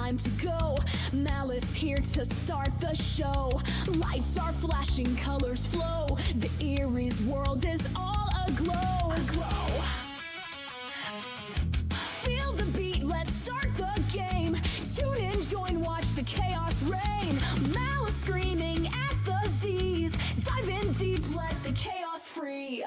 time to go. Malice here to start the show. Lights are flashing, colors flow. The Erie's world is all aglow. Feel the beat, let's start the game. Tune in, join, watch the chaos reign. Malice screaming at the Z's. Dive in deep, let the chaos free.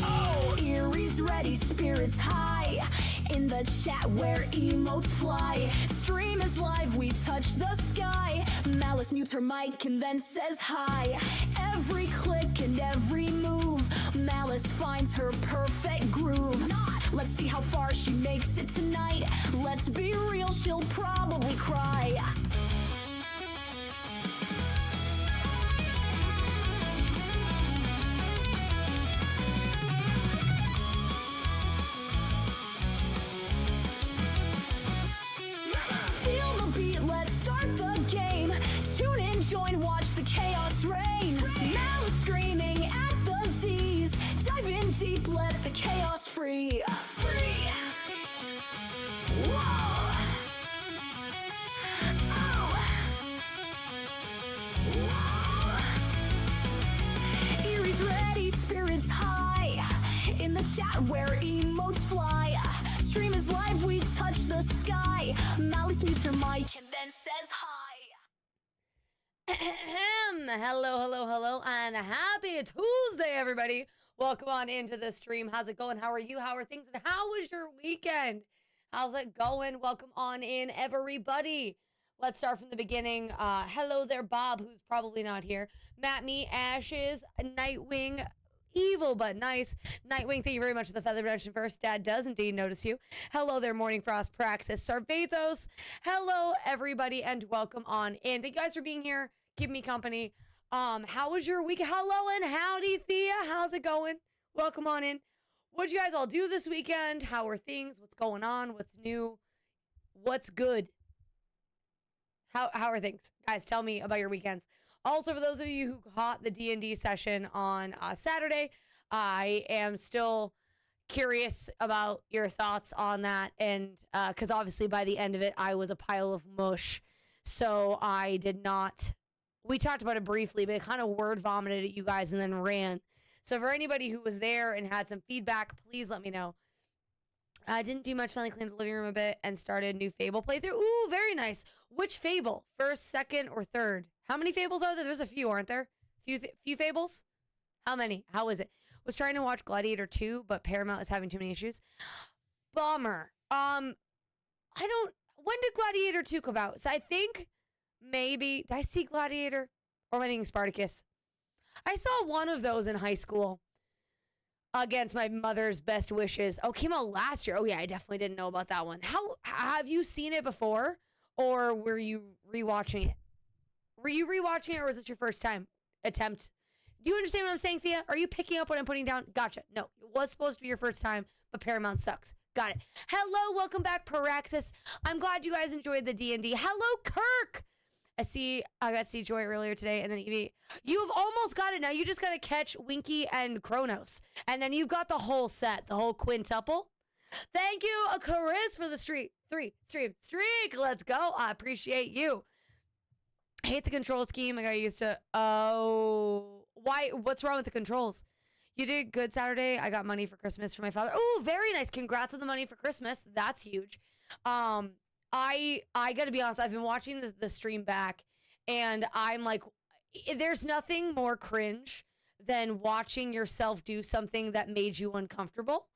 Oh, Erie's ready, spirits high. In the chat where emotes fly. Stream is live, we touch the sky. Malice mutes her mic and then says hi. Every click and every move, Malice finds her perfect groove. Let's see how far she makes it tonight. Let's be real, she'll probably cry. Feel the beat, let's start the game. Tune in, join, watch the chaos reign. Malice screaming at the Z's. Dive in deep, let the chaos free. Whoa. Oh. Whoa. Erie's ready, spirits high. In the chat where emotes fly. Stream is live, we touch the sky. Malice mutes her mic and then says hi. Hello, and happy Tuesday, everybody. Welcome on into the stream. How's it going? How are you? How are things? And how was your weekend? How's it going? Welcome on in, everybody. Let's start from the beginning. Hello there, Bob, who's probably not here. Matt, me, Ashes, Nightwing, evil but nice. Nightwing, thank you very much for the feather redemption first. Dad does indeed notice you. Hello there, Morning Frost, Praxis, Sarvathos. Hello, everybody, and welcome on in. Thank you guys for being here, keeping me company. How was your week? Hello and howdy, Thea. How's it going? Welcome on in. What'd you guys all do this weekend? How are things? What's going on? What's new? What's good? How are things? Guys, tell me about your weekends. Also, for those of you who caught the D&D session on Saturday, I am still curious about your thoughts on that. And because obviously by the end of it, I was a pile of mush. So I did not, we talked about it briefly, but it kind of word vomited at you guys and then ran. So for anybody who was there and had some feedback, please let me know. I didn't do much, finally cleaned the living room a bit and started new Fable playthrough. Ooh, very nice. Which Fable? First, second, or third? How many Fables are there? There's a few, aren't there? Few Fables? How many? How is it? Was trying to watch Gladiator 2, but Paramount is having too many issues. Bummer. When did Gladiator 2 come out? So I think maybe, did I see Gladiator? Or am I thinking Spartacus? I saw one of those in high school. Against my mother's best wishes. Oh, came out last year. Oh, yeah, I definitely didn't know about that one. How have you seen it before? Or were you rewatching it? Were you rewatching it, or was it your first time attempt? Do you understand what I'm saying, Thea? Are you picking up what I'm putting down? Gotcha. No, it was supposed to be your first time, but Paramount sucks. Got it. Hello, welcome back, Paraxis. I'm glad you guys enjoyed the D&D. Hello, Kirk. I got to see Joy earlier today, and then Evie. You've almost got it now. You just got to catch Winky and Kronos. And then you've got the whole set, the whole quintuple. Thank you, Chris, for the streak. Let's go. I appreciate you. I hate the control scheme. I got used to. Oh, why? What's wrong with the controls? You did good Saturday. I got money for Christmas for my father. Oh, very nice. Congrats on the money for Christmas. That's huge. I gotta be honest, I've been watching the stream back, and I'm like, there's nothing more cringe than watching yourself do something that made you uncomfortable.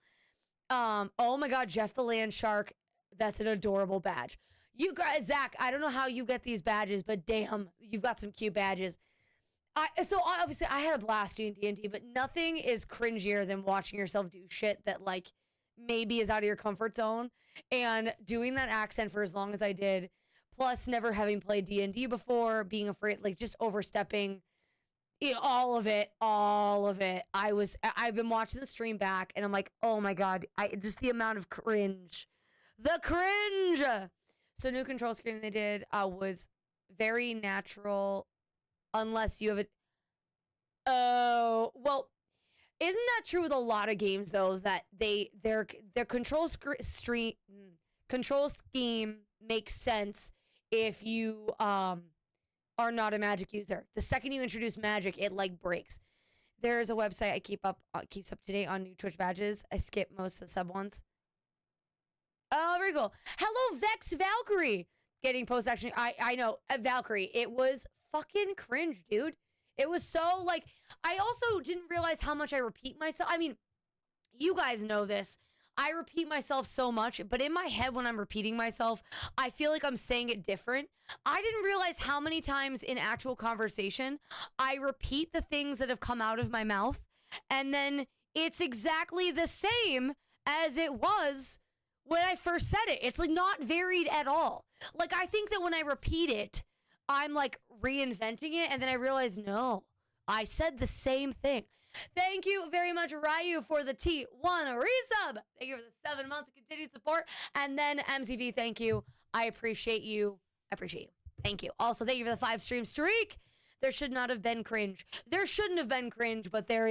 Oh my God, Jeff the Land Shark, that's an adorable badge. You guys, Zach, I don't know how you get these badges, but damn, you've got some cute badges. So obviously I had a blast doing D&D, but nothing is cringier than watching yourself do shit that like maybe is out of your comfort zone, and doing that accent for as long as I did, plus never having played D&D before, being afraid, like just overstepping, all of it. I've been watching the stream back, and I'm like, oh my God, just the amount of cringe. So new control scheme they did was very natural, unless you have it. Oh, well, Isn't that true with a lot of games though, that their control scheme makes sense if you are not a Magic user. The second you introduce Magic, it like breaks. There's a website I keeps up to date on new Twitch badges. I skip most of the sub ones. Oh, very cool. Hello, Vex Valkyrie. Getting post action. I know, Valkyrie. It was fucking cringe, dude. It was so like, I also didn't realize how much I repeat myself. I mean, you guys know this. I repeat myself so much, but in my head when I'm repeating myself, I feel like I'm saying it different. I didn't realize how many times in actual conversation I repeat the things that have come out of my mouth, and then it's exactly the same as it was when I first said it. It's like not varied at all. Like, I think that when I repeat it, I'm like reinventing it, and then I realize, no, I said the same thing. Thank you very much, Ryu, for the T1 resub. Thank you for the 7 months of continued support. And then MCV, thank you. I appreciate you. I appreciate you. Thank you. Also, thank you for the 5 stream streak. There should not have been cringe. There shouldn't have been cringe, but there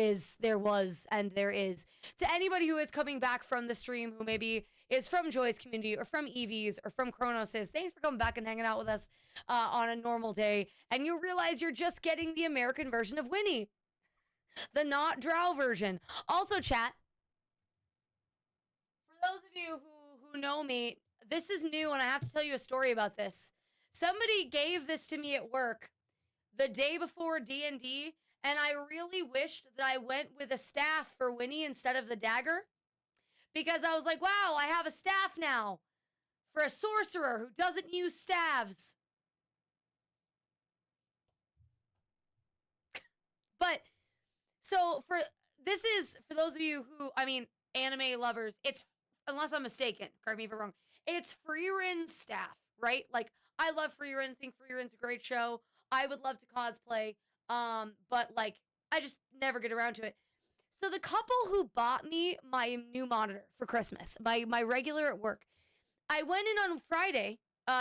was, and there is. To anybody who is coming back from the stream, who maybe is from Joy's community or from Evie's or from Kronos's, thanks for coming back and hanging out with us on a normal day. And you realize you're just getting the American version of Winnie. The not drow version. Also, chat, for those of you who know me, this is new, and I have to tell you a story about this. Somebody gave this to me at work the day before D&D, and I really wished that I went with a staff for Winnie instead of the dagger, because I was like, wow, I have a staff now for a sorcerer who doesn't use staves. But so for those of you who, I mean, anime lovers, it's, unless I'm mistaken, correct me if I'm wrong, it's Frierin's staff, right? Like, I love Frieren, think Frierin's a great show. I would love to cosplay, but like, I just never get around to it. So the couple who bought me my new monitor for Christmas, my regular at work, I went in on Friday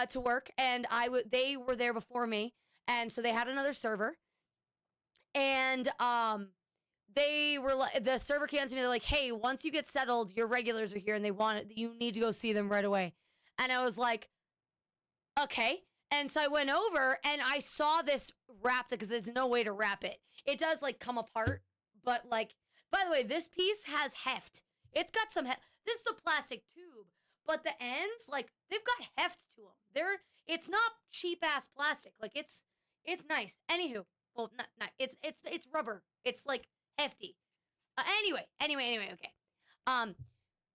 to work, and they were there before me, and so they had another server, and they were like, the server came to me, they're like, hey, once you get settled, your regulars are here and they want it, you need to go see them right away. And I was like, okay. And so I went over and I saw this wrapped, because there's no way to wrap it. It does like come apart, but like, by the way, this piece has heft. It's got some heft. This is a plastic tube, but the ends, like, they've got heft to them. It's not cheap ass plastic. Like, it's nice. Anywho, well, not it's rubber. It's like hefty. Anyway, okay.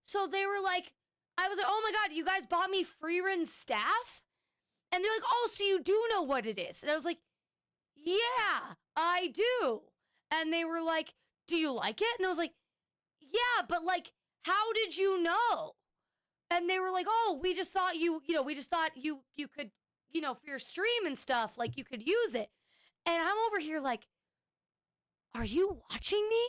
So they were like, I was like, oh my God, you guys bought me Frierin's staff? And they're like, oh, so you do know what it is. And I was like, yeah, I do. And they were like, do you like it? And I was like, yeah, but like, how did you know? And they were like, oh, we just thought you could, for your stream and stuff, like you could use it. And I'm over here like, are you watching me?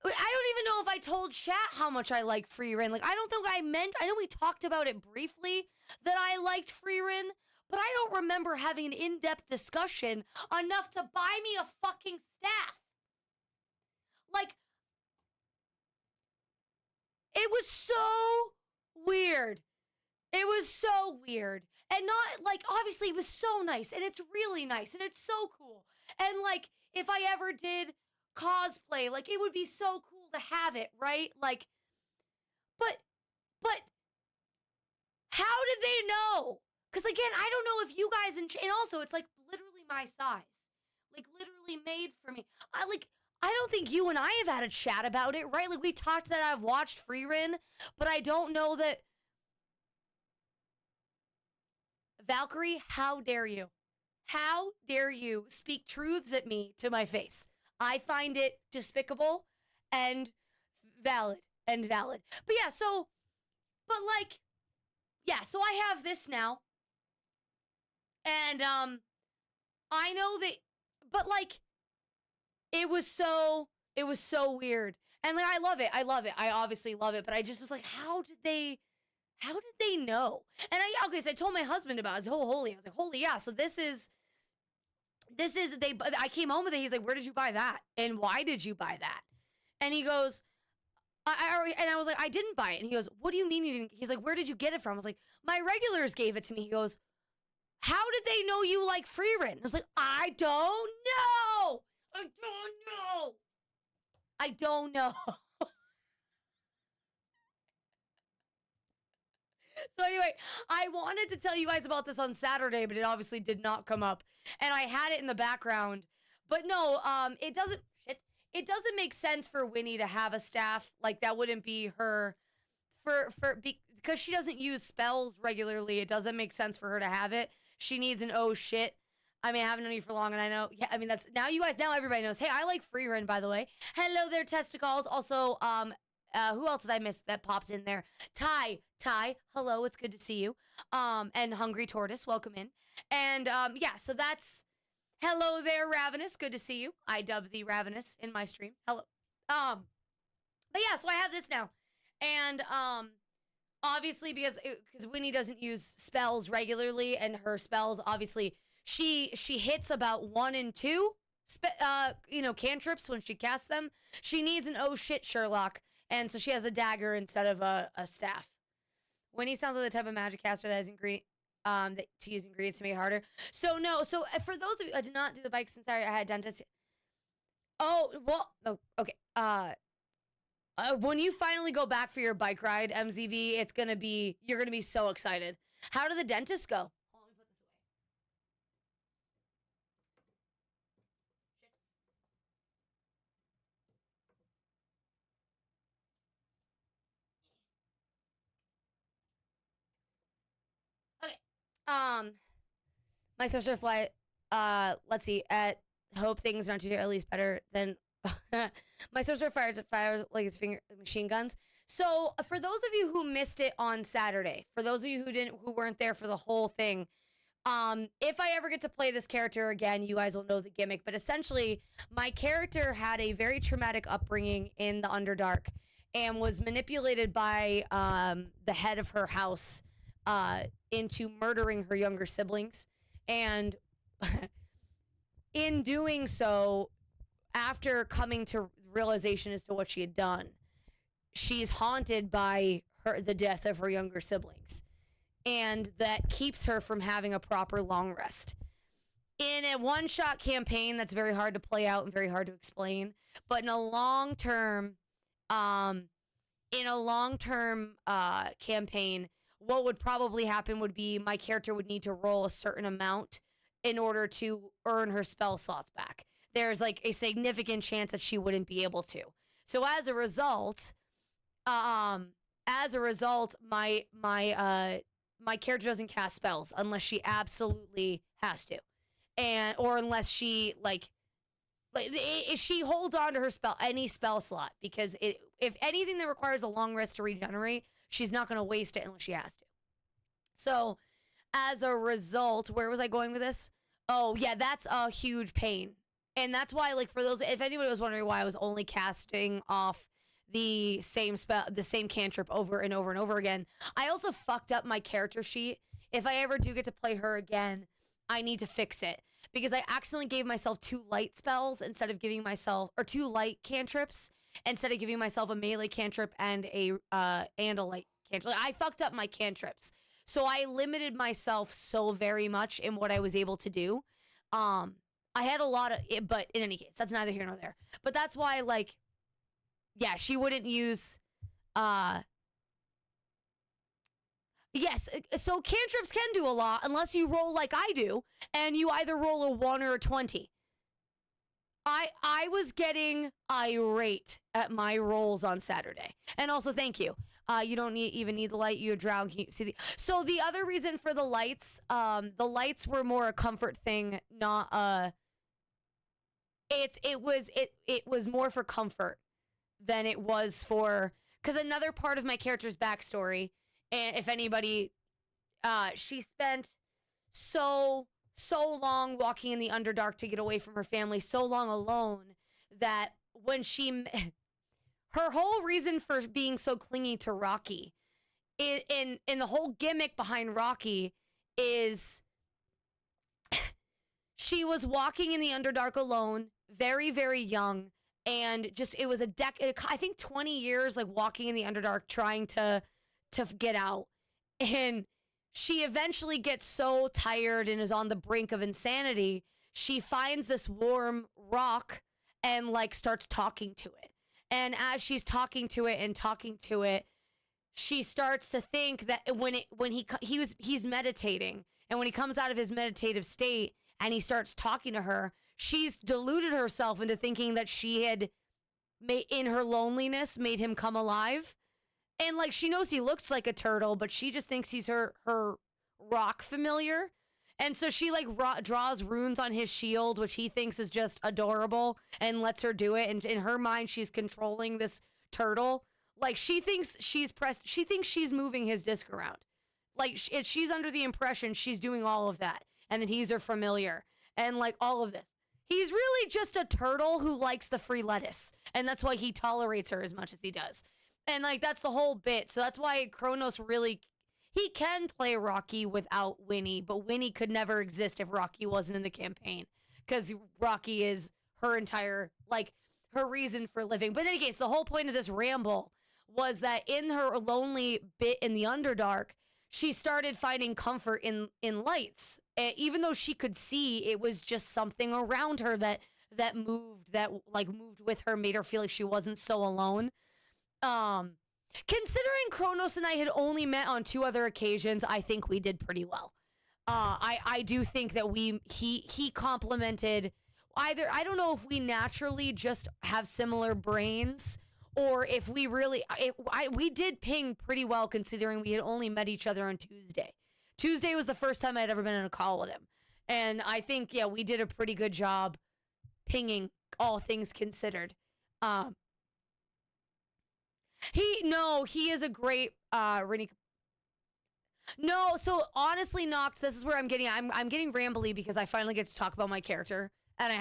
I don't even know if I told chat how much I like Frieren. Like, I don't think I know we talked about it briefly that I liked Frieren, but I don't remember having an in-depth discussion enough to buy me a fucking staff. Like, it was so weird. It was so weird. And not, like, obviously it was so nice, and it's really nice, and it's so cool. And, like, if I ever did cosplay, like, it would be so cool to have it, right? Like, but how did they know? Because, again, I don't know if you guys, and also, it's, like, literally my size. Like, literally made for me. I don't think you and I have had a chat about it, right? Like, we talked that I've watched Frieren, but I don't know that. Valkyrie, how dare you? How dare you speak truths at me to my face? I find it despicable and valid. But yeah, so I have this now. And I know that, but like, it was so weird. And like, I love it. I obviously love it, but I just was like, how did they know? And so I told my husband about it. I was like, holy, yeah. So this is, I came home with it. He's like, where did you buy that? And why did you buy that? And he goes, and I was like, I didn't buy it. And he goes, what do you mean you didn't? He's like, where did you get it from? I was like, my regulars gave it to me. He goes, how did they know you like free rent? I was like, I don't know. I don't know. I don't know. So anyway, I wanted to tell you guys about this on Saturday, but it obviously did not come up. And I had it in the background. But no, it doesn't make sense for Winnie to have a staff. Like that wouldn't be her because she doesn't use spells regularly. It doesn't make sense for her to have it. She needs an oh shit. I mean, I haven't known you for long, and I know. Yeah, I mean that's now everybody knows. Hey, I like free run, by the way. Hello there, testicles. Also, who else did I miss that popped in there? Ty, hello, it's good to see you. And Hungry Tortoise, welcome in. And yeah, so that's hello there, Ravenous. Good to see you. I dub thee Ravenous in my stream. Hello. But yeah, so I have this now. And obviously because Winnie doesn't use spells regularly, and her spells obviously she hits about 1 and 2 cantrips when she casts them. She needs an oh shit Sherlock, and so she has a dagger instead of a staff. Winnie sounds like the type of magic caster that is to use ingredients to make it harder. So no, for those of you, I did not do the bike since I had dentist. Oh well, oh, okay. When you finally go back for your bike ride, MZV, you're gonna be so excited. How did the dentist go? Oh, let me put this away. Shit. Okay. My sister flight. Let's see. At hope things don't do at least better than. My sister fires like his machine guns. So for those of you who missed it on Saturday, for those of you who weren't there for the whole thing, if I ever get to play this character again, you guys will know the gimmick. But essentially, my character had a very traumatic upbringing in the Underdark and was manipulated by the head of her house into murdering her younger siblings. And in doing so, after coming to realization as to what she had done, she's haunted by the death of her younger siblings. And that keeps her from having a proper long rest. In a one-shot campaign, that's very hard to play out and very hard to explain. But in a long-term campaign, what would probably happen would be my character would need to roll a certain amount in order to earn her spell slots back. There's like a significant chance that she wouldn't be able to. So as a result, my character doesn't cast spells unless she absolutely has to, or unless she if she holds on to her any spell slot, because if anything that requires a long rest to regenerate, she's not going to waste it unless she has to. So as a result, where was I going with this? Oh yeah, that's a huge pain. And that's why, like, for those, if anybody was wondering why I was only casting off the same cantrip over and over and over again, I also fucked up my character sheet. If I ever do get to play her again, I need to fix it, because I accidentally gave myself 2 light spells instead of giving myself, or 2 light cantrips instead of giving myself a melee cantrip and a light cantrip. Like, I fucked up my cantrips, so I limited myself so very much in what I was able to do. I had a lot of it, but in any case, that's neither here nor there. But that's why, like, yeah, she wouldn't use, yes, so cantrips can do a lot unless you roll like I do, and you either roll a 1 or a 20. I was getting irate at my rolls on Saturday. And also, thank you. You don't even need the light. You drown. Can you see so the other reason for the lights were more a comfort thing, not it was more for comfort than it was for, because another part of my character's backstory, and if anybody, she spent so long walking in the Underdark to get away from her family, so long alone, that when her whole reason for being so clingy to Rocky, in the whole gimmick behind Rocky, is she was walking in the Underdark alone, very, very young, and just it was I think 20 years like walking in the Underdark trying to get out. And she eventually gets so tired and is on the brink of insanity, she finds this warm rock and like starts talking to it. And as she's talking to it, she starts to think that he's meditating, and when he comes out of his meditative state and he starts talking to her, she's deluded herself into thinking that she had in her loneliness made him come alive. And like she knows he looks like a turtle, but she just thinks he's her rock familiar. And so she like draws runes on his shield, which he thinks is just adorable, and lets her do it. And in her mind, she's controlling this turtle. Like she thinks she's moving his disc around. Like she's under the impression she's doing all of that, and that he's her familiar, and like all of this. He's really just a turtle who likes the free lettuce, and that's why he tolerates her as much as he does. And like that's the whole bit. So that's why Kronos really, he can play Rocky without Winnie, but Winnie could never exist if Rocky wasn't in the campaign, because Rocky is her entire, like, her reason for living. But in any case, the whole point of this ramble was that in her lonely bit in the Underdark, she started finding comfort in lights. Even though she could see, it was just something around her that moved with her, made her feel like she wasn't so alone. Considering Kronos and I had only met on 2 other occasions, I think we did pretty well. I do think that he complimented either. I don't know if we naturally just have similar brains, or if we really, we did ping pretty well, considering we had only met each other on Tuesday. Tuesday was the first time I'd ever been in a call with him. And I think, yeah, we did a pretty good job pinging, all things considered. He is a great, Rennie. No, so honestly, Nox, this is where I'm getting rambly, because I finally get to talk about my character. And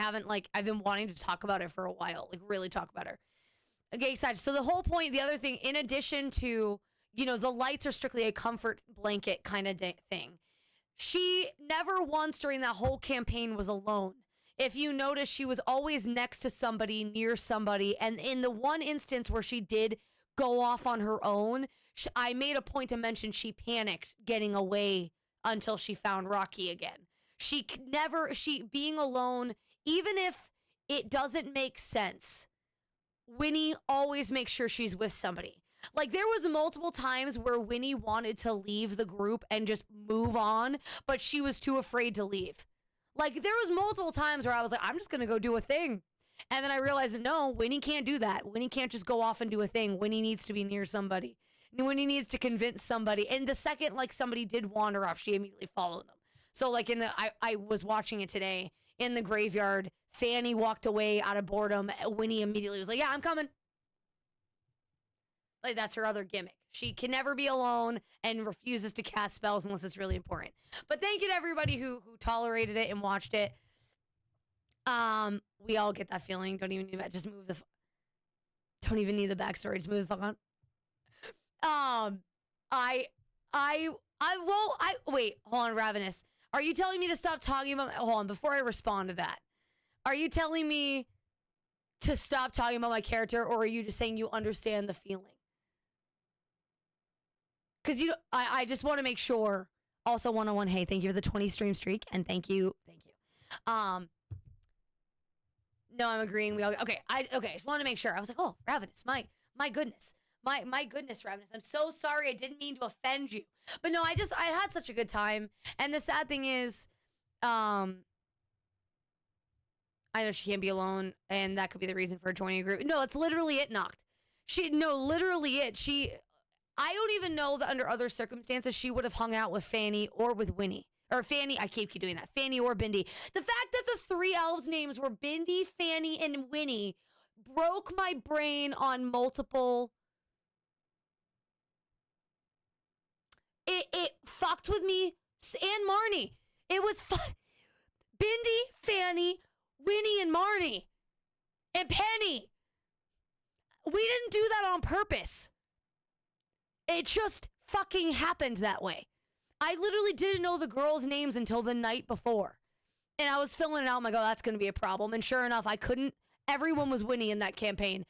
I've been wanting to talk about it for a while, like really talk about her. Okay, excited. So the whole point, the other thing, in addition to, the lights are strictly a comfort blanket kind of thing. She never once during that whole campaign was alone. If you notice, she was always next to somebody, near somebody. And in the one instance where she did go off on her own, I made a point to mention she panicked getting away until she found Rocky again. She being alone, even if it doesn't make sense, Winnie always makes sure she's with somebody. Like, there was multiple times where Winnie wanted to leave the group and just move on, but she was too afraid to leave. Like, there was multiple times where I was like, I'm just going to go do a thing. And then I realized that no, Winnie can't do that. Winnie can't just go off and do a thing. Winnie needs to be near somebody. Winnie needs to convince somebody. And the second, like, somebody did wander off, she immediately followed them. So, like, I was watching it today in the graveyard. Fanny walked away out of boredom. Winnie immediately was like, yeah, I'm coming. Like, that's her other gimmick. She can never be alone and refuses to cast spells unless it's really important. But thank you to everybody who tolerated it and watched it. We all get that feeling. Don't even need that. Just move don't even need the backstory. Just move the fuck on. Wait, hold on, Ravenous. Are you telling me to stop talking about, hold on, before I respond to that. Are you telling me to stop talking about my character, or are you just saying you understand the feeling? Because I just want to make sure. Also, 101, hey, thank you for the 20 stream streak, and thank you. No, I'm agreeing. Okay. I just want to make sure. I was like, oh, Ravenous, my goodness. My goodness, Ravenous. I'm so sorry. I didn't mean to offend you. But no, I had such a good time. And the sad thing is, I know she can't be alone, and that could be the reason for joining a group. No, it's literally it, Knocked. Literally it. I don't even know that under other circumstances she would have hung out with Fanny or with Winnie. Or Fanny, I keep doing that. Fanny or Bindi. The fact that the 3 elves' names were Bindi, Fanny, and Winnie broke my brain on multiple. It fucked with me and Marnie. It was Bindi, Fanny, Winnie, and Marnie. And Penny. We didn't do that on purpose. It just fucking happened that way. I literally didn't know the girls' names until the night before. And I was filling it out. I'm like, oh, that's going to be a problem. And sure enough, I couldn't Everyone was Winnie in that campaign.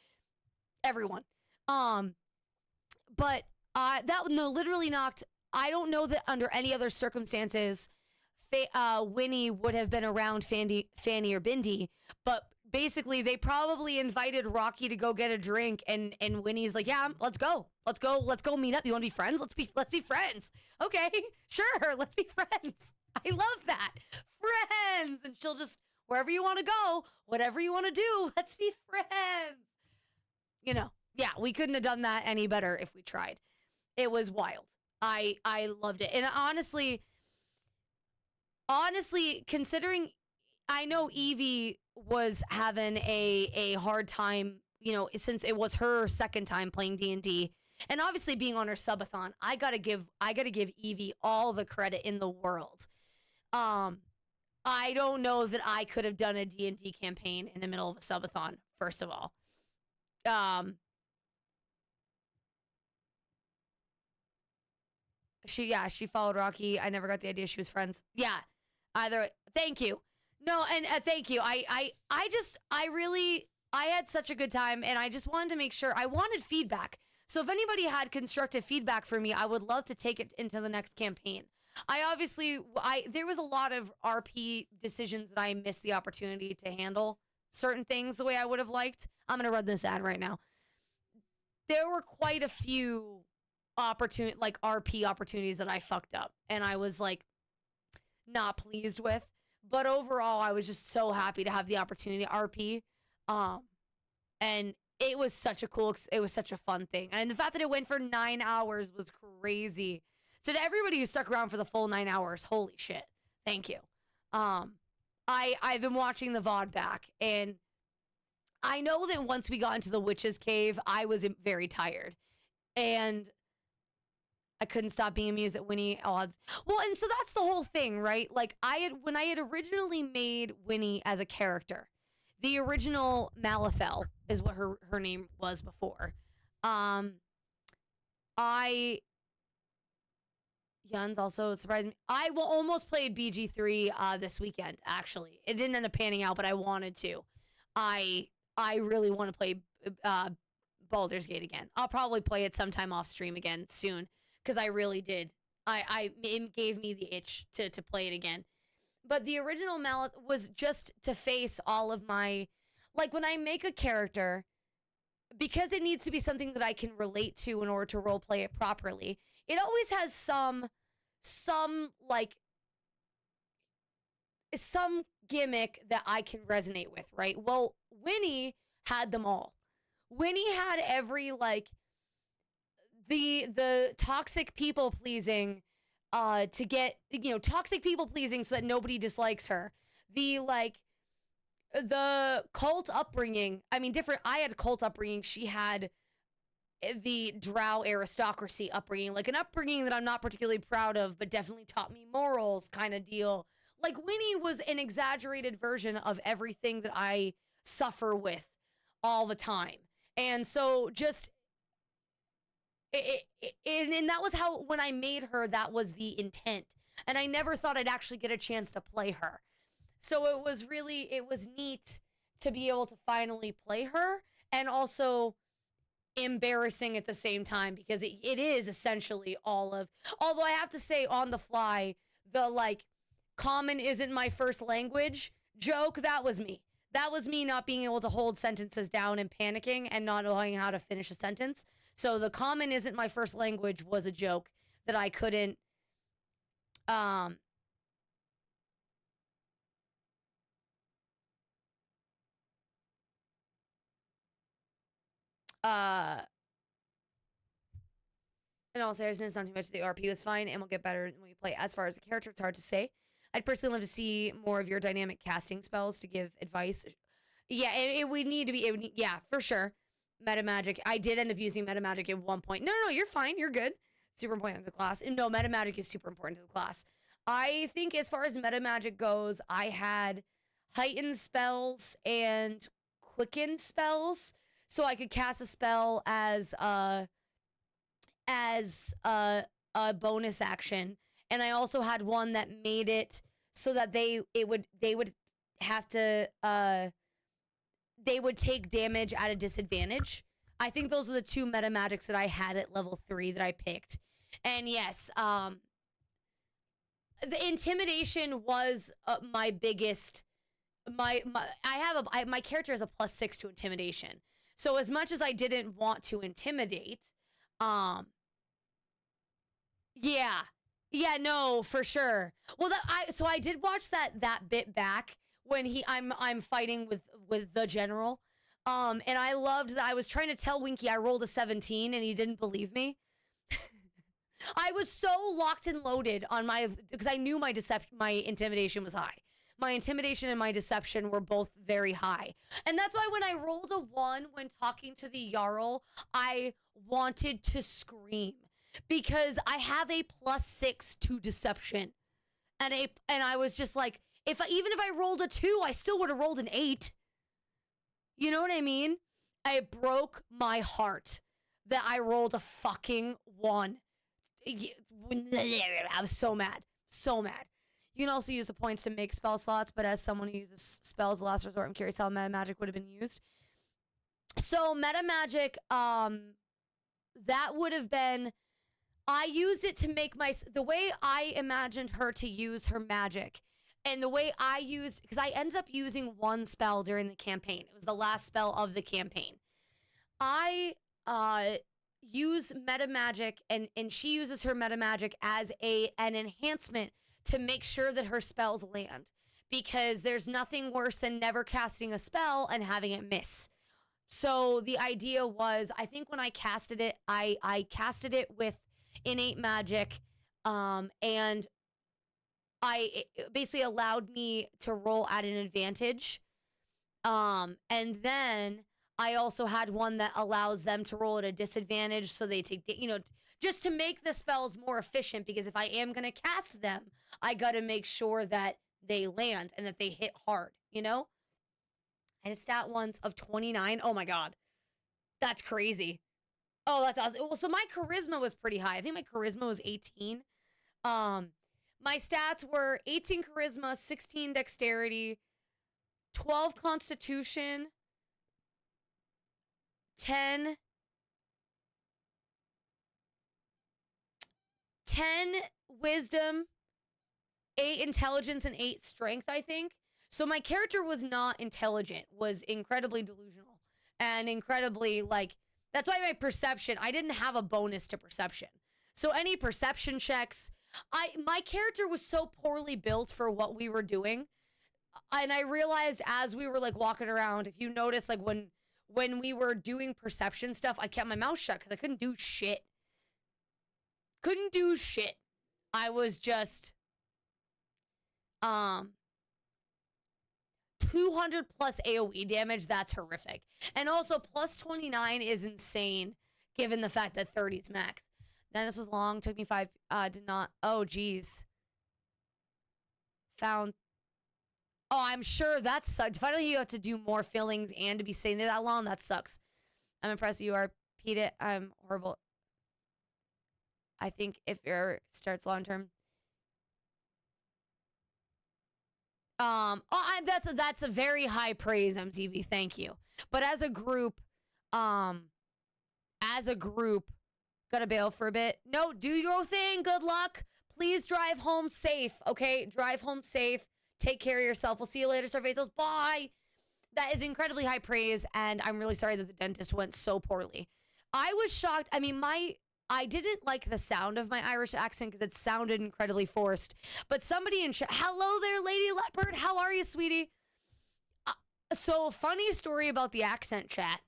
Everyone. But that no literally knocked. I don't know that under any other circumstances, Winnie would have been around Fanny or Bindi. But basically, they probably invited Rocky to go get a drink, and Winnie's like, "Yeah, let's go meet up. You want to be friends? Let's be friends. Okay, sure, let's be friends. I love that, friends." And she'll just wherever you want to go, whatever you want to do, let's be friends. You know. Yeah, we couldn't have done that any better if we tried. It was wild. I loved it. And honestly, considering I know Evie was having a hard time, since it was her second time playing D&D, and obviously being on her subathon, I gotta give Evie all the credit in the world. I don't know that I could have done a D&D campaign in the middle of a subathon, first of all. She followed Rocky. I never got the idea she was friends. Yeah, either. Thank you. No, and thank you. I had such a good time, and I just wanted to make sure. I wanted feedback. So if anybody had constructive feedback for me, I would love to take it into the next campaign. There was a lot of RP decisions that I missed the opportunity to handle certain things the way I would have liked. I'm gonna run this ad right now. There were quite a few RP opportunities that I fucked up, and I was like not pleased with. But overall, I was just so happy to have the opportunity to RP, and it was such a fun thing, and the fact that it went for 9 hours was crazy. So to everybody who stuck around for the full 9 hours, holy shit, thank you. I've been watching the VOD back, and I know that once we got into the witch's cave, I was very tired, and I couldn't stop being amused at Winnie odds. Well, and so that's the whole thing, right? Like when I had originally made Winnie as a character, the original Malifel is what her name was before. Yuns also surprised me. I almost played BG3 this weekend, actually. It didn't end up panning out, but I wanted to. I really want to play Baldur's Gate again. I'll probably play it sometime off stream again soon. Because I really did. It gave me the itch to play it again. But the original Mallet was just to face all of my... Like, when I make a character, because it needs to be something that I can relate to in order to roleplay it properly, it always has some gimmick that I can resonate with, right? Well, Winnie had them all. Winnie had every, the toxic people pleasing to get toxic people pleasing so that nobody dislikes her, the cult upbringing. I mean, different. I had cult upbringing. She had the drow aristocracy upbringing, like an upbringing that I'm not particularly proud of, but definitely taught me morals kind of deal. Like Winnie was an exaggerated version of everything that I suffer with all the time. And so just and that was how, when I made her, that was the intent. And I never thought I'd actually get a chance to play her. So it was neat to be able to finally play her, and also embarrassing at the same time, because it is essentially although I have to say, on the fly, the common isn't my first language joke, that was me. That was me not being able to hold sentences down and panicking and not knowing how to finish a sentence. So the common isn't my first language was a joke that I couldn't and also, it's not too much. The RP was fine, and we'll get better when we play. As far as the character, it's hard to say. I'd personally love to see more of your dynamic casting spells to give advice. Yeah, it would need to be. Yeah, for sure. Meta magic. I did end up using meta magic at one point. No, you're fine. You're good. Super important to the class. And no, meta magic is super important to the class. I think as far as meta magic goes, I had heightened spells and quickened spells, so I could cast a spell as a bonus action. And I also had one that made it so that they would have to they would take damage at a disadvantage. I think those were the two meta magics that I had at level 3 that I picked. And yes, the intimidation was my biggest. My character has a +6 to intimidation. So as much as I didn't want to intimidate, yeah, no, for sure. Well, so I did watch that bit back when I'm fighting with the general, and I loved that. I was trying to tell Winky I rolled a 17 and he didn't believe me. I was so locked and loaded on because I knew my intimidation was high. My intimidation and my deception were both very high. And that's why when I rolled a 1 when talking to the Jarl, I wanted to scream because I have a +6 to deception. And I was just like, even if I rolled a 2, I still would have rolled an 8. You know what I mean? It broke my heart that I rolled a fucking 1. I was so mad. So mad. You can also use the points to make spell slots, but as someone who uses spells the last resort, I'm curious how meta magic would have been used. So meta magic, that would have been, I used it to make the way I imagined her to use her magic, and the way I used, because I ended up using 1 spell during the campaign. It was the last spell of the campaign. I use meta magic, and she uses her meta magic as an enhancement to make sure that her spells land, because there's nothing worse than never casting a spell and having it miss. So the idea was, I think when I casted it, I casted it with innate magic, and it basically allowed me to roll at an advantage, and then I also had one that allows them to roll at a disadvantage, so they take, just to make the spells more efficient, because if I am going to cast them, I got to make sure that they land and that they hit hard, I had a stat once of 29. Oh my God. That's crazy. Oh, that's awesome. Well, so my charisma was pretty high. I think my charisma was 18. My stats were 18 charisma, 16 dexterity, 12 constitution, 10 wisdom, 8 intelligence, and 8 strength, I think. So my character was not intelligent, was incredibly delusional, and incredibly, that's why my perception, I didn't have a bonus to perception. So any perception checks, my character was so poorly built for what we were doing. And I realized as we were walking around, if you notice, when we were doing perception stuff, I kept my mouth shut because I couldn't do shit. I was just 200 plus AoE damage. That's horrific. And also plus 29 is insane given the fact that 30 is max. Dennis was long, took me 5, did not. Oh, geez. Found. Oh, I'm sure that sucked. Finally, you have to do more fillings and to be staying there that long. That sucks. I'm impressed you are. Pete, I'm horrible. I think if your starts long term. That's a very high praise, MTV. Thank you. But as a group, gotta bail for a bit. No, do your thing. Good luck. Please drive home safe. Okay, drive home safe. Take care of yourself. We'll see you later, Sir Faithos. Bye. That is incredibly high praise, and I'm really sorry that the dentist went so poorly. I was shocked. I mean, I didn't like the sound of my Irish accent because it sounded incredibly forced. But somebody in chat, hello there, Lady Leopard. How are you, sweetie? So, funny story about the accent, chat.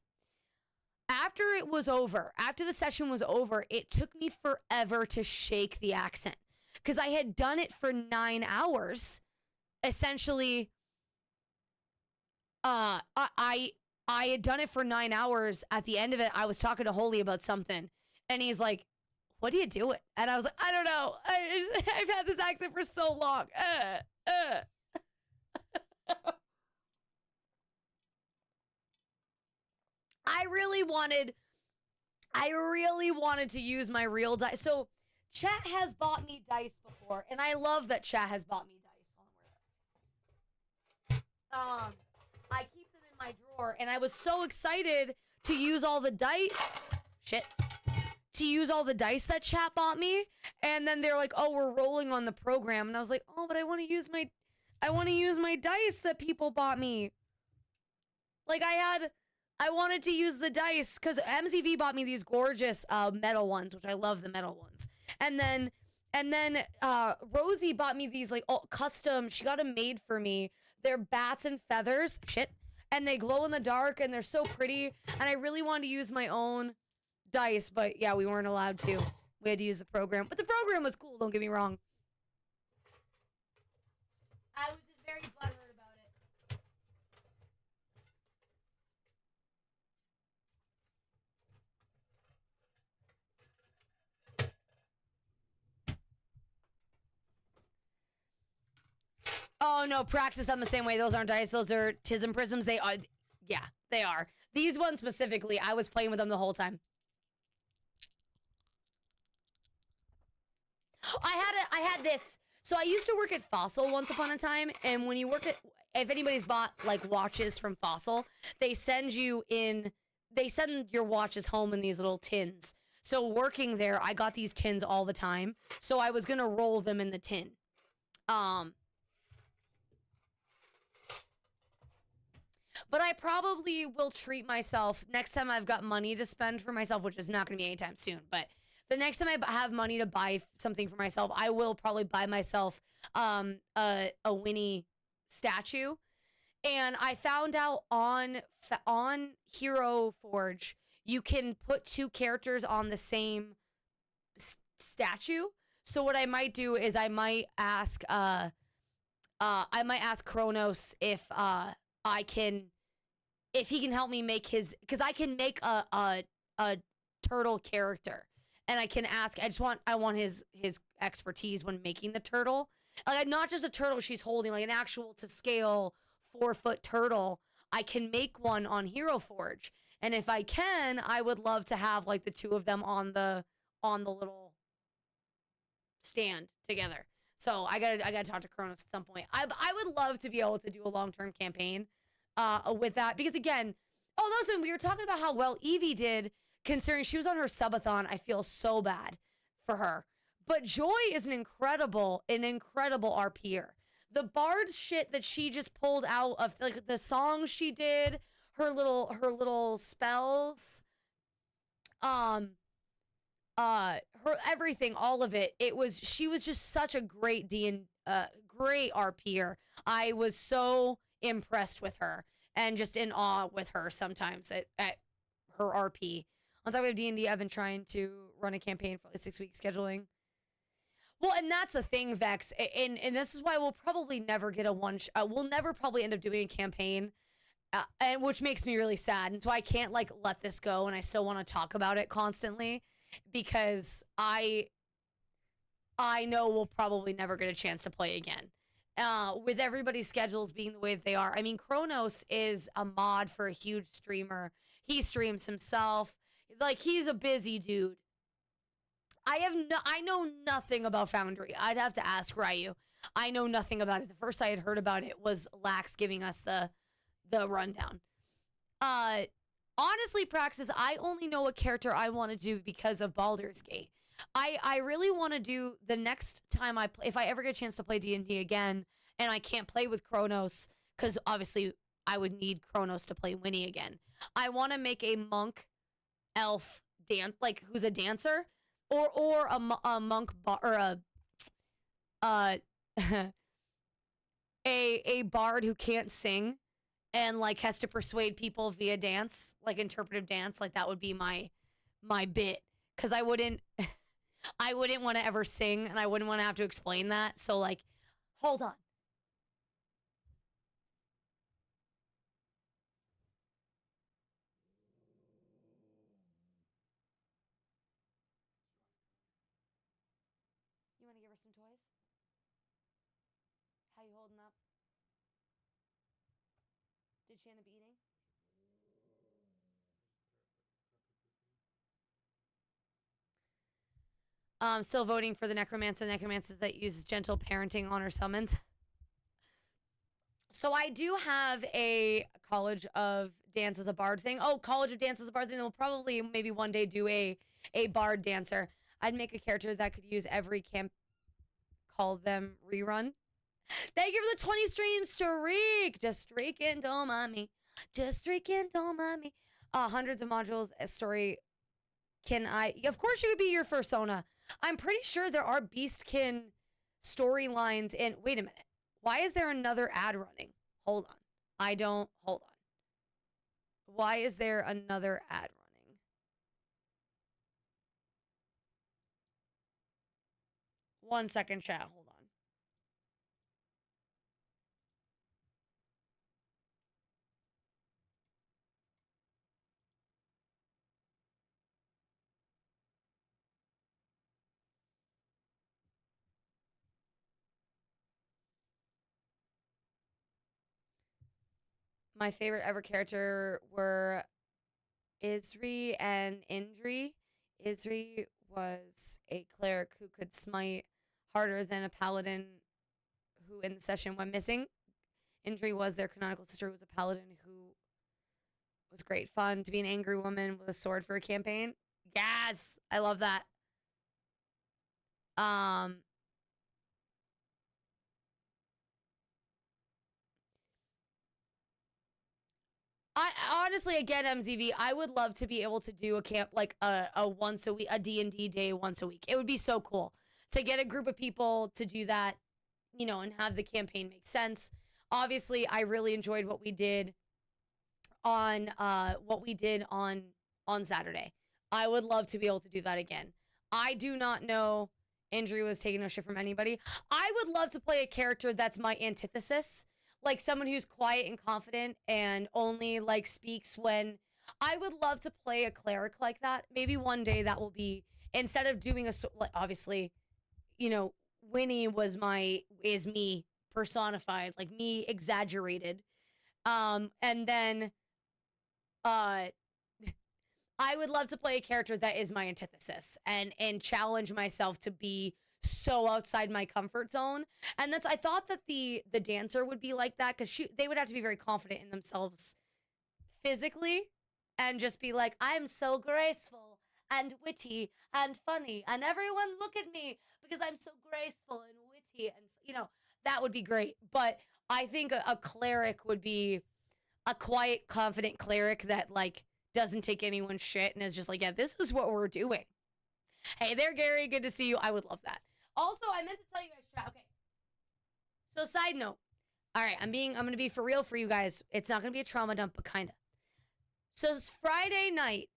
After the session was over, it took me forever to shake the accent because I had done it for 9 hours. Essentially, I had done it for 9 hours. At the end of it, I was talking to Holy about something. And he's like, what are you doing? And I was like, I don't know. I've had this accent for so long. I really wanted to use my real dice. So chat has bought me dice before, and I love that chat has bought me dice. I keep them in my drawer. before, and I was so excited to use all the dice. Shit. To use all the dice that chat bought me, and then they're like, "Oh, we're rolling on the program," and I was like, "Oh, but I want to use my dice that people bought me." Like I wanted to use the dice because MZV bought me these gorgeous metal ones, which I love the metal ones, and then Rosie bought me these like custom. She got them made for me. They're bats and feathers, shit, and they glow in the dark, and they're so pretty. And I really wanted to use my own dice, but yeah, we weren't allowed to. We had to use the program, but the program was cool. Don't get me wrong. I was just very butthurt about it. Oh no, Praxis, I'm the same way. Those aren't dice. Those are Tism Prisms. They are, yeah, they are. These ones specifically, I was playing with them the whole time. I had this. So I used to work at Fossil once upon a time, and when you work at, if anybody's bought like watches from Fossil, they send your watches home in these little tins. So working there, I got these tins all the time. So I was gonna roll them in the tin. But I probably will treat myself next time I've got money to spend for myself, which is not going to be anytime soon. But the next time I have money to buy something for myself, I will probably buy myself a Winnie statue. And I found out on Hero Forge, you can put two characters on the same statue. So what I might do is I might ask Kronos if he can help me make his, because I can make a turtle character, and I can ask. I want his expertise when making the turtle, like not just a turtle she's holding, like an actual to scale 4-foot turtle. I can make one on Hero Forge, and if I can, I would love to have like the two of them on the little stand together. So I gotta talk to Kronos at some point. I would love to be able to do a long-term campaign with that, because again, listen, we were talking about how well Evie did, considering she was on her subathon. I feel so bad for her, but Joy is an incredible RPer. The bard shit that she just pulled out of like the songs she did, her little spells, her everything, all of it. She was just such a great great RPer. I was so impressed with her and just in awe with her sometimes at her RP. On top of D&D, I've been trying to run a campaign for like 6 week scheduling. Well, and that's the thing, Vex, and this is why we'll probably never get we'll never probably end up doing a campaign, and which makes me really sad. And so I can't like let this go, and I still want to talk about it constantly, because I know we'll probably never get a chance to play again. With everybody's schedules being the way that they are. I mean, Kronos is a mod for a huge streamer. He streams himself. Like, he's a busy dude. I know nothing about Foundry. I'd have to ask Ryu. I know nothing about it. The first I had heard about it was Lax giving us the rundown. Honestly, Praxis, I only know what character I want to do because of Baldur's Gate. I really want to do the next time if I ever get a chance to play D&D again, and I can't play with Kronos, because obviously I would need Kronos to play Winnie again. I want to make a monk elf like who's a dancer, or a monk or a bard who can't sing and like has to persuade people via dance, like interpretive dance. Like that would be my bit, because I wouldn't want to ever sing, and I wouldn't want to have to explain that. So like, hold on. You want to give her some toys? How you holding up? Did she end up eating? Still voting for the necromancers that use gentle parenting on her summons. So I do have a College of Dance as a bard thing. Oh, College of Dance as a bard thing. We'll probably maybe one day do a bard dancer. I'd make a character that could use every camp. Call them rerun. Thank you for the 20 stream streak. Just streaking, don't mind me. Just streaking, don't mind me. Hundreds of modules. A story. Can I? Of course, you would be your fursona. I'm pretty sure there are Beastkin storylines in. Wait a minute. Why is there another ad running? Hold on. Hold on. Why is there another ad running? One second, chat. Hold on. My favorite ever character were Isri and Indri. Isri was a cleric who could smite harder than a paladin who in the session went missing. Indri was their canonical sister, who was a paladin who was great fun to be an angry woman with a sword for a campaign. Yes, I love that. I honestly, again, MZV, I would love to be able to do a camp like a once a week, a D&D day once a week. It would be so cool to get a group of people to do that, you know, and have the campaign make sense. Obviously, I really enjoyed what we did on Saturday. I would love to be able to do that again. I do not know. Andrew was taking no shit from anybody. I would love to play a character that's my antithesis, like someone who's quiet and confident and only like speaks when. I would love to play a cleric like that. Maybe one day that will be, instead of doing obviously, you know, Winnie is me personified, like me exaggerated. And then I would love to play a character that is my antithesis and challenge myself to be so outside my comfort zone. And I thought that the dancer would be like that, because they would have to be very confident in themselves physically and just be like, I'm so graceful and witty and funny, and everyone look at me because I'm so graceful and witty, and you know, that would be great. But I think a cleric would be a quiet, confident cleric that like doesn't take anyone's shit and is just like, yeah, this is what we're doing. Hey there, Gary. Good to see you. I would love that. Also, I meant to tell you guys, chat. Okay. So, side note. All right, I'm going to be for real for you guys. It's not going to be a trauma dump, but kind of. So, it's Friday night.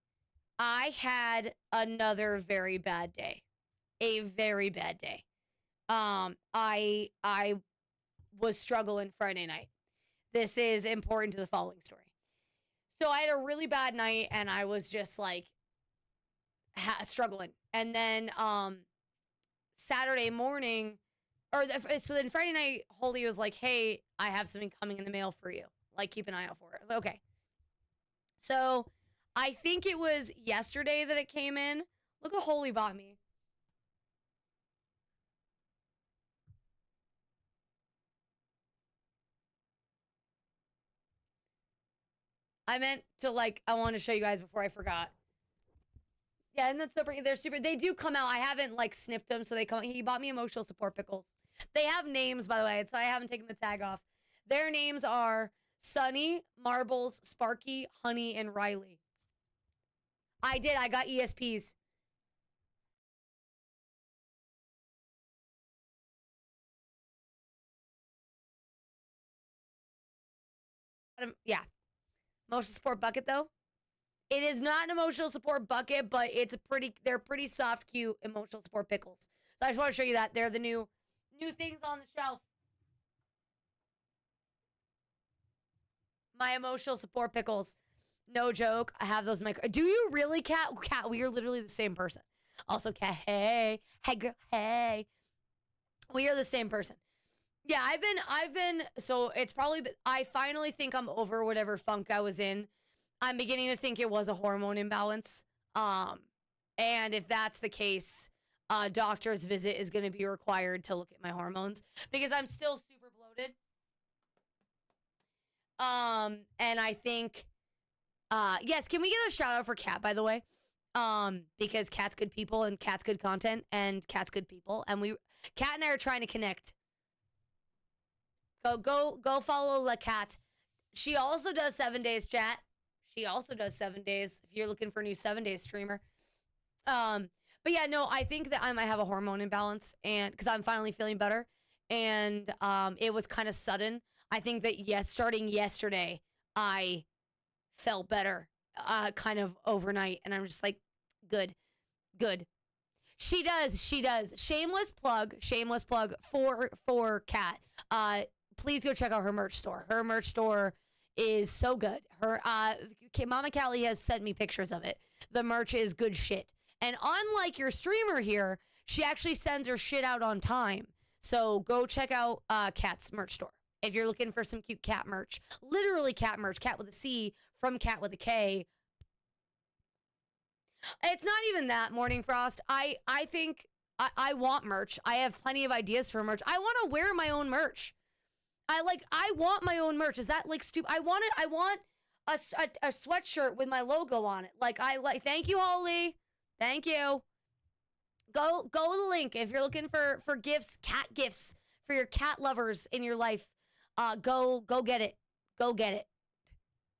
I had another very bad day. A very bad day. I was struggling Friday night. This is important to the following story. So I had a really bad night and I was just like struggling. And then Saturday morning, so then Friday night, Holly was like, hey, I have something coming in the mail for you. Like, keep an eye out for it. I was like, okay. So I think it was yesterday that it came in. Look what Holly bought me. I meant to I want to show you guys before I forgot. Yeah, and that's super. They do come out. I haven't snipped them, so they come. He bought me emotional support pickles. They have names, by the way, so I haven't taken the tag off. Their names are Sunny, Marbles, Sparky, Honey, and Riley. I did. I got ESPs. Yeah. Emotional support bucket, though. It is not an emotional support bucket, but they're pretty soft, cute emotional support pickles. So I just want to show you that. They're the new things on the shelf. My emotional support pickles. No joke. I have those Do you really, Cat? Cat, we are literally the same person. Also, Cat, hey. Hey, girl, hey. We are the same person. Yeah, I've been, so it's probably, I finally think I'm over whatever funk I was in. I'm beginning to think it was a hormone imbalance. And if that's the case, a doctor's visit is going to be required to look at my hormones because I'm still super bloated. And I think Yes, can we get a shout out for Kat, by the way? Because Kat's good people and Kat's good content and Kat's good people. And Kat and I are trying to connect. Go follow La Cat. She also does 7 days, chat. She also does 7 days if you're looking for a new 7 days streamer. But yeah, no, I think that I might have a hormone imbalance and because I'm finally feeling better. And it was kind of sudden. I think that starting yesterday, I felt better kind of overnight. And I'm just like, good. She does. Shameless plug for Kat. Please go check out her merch store. Her merch store is so good. Her Mama Callie has sent me pictures of it. The merch is good shit. And unlike your streamer here, she actually sends her shit out on time. So go check out Kat's merch store. If you're looking for some cute cat merch. Literally cat merch. Cat with a C from Cat with a K. It's not even that, Morning Frost. I think I want merch. I have plenty of ideas for merch. I want to wear my own merch. I want my own merch. Is that like stupid? I want a sweatshirt with my logo on it. Thank you, Holly. Thank you. Go to the link if you're looking for gifts, cat gifts for your cat lovers in your life. Go get it. Go get it.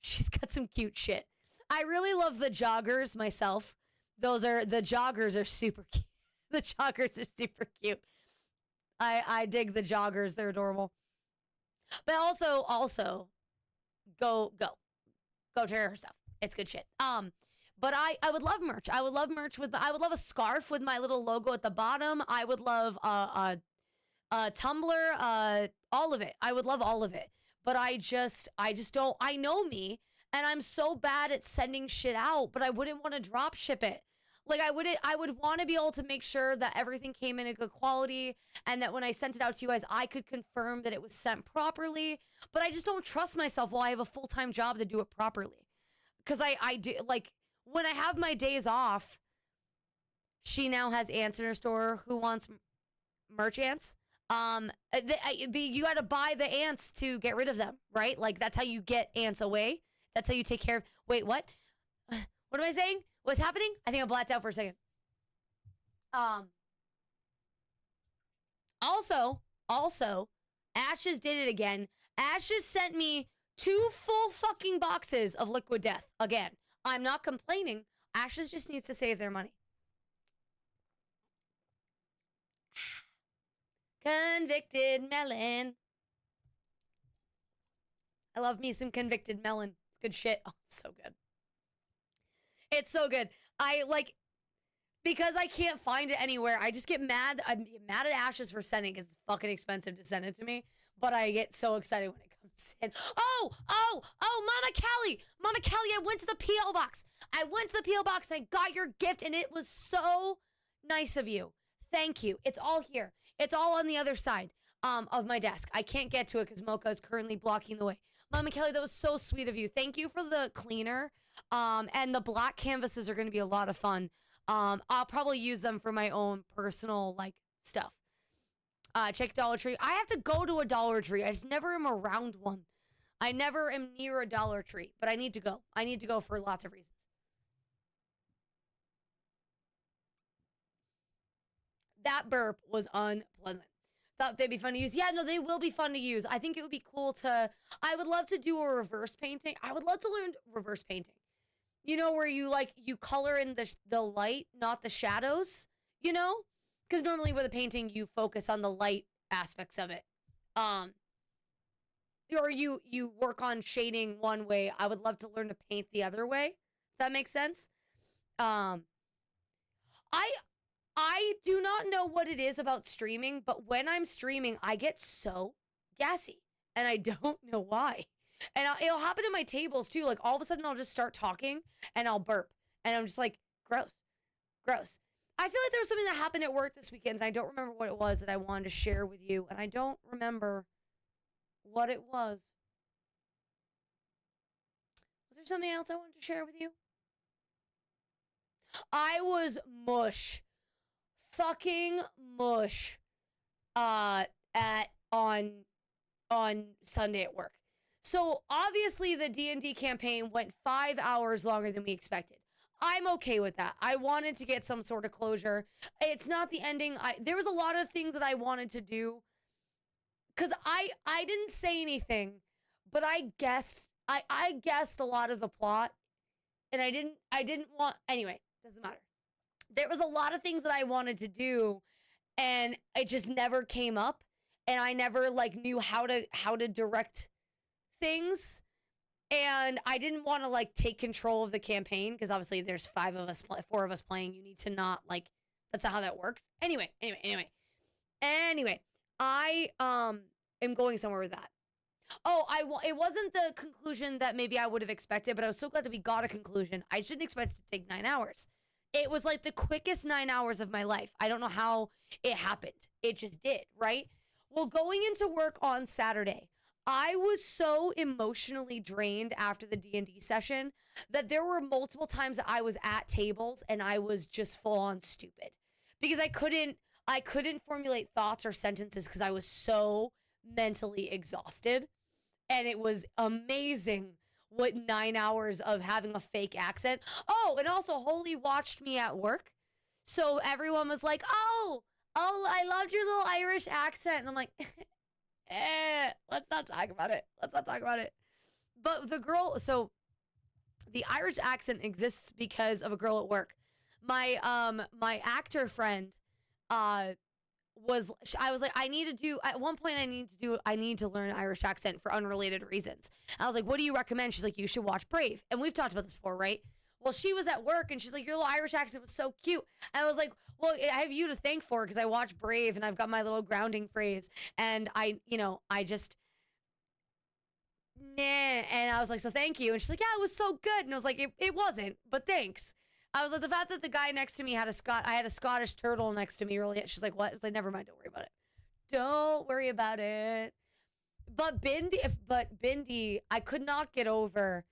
She's got some cute shit. I really love the joggers myself. The joggers are super cute. The joggers are super cute. I dig the joggers. They're adorable. But also go check her stuff. It's good shit. But I would love merch. I would love a scarf with my little logo at the bottom. I would love a tumbler, all of it. I would love all of it. But I just don't. I know me, and I'm so bad at sending shit out. But I wouldn't want to drop ship it. Like I would want to be able to make sure that everything came in a good quality, and that when I sent it out to you guys, I could confirm that it was sent properly. But I just don't trust myself while I have a full-time job to do it properly. Because I do, like, when I have my days off, she now has ants in her store. Who wants merch ants? You got to buy the ants to get rid of them, right? Like, that's how you get ants away. That's how you take care of... Wait, what? What am I saying? What's happening? I think I blacked out for a second. Also, Ashes did it again. Ashes sent me 2 full fucking boxes of Liquid Death. Again, I'm not complaining. Ashes just needs to save their money. Convicted melon. I love me some convicted melon. It's good shit. Oh, it's so good. It's so good. Because I can't find it anywhere, I just get mad. I'm mad at Ashes for sending because it's fucking expensive to send it to me. But I get so excited when it comes in. Oh, Mama Callie, I went to the P.O. box. I went to the P.O. box and I got your gift and it was so nice of you. Thank you. It's all here. It's all on the other side of my desk. I can't get to it because Mocha is currently blocking the way. Mama Kelly, that was so sweet of you. Thank you for the cleaner. And the black canvases are going to be a lot of fun. I'll probably use them for my own personal, stuff. Check Dollar Tree. I have to go to a Dollar Tree. I just never am around one. I never am near a Dollar Tree, but I need to go. I need to go for lots of reasons. That burp was unpleasant. Thought they'd be fun to use. Yeah, no, they will be fun to use. I think it would be cool I would love to do a reverse painting. I would love to learn reverse painting. You know, where you color in the light, not the shadows, you know? Because normally with a painting, you focus on the light aspects of it. Or you work on shading one way. I would love to learn to paint the other way. If that makes sense. I do not know what it is about streaming, but when I'm streaming, I get so gassy. And I don't know why. And it'll happen in my tables, too. Like, all of a sudden, I'll just start talking, and I'll burp. And I'm just like, gross. I feel like there was something that happened at work this weekend, and I don't remember what it was that I wanted to share with you. And I don't remember what it was. Was there something else I wanted to share with you? I was mush. Fucking mush. On Sunday at work. So obviously the D&D campaign went 5 hours longer than we expected. I'm okay with that. I wanted to get some sort of closure. It's not the ending. There was a lot of things that I wanted to do because I didn't say anything, but I guessed a lot of the plot, and I didn't want, anyway, doesn't matter. There was a lot of things that I wanted to do, and it just never came up, and I never like knew how to direct things, and I didn't want to like take control of the campaign because obviously there's 4 of us playing. You need to not like, that's not how that works. Anyway, I am going somewhere with that. Oh, it wasn't the conclusion that maybe I would have expected, but I was so glad that we got a conclusion. I didn't expect it to take 9 hours. It was like the quickest 9 hours of my life. I don't know how it happened. It just did, right? Well, going into work on Saturday, I was so emotionally drained after the D&D session that there were multiple times that I was at tables and I was just full on stupid because I couldn't formulate thoughts or sentences because I was so mentally exhausted. And it was amazing what 9 hours of having a fake accent. Oh, and also Holy watched me at work. So everyone was like, oh, I loved your little Irish accent. And I'm like, let's not talk about it. But so the Irish accent exists because of a girl at work. My actor friend, I was like, I need to learn an Irish accent for unrelated reasons. I was like, what do you recommend? She's like, you should watch Brave. And we've talked about this before, right? Well, she was at work and she's like, your little Irish accent was so cute. And I was like, well, I have you to thank for because I watched Brave and I've got my little grounding phrase. And I just, nah. And I was like, so thank you. And she's like, yeah, it was so good. And I was like, it wasn't, but thanks. I was like, the fact that the guy next to me I had a Scottish turtle next to me really, she's like, what? I was like, never mind, don't worry about it. Don't worry about it. But Bindi, I could not get over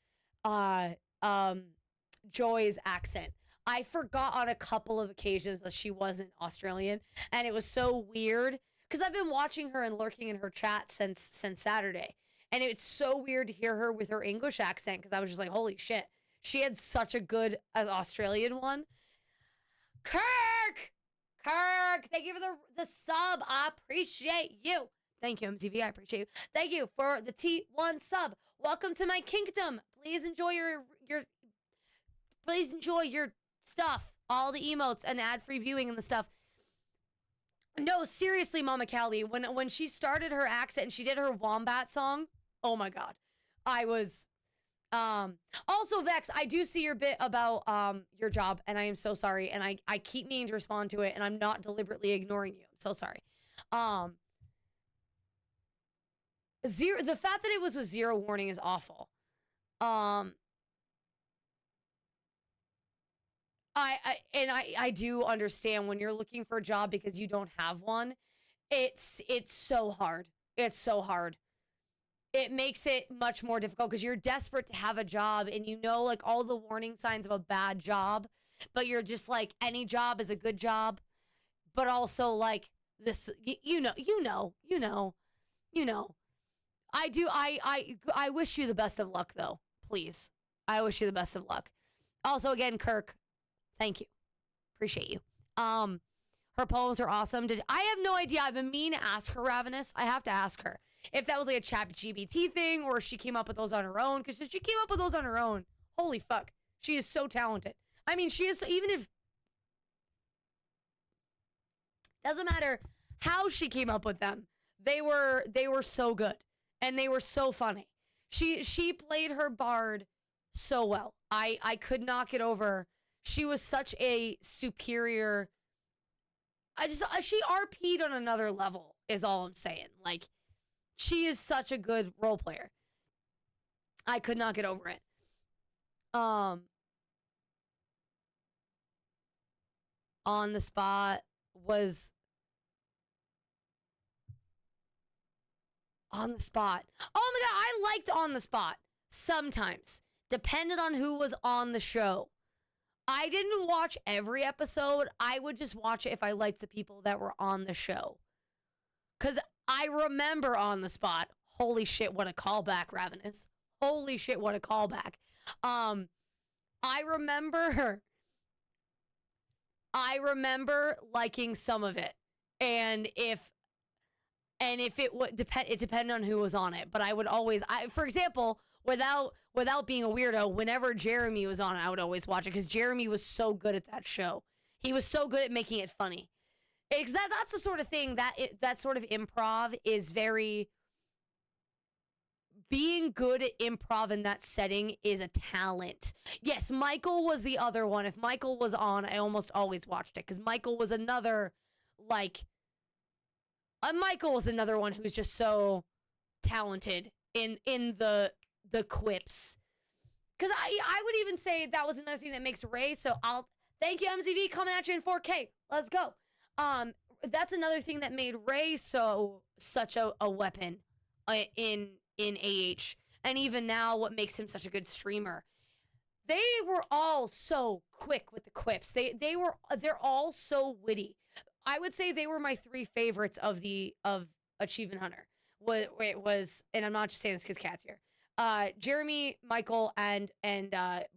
Joy's accent. I forgot on a couple of occasions that she wasn't Australian, and it was so weird because I've been watching her and lurking in her chat since Saturday, and it's so weird to hear her with her English accent because I was just like, holy shit. She had such a good Australian one. Kirk, thank you for the sub. I appreciate you. Thank you, MTV. I appreciate you. Thank you for the T1 sub. Welcome to my kingdom. Please enjoy your stuff, all the emotes and the ad-free viewing and the stuff. No, seriously, Mama Callie, when she started her accent and she did her wombat song, oh my god, I was. Also, Vex, I do see your bit about your job, and I am so sorry, and I keep meaning to respond to it, and I'm not deliberately ignoring you. I'm so sorry. The fact that it was with 0 warning is awful. I do understand when you're looking for a job because you don't have one. It's so hard. It's so hard. It makes it much more difficult because you're desperate to have a job and you know like all the warning signs of a bad job, but you're just like any job is a good job, but also like this, you know. I wish you the best of luck though, please. I wish you the best of luck. Also, again, Kirk, thank you. Appreciate you. Her poems are awesome. I have no idea. I've been meaning to ask her, Ravenous. I have to ask her if that was like a ChatGPT thing or if she came up with those on her own. Because if she came up with those on her own, holy fuck, she is so talented. I mean, she is, even if, doesn't matter how she came up with them, they were so good and they were so funny. She played her bard so well. I could not get over. She was such a superior. She RP'd on another level is all I'm saying. Like, she is such a good role player. I could not get over it. On the spot was on the spot. Oh my god, I liked on the spot sometimes. Depended on who was on the show. I didn't watch every episode. I would just watch it if I liked the people that were on the show. Because I remember on the spot. Holy shit, what a callback, Ravenous. Holy shit, what a callback. I remember liking some of it. And if it would depended on who was on it, but I would always, for example, without being a weirdo, whenever Jeremy was on it, I would always watch it because Jeremy was so good at that show. He was so good at making it funny. That's the sort of thing that sort of improv is very. Being good at improv in that setting is a talent. Yes, Michael was the other one. If Michael was on, I almost always watched it because Michael was another Michael was another one who's just so talented in the quips. Because I would even say that was another thing that makes Ray. So thank you, MZV, coming at you in 4K. Let's go. That's another thing that made Ray such a weapon in AH, and even now what makes him such a good streamer. They were all so quick with the quips. They're all so witty. I would say they were my 3 favorites of Achievement Hunter. It was, and I'm not just saying this because Kat's here. Jeremy, Michael, and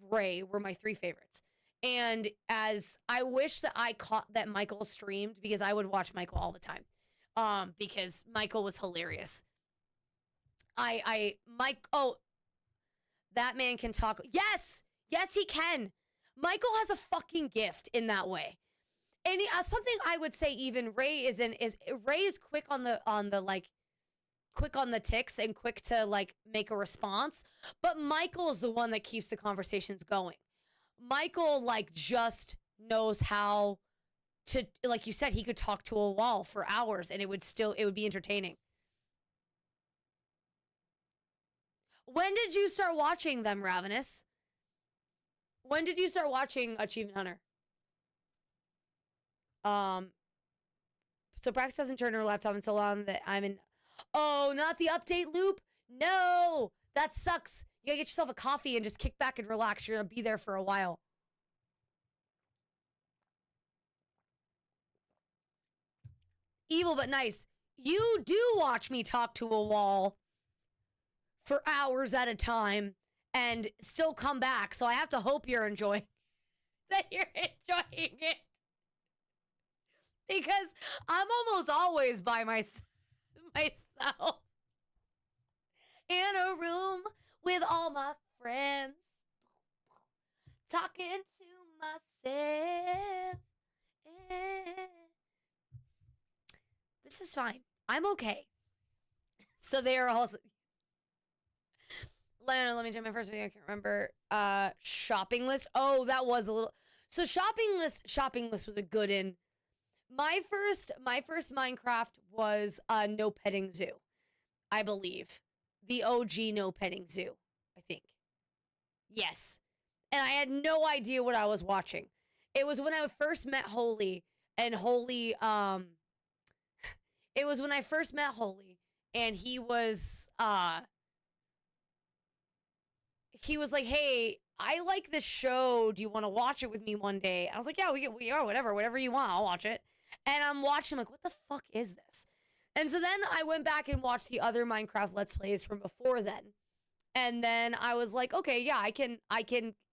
Ray were my 3 favorites. And as I wish that I caught that Michael streamed, because I would watch Michael all the time. Because Michael was hilarious. That man can talk. Yes, he can. Michael has a fucking gift in that way. And something I would say even Ray is quick on the quick on the ticks and quick to make a response, but Michael's the one that keeps the conversations going. Michael just knows how to, like you said, he could talk to a wall for hours and it would be entertaining. When did you start watching them, Ravenous? When did you start watching Achievement Hunter? So Brax doesn't turn her laptop in so long that I'm in. Oh, not the update loop? No, that sucks. You gotta get yourself a coffee and just kick back and relax. You're gonna be there for a while. Evil but nice. You do watch me talk to a wall for hours at a time and still come back. So I have to hope you're enjoying that you're enjoying it. Because I'm almost always by myself in a room with all my friends, talking to myself. This is fine. I'm okay. So they are also. Let me check my first video. I can't remember. Shopping list. Oh, that was a little. So shopping list was a good in. My first Minecraft was No Petting Zoo, I believe. The OG No Petting Zoo, I think. Yes. And I had no idea what I was watching. It was when I first met Holy, and Holy, it was when I first met Holy, and he was like, hey, I like this show. Do you want to watch it with me one day? I was like, yeah, we are, whatever you want, I'll watch it. And I'm watching, like, what the fuck is this? And so then I went back and watched the other Minecraft Let's Plays from before then. And then I was like, okay, yeah, I can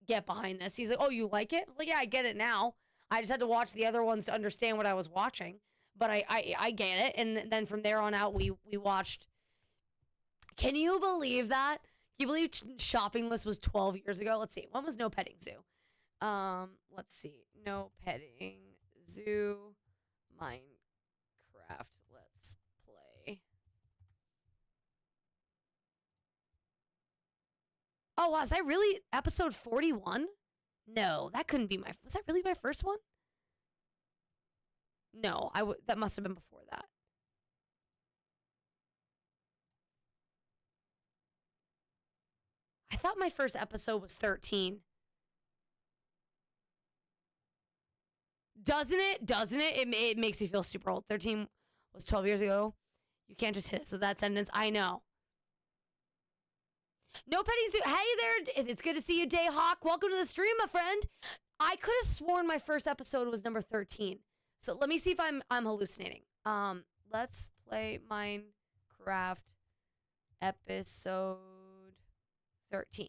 get behind this. He's like, oh, you like it? I was like, yeah, I get it now. I just had to watch the other ones to understand what I was watching. But I get it. And then from there on out, we watched. Can you believe that? Can you believe Shopping List was 12 years ago? Let's see. When was No Petting Zoo? Let's see. No Petting Zoo Minecraft Let's Play. Oh, was I really episode 41? No, that couldn't be was that really my first one? No, that must have been before that. I thought my first episode was 13. Doesn't it? It makes me feel super old. 13 was 12 years ago. You can't just hit it. So that sentence, I know. No Petting Zoo. Hey there. It's good to see you, Dayhawk. Welcome to the stream, my friend. I could have sworn my first episode was number 13. So let me see if I'm hallucinating. Let's play Minecraft Episode 13.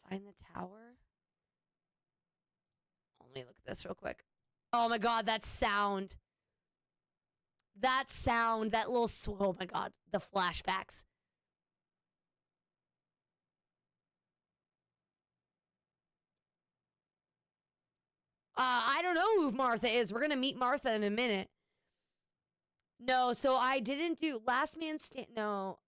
Find the tower. Let me look at this real quick. Oh my god, that sound. That sound, that little oh my god, the flashbacks. I don't know who Martha is. We're gonna meet Martha in a minute. No, so I didn't do Last Man Stand. No,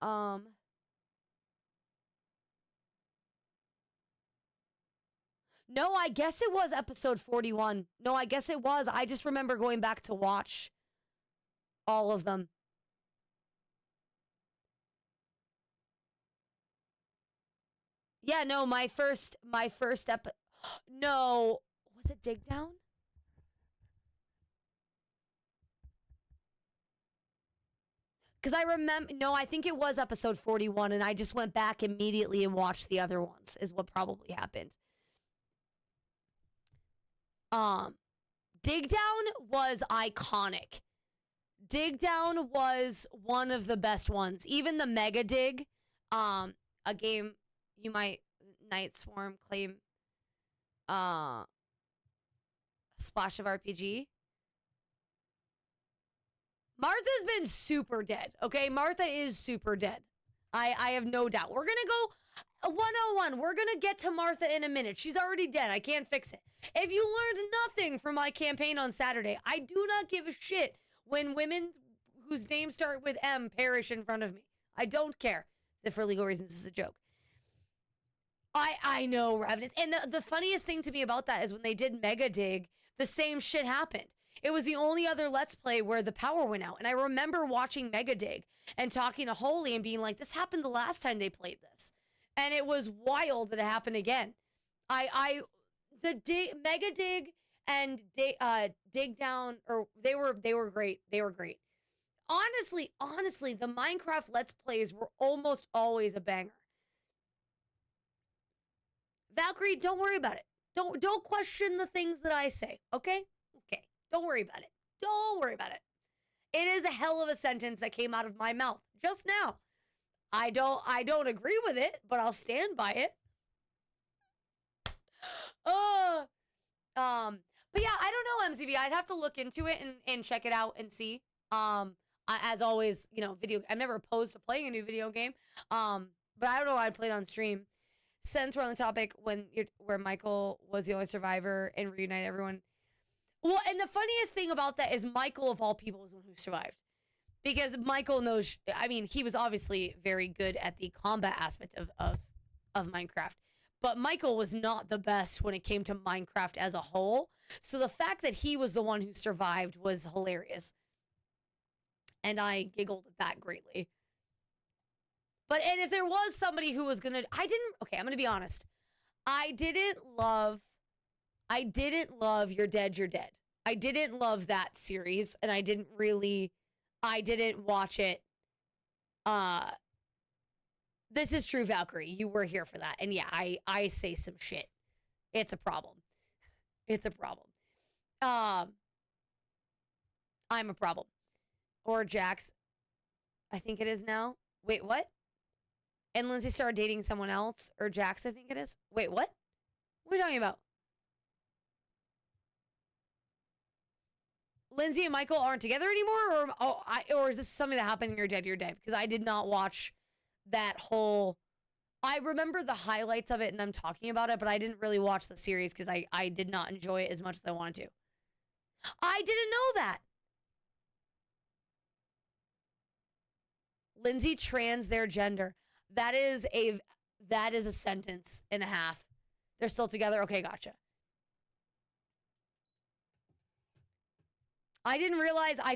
no, I guess it was episode 41. No, I guess it was. I just remember going back to watch all of them. Yeah, no, my first No, was it Dig Down? Because I remember, no, I think it was episode 41, and I just went back immediately and watched the other ones, is what probably happened. Dig Down was iconic. Dig Down was one of the best ones. Even the Mega Dig, a game you might Night Swarm claim Splash of RPG. Martha's been super dead, okay? Martha is super dead. I have no doubt. We're going to go 101. We're going to get to Martha in a minute. She's already dead. I can't fix it. If you learned nothing from my campaign on Saturday, I do not give a shit when women whose names start with M perish in front of me. I don't care. That for legal reasons is a joke. I know, Revenants. And the funniest thing to me about that is when they did Mega Dig, the same shit happened. It was the only other Let's Play where the power went out. And I remember watching Mega Dig and talking to Holy and being like, this happened the last time they played this. And it was wild that it happened again. Mega Dig and Dig Down, or they were great. They were great. Honestly, the Minecraft Let's Plays were almost always a banger. Valkyrie, don't worry about it. Don't question the things that I say, okay? Okay. Don't worry about it. Don't worry about it. It is a hell of a sentence that came out of my mouth just now. I don't agree with it, but I'll stand by it. But yeah, I don't know, MCV. I'd have to look into it and check it out and see. As always, you know, I'm never opposed to playing a new video game. But I don't know why I played on stream. Since we're on the topic where Michael was the only survivor and reunited everyone. Well, and the funniest thing about that is Michael, of all people, is the one who survived. Because Michael knows, I mean, he was obviously very good at the combat aspect of Minecraft. But Michael was not the best when it came to Minecraft as a whole. So the fact that he was the one who survived was hilarious. And I giggled at that greatly. And if there was somebody who was gonna, okay, I'm gonna be honest. I didn't love You're Dead, You're Dead. I didn't love that series, and I didn't watch it. This is true, Valkyrie. You were here for that. And yeah, I say some shit. It's a problem. It's a problem. I'm a problem. Or Jax. I think it is now. Wait, what? And Lindsay started dating someone else. Or Jax, I think it is. Wait, what? What are you talking about? Lindsay and Michael aren't together anymore? Or is this something that happened in You're Dead, You're Dead? Because I did not watch that whole... I remember the highlights of it and them talking about it, but I didn't really watch the series because I did not enjoy it as much as I wanted to. I didn't know that. Lindsay trans their gender. That is a sentence and a half. They're still together? Okay, gotcha. I didn't realize. I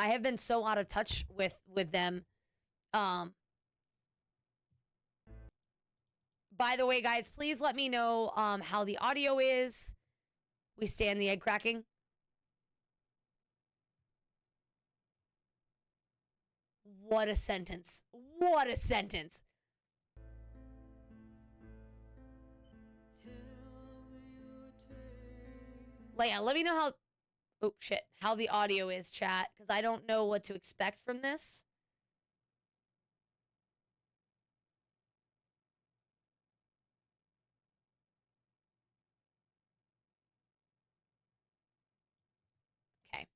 have been so out of touch with them. By the way, guys, please let me know how the audio is. We stand the egg cracking. What a sentence. What a sentence. Yeah, let me know how... oh shit, how the audio is, chat, because I don't know what to expect from this. Okay.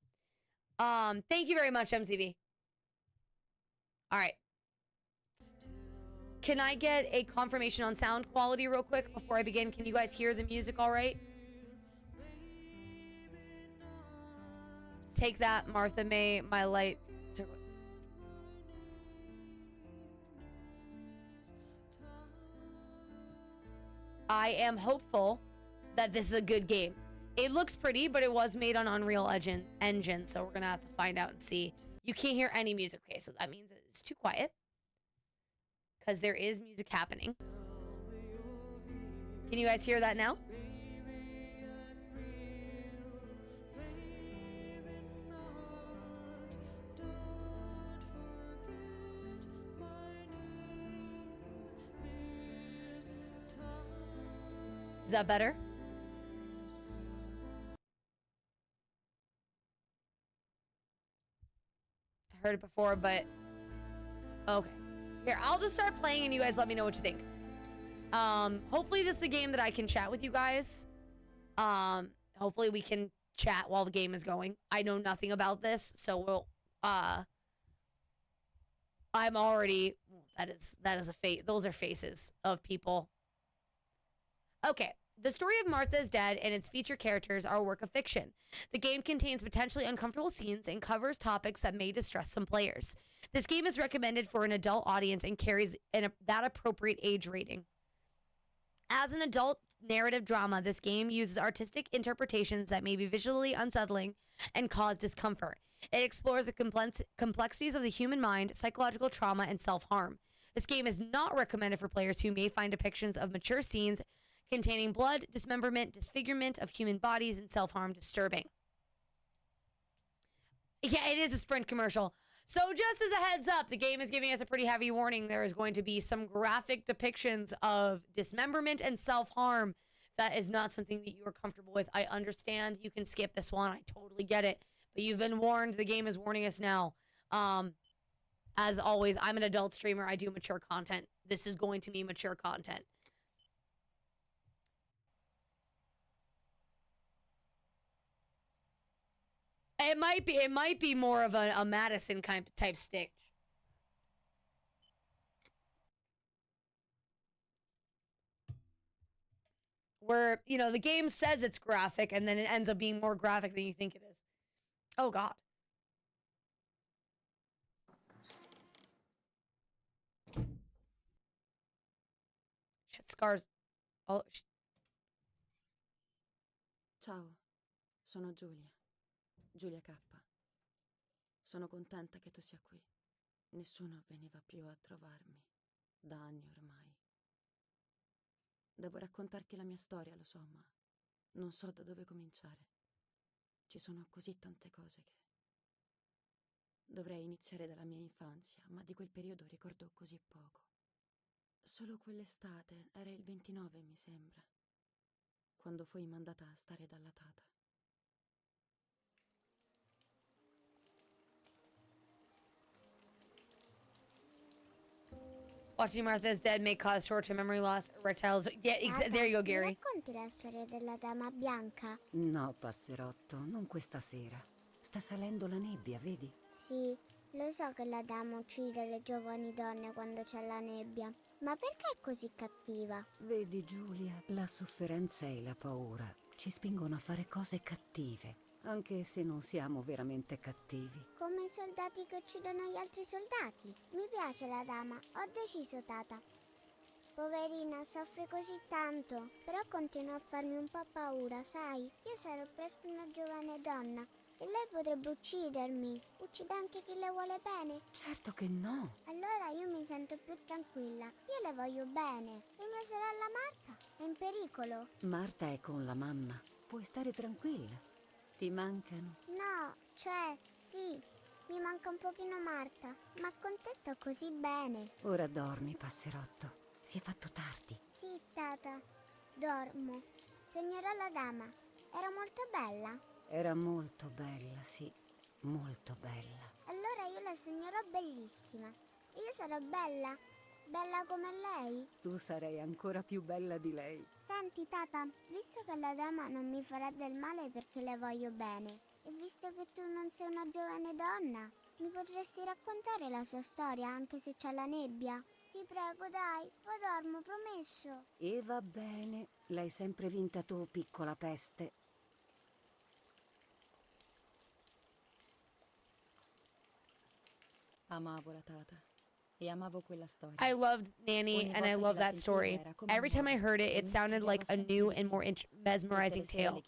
Thank you very much, MCV. All right. Can I get a confirmation on sound quality real quick before I begin? Can you guys hear the music all right? Take that, Martha May, my light. I am hopeful that this is a good game. It looks pretty, but it was made on Unreal Engine, so we're gonna have to find out and see. You can't hear any music, okay, so that means it's too quiet. Because there is music happening. Can you guys hear that now? Is that better? I heard it before, but okay. Here, I'll just start playing and you guys let me know what you think. Hopefully this is a game that I can chat with you guys. Hopefully we can chat while the game is going. I know nothing about this, so we'll I'm already that is a face. Those are faces of people. Okay. The story of Martha is Dead and its featured characters are a work of fiction. The game contains potentially uncomfortable scenes and covers topics that may distress some players. This game is recommended for an adult audience and carries that appropriate age rating. As an adult narrative drama, this game uses artistic interpretations that may be visually unsettling and cause discomfort. It explores the complexities of the human mind, psychological trauma, and self-harm. This game is not recommended for players who may find depictions of mature scenes containing blood, dismemberment, disfigurement of human bodies, and self-harm disturbing. Yeah, it is a Sprint commercial. So just as a heads up, the game is giving us a pretty heavy warning. There is going to be some graphic depictions of dismemberment and self-harm. That is not something that you are comfortable with. I understand you can skip this one. I totally get it. But you've been warned. The game is warning us now. As always, I'm an adult streamer. I do mature content. This is going to be mature content. It might be more of a Madison kind of type stage. Where, you know, the game says it's graphic and then it ends up being more graphic than you think it is. Oh god. Shit, scars. Oh, Ciao, sono Giulia, Giulia K. Sono contenta che tu sia qui. Nessuno veniva più a trovarmi, da anni ormai. Devo raccontarti la mia storia, lo so, ma non so da dove cominciare. Ci sono così tante cose che... Dovrei iniziare dalla mia infanzia, ma di quel periodo ricordo così poco. Solo quell'estate, era il 29 mi sembra, quando fui mandata a stare dalla tata. Watching Martha is Dead may cause short-term memory loss, erectile... Yeah, there you go, Gary. Mi racconti la storia della dama bianca? No, passerotto, non questa sera. Sta salendo la nebbia, vedi? Sì, lo so che la dama uccide le giovani donne quando c'è la nebbia, ma perché è così cattiva? Vedi, Giulia, la sofferenza e la paura ci spingono a fare cose cattive, anche se non siamo veramente cattivi. Come i soldati che uccidono gli altri soldati. Mi piace la dama, ho deciso, tata. Poverina, soffre così tanto, però continua a farmi un po' paura, sai? Io sarò presto una giovane donna e lei potrebbe uccidermi. Uccide anche chi le vuole bene. Certo che no. Allora io mi sento più tranquilla. Io le voglio bene. E mia sorella Marta è in pericolo. Marta è con la mamma. Puoi stare tranquilla. Ti mancano? No, cioè, sì. Mi manca un pochino Marta, ma con te sto così bene. Ora dormi, passerotto. Si è fatto tardi. Sì, tata, dormo. Sognerò la dama. Era molto bella. Era molto bella, sì, molto bella. Allora io la sognerò bellissima. E io sarò bella? Bella come lei? Tu sarei ancora più bella di lei. Senti, tata, visto che la dama non mi farà del male perché le voglio bene, e visto che tu non sei una giovane donna, mi potresti raccontare la sua storia anche se c'è la nebbia? Ti prego, dai, poi dormo, promesso. E va bene, l'hai sempre vinta tu, piccola peste. Amavo la tata e amavo quella storia. I loved Nanny and I love that story. Every time I heard it, it sounded like a new and more mesmerizing tale.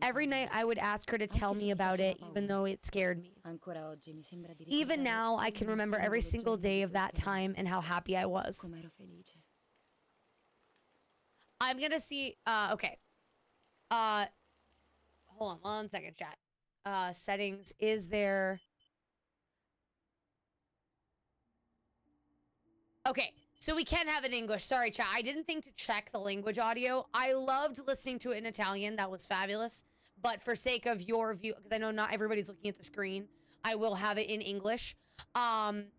Every night I would ask her to tell me about it, even though it scared me. Ancora oggi mi sembra di Even ricordare now, I can ogni remember every singolo single giorno day di of that quel time and how happy I was. Com'ero felice. I'm gonna see, okay. Hold on 1 second, chat. Settings, is there... Okay, so we can have it in English. Sorry, chat. I didn't think to check the language audio. I loved listening to it in Italian. That was fabulous. But for sake of your view, because I know not everybody's looking at the screen, I will have it in English. I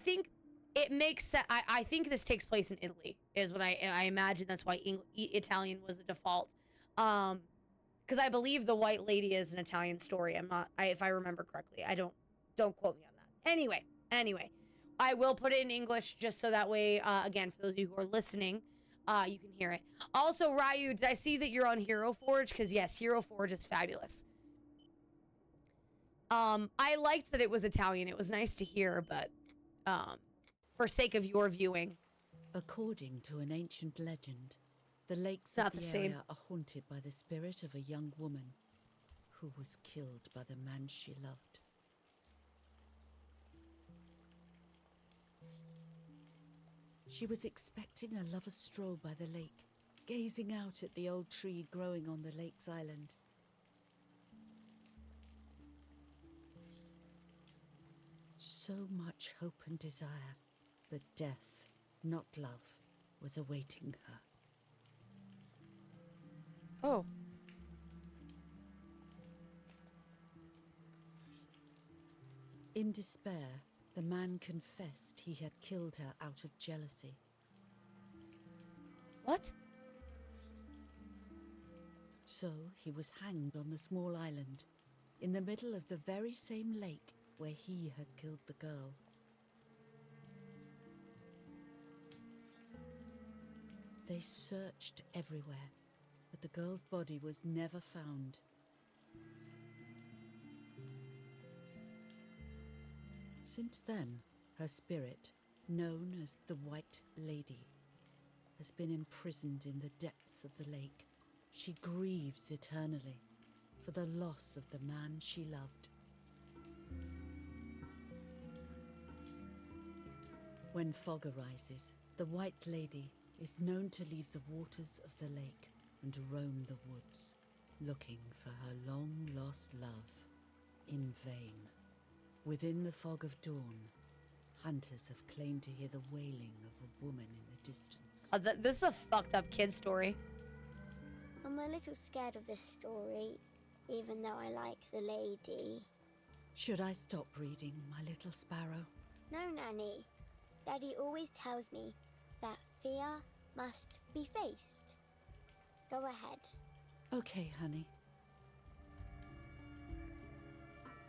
think it makes sense. I think this takes place in Italy, is what I imagine. That's why Italian was the default. Because I believe the White Lady is an Italian story. If I remember correctly. Don't quote me on that. Anyway. I will put it in English just so that way, again, for those of you who are listening, you can hear it. Also, Ryu, did I see that you're on Hero Forge? Because yes, Hero Forge is fabulous. I liked that it was Italian. It was nice to hear, but for sake of your viewing. According to an ancient legend, the lakes Not of the the same. area are haunted by the spirit of a young woman who was killed by the man she loved. She was expecting a lover's stroll by the lake, gazing out at the old tree growing on the lake's island. So much hope and desire, but death, not love, was awaiting her. Oh. In despair, the man confessed he had killed her out of jealousy. What? So he was hanged on the small island, in the middle of the very same lake where he had killed the girl. They searched everywhere, but the girl's body was never found. Since then, her spirit, known as the White Lady, has been imprisoned in the depths of the lake. She grieves eternally for the loss of the man she loved. When fog arises, the White Lady is known to leave the waters of the lake and roam the woods, looking for her long-lost love in vain. Within the fog of dawn, hunters have claimed to hear the wailing of a woman in the distance. This is a fucked up kid story. I'm a little scared of this story, even though I like the lady. Should I stop reading, my little sparrow? No, Nanny. Daddy always tells me that fear must be faced. Go ahead. Okay, honey.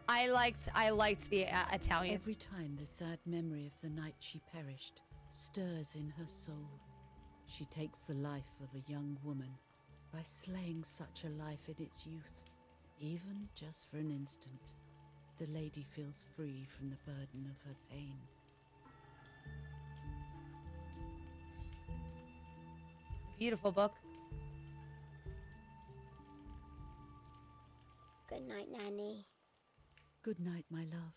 I liked the Italian. Every time the sad memory of the night she perished stirs in her soul, she takes the life of a young woman by slaying such a life in its youth. Even just for an instant, the lady feels free from the burden of her pain. Beautiful book. Good night, Nanny. Good night, my love.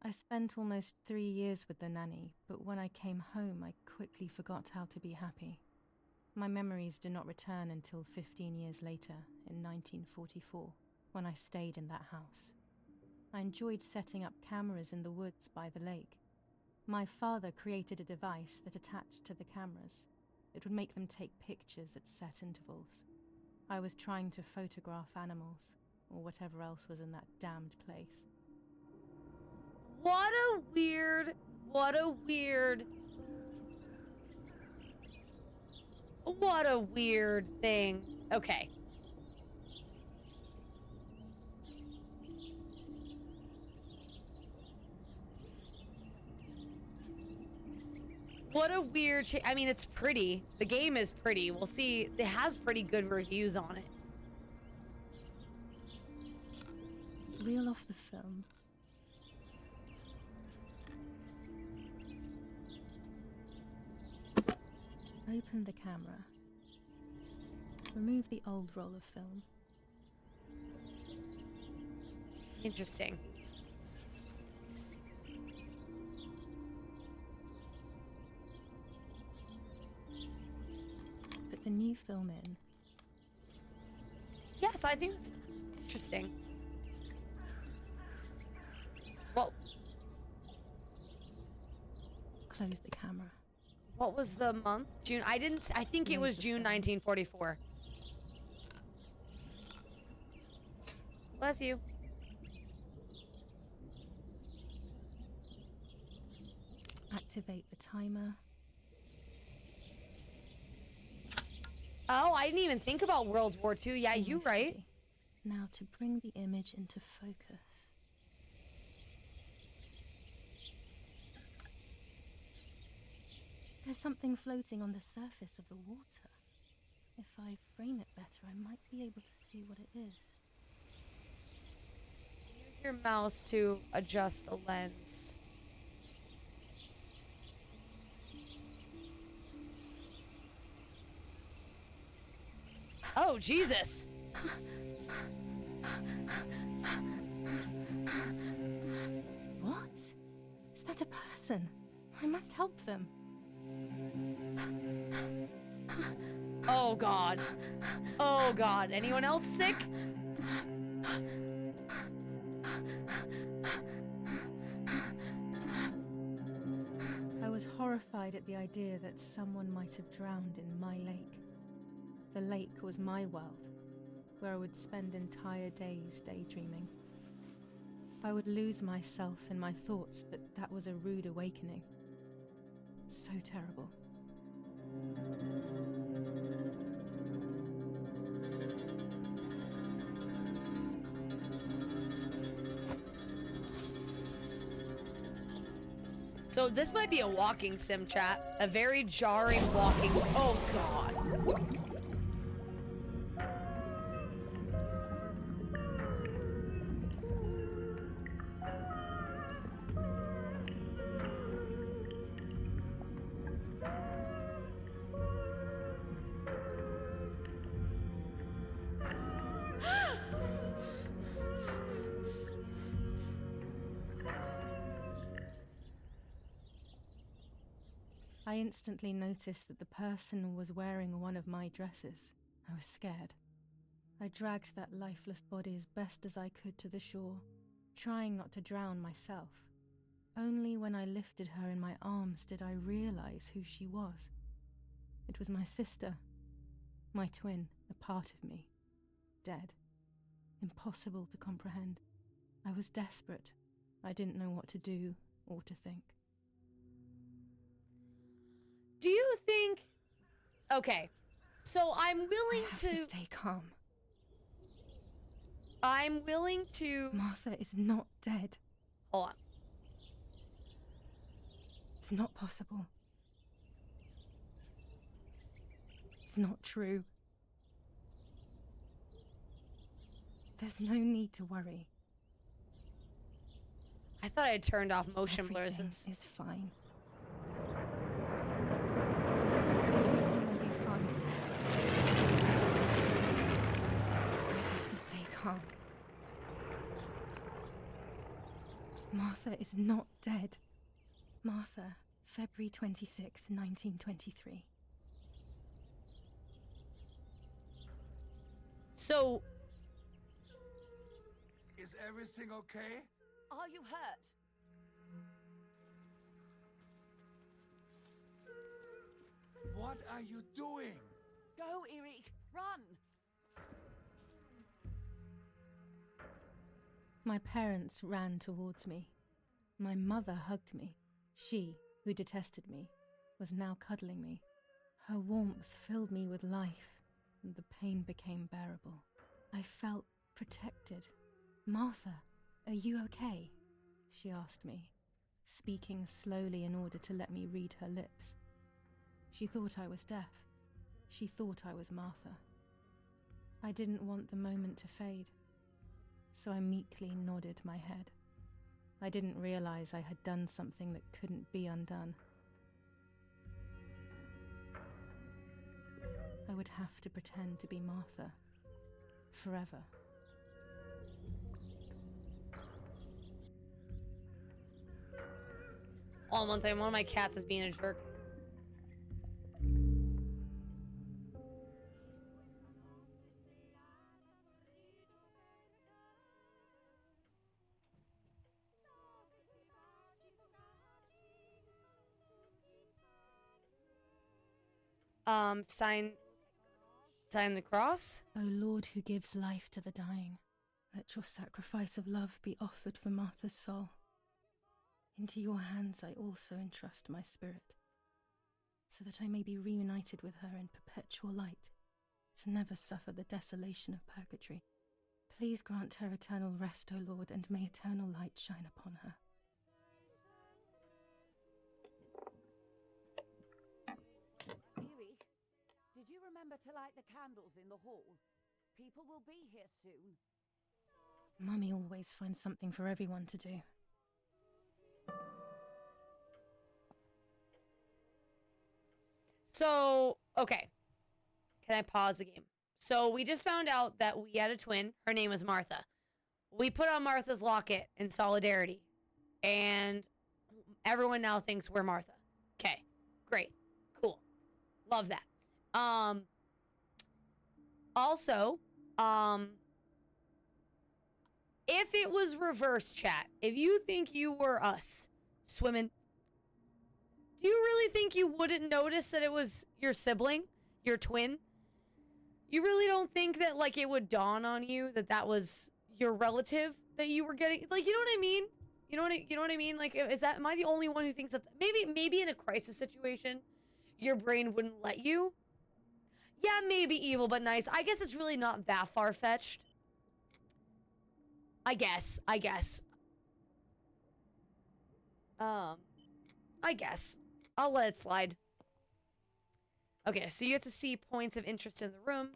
I spent almost 3 years with the nanny, but when I came home, I quickly forgot how to be happy. My memories do not return until 15 years later, in 1944, when I stayed in that house. I enjoyed setting up cameras in the woods by the lake. My father created a device that attached to the cameras. It would make them take pictures at set intervals. I was trying to photograph animals, or whatever else was in that damned place. What a weird thing. Okay. What a weird I mean, it's pretty. The game is pretty. We'll see. It has pretty good reviews on it. Reel off the film. Open the camera. Remove the old roll of film. Interesting. Put the new film in. Yes, I think that's interesting. Well, Close the camera. what was the month? June. I think it was June 1944. Bless you. Activate the timer. Oh, I didn't even think about World War II. Yeah, you Almost right. ready. Now to bring the image into focus. There's something floating on the surface of the water. If I frame it better, I might be able to see what it is. Use your mouse to adjust the lens. Oh, Jesus. What? Is that a person? I must help them. Oh, God. Oh, God. Anyone else sick? I was horrified at the idea that someone might have drowned in my lake. The lake was my world, where I would spend entire days daydreaming. I would lose myself in my thoughts, but that was a rude awakening. So terrible. So this might be a walking sim, chat. A very jarring walking. Oh, God. I instantly noticed that the person was wearing one of my dresses. I was scared. I dragged that lifeless body as best as I could to the shore, trying not to drown myself. Only when I lifted her in my arms did I realize who she was. It was my sister, my twin, a part of me, dead. Impossible to comprehend. I was desperate. I didn't know what to do or to think. Do you think... Okay. So I'm willing I have to... to stay calm. I'm willing to... Martha is not dead. Hold on. It's not possible. It's not true. There's no need to worry. I thought I had turned off motion blurs. Everything is fine. Everything will be fine. I have to stay calm. Martha is not dead. Martha, February 26th, 1923. So... Is everything okay? Are you hurt? What What are you doing? Go, Eric! Run! My parents ran towards me. My mother hugged me. She, who detested me, was now cuddling me. Her warmth filled me with life, and the pain became bearable. I felt protected. "Martha, are you okay?" she asked me, speaking slowly in order to let me read her lips. She thought I was deaf. She thought I was Martha. I didn't want the moment to fade, so I meekly nodded my head. I didn't realize I had done something that couldn't be undone. I would have to pretend to be Martha forever. Hold on one second. One of my cats is being a jerk. Sign the cross? O Lord, who gives life to the dying, let your sacrifice of love be offered for Martha's soul. Into your hands I also entrust my spirit, so that I may be reunited with her in perpetual light, to never suffer the desolation of purgatory. Please grant her eternal rest, O Lord, and may eternal light shine upon her. Eric, did you remember to light the candles in the hall? People will be here soon. Mummy always finds something for everyone to do. So, okay. Can I pause the game? So we just found out that we had a twin. Her name was Martha. We put on Martha's locket in solidarity. And everyone now thinks we're Martha. Okay. Great. Cool. Love that. Also, if it was reverse, chat, if you think you were us swimming, do you really think you wouldn't notice that it was your sibling, your twin? You really don't think that, like, it would dawn on you that that was your relative that you were getting, like, you know what I mean? You know what I mean? Like, am I the only one who thinks that? Maybe in a crisis situation, your brain wouldn't let you. Yeah, maybe evil but nice. I guess it's really not that far-fetched. I guess. I guess. I'll let it slide. Okay, so you get to see points of interest in the room.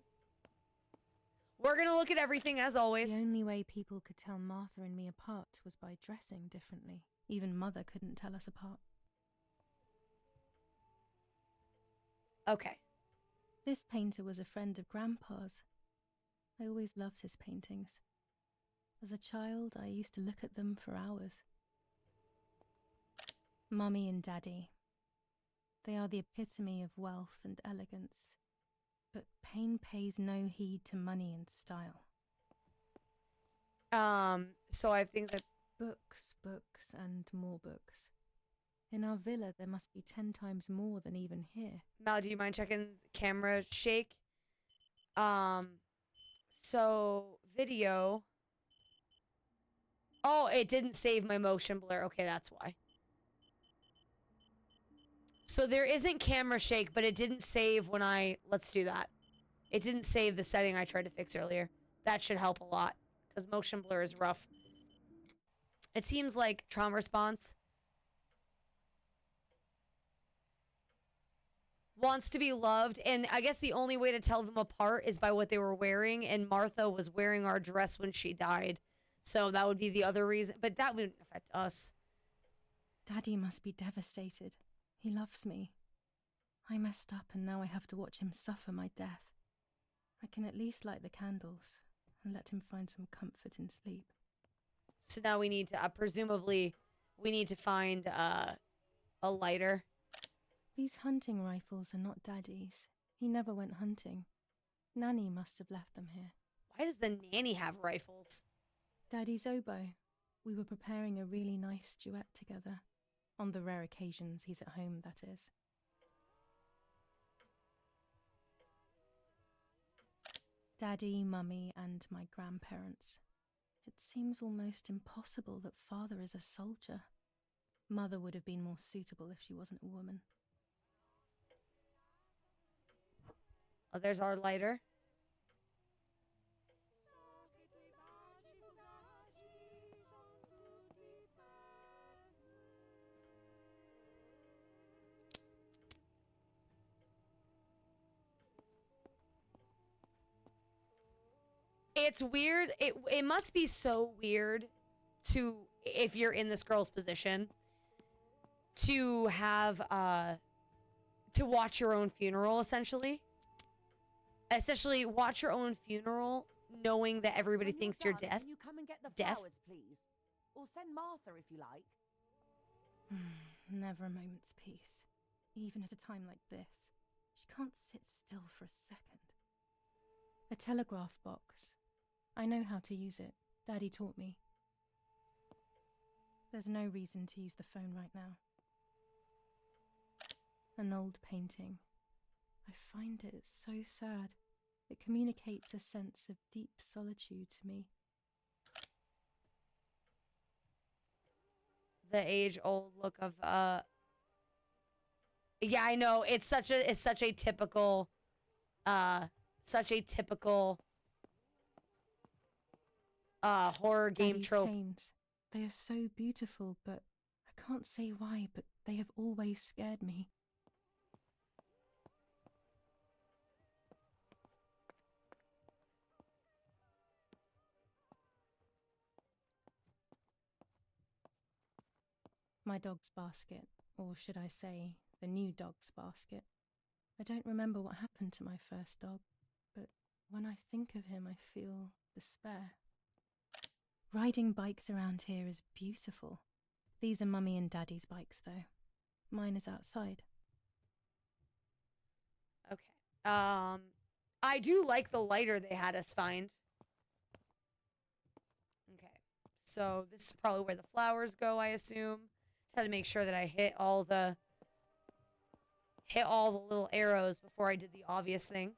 We're gonna look at everything as always. The only way people could tell Martha and me apart was by dressing differently. Even Mother couldn't tell us apart. Okay. This painter was a friend of Grandpa's. I always loved his paintings. As a child, I used to look at them for hours. Mummy and Daddy. They are the epitome of wealth and elegance. But pain pays no heed to money and style. So I have things like Books, books, and more books. In our villa, there must be 10 times more than even here. Mal, do you mind checking camera shake? So video. Oh, it didn't save my motion blur. Okay, that's why. So there isn't camera shake, but it didn't save when let's do that. It didn't save the setting I tried to fix earlier. That should help a lot, because motion blur is rough. It seems like trauma response wants to be loved, and I guess the only way to tell them apart is by what they were wearing, and Martha was wearing our dress when she died. So that would be the other reason, but that wouldn't affect us. Daddy must be devastated. He loves me. I messed up and now I have to watch him suffer my death. I can at least light the candles and let him find some comfort in sleep. So now we need to, presumably, we need to find a lighter. These hunting rifles are not Daddy's. He never went hunting. Nanny must have left them here. Why does the nanny have rifles? Daddy's oboe. We were preparing a really nice duet together. On the rare occasions he's at home, that is. Daddy, Mummy, and my grandparents. It seems almost impossible that Father is a soldier. Mother would have been more suitable if she wasn't a woman. Oh, there's our lighter. It's weird. It must be so weird to, if you're in this girl's position, to have to watch your own funeral, essentially watch your own funeral knowing that everybody When thinks you're you're done, deaf. Can you come and get the Deaf? flowers, please? Or send Martha if you like. Never a moment's peace. Even at a time like this. She can't sit still for a second. A telegraph box. I know how to use it. Daddy taught me. There's no reason to use the phone right now. An old painting. I find it so sad. It communicates a sense of deep solitude to me. The age-old look of yeah, I know. It's such a typical horror game Daddy's trope. pains. They are so beautiful, but I can't say why, but they have always scared me. My dog's basket, or should I say, the new dog's basket. I don't remember what happened to my first dog, but when I think of him, I feel despair. Riding bikes around here is beautiful. These are Mummy and Daddy's bikes, though. Mine is outside. Okay. I do like the lighter they had us find. Okay. So this is probably where the flowers go, I assume. Just had to make sure that I hit all the little arrows before I did the obvious thing.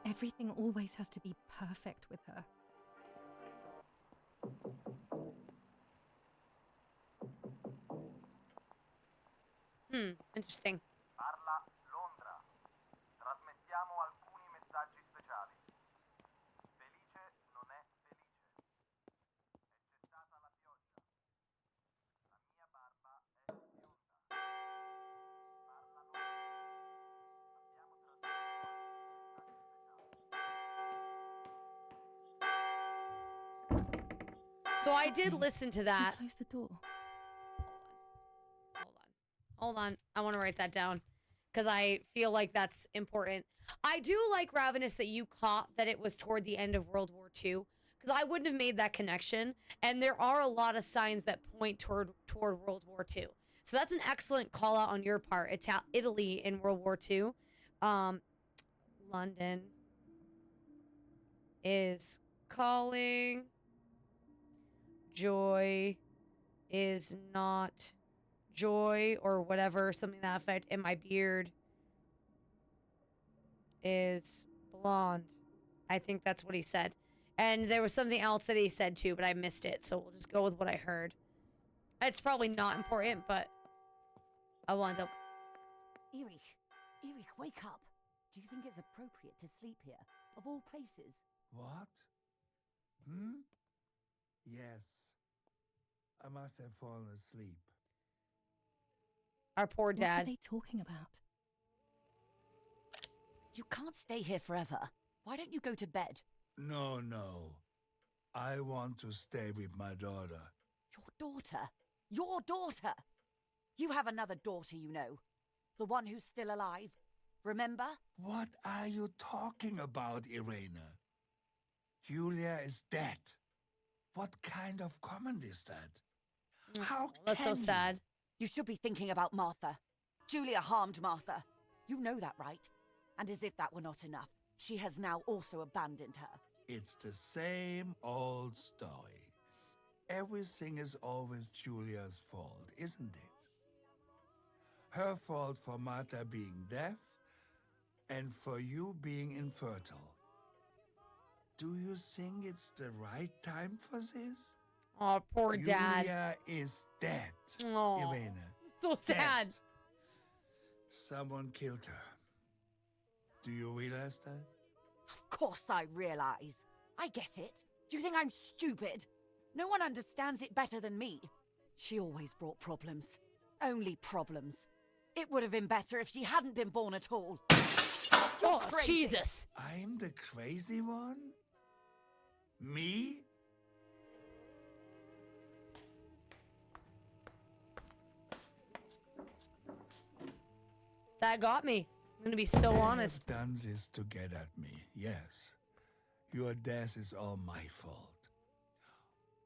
Everything always has to be perfect with her. Interesting. Parla Londra. Trasmettiamo alcuni messaggi speciali. Felice non è felice. È cessata la pioggia. La mia barba è bionda. Parla Londra. Abbiamo trasmesso alcuni messaggi speciali. So I did listen to that. Close the door. Hold on. I want to write that down because I feel like that's important. I do like, Ravenous, that you caught that it was toward the end of World War II, because I wouldn't have made that connection. And there are a lot of signs that point toward World War II. So that's an excellent call out on your part. Italy in World War II. London is calling. Joy is not joy, or whatever, something to that effect. And my beard is blonde. I think that's what he said. And there was something else that he said too, but I missed it. So we'll just go with what I heard. It's probably not important, but I wanted to... Erich, wake up. Do you think it's appropriate to sleep here, of all places? What? Yes. I must have fallen asleep. Our poor What are dad. they talking about? You can't stay here forever. Why don't you go to bed? No. I want to stay with my daughter. Your daughter? Your daughter? You have another daughter, you know. The one who's still alive. Remember? What are you talking about, Irena? Julia is dead. What kind of comment is that? Mm, How That's so can you? sad. You should be thinking about Martha. Julia harmed Martha. You know that, right? And as if that were not enough, she has now also abandoned her. It's the same old story. Everything is always Julia's fault, isn't it? Her fault for Martha being deaf and for you being infertile. Do you think it's the right time for this? Oh, poor dad. Julia is dead, Oh, Irene. so sad. Dead. Someone killed her. Do you realize that? Of course I realize. I get it. Do you think I'm stupid? No one understands it better than me. She always brought problems. Only problems. It would have been better if she hadn't been born at all. You're Oh, crazy. Jesus. I'm the crazy one? Me? That got me. I'm going to be so They honest. have done this to get at me, yes. Your death is all my fault.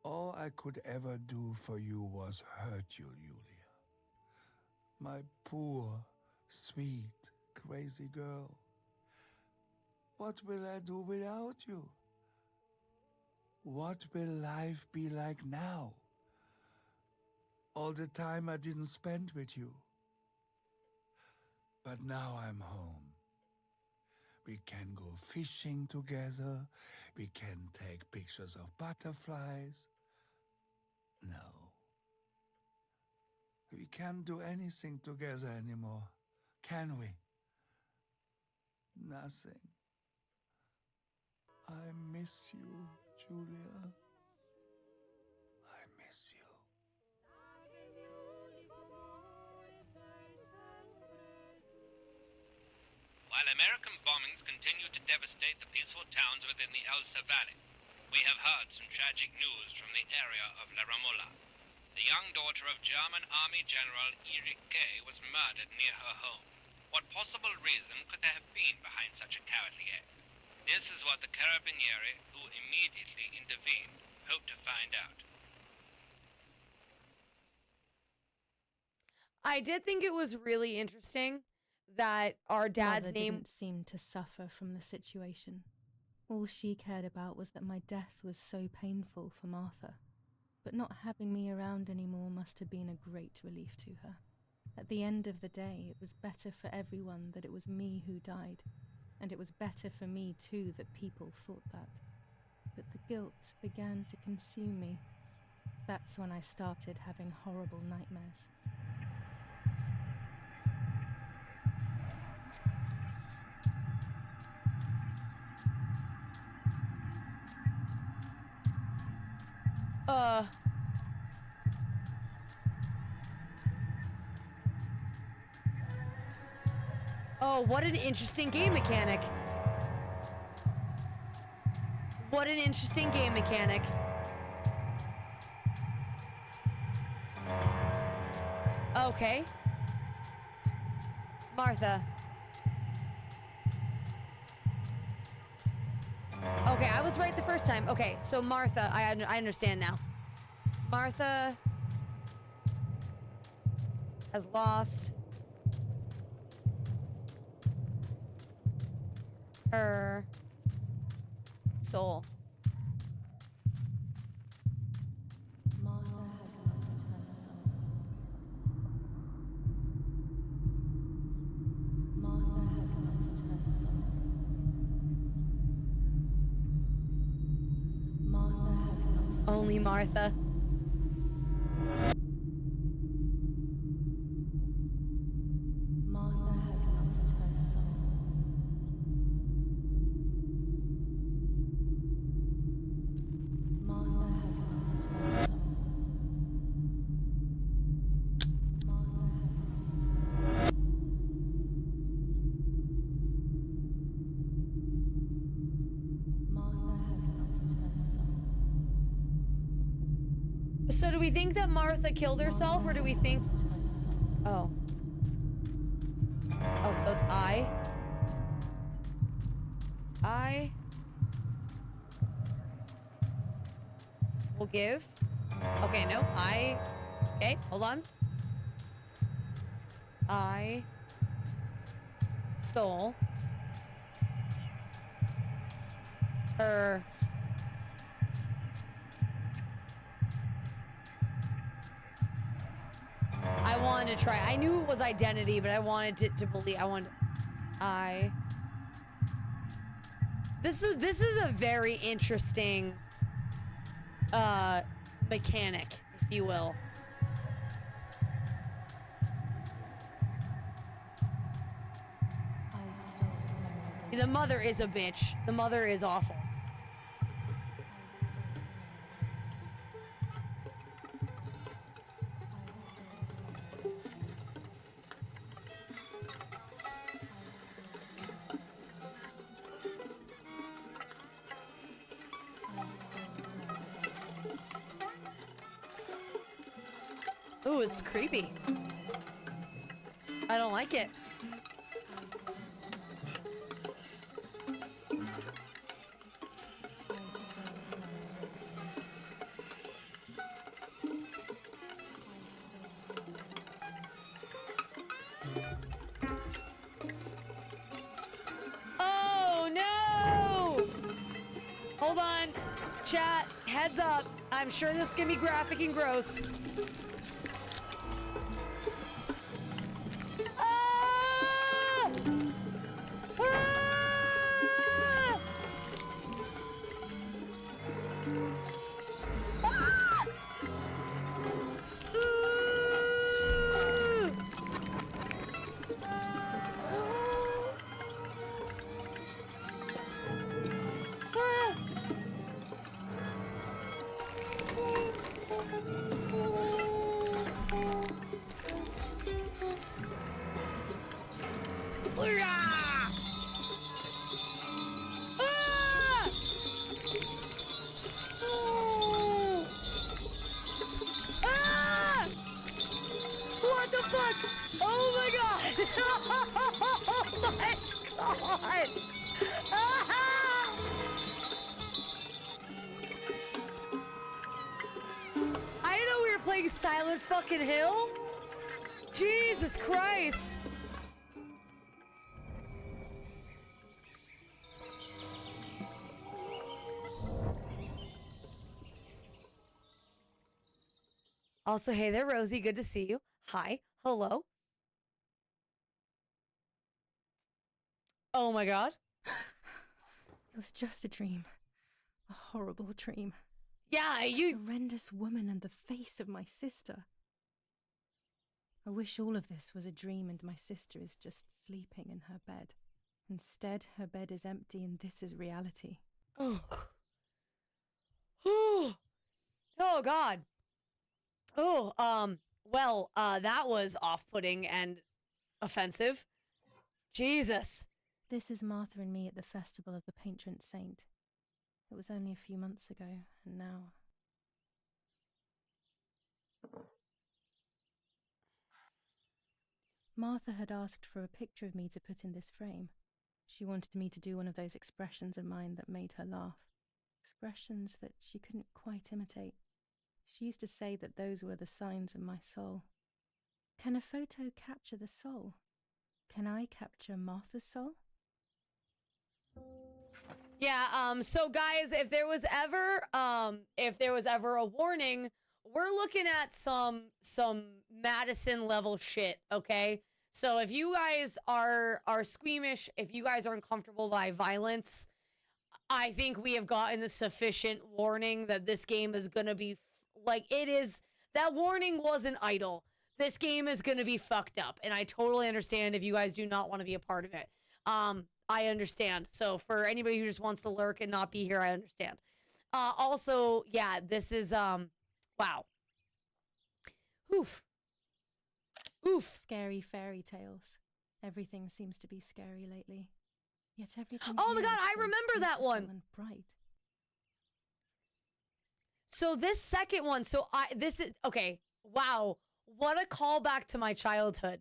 All I could ever do for you was hurt you, Julia. My poor, sweet, crazy girl. What will I do without you? What will life be like now? All the time I didn't spend with you. But now I'm home. We can go fishing together. We can take pictures of butterflies. No. We can't do anything together anymore, can we? Nothing. I miss you, Julia. I miss you. While American bombings continue to devastate the peaceful towns within the Elsa Valley, we have heard some tragic news from the area of La Ramola. The young daughter of German Army General Erich K. was murdered near her home. What possible reason could there have been behind such a cowardly act? This is what the Carabinieri, who immediately intervened, hope to find out. I did think it was really interesting that our dad's Mother name. didn't seem to suffer from the situation. All she cared about was that my death was so painful for Martha. But not having me around anymore must have been a great relief to her. At the end of the day, it was better for everyone that it was me who died. And it was better for me too that people thought that. But the guilt began to consume me. That's when I started having horrible nightmares. Oh, what an interesting game mechanic. What an interesting game mechanic. Okay. Martha. Okay, I was right the first time. Okay, so Martha, I understand now. Martha has lost her soul. Martha has lost her soul. Martha has lost her soul. Martha has lost Only Martha. Martha has lost her soul. Martha has lost her soul. Martha has lost her soul. Martha has lost her soul. So do we think that Martha killed herself, or do we think... Lost her soul. Oh. Oh, so it's I will give. Okay, no, okay, hold on. I stole her I wanted to try. I knew it was identity, but I wanted to believe. This is a very interesting mechanic, if you will. The mother is a bitch. The mother is awful. Ooh, it's creepy. I don't like it. Oh no! Hold on. Chat, heads up. I'm sure this is gonna be graphic and gross. What the fuck? Oh my god! Oh my god! Ah! I didn't know we were playing Silent fucking Hill. Jesus Christ! Also, hey there, Rosie. Good to see you. Hi. Hello. Oh my god. It was just a dream. A horrible dream. Yeah, A horrendous woman and the face of my sister. I wish all of this was a dream and my sister is just sleeping in her bed. Instead, her bed is empty and this is reality. Oh. Oh god. Oh, well, that was off-putting and offensive. Jesus. This is Martha and me at the festival of the patron saint. It was only a few months ago, and now... Martha had asked for a picture of me to put in this frame. She wanted me to do one of those expressions of mine that made her laugh. Expressions that she couldn't quite imitate. She used to say that those were the signs of my soul. Can a photo capture the soul? Can I capture Martha's soul? Yeah, so guys, if there was ever a warning, we're looking at some Madison level shit, okay? So if you guys are squeamish, if you guys are uncomfortable by violence, I think we have gotten a sufficient warning that this game is gonna be like it is. That warning wasn't idle. This game is gonna be fucked up, and I totally understand if you guys do not want to be a part of it. I understand. So for anybody who just wants to lurk and not be here, I understand. Also, yeah, this is wow. Oof. Oof. Scary fairy tales. Everything seems to be scary lately. Yet everything. Oh my here god, is I so remember that beautiful one. And bright. So this second one, this is okay. Wow, what a callback to my childhood.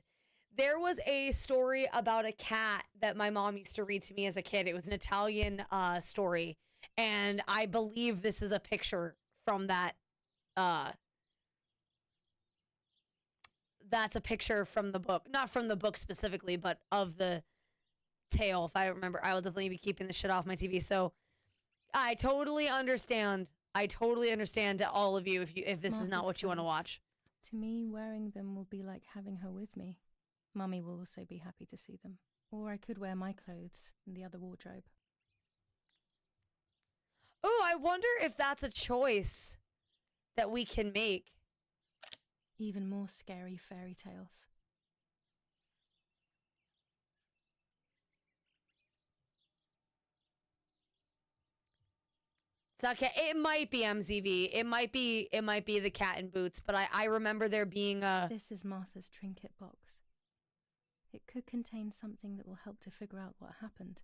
There was a story about a cat that my mom used to read to me as a kid. It was an Italian story, and I believe this is a picture from that. That's a picture from the book. Not from the book specifically, but of the tale. If I remember, I will definitely be keeping the shit off my TV. So I totally understand. I totally understand to all of you if this is not Martha's what you want to clothes. watch. To me, wearing them will be like having her with me. Mummy will also be happy to see them. Or I could wear my clothes in the other wardrobe. Oh, I wonder if that's a choice that we can make. Even more scary fairy tales. It's not it might be MZV. It might be the Cat in Boots, but I remember there being a This is Martha's trinket box. It could contain something that will help to figure out what happened.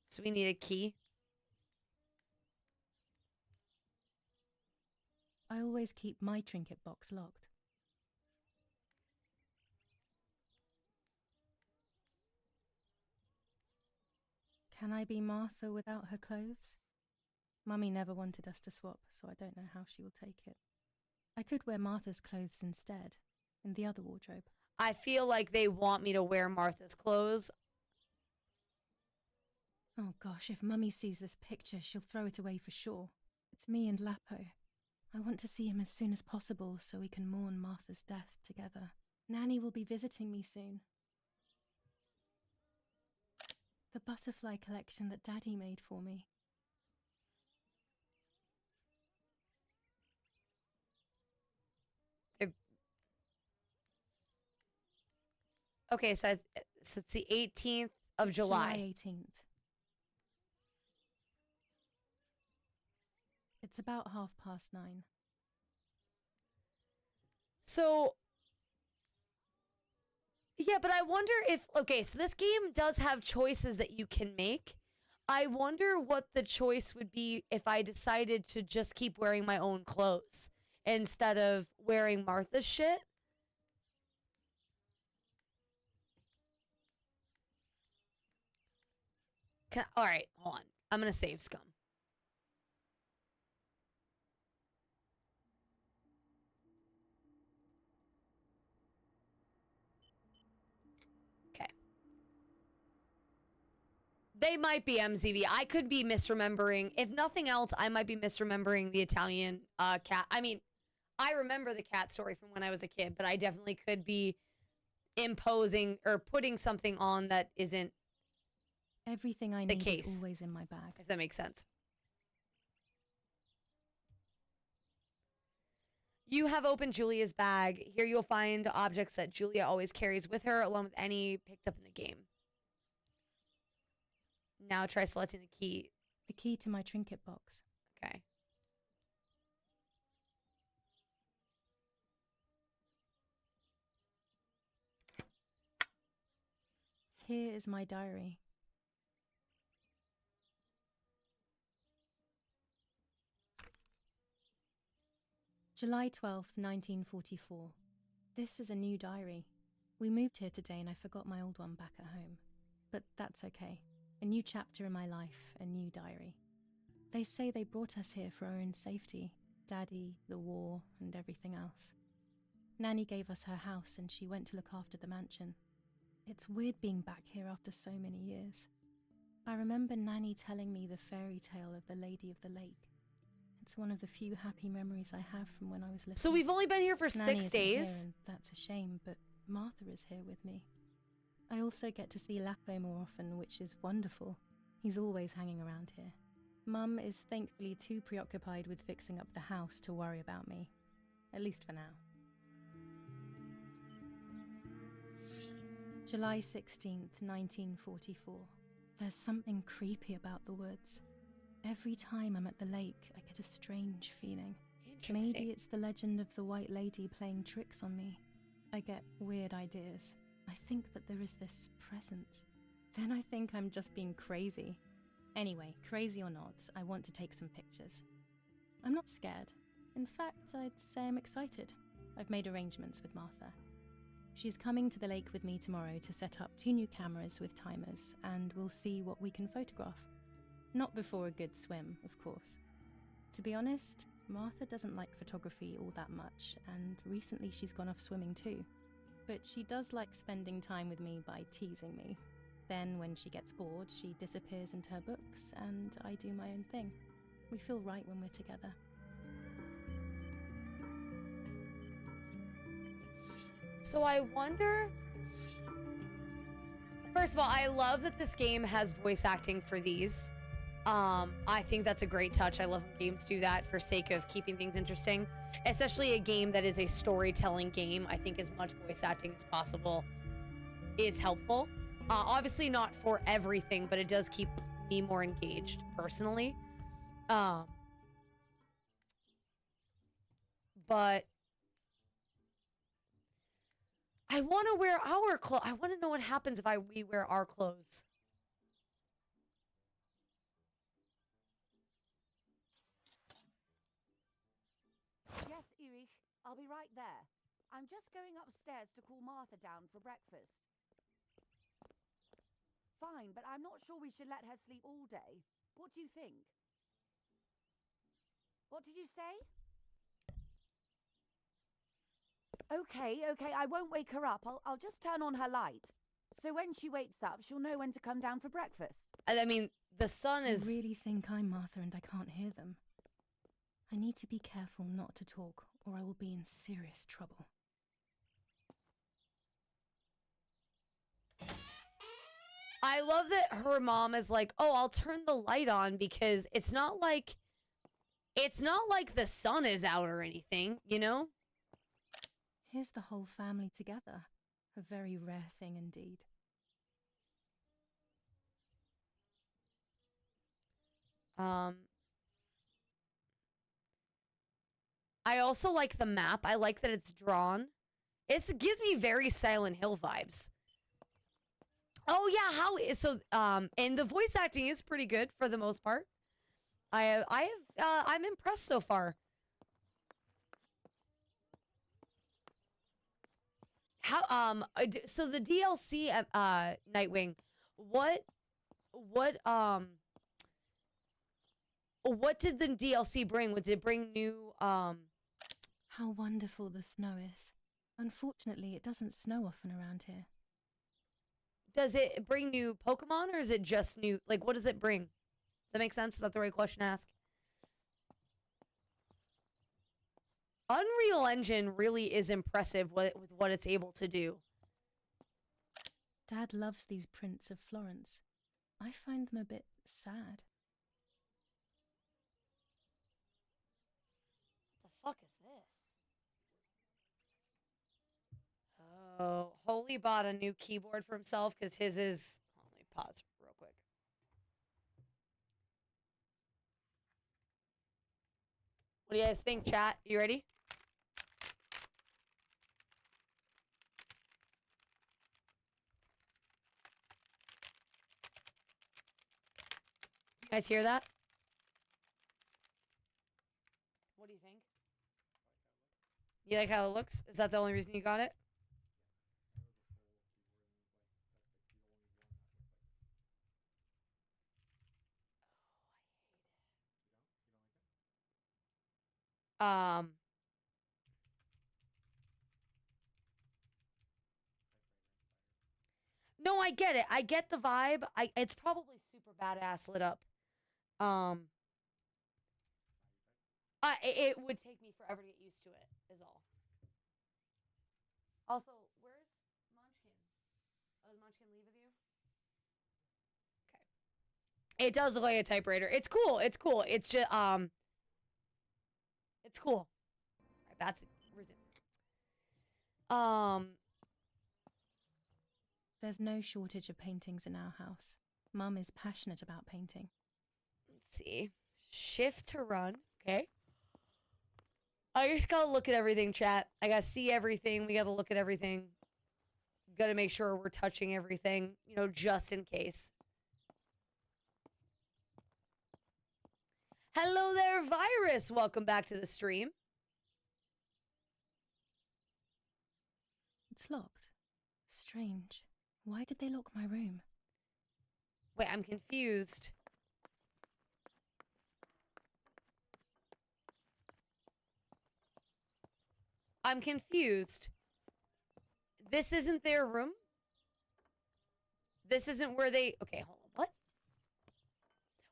so we need a key. I always keep my trinket box locked. Can I be Martha without her clothes? Mummy never wanted us to swap, so I don't know how she will take it. I could wear Martha's clothes instead, in the other wardrobe. I feel like they want me to wear Martha's clothes. Oh gosh, if Mummy sees this picture, she'll throw it away for sure. It's me and Lapo. I want to see him as soon as possible so we can mourn Martha's death together. Nanny will be visiting me soon. The butterfly collection that Daddy made for me. Okay, so it's the 18th of July. July 18th. It's about 9:30. So, yeah, but I wonder if, okay, so this game does have choices that you can make. I wonder what the choice would be if I decided to just keep wearing my own clothes instead of wearing Martha's shit. All right, hold on. I'm going to save Scum. Okay. They might be MZV. I could be misremembering. If nothing else, I might be misremembering the Italian cat. I mean, I remember the cat story from when I was a kid, but I definitely could be imposing or putting something on that isn't Everything I the need case, is always in my bag. if that makes sense. You have opened Julia's bag. Here you'll find objects that Julia always carries with her, along with any picked up in the game. Now try selecting the key. The key to my trinket box. Okay. Here is my diary. July 12th, 1944. This is a new diary. We moved here today and I forgot my old one back at home. But that's okay. A new chapter in my life, a new diary. They say they brought us here for our own safety. Daddy, the war, and everything else. Nanny gave us her house and she went to look after the mansion. It's weird being back here after so many years. I remember Nanny telling me the fairy tale of the Lady of the Lake. It's one of the few happy memories I have from when I was little. So we've only been here for Nanny 6 isn't here, days. and that's a shame, but Martha is here with me. I also get to see Lapo more often, which is wonderful. He's always hanging around here. Mum is thankfully too preoccupied with fixing up the house to worry about me. At least for now. July 16th, 1944. There's something creepy about the woods. Every time I'm at the lake, I get a strange feeling. Interesting. Maybe it's the legend of the White Lady playing tricks on me. I get weird ideas. I think that there is this presence. Then I think I'm just being crazy. Anyway, crazy or not, I want to take some pictures. I'm not scared. In fact, I'd say I'm excited. I've made arrangements with Martha. She's coming to the lake with me tomorrow to set up 2 new cameras with timers, and we'll see what we can photograph. Not before a good swim, of course. To be honest, Martha doesn't like photography all that much, and recently she's gone off swimming too. But she does like spending time with me by teasing me. Then, when she gets bored, she disappears into her books, and I do my own thing. We feel right when we're together. So I wonder... First of all, I love that this game has voice acting for these. I think that's a great touch. I love when games do that for sake of keeping things interesting. Especially a game that is a storytelling game. I think as much voice acting as possible is helpful. Obviously not for everything, but it does keep me more engaged personally. But I want to wear our clothes. I want to know what happens if we wear our clothes. Yes, Erich, I'll be right there. I'm just going upstairs to call Martha down for breakfast. Fine, but I'm not sure we should let her sleep all day. What do you think? What did you say? Okay, I won't wake her up. I'll just turn on her light. So when she wakes up, she'll know when to come down for breakfast. I mean, the sun is... I really think I'm Martha and I can't hear them. I need to be careful not to talk, or I will be in serious trouble. I love that her mom is like, oh, I'll turn the light on because it's not like the sun is out or anything, you know? Here's the whole family together. A very rare thing indeed. I also like the map. I like that it's drawn. It gives me very Silent Hill vibes. Oh yeah, and the voice acting is pretty good for the most part. I'm impressed so far. So the DLC Nightwing, what did the DLC bring? Did it bring new How wonderful the snow is. Unfortunately, it doesn't snow often around here. Does it bring new Pokemon or is it just new? Like, what does it bring? Does that make sense? Is that the right question to ask? Unreal Engine really is impressive with what it's able to do. Dad loves these prints of Florence. I find them a bit sad. What the fuck is this? Oh, Holy bought a new keyboard for himself because his is... Let me pause real quick. What do you guys think, chat? You ready? You guys hear that? What do you think? You like how it looks? Is that the only reason you got it? No, I get it. I get the vibe. It's probably super badass lit up. It would take me forever to get used to it, is all. Also, where's Munchkin? Oh, does Munchkin leave with you? Okay. It does look like a typewriter. It's cool. It's cool. It's just it's cool. All right, that's resume. There's no shortage of paintings in our house. Mum is passionate about painting. Let's see. Shift to run. Okay. I just gotta look at everything, chat. I gotta see everything. We gotta look at everything. Gotta make sure we're touching everything, you know, just in case. Hello there, Virus. Welcome back to the stream. It's locked. Strange. Why did they lock my room? Wait, I'm confused. I'm confused. This isn't their room? This isn't where they... Okay, hold on. What?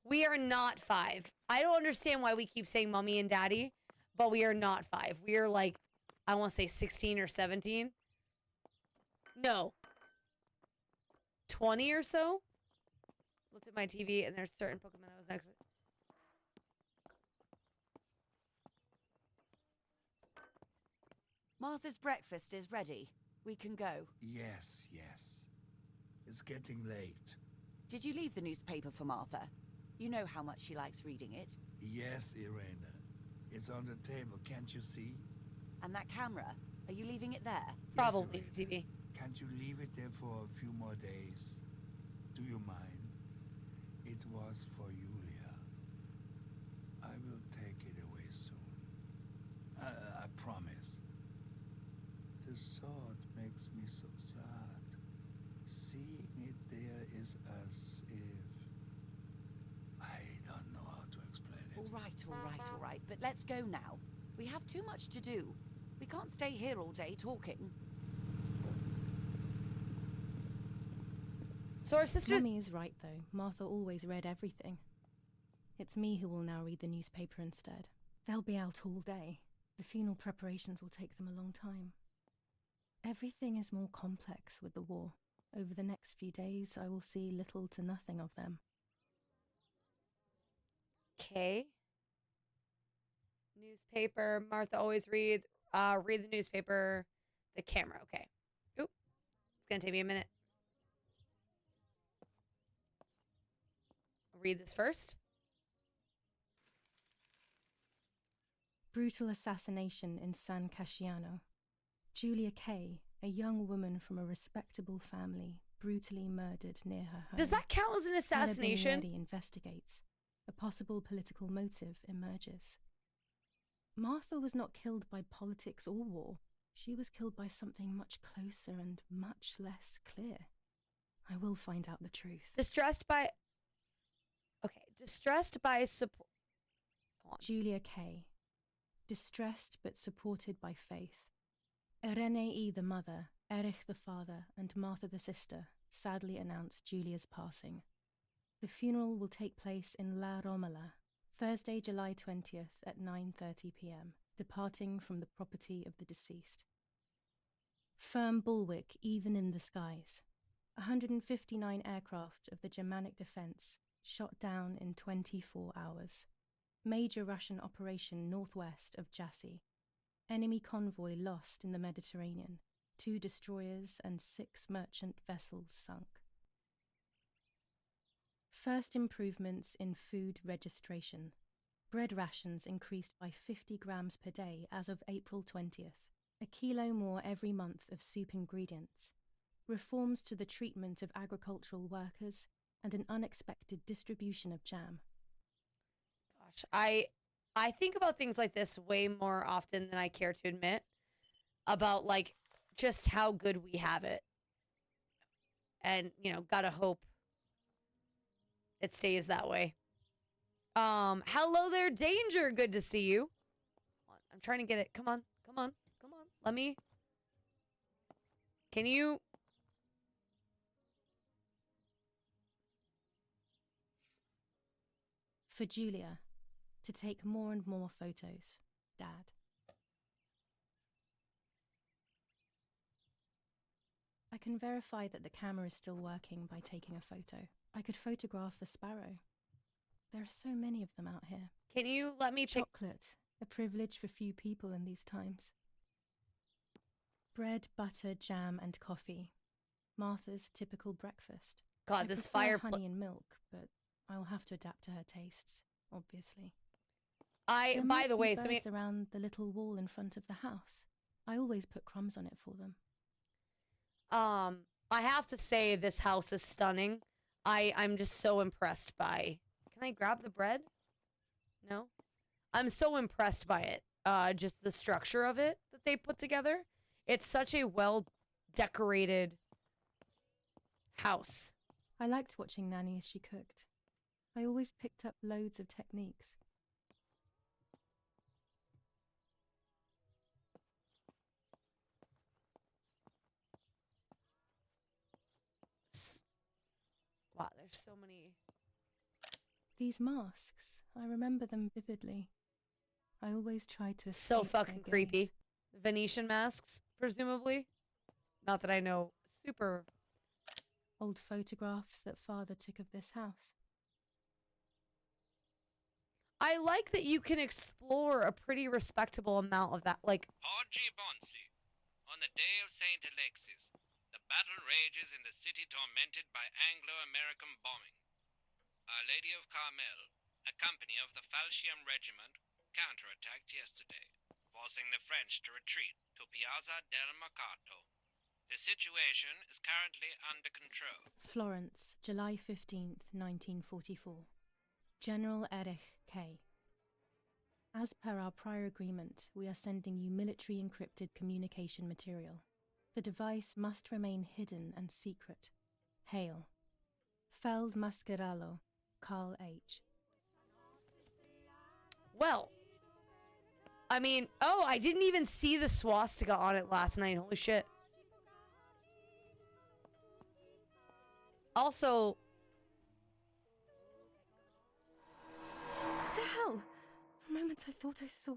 We are not 5. I don't understand why we keep saying mommy and daddy, but we are not 5. We are like, I want to say 16 or 17. No. 20 or so? Looked at my TV and there's certain Pokemon I was next with. Martha's breakfast is ready. We can go. Yes, yes. It's getting late. Did you leave the newspaper for Martha? You know how much she likes reading it. Yes, Irena. It's on the table, can't you see? And that camera, are you leaving it there? Probably Yes, TV. Can't you leave it there for a few more days? Do you mind? It was for Julia. I will take it away soon. I promise. The thought makes me so sad. Seeing it there is as if... I don't know how to explain it. All right. But let's go now. We have too much to do. We can't stay here all day talking. So our sisters... Mummy's right, though. Martha always read everything. It's me who will now read the newspaper instead. They'll be out all day. The funeral preparations will take them a long time. Everything is more complex with the war. Over the next few days, I will see little to nothing of them. Okay. Newspaper. Martha always reads. Read the newspaper. The camera. Okay. Oop. It's going to take me a minute. I'll read this first. Brutal assassination in San Casciano. Julia Kay, a young woman from a respectable family, brutally murdered near her home. Does that count as an assassination? Unedited investigates. A possible political motive emerges. Martha was not killed by politics or war. She was killed by something much closer and much less clear. I will find out the truth. Distressed by... Okay. Distressed by support... Julia Kay. Distressed but supported by faith. Irenei the mother, Erich the father, and Martha the sister sadly announced Julia's passing. The funeral will take place in La Romola, Thursday, July 20th at 9:30 p.m., departing from the property of the deceased. Firm bulwark even in the skies. 159 aircraft of the Germanic defense shot down in 24 hours. Major Russian operation northwest of Jassy. Enemy convoy lost in the Mediterranean. 2 destroyers and 6 merchant vessels sunk. First improvements in food registration. Bread rations increased by 50 grams per day as of April 20th. A kilo more every month of soup ingredients. Reforms to the treatment of agricultural workers and an unexpected distribution of jam. Gosh, I think about things like this way more often than I care to admit. About, like, just how good we have it. And, you know, gotta hope it stays that way. Hello there, Danger. Good to see you. I'm trying to get it. Come on. Let me. Can you? For Julia, to take more and more photos, Dad. I can verify that the camera is still working by taking a photo. I could photograph a sparrow. There are so many of them out here. Can you let me pick? Chocolate, a privilege for few people in these times. Bread, butter, jam, and coffee. Martha's typical breakfast. God, I this prefer fire. honey and milk, but I'll have to adapt to her tastes, obviously. By the way, some birds around the little wall in front of the house. I always put crumbs on it for them. I have to say this house is stunning. I'm just so impressed by. Can I grab the bread? No? I'm so impressed by it. Just the structure of it that they put together. It's such a well-decorated house. I liked watching Nanny as she cooked. I always picked up loads of techniques. There's so many. These masks, I remember them vividly. I always tried to escape So fucking their creepy. gaze. Venetian masks, presumably. Not that I know super. Old photographs that father took of this house. I like that you can explore a pretty respectable amount of that. Like, Oggi Bonsi. On the day of St. Alexis, the battle rages in the city tormented by Anglo-American bombing. Our Lady of Carmel, a company of the Falchium Regiment, counterattacked yesterday, forcing the French to retreat to Piazza del Mercato. The situation is currently under control. Florence, July 15th, 1944. General Erich K. As per our prior agreement, we are sending you military encrypted communication material. The device must remain hidden and secret. Hail. Feld Mascherallo, Carl H. well, I mean, oh, I didn't even see the swastika on it last night. Holy shit. Also, What the hell? For a moment I thought I saw...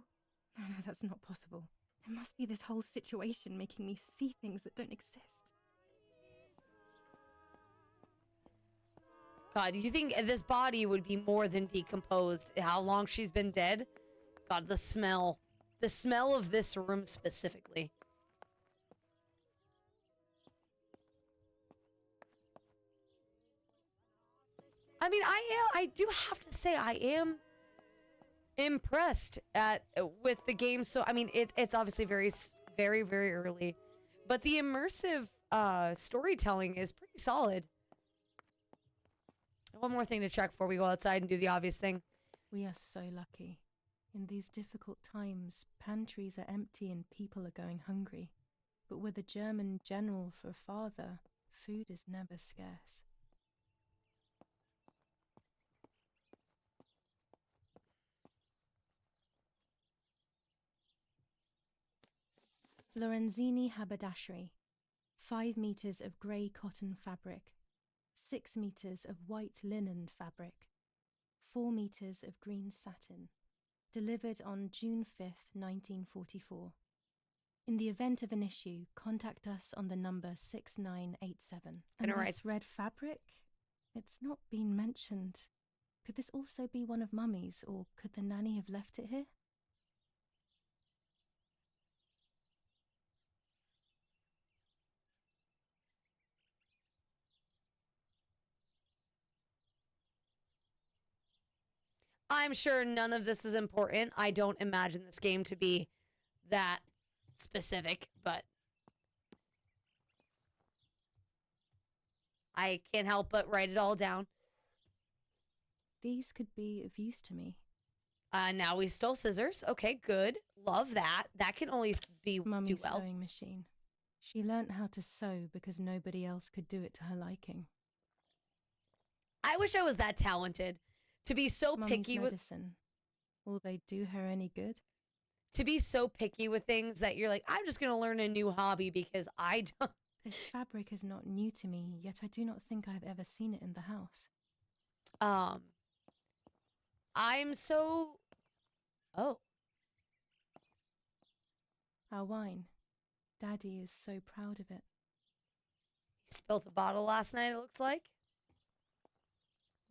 No, that's not possible. It must be this whole situation making me see things that don't exist. God, do you think this body would be more than decomposed? How long she's been dead? God, the smell. The smell of this room specifically. I mean, I do have to say, I am impressed with the game. So, I mean, it's obviously very, very early, but the immersive storytelling is pretty solid. One more thing to check before we go outside and do the obvious thing. We are so lucky. In these difficult times, pantries are empty and people are going hungry. But with a German general for a father, food is never scarce. Lorenzini haberdashery. 5 meters of grey cotton fabric. 6 meters of white linen fabric. 4 meters of green satin. Delivered on June 5th, 1944. In the event of an issue, contact us on the number 6987. And this red fabric? It's not been mentioned. Could this also be one of Mummy's, or could the nanny have left it here? I'm sure none of this is important. I don't imagine this game to be that specific, but I can't help but write it all down. These could be of use to me. Now we stole scissors. Okay, good. Love that. That can only be Mummy's do well. sewing machine. She learnt how to sew because nobody else could do it to her liking. I wish I was that talented. To be so Mummy's picky with medicine. Will they do her any good? To be so picky with things that you're like, I'm just going to learn a new hobby because I don't. This fabric is not new to me, yet I do not think I've ever seen it in the house. I'm so... Oh. Our wine. Daddy is so proud of it. He spilled a bottle last night, it looks like.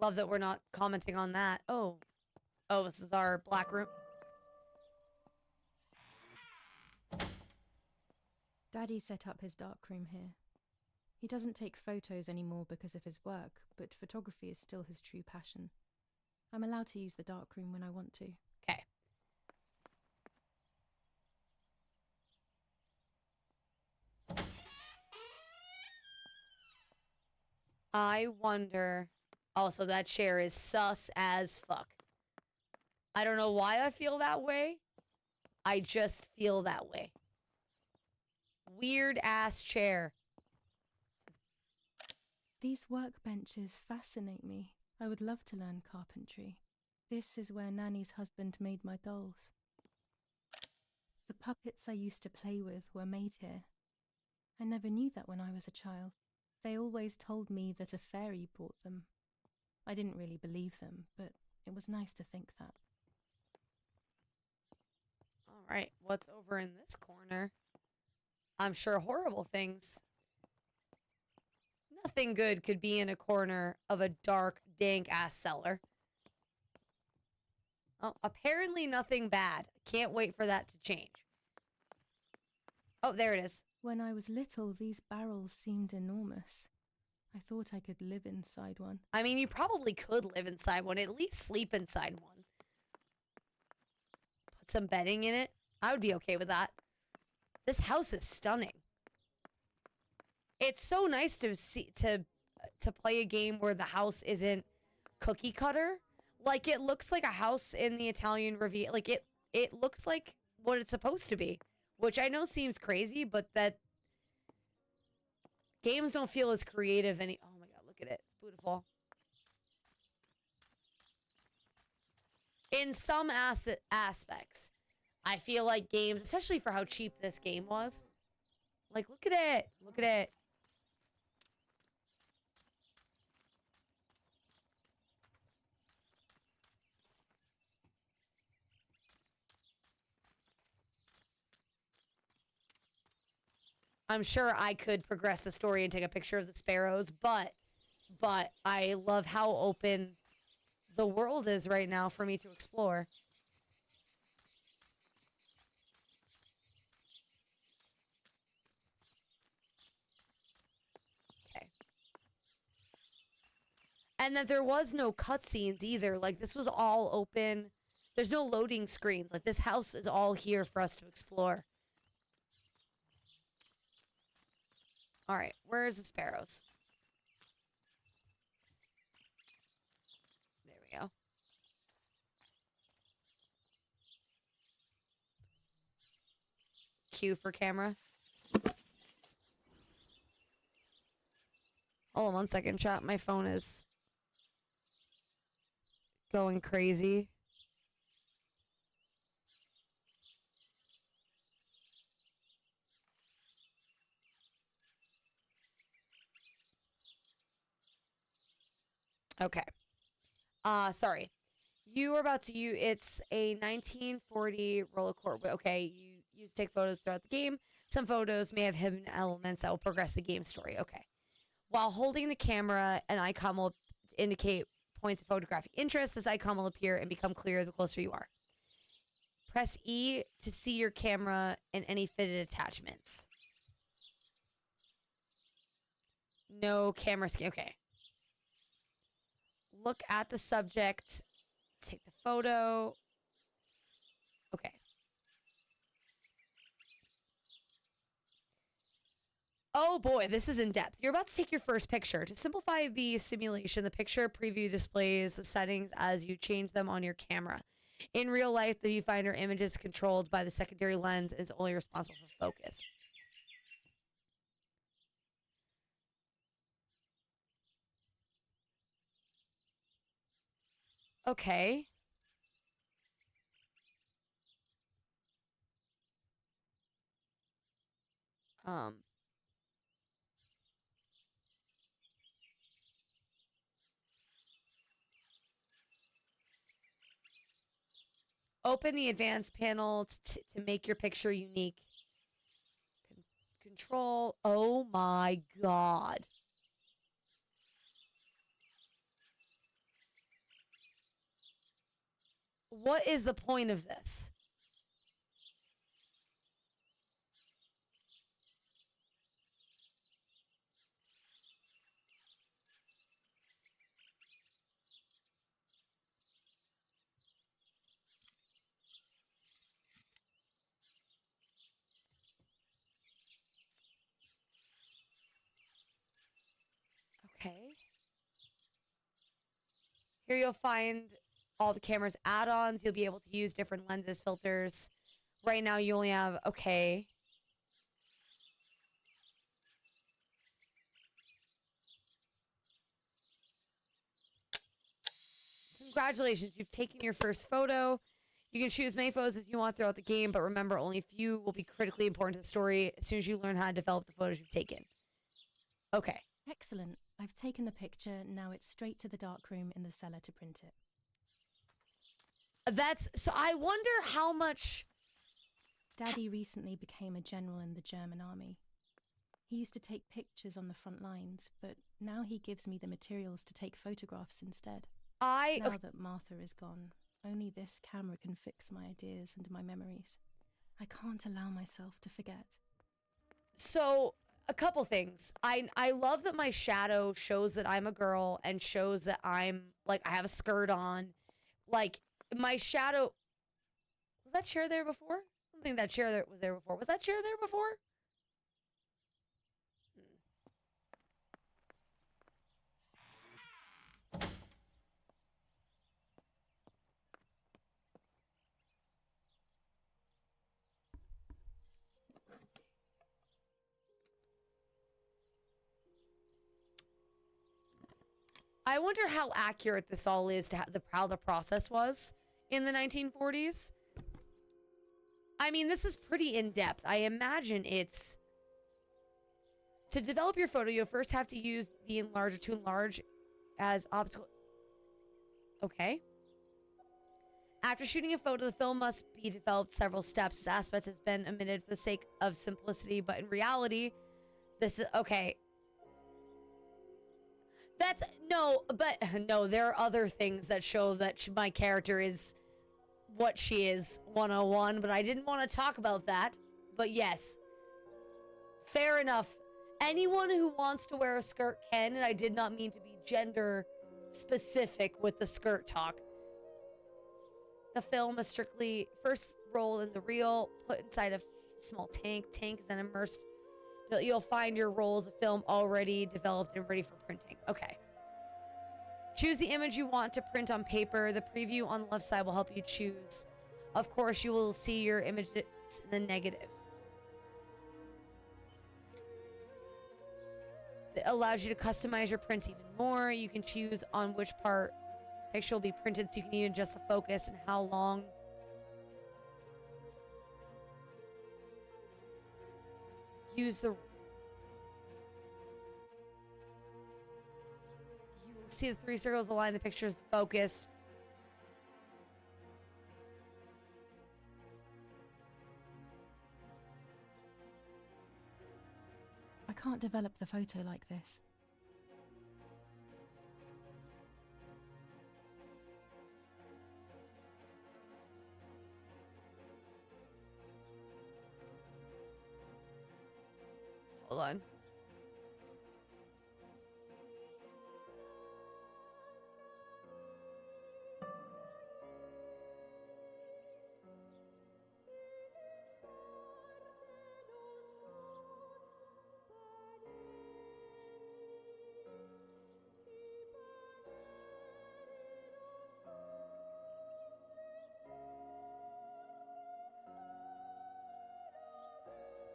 Love that we're not commenting on that. Oh. Oh, this is our black room. Daddy set up his darkroom here. He doesn't take photos anymore because of his work, but photography is still his true passion. I'm allowed to use the darkroom when I want to. Okay. I wonder... Also, that chair is sus as fuck. I don't know why I feel that way. I just feel that way. Weird ass chair. These workbenches fascinate me. I would love to learn carpentry. This is where Nanny's husband made my dolls. The puppets I used to play with were made here. I never knew that when I was a child. They always told me that a fairy brought them. I didn't really believe them, but it was nice to think that. All right, what's over in this corner? I'm sure horrible things. Nothing good could be in a corner of a dark, dank-ass cellar. Oh, apparently nothing bad. Can't wait for that to change. Oh, there it is. When I was little, these barrels seemed enormous. I thought I could live inside one. I mean, you probably could live inside one, at least sleep inside one. Put some bedding in it. I would be okay with that. This house is stunning. It's so nice to see to play a game where the house isn't cookie cutter. Like, it looks like a house in the Italian Riviera. Like, it looks like what it's supposed to be, which I know seems crazy, but that games don't feel as creative any. Oh my god, look at it. It's beautiful. In some aspects, I feel like games, especially for how cheap this game was. Like, look at it. Look at it. I'm sure I could progress the story and take a picture of the sparrows, but I love how open the world is right now for me to explore. Okay. And that there was no cutscenes either. Like, this was all open. There's no loading screens. Like, this house is all here for us to explore. All right, where's the sparrows? There we go. Q for camera. Hold on 1 second, chat. My phone is going crazy. Okay. Sorry. You were about to use, it's a 1940 roller coaster. Okay, you use to take photos throughout the game. Some photos may have hidden elements that will progress the game story. Okay. While holding the camera, an icon will indicate points of photographic interest. This icon will appear and become clearer the closer you are. Press E to see your camera and any fitted attachments. No camera scan. Okay. Look at the subject. Take the photo. Okay. Oh boy, this is in depth. You're about to take your first picture. To simplify the simulation, the picture preview displays the settings as you change them on your camera. In real life, the viewfinder image is controlled by the secondary lens and is only responsible for focus. Okay. Open the advanced panel to make your picture unique. Control. Oh my god. What is the point of this? Okay. Here you'll find all the camera's add-ons. You'll be able to use different lenses, filters. Right now you only have, okay. Congratulations, you've taken your first photo. You can shoot as many photos as you want throughout the game, but remember, only a few will be critically important to the story as soon as you learn how to develop the photos you've taken. Okay. Excellent. I've taken the picture, now it's straight to the darkroom in the cellar to print it. So I wonder how much... Daddy recently became a general in the German army. He used to take pictures on the front lines, but now he gives me the materials to take photographs instead. Now that Martha is gone, only this camera can fix my ideas and my memories. I can't allow myself to forget. So, a couple things. I love that my shadow shows that I'm a girl and shows that I'm, like, I have a skirt on. Like, my shadow... Was that chair there before? I don't think that chair there was there before. Was that chair there before? I wonder how accurate this all is to how the process was in the 1940s. I mean, this is pretty in-depth. I imagine it's... To develop your photo, you'll first have to use the enlarger to enlarge as optical... Okay. After shooting a photo, the film must be developed several steps. This aspect has been omitted for the sake of simplicity, but in reality, this is... Okay. That's... No, but... No, there are other things that show that my character is what she is, 101, but I didn't want to talk about that. But yes. Fair enough. Anyone who wants to wear a skirt can, and I did not mean to be gender specific with the skirt talk. The film is strictly first rolled in the reel, put inside a small tank. Tank is then immersed. You'll find your rolls of film already developed and ready for printing. Okay. Choose the image you want to print on paper. The preview on the left side will help you choose. Of course, you will see your image in the negative. It allows you to customize your prints even more. You can choose on which part picture will be printed, so you can even adjust the focus and how long. Use the... You will see the three circles align the pictures focused. I can't develop the photo like this. Hold on.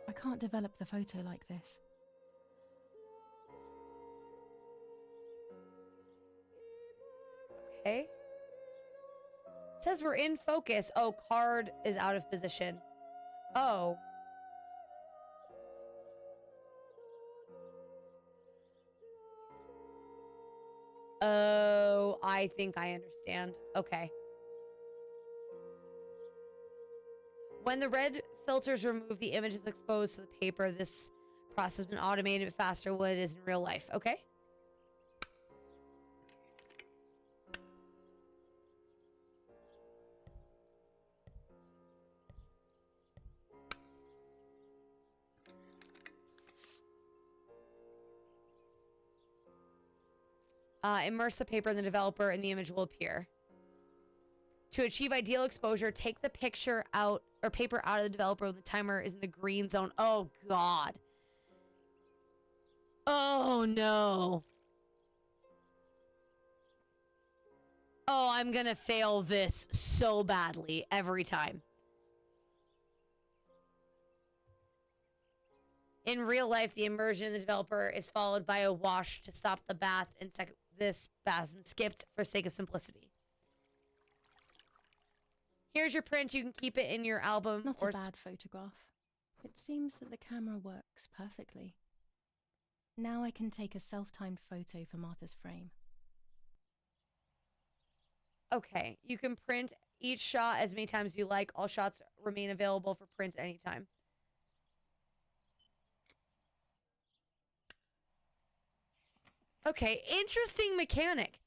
I can't develop the photo like this. Okay. It says we're in focus. Oh, card is out of position. Oh. Oh, I think I understand. Okay. When the red filters remove, the image is exposed to the paper. This process has been automated faster than it is in real life. Okay. Immerse the paper in the developer and the image will appear. To achieve ideal exposure, take the picture out or paper out of the developer when the timer is in the green zone. Oh, God. Oh, no. Oh, I'm going to fail this so badly every time. In real life, the immersion in the developer is followed by a wash to stop the bath, and this bath has been skipped for sake of simplicity. Here's your print. You can keep it in your album. Not a bad photograph. It seems that the camera works perfectly. Now I can take a self-timed photo for Martha's frame. Okay, you can print each shot as many times as you like. All shots remain available for print anytime. Okay, interesting mechanic.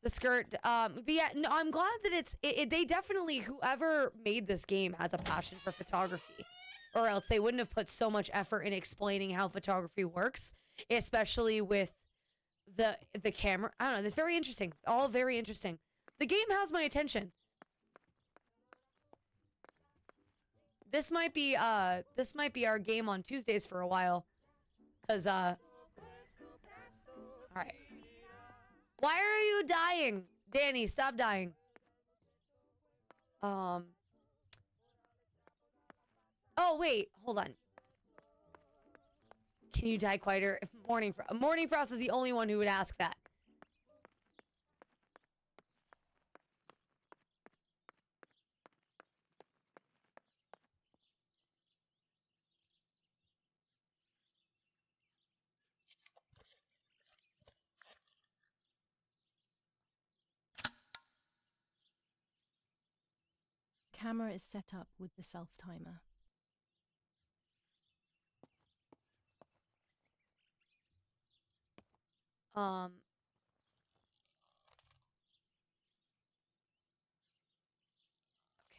The skirt, but yeah, no, I'm glad that they definitely, whoever made this game has a passion for photography, or else they wouldn't have put so much effort in explaining how photography works, especially with the camera. I don't know, that's very interesting. All very interesting. The game has my attention. This might be our game on Tuesdays for a while. Cause all right. Why are you dying? Danny, stop dying. Oh wait, hold on. Can you die quieter? Morning Frost is the only one who would ask that. Camera is set up with the self-timer.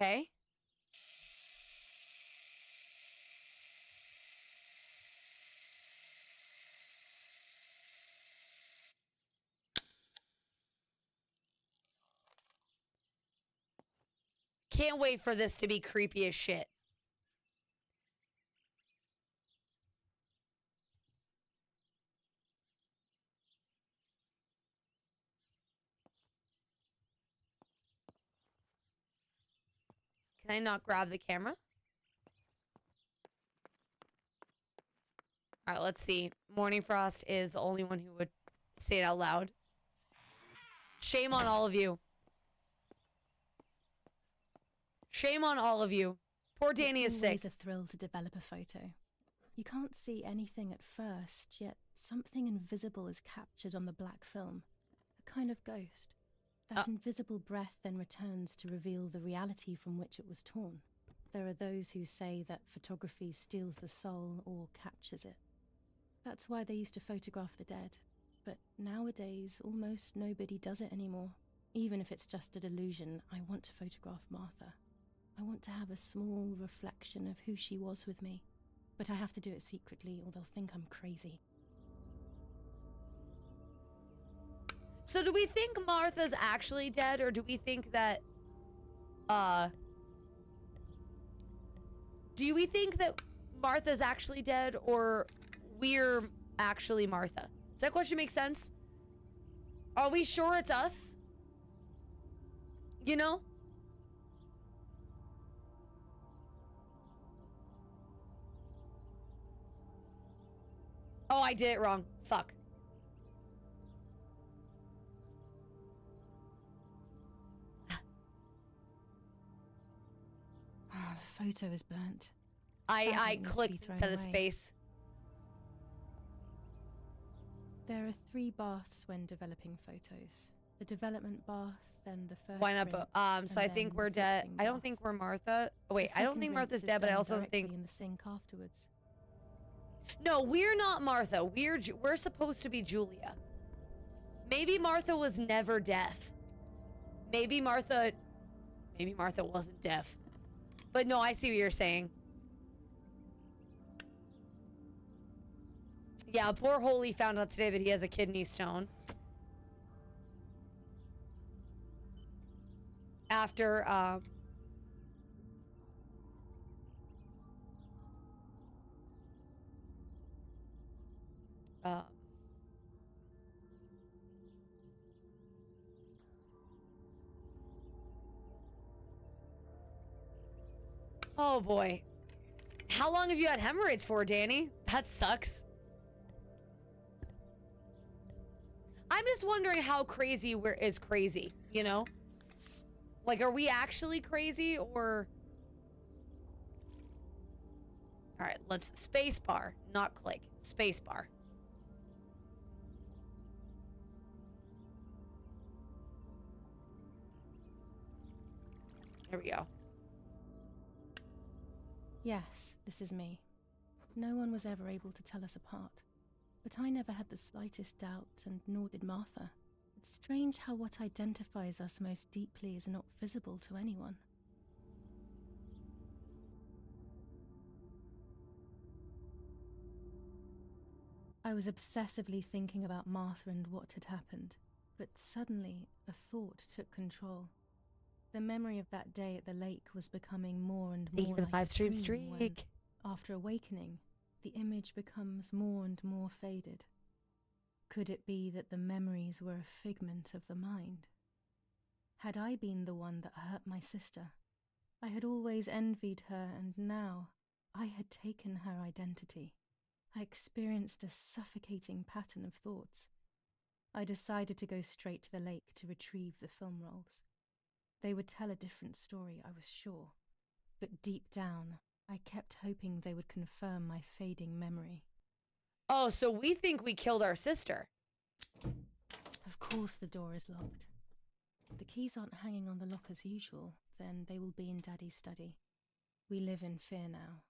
Okay. Can't wait for this to be creepy as shit. Can I not grab the camera? All right, let's see. Morning Frost is the only one who would say it out loud. Shame on all of you. Shame on all of you. Poor Danny is sick. It's always a thrill to develop a photo. You can't see anything at first, yet something invisible is captured on the black film. A kind of ghost. That invisible breath then returns to reveal the reality from which it was torn. There are those who say that photography steals the soul or captures it. That's why they used to photograph the dead. But nowadays, almost nobody does it anymore. Even if it's just a delusion, I want to photograph Martha. I want to have a small reflection of who she was with me. But I have to do it secretly or they'll think I'm crazy. So do we think Martha's actually dead, or do we think that, do we think that Martha's actually dead, or we're actually Martha? Does that question make sense? Are we sure it's us? You know? Oh, I did it wrong. Fuck. The photo is burnt. I clicked instead of space. There are 3 baths when developing photos. The development bath, then the first Why not? rinse, So I think we're dead. I don't think we're Martha. Oh, wait, I don't think Martha's dead, but I also think in the sink afterwards. No, we're not Martha. We're supposed to be Julia. Maybe Martha was never deaf. Maybe Martha wasn't deaf. But no, I see what you're saying. Yeah, poor Holy found out today that he has a kidney stone. After, oh boy. How long have you had hemorrhoids for, Danny? That sucks. I'm just wondering how crazy is crazy, you know? Like, are we actually crazy, or... Alright, let's spacebar, not click. Spacebar. Here we go. Yes, this is me. No one was ever able to tell us apart. But I never had the slightest doubt, and nor did Martha. It's strange how what identifies us most deeply is not visible to anyone. I was obsessively thinking about Martha and what had happened, but suddenly a thought took control. The memory of that day at the lake was becoming more and more Thank you for the like a 5-stream dream when, streak. after awakening, the image becomes more and more faded. Could it be that the memories were a figment of the mind? Had I been the one that hurt my sister? I had always envied her, and now I had taken her identity. I experienced a suffocating pattern of thoughts. I decided to go straight to the lake to retrieve the film rolls. They would tell a different story, I was sure. But deep down, I kept hoping they would confirm my fading memory. Oh, so we think we killed our sister. Of course the door is locked. The keys aren't hanging on the lock as usual, then they will be in Daddy's study. We live in fear now.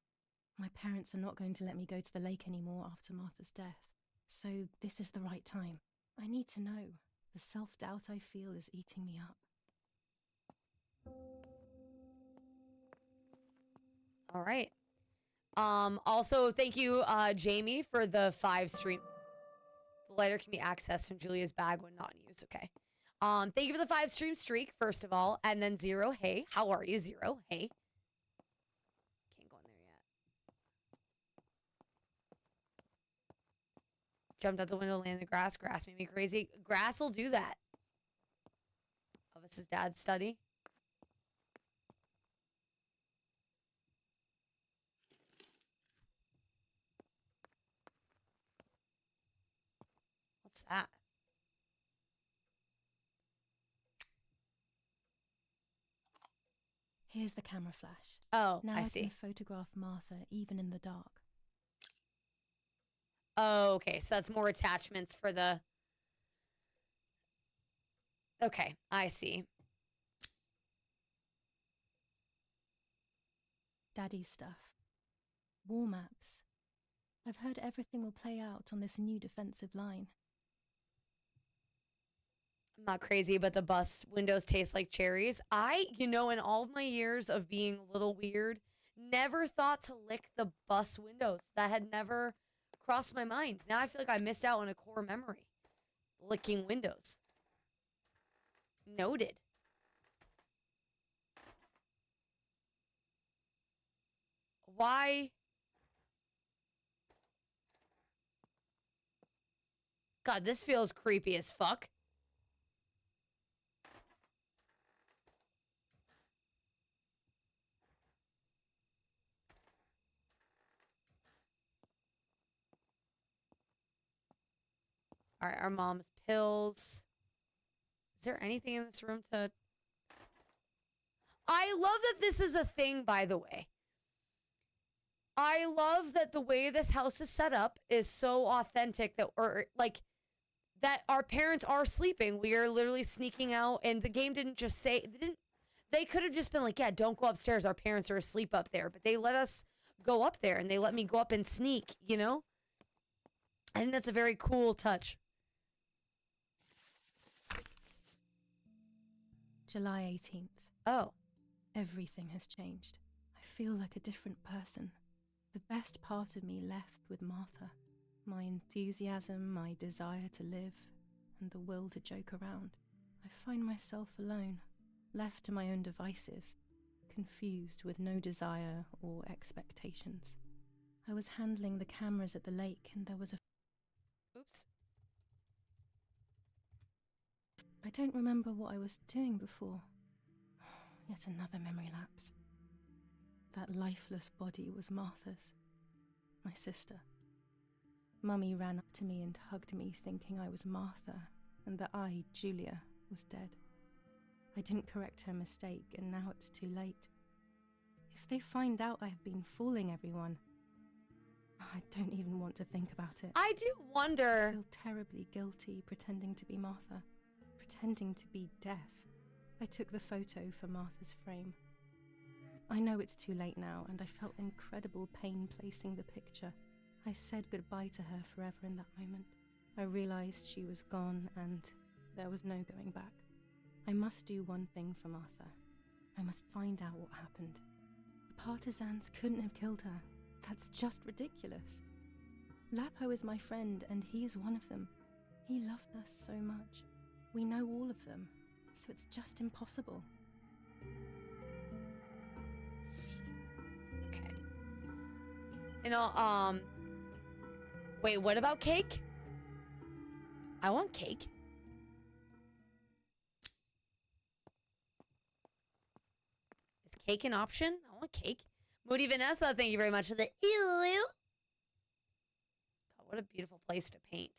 My parents are not going to let me go to the lake anymore after Martha's death. So this is the right time. I need to know. The self-doubt I feel is eating me up. All right. Also, thank you, Jamie, for the 5-stream. The lighter can be accessed from Julia's bag when not in use. Okay. Thank you for the 5-stream streak, first of all. And then Zero, hey. How are you, Zero? Hey. Can't go in there yet. Jumped out the window, landed in the grass. Grass made me crazy. Grass will do that. Oh, this is Dad's study. What's that? Here's the camera flash. Oh, Now I I see. can photograph Martha even in the dark. Oh, okay. So that's more attachments for the... Okay, I see. Daddy's stuff. War maps. I've heard everything will play out on this new defensive line. I'm not crazy, but the bus windows taste like cherries. In all of my years of being a little weird, never thought to lick the bus windows. That had never crossed my mind. Now I feel like I missed out on a core memory. Licking windows. Noted. Why? God, this feels creepy as fuck. All right, our mom's pills. Is there anything in this room to... I love that this is a thing, by the way. I love that the way this house is set up is so authentic that, that our parents are sleeping. We are literally sneaking out, and the game didn't just say, they could have just been like, yeah, don't go upstairs. Our parents are asleep up there. But they let us go up there, and they let me go up and sneak, I think that's a very cool touch. July 18th. Oh. Everything has changed. I feel like a different person. The best part of me left with Martha. My enthusiasm, my desire to live, and the will to joke around. I find myself alone, left to my own devices, confused with no desire or expectations. I was handling the cameras at the lake and there was a... Oops. I don't remember what I was doing before. Yet another memory lapse. That lifeless body was Martha's, my sister. Mummy ran up to me and hugged me, thinking I was Martha, and that I, Julia, was dead. I didn't correct her mistake, and now it's too late. If they find out I have been fooling everyone, I don't even want to think about it. I do wonder... I feel terribly guilty pretending to be Martha, pretending to be deaf. I took the photo for Martha's frame. I know it's too late now, and I felt incredible pain placing the picture. I said goodbye to her forever in that moment. I realized she was gone, and there was no going back. I must do one thing for Martha. I must find out what happened. The partisans couldn't have killed her. That's just ridiculous. Lapo is my friend, and he is one of them. He loved us so much. We know all of them, so it's just impossible. Okay. You know, wait, what about cake? I want cake. Is cake an option? I want cake. Moody Vanessa, thank you very much for the ew. God, what a beautiful place to paint.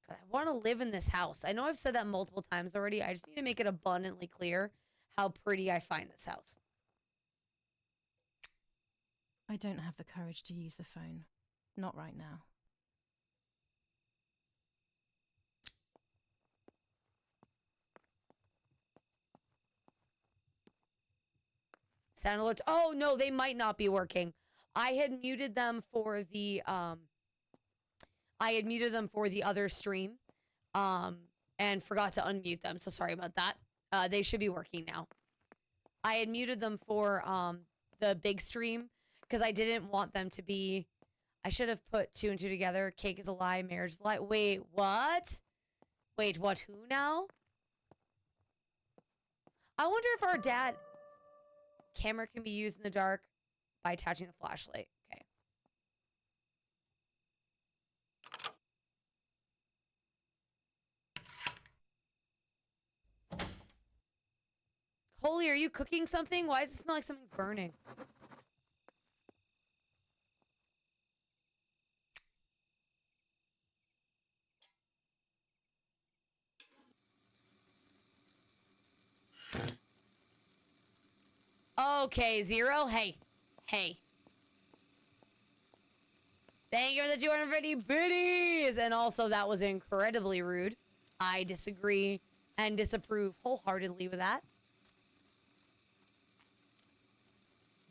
God, I want to live in this house. I know I've said that multiple times already. I just need to make it abundantly clear how pretty I find this house. I don't have the courage to use the phone. Not right now. Sound alert. Oh, no, they might not be working. I had muted them for the other stream and forgot to unmute them. So sorry about that. They should be working now. I had muted them for the big stream because I didn't want them to be. I should have put 2 and 2 together. Cake is a lie, marriage is a lie. Wait, what? Wait, what? Who now? I wonder if our dad camera can be used in the dark by attaching the flashlight. Okay. Holy, are you cooking something? Why does it smell like something's burning? Okay, Zero. Hey. Hey. Thank you for the 250 biddies. And also, that was incredibly rude. I disagree and disapprove wholeheartedly with that.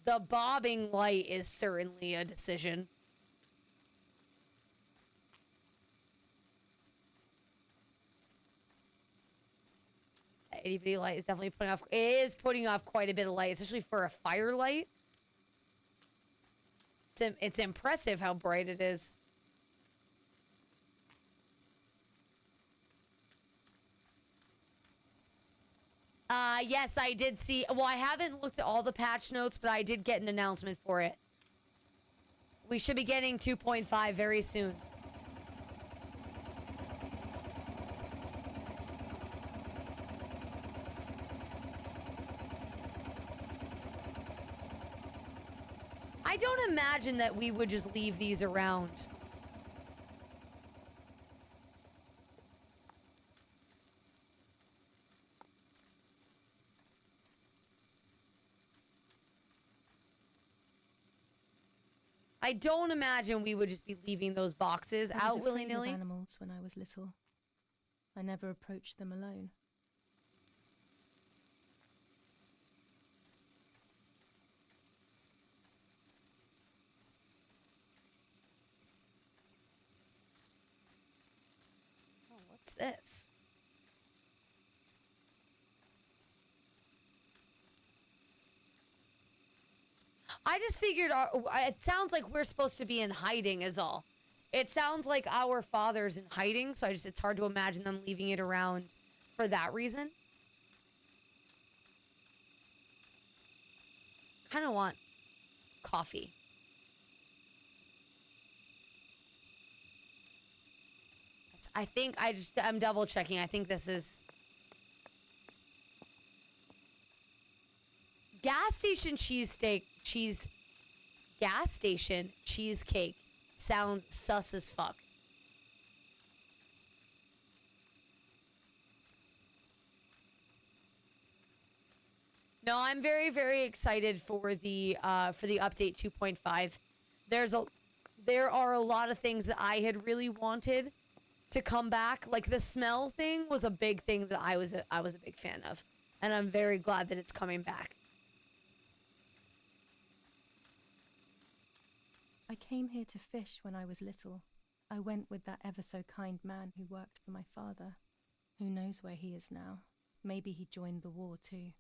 The bobbing light is certainly a decision. That itty-bitty light is definitely putting off quite a bit of light, especially for a firelight. It's impressive how bright it is. Yes, I did see. Well, I haven't looked at all the patch notes, but I did get an announcement for it. We should be getting 2.5 very soon. I don't imagine that we would just leave these around. I don't imagine we would just be leaving those boxes out willy-nilly. I was afraid of animals when I was little. I never approached them alone. Oh, what's this? I just figured it sounds like we're supposed to be in hiding is all. It sounds like our father's in hiding, so it's hard to imagine them leaving it around for that reason. Kind of want coffee. I think I'm double checking. I think this is gas station cheesecake sounds sus as fuck. No, I'm very, very excited for the update 2.5. There are a lot of things that I had really wanted to come back. Like the smell thing was a big thing that I was a big fan of, and I'm very glad that it's coming back. I came here to fish when I was little. I went with that ever so kind man who worked for my father. Who knows where he is now? Maybe he joined the war too.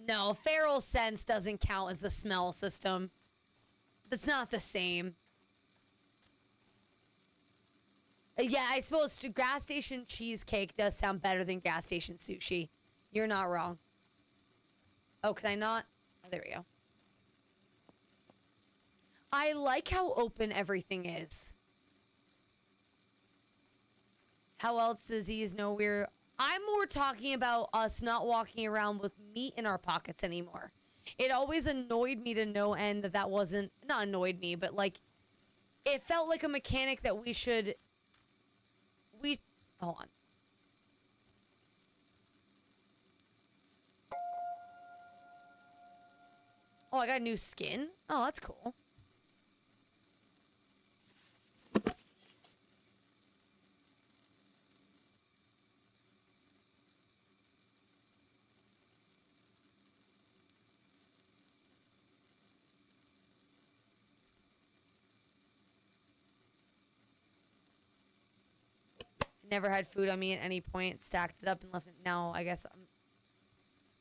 No, feral sense doesn't count as the smell system. That's not the same. Yeah, I suppose gas station cheesecake does sound better than gas station sushi. You're not wrong. Oh, can I not? Oh, there we go. I like how open everything is. How else does he know we're... I'm more talking about us not walking around with meat in our pockets anymore. It always annoyed me to no end that that wasn't... Not annoyed me, but like... It felt like a mechanic that we should... Hold on. Oh, I got a new skin? Oh, that's cool. Never had food on me at any point. Stacked it up and left it. Now, I guess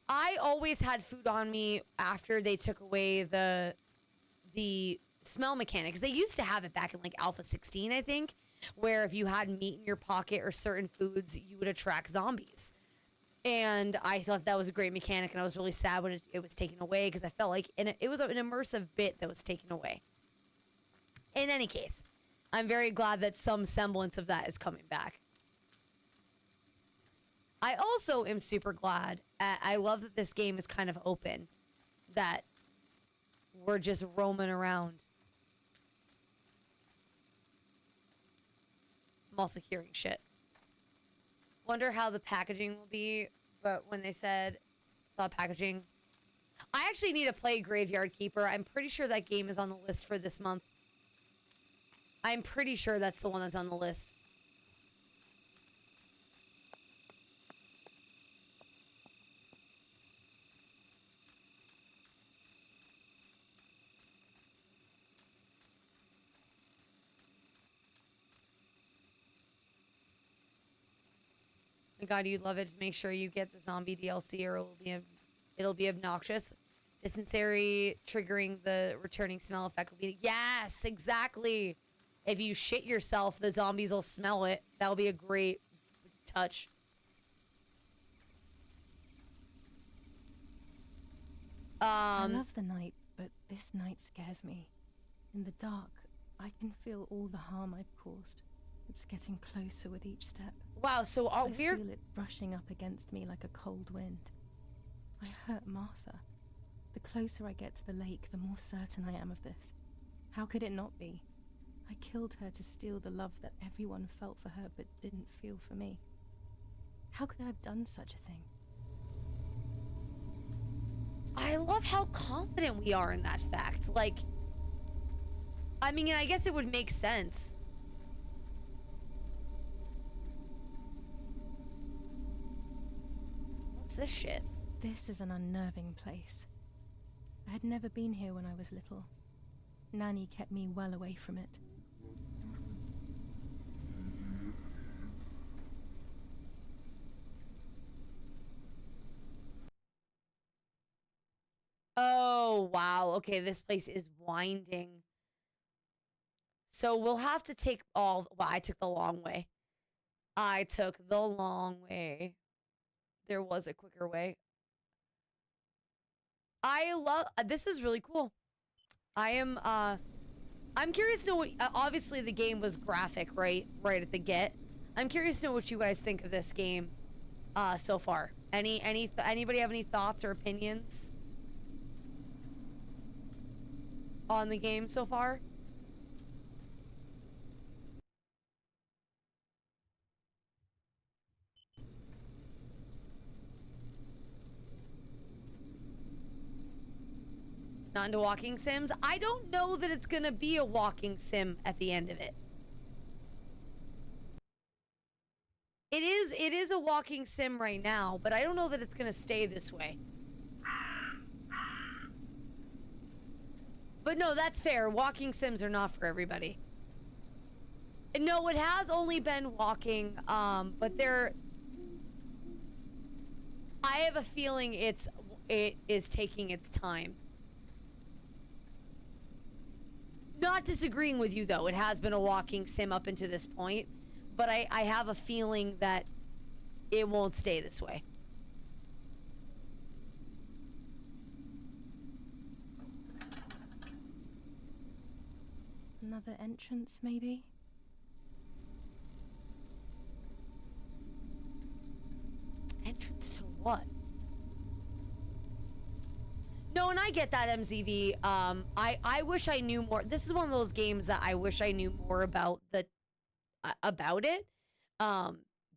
I always had food on me after they took away the smell mechanic. Because they used to have it back in like Alpha 16, I think, where if you had meat in your pocket or certain foods, you would attract zombies. And I thought that was a great mechanic, and I was really sad when it was taken away because I felt like it was an immersive bit that was taken away. In any case, I'm very glad that some semblance of that is coming back. I also am super glad. I love that this game is kind of open. That we're just roaming around. I'm also hearing shit. Wonder how the packaging will be. But when they said packaging. I actually need to play Graveyard Keeper. I'm pretty sure that game is on the list for this month. I'm pretty sure that's the one that's on the list. My God, you'd love it. Just make sure you get the zombie DLC or it'll be obnoxious. Dysentery triggering the returning smell effect will be... Yes, exactly. If you shit yourself, the zombies will smell it. That'll be a great touch. I love the night, but this night scares me. In the dark, I can feel all the harm I've caused. It's getting closer with each step. Wow, so I feel it brushing up against me like a cold wind. I hurt Martha. The closer I get to the lake, the more certain I am of this. How could it not be? I killed her to steal the love that everyone felt for her but didn't feel for me. How could I have done such a thing? I love how confident we are in that fact. Like, I mean, I guess it would make sense. What's this shit? This is an unnerving place. I had never been here when I was little. Nanny kept me well away from it. Oh, wow. Okay, this place is winding. So we'll have to take all... Well, I took the long way. I took the long way. There was a quicker way. I love... This is really cool. I'm curious to know what... obviously, the game was graphic, right? Right at the get. I'm curious to know what you guys think of this game so far. Anybody have any thoughts or opinions on the game so far? Not into walking sims? I don't know that it's gonna be a walking sim at the end of it. It is a walking sim right now, but I don't know that it's gonna stay this way. But no, that's fair. Walking sims are not for everybody. No, it has only been walking, but I have a feeling it is taking its time. Not disagreeing with you, though. It has been a walking sim up until this point, but I have a feeling that it won't stay this way. Another entrance, maybe? Entrance to what? No, and I get that, MZV. I wish I knew more. This is one of those games that I wish I knew more about it.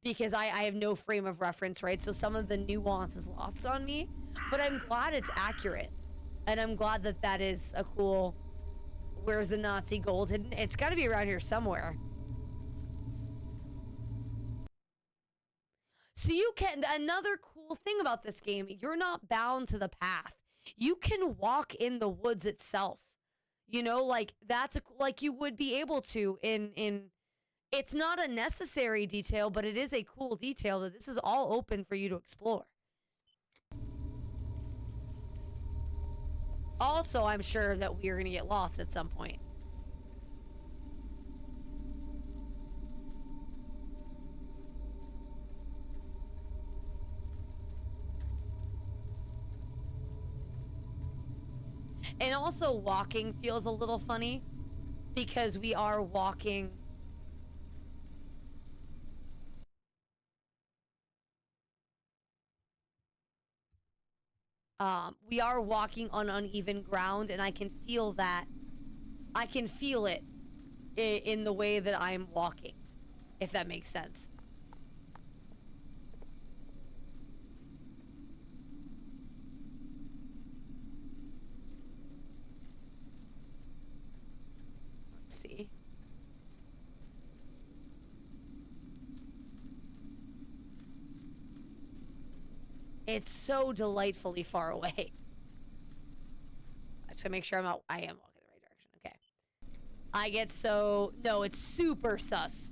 Because I have no frame of reference, right? So some of the nuance is lost on me. But I'm glad it's accurate. And I'm glad that that is a cool... Where's the Nazi gold hidden? It's got to be around here somewhere. So you can... Another cool thing about this game, you're not bound to the path. You can walk in the woods itself. You know, like, like you would be able to in... It's not a necessary detail, but it is a cool detail that this is all open for you to explore. Also, I'm sure that we are going to get lost at some point. And also, walking feels a little funny because we are walking... we are walking on uneven ground, and I can feel that. I can feel it in the way that I'm walking, if that makes sense. Let's see. It's so delightfully far away. I just gotta make sure I am walking in the right direction. Okay. I get so... No, it's super sus.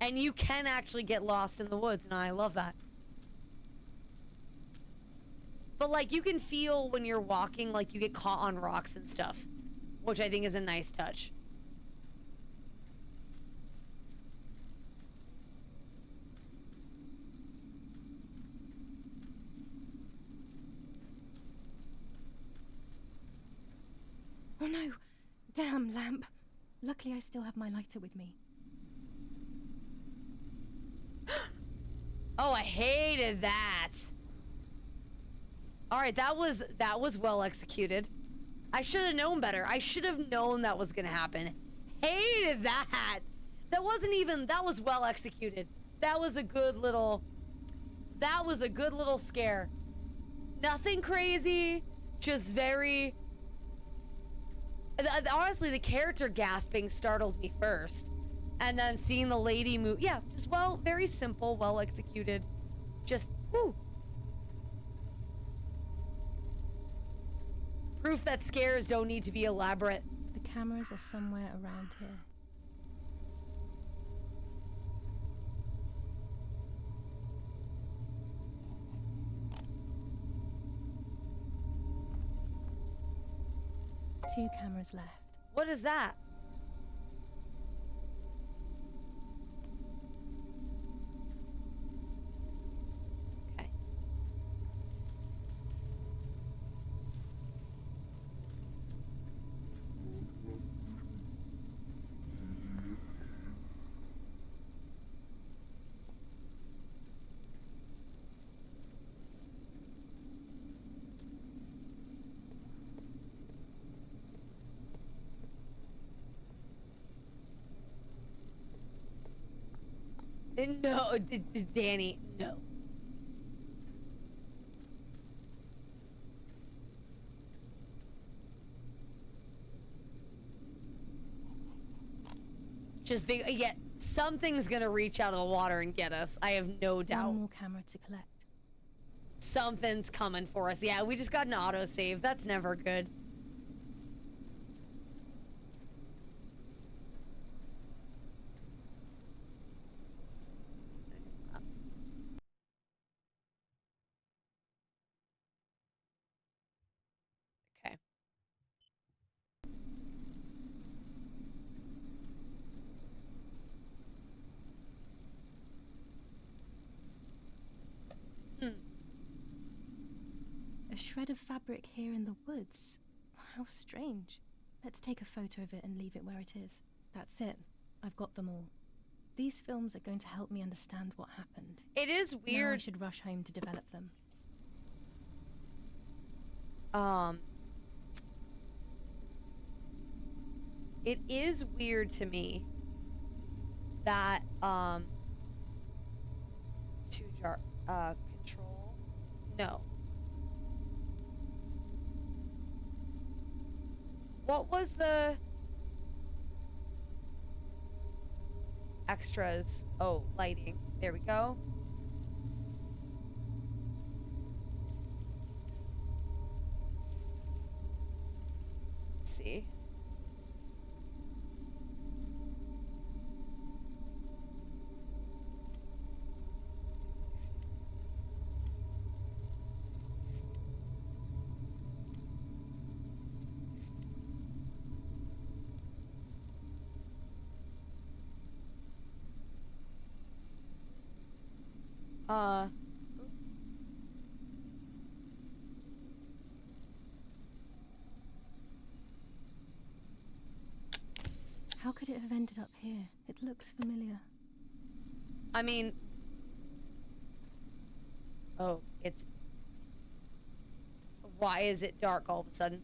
And you can actually get lost in the woods, and I love that. But, like, you can feel when you're walking, like, you get caught on rocks and stuff, which I think is a nice touch. Oh no! Damn lamp! Luckily I still have my lighter with me. Oh, I hated that. All right, that was well executed. I should have known better. I should have known that was gonna happen. Hated that. That was well executed. That was a good little scare. Nothing crazy, just very... Honestly, the character gasping startled me first. And then seeing the lady move... Yeah, just very simple, well executed. Just, whoo. Proof that scares don't need to be elaborate. The cameras are somewhere around here. Two cameras left. What is that? Okay. No, Danny, no. Just be, yeah, something's gonna reach out of the water and get us. I have no doubt. One more camera to collect. Something's coming for us. Yeah, we just got an autosave. That's never good. Okay. A shred of fabric here in the woods. How strange. Let's take a photo of it and leave it where it is. That's it. I've got them all. These films are going to help me understand what happened. It is Now I weird. should rush home to develop them. It is weird to me that, control? No. What was the extras? Oh, lighting. There we go. Let's see. How could it have ended up here? It looks familiar. I mean, oh, it's, why is it dark all of a sudden?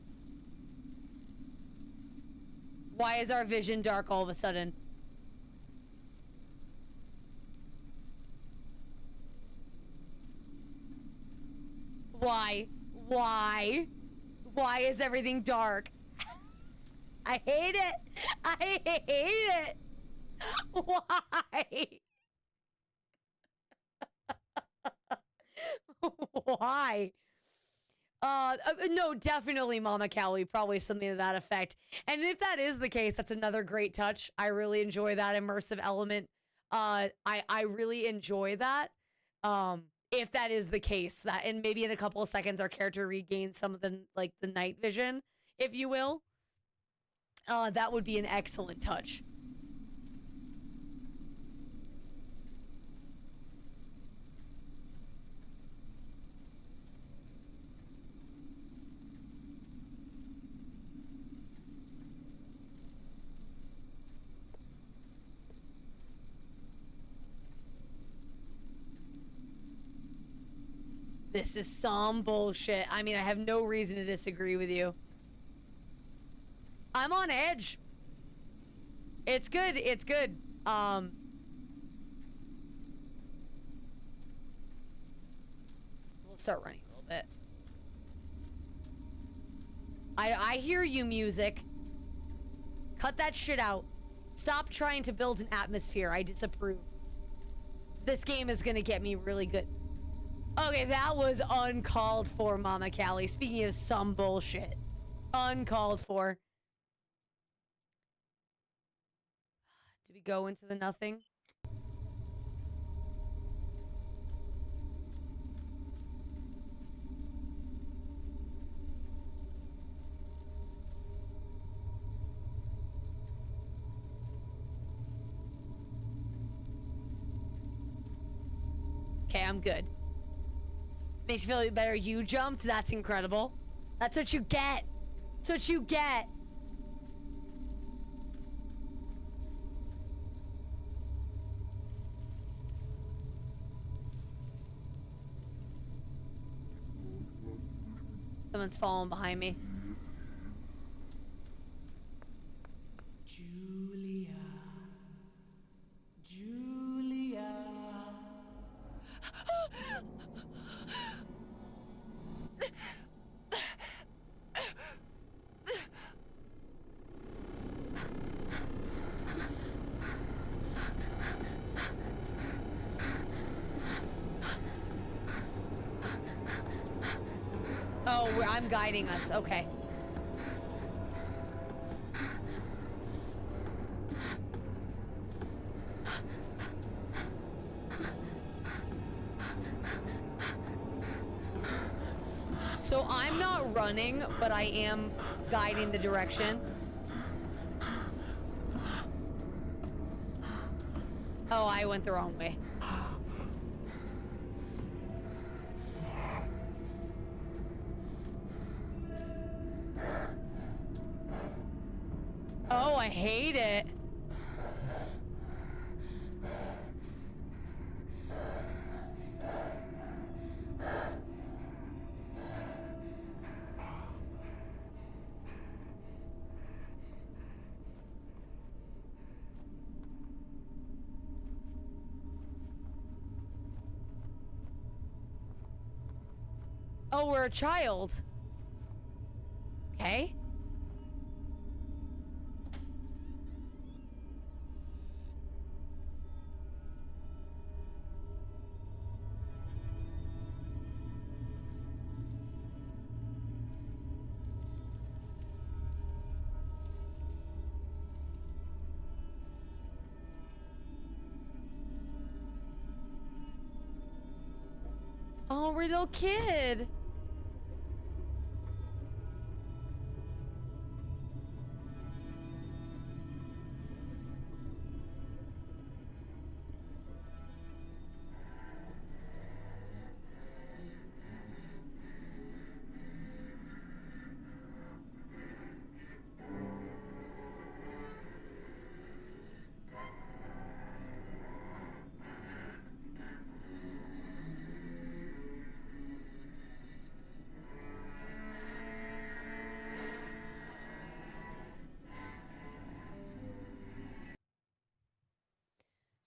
Why is our vision dark all of a sudden? Why? Why? Why is everything dark? I hate it. I hate it. Why? Why? No, definitely Mama Callie, probably something to that effect. And if that is the case, that's another great touch. I really enjoy that immersive element. I really enjoy that. If that is the case, that, and maybe in a couple of seconds our character regains some of the, like, the night vision, if you will. That would be an excellent touch. This is some bullshit. I mean, I have no reason to disagree with you. I'm on edge. It's good. It's good. We'll start running a little bit. I hear you, music. Cut that shit out. Stop trying to build an atmosphere. I disapprove. This game is gonna get me really good. Okay, that was uncalled for, Mama Callie. Speaking of some bullshit. Uncalled for. Do we go into the nothing? Okay, I'm good. Makes you feel better. You jumped. That's incredible. That's what you get. That's what you get. Someone's falling behind me. Julia. Julia. I'm guiding us. Okay. So I'm not running, but I am guiding the direction. Oh, I went the wrong way. Oh, I hate it. Oh, we're a child. Okay. Oh, we're a little kid.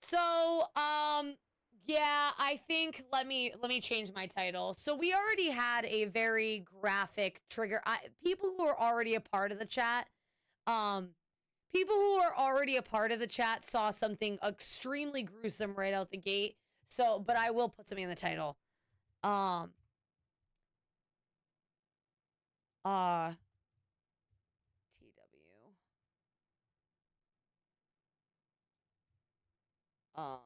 So, yeah, I think let me change my title. So we already had a very graphic trigger. People who are already a part of the chat, um, people who are already a part of the chat saw something extremely gruesome right out the gate. So, but I will put something in the title. Um, TW. Um,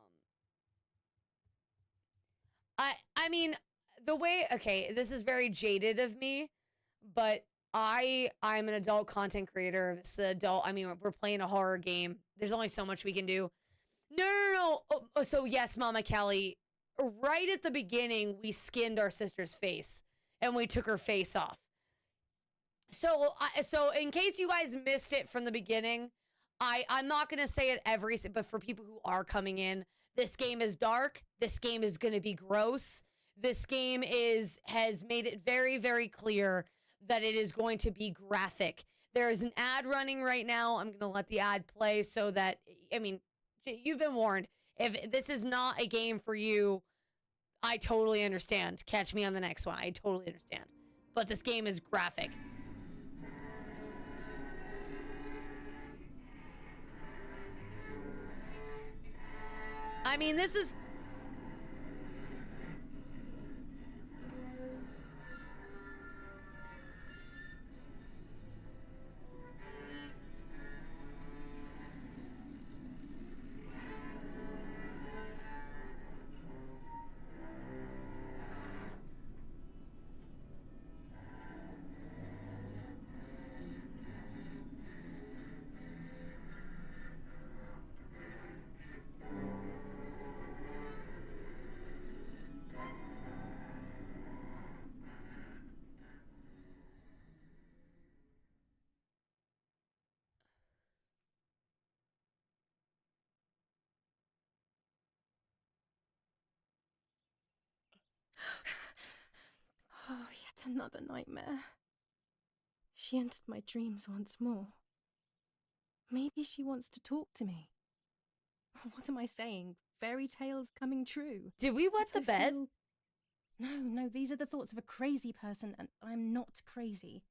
I mean, the way, okay, this is very jaded of me, but I'm an adult content creator. This is adult. I mean, we're playing a horror game. There's only so much we can do. No. So yes, Mama Kelly, right at the beginning, we skinned our sister's face and we took her face off. So so in case you guys missed it from the beginning, I'm not going to say it but for people who are coming in, this game is dark. This game is going to be gross. This game has made it very, very clear that it is going to be graphic. There is an ad running right now. I'm going to let the ad play so that, I mean, you've been warned. If this is not a game for you, I totally understand. Catch me on the next one. I totally understand. But this game is graphic. I mean, this is... Oh, yet another nightmare. She entered my dreams once more. Maybe she wants to talk to me. What am I saying? Fairy tales coming true. Did we wet the bed? No, these are the thoughts of a crazy person, and I'm not crazy.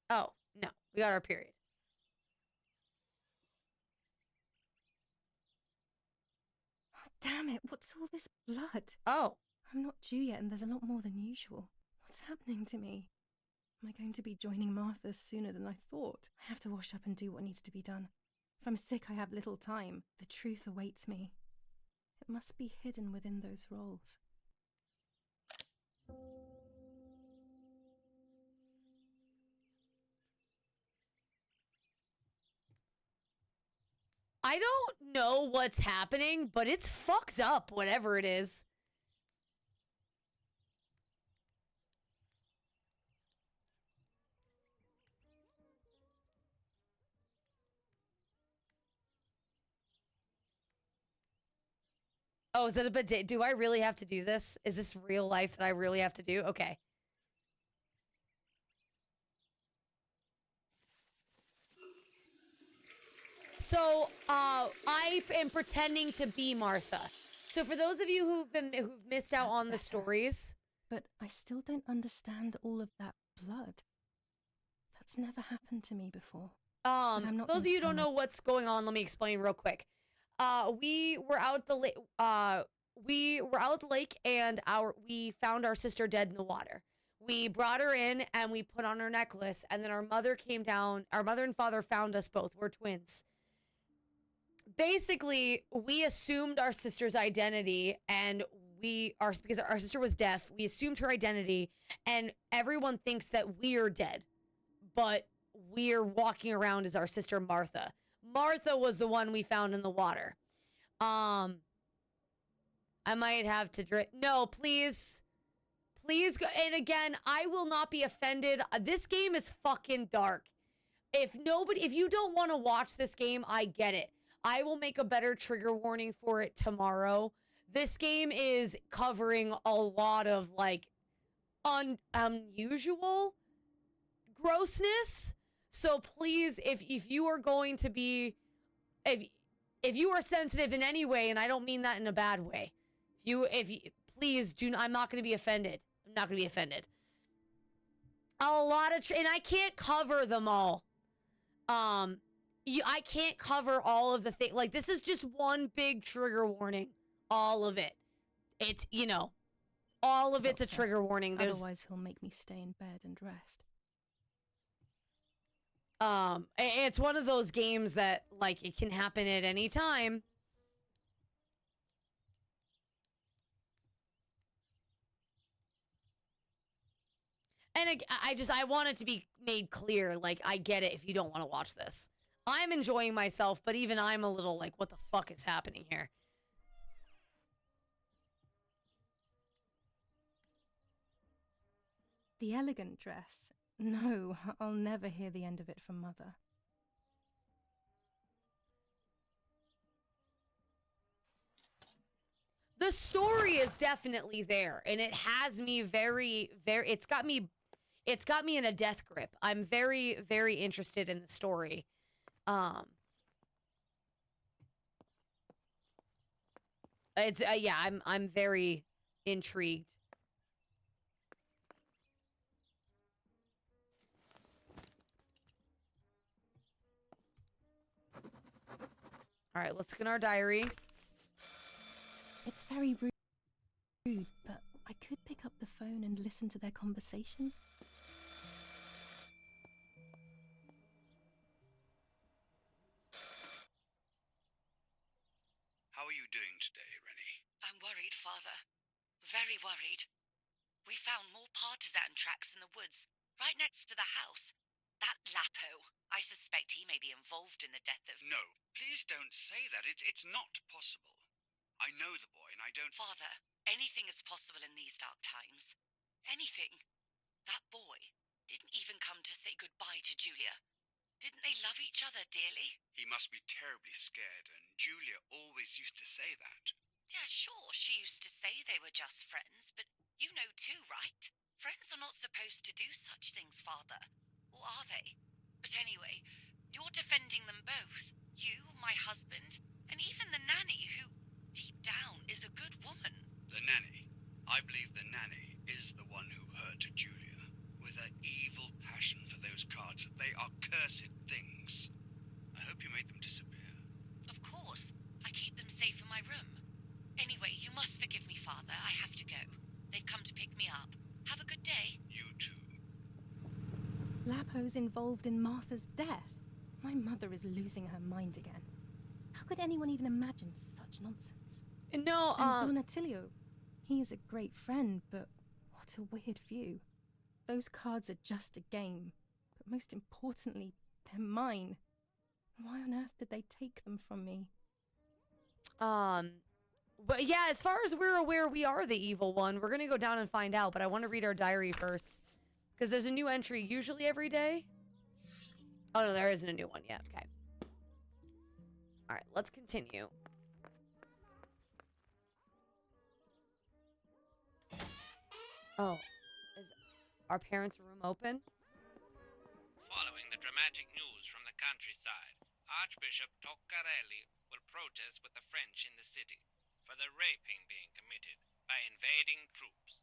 Oh, no. We got our period. Damn it, what's all this blood? Oh. I'm not due yet, and there's a lot more than usual. What's happening to me? Am I going to be joining Martha sooner than I thought? I have to wash up and do what needs to be done. If I'm sick, I have little time. The truth awaits me. It must be hidden within those rolls. I don't know what's happening, but it's fucked up, whatever it is. Oh, is it a bit? Do I really have to do this? Is this real life that I really have to do? Okay. So, I am pretending to be Martha. So, for those of you who've missed out on the stories, But I still don't understand all of that blood. That's never happened to me before. But I'm not those of going to you who tell don't my- know what's going on, let me explain real quick. We were out the lake. We were out at the lake, and we found our sister dead in the water. We brought her in, and we put on her necklace, and then our mother came down. Our mother and father found us both. We're twins. Basically, we assumed our sister's identity, and because our sister was deaf, we assumed her identity, and everyone thinks that we're dead, but we're walking around as our sister Martha. Martha was the one we found in the water. I might have to drink. No, please. Please go. And again, I will not be offended. This game is fucking dark. If you don't want to watch this game, I get it. I will make a better trigger warning for it tomorrow. This game is covering a lot of like unusual grossness. So please, if you are going to be, if you are sensitive in any way, and I don't mean that in a bad way, please do. I'm not going to be offended. I'm not going to be offended. And I can't cover them all. I can't cover all of the things. Like, this is just one big trigger warning. All of it. It's, all of it's a trigger warning. Otherwise, he'll make me stay in bed and rest. It's one of those games that, like, it can happen at any time. And I want it to be made clear, like, I get it if you don't want to watch this. I'm enjoying myself, but even I'm a little like, what the fuck is happening here? The elegant dress. No, I'll never hear the end of it from Mother. The story is definitely there, and it has me very, it's got me in a death grip. I'm very, very interested in the story. I'm very intrigued. All right, let's get our diary. It's very rude, but I could pick up the phone and listen to their conversation. How are you doing today, Rennie? I'm worried, Father. Very worried. We found more partisan tracks in the woods, right next to the house. That Lapo, I suspect he may be involved in the death of... No, please don't say that. It's not possible. I know the boy and I don't... Father, anything is possible in these dark times. Anything. That boy didn't even come to say goodbye to Julia. Didn't they love each other dearly? He must be terribly scared, and Julia always used to say that. Yeah, sure, she used to say they were just friends, but you know too, right? Friends are not supposed to do such things, Father. Or are they? But anyway, you're defending them both. You, my husband, and even the nanny who, deep down, is a good woman. The nanny. I believe the nanny is the one who hurt Julia. With her evil passion for those cards, they are cursed things. I hope you made them disappear. Of course. I keep them safe in my room. suppose involved in Martha's death. My mother is losing her mind again. How could anyone even imagine such nonsense? No, And Don Attilio, he is a great friend, but what a weird view. Those cards are just a game, but most importantly, they're mine. Why on earth did they take them from me? But yeah, as far as we're aware, we are the evil one. We're gonna go down and find out, but I want to read our diary first. Because there's a new entry usually every day. Oh, no, there isn't a new one yet. Okay. All right, let's continue. Oh, is our parents' room open? Following the dramatic news from the countryside, Archbishop Toccarelli will protest with the French in the city for the raping being committed by invading troops.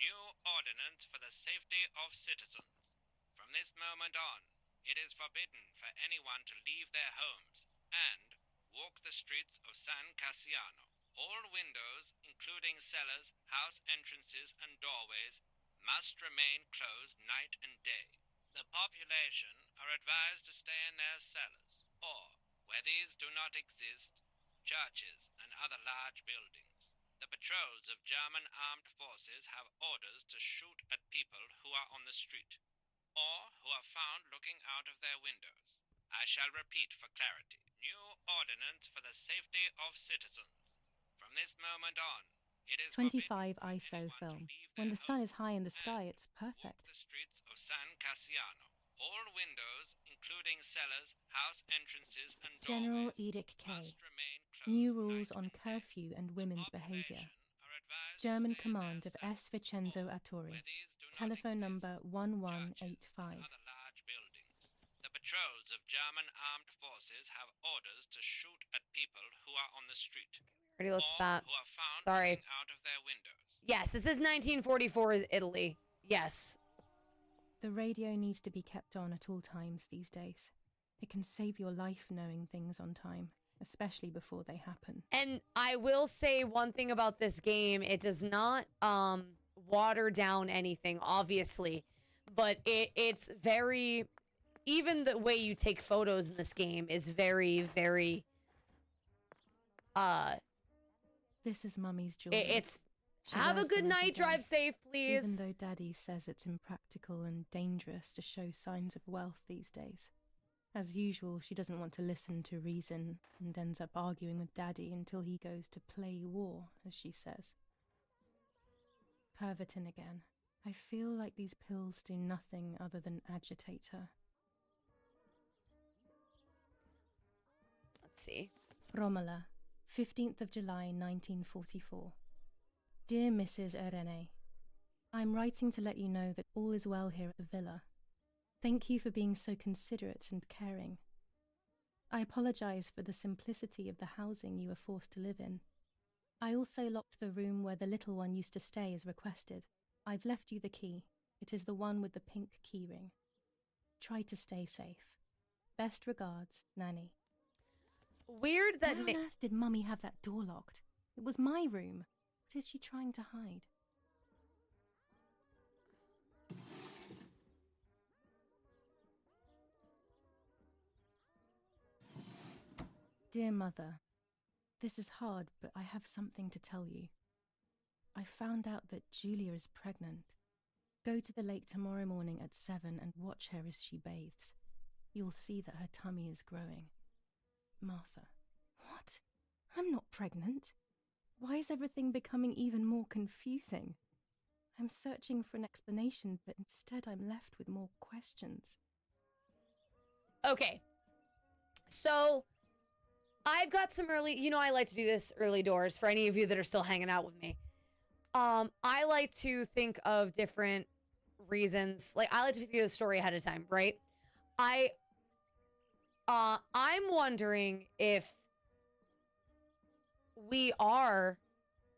New ordinance for the safety of citizens. From this moment on, it is forbidden for anyone to leave their homes and walk the streets of San Cassiano. All windows, including cellars, house entrances, and doorways, must remain closed night and day. The population are advised to stay in their cellars, or, where these do not exist, churches and other large buildings. The patrols of German armed forces have orders to shoot at people who are on the street, or who are found looking out of their windows. I shall repeat for clarity. New ordinance for the safety of citizens. From this moment on, it is 25 ISO film. When the sun is high in the sky, it's perfect. the streets of San Cassiano. All windows, including cellars, house entrances, and General doorways, Edict K. must remain closed. New rules on curfew and women's behavior. German command of S. Vincenzo Atturi. Telephone number 1185. The patrols of German armed forces have orders to shoot at people who are on the street. Already looked or at that. who are found Sorry. looking out of their windows. Yes, this is 1944 is Italy. Yes. The radio needs to be kept on at all times these days. It can save your life knowing things on time, especially before they happen. And I will say one thing about this game, it does not water down anything, obviously, but it's very, even the way you take photos in this game is very, very This is Mummy's jewelry. it's She have a wears good them every night, day. drive safe, please. Even though Daddy says it's impractical and dangerous to show signs of wealth these days. As usual, she doesn't want to listen to reason and ends up arguing with Daddy until he goes to play war, as she says. Pervertin again. I feel like these pills do nothing other than agitate her. Let's see. Romola, 15th of July 1944. Dear Mrs. Irene, I'm writing to let you know that all is well here at the villa. Thank you for being so considerate and caring. I apologize for the simplicity of the housing you were forced to live in. I also locked the room where the little one used to stay as requested. I've left you the key. It is the one with the pink keyring. Try to stay safe. Best regards, Nanny. Weird that Why on earth did Mummy have that door locked? It was my room. What is she trying to hide? Dear Mother, this is hard, but I have something to tell you. I found out that Julia is pregnant. Go to the lake tomorrow morning at 7 and watch her as she bathes. You'll see that her tummy is growing. Martha. What? I'm not pregnant. Why is everything becoming even more confusing? I'm searching for an explanation, but instead I'm left with more questions. Okay. So, I've got some early, I like to do this early doors for any of you that are still hanging out with me. I like to think of different reasons. Like, I like to think of the story ahead of time, right? I'm wondering if we are,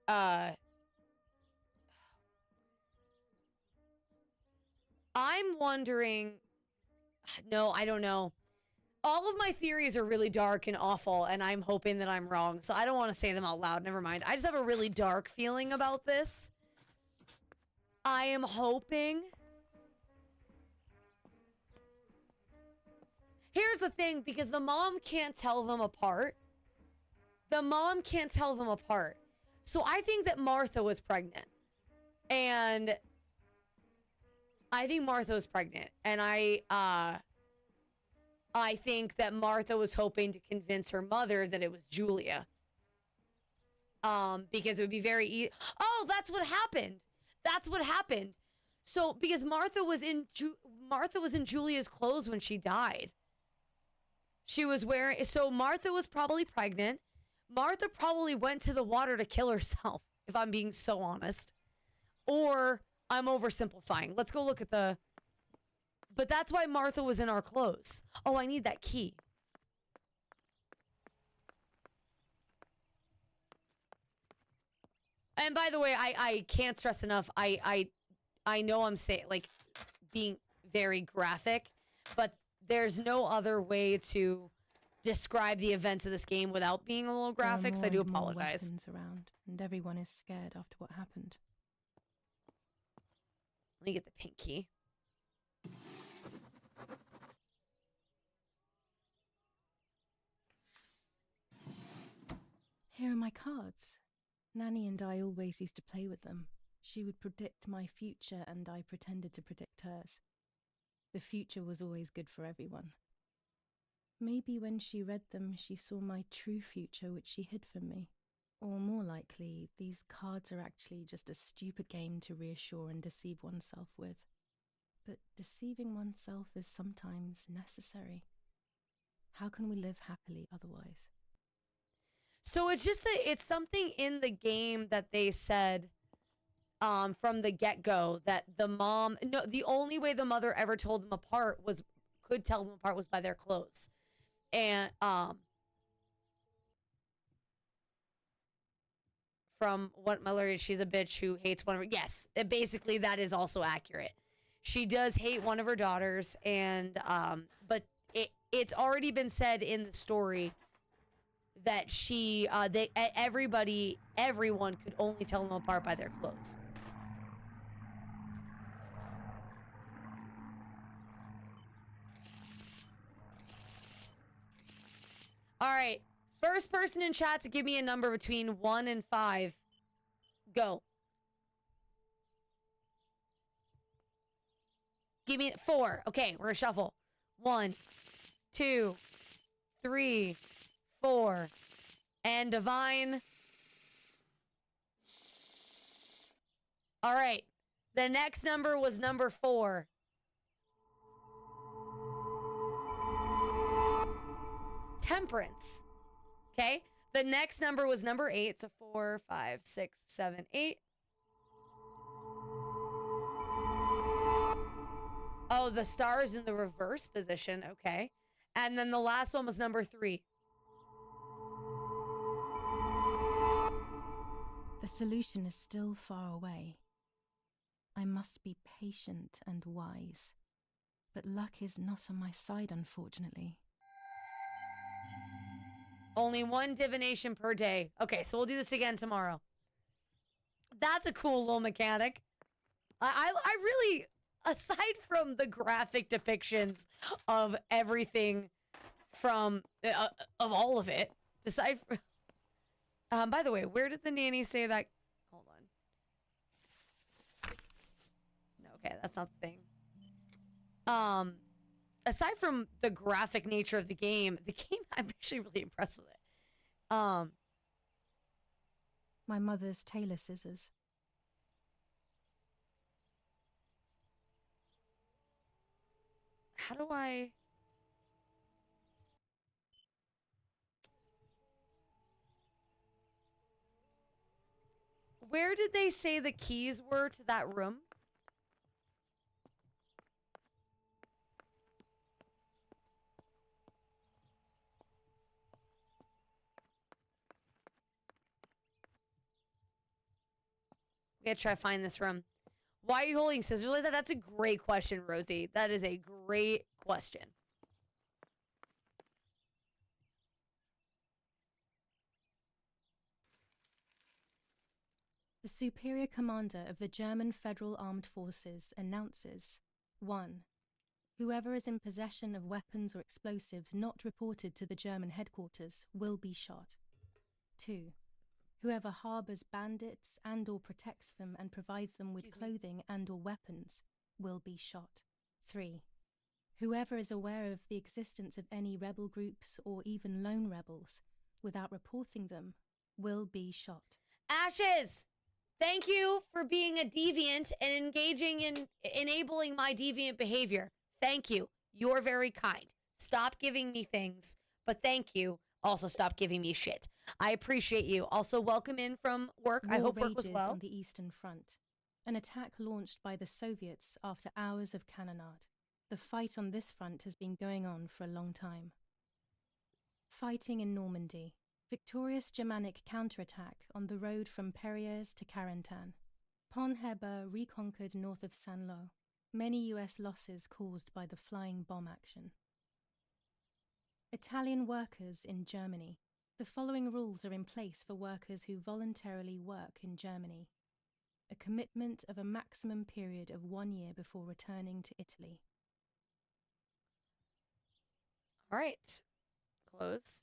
I'm wondering, no, I don't know. All of my theories are really dark and awful, and I'm hoping that I'm wrong, so I don't want to say them out loud. Never mind. I just have a really dark feeling about this. I am hoping Here's the thing, because the mom can't tell them apart. The mom can't tell them apart. So I think that Martha was pregnant. And I think Martha was pregnant. And I think that Martha was hoping to convince her mother that it was Julia. Because it would be very easy. Oh, that's what happened. That's what happened. So because Martha was in Julia's clothes when she died. She was wearing, so Martha was probably pregnant. Martha probably went to the water to kill herself, if I'm being so honest. Or I'm oversimplifying. Let's go look at the, but that's why Martha was in our clothes. Oh, I need that key. And by the way, I can't stress enough. I know I'm saying, like, being very graphic, but there's no other way to describe the events of this game without being a little graphic, so I do apologize. More weapons around, and everyone is scared after what happened. Let me get the pink key. Here are my cards. Nanny and I always used to play with them. She would predict my future, and I pretended to predict hers. The future was always good for everyone. Maybe when she read them, she saw my true future, which she hid from me. Or more likely, these cards are actually just a stupid game to reassure and deceive oneself with. But deceiving oneself is sometimes necessary. How can we live happily otherwise? So it's just it's something in the game that they said from the get-go that the mom, no, the only way the mother ever told them apart could tell them apart was by their clothes. And from what Mallory, she's a bitch who hates one of her, yes, basically that is also accurate. She does hate one of her daughters, and but it's already been said in the story that everyone could only tell them apart by their clothes. All right, first person in chat to give me a number between 1 and 5. Go. Give me 4. Okay, we're gonna shuffle. 1, 2, 3, 4. And Divine. All right. The next number was number 4. Temperance. Okay. The next number was number 8. So 4, 5, 6, 7, 8. Oh, the star is in the reverse position. Okay. And then the last one was number 3. The solution is still far away. I must be patient and wise. But luck is not on my side, unfortunately. Only 1 divination per day. Okay, so we'll do this again tomorrow. That's a cool little mechanic. I really, aside from the graphic depictions of everything from, of all of it, aside from, by the way, where did the nanny say that? Hold on. No, okay, that's not the thing. Aside from the graphic nature of the game, I'm actually really impressed with it. My mother's tailor scissors. How do I... Where did they say the keys were to that room? We gotta try to find this room. Why are you holding scissors like that? That's a great question, Rosie. That is a great question. The superior commander of the German Federal Armed Forces announces 1. Whoever is in possession of weapons or explosives not reported to the German headquarters will be shot. 2. Whoever harbors bandits and or protects them and provides them with clothing and or weapons will be shot. 3. Whoever is aware of the existence of any rebel groups or even lone rebels without reporting them will be shot. Ashes! Thank you for being a deviant and engaging in enabling my deviant behavior. Thank you. You're very kind. Stop giving me things, but thank you. Also, stop giving me shit. I appreciate you. Also, welcome in from work. I hope work was well. On the Eastern Front. An attack launched by the Soviets after hours of cannonade. The fight on this front has been going on for a long time. Fighting in Normandy. Victorious Germanic counterattack on the road from Perriers to Carentan. Pont Heber reconquered north of Saint-Lô. Many US losses caused by the flying bomb action. Italian workers in Germany. The following rules are in place for workers who voluntarily work in Germany. A commitment of a maximum period of 1 year before returning to Italy. All right. Close.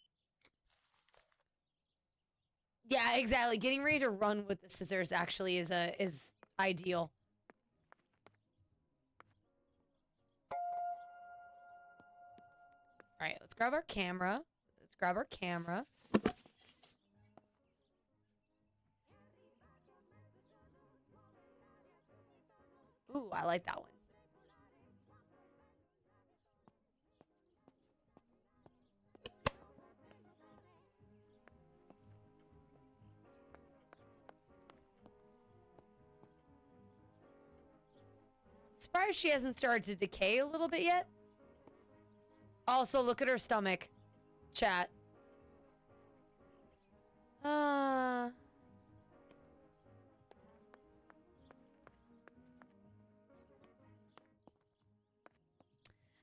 Yeah, exactly. Getting ready to run with the scissors actually is ideal. All right, let's grab our camera. Ooh, I like that one. Surprised she hasn't started to decay a little bit yet. Also, look at her stomach. Chat.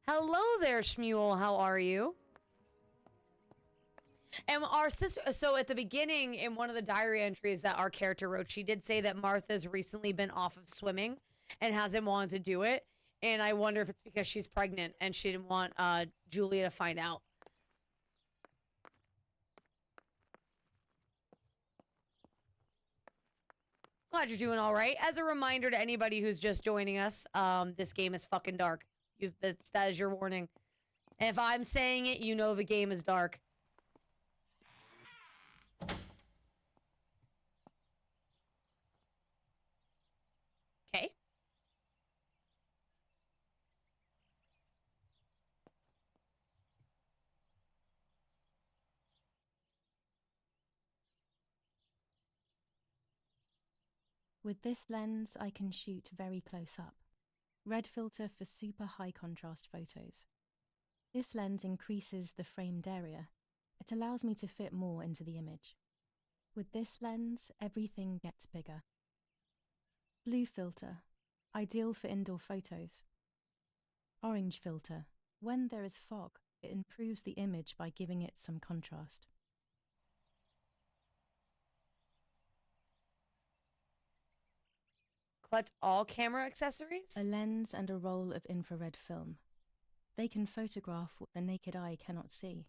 Hello there, Shmuel. How are you? And our sister, so at the beginning, in one of the diary entries that our character wrote, she did say that Martha's recently been off of swimming and hasn't wanted to do it. And I wonder if it's because she's pregnant and she didn't want Julia to find out. Glad you're doing all right. As a reminder to anybody who's just joining us, this game is fucking dark. That is your warning. And if I'm saying it, you know the game is dark. Okay. With this lens, I can shoot very close up. Red filter for super high contrast photos. This lens increases the framed area. It allows me to fit more into the image. With this lens, everything gets bigger. Blue filter, ideal for indoor photos. Orange filter, when there is fog, it improves the image by giving it some contrast. Collect all camera accessories? A lens and a roll of infrared film. They can photograph what the naked eye cannot see.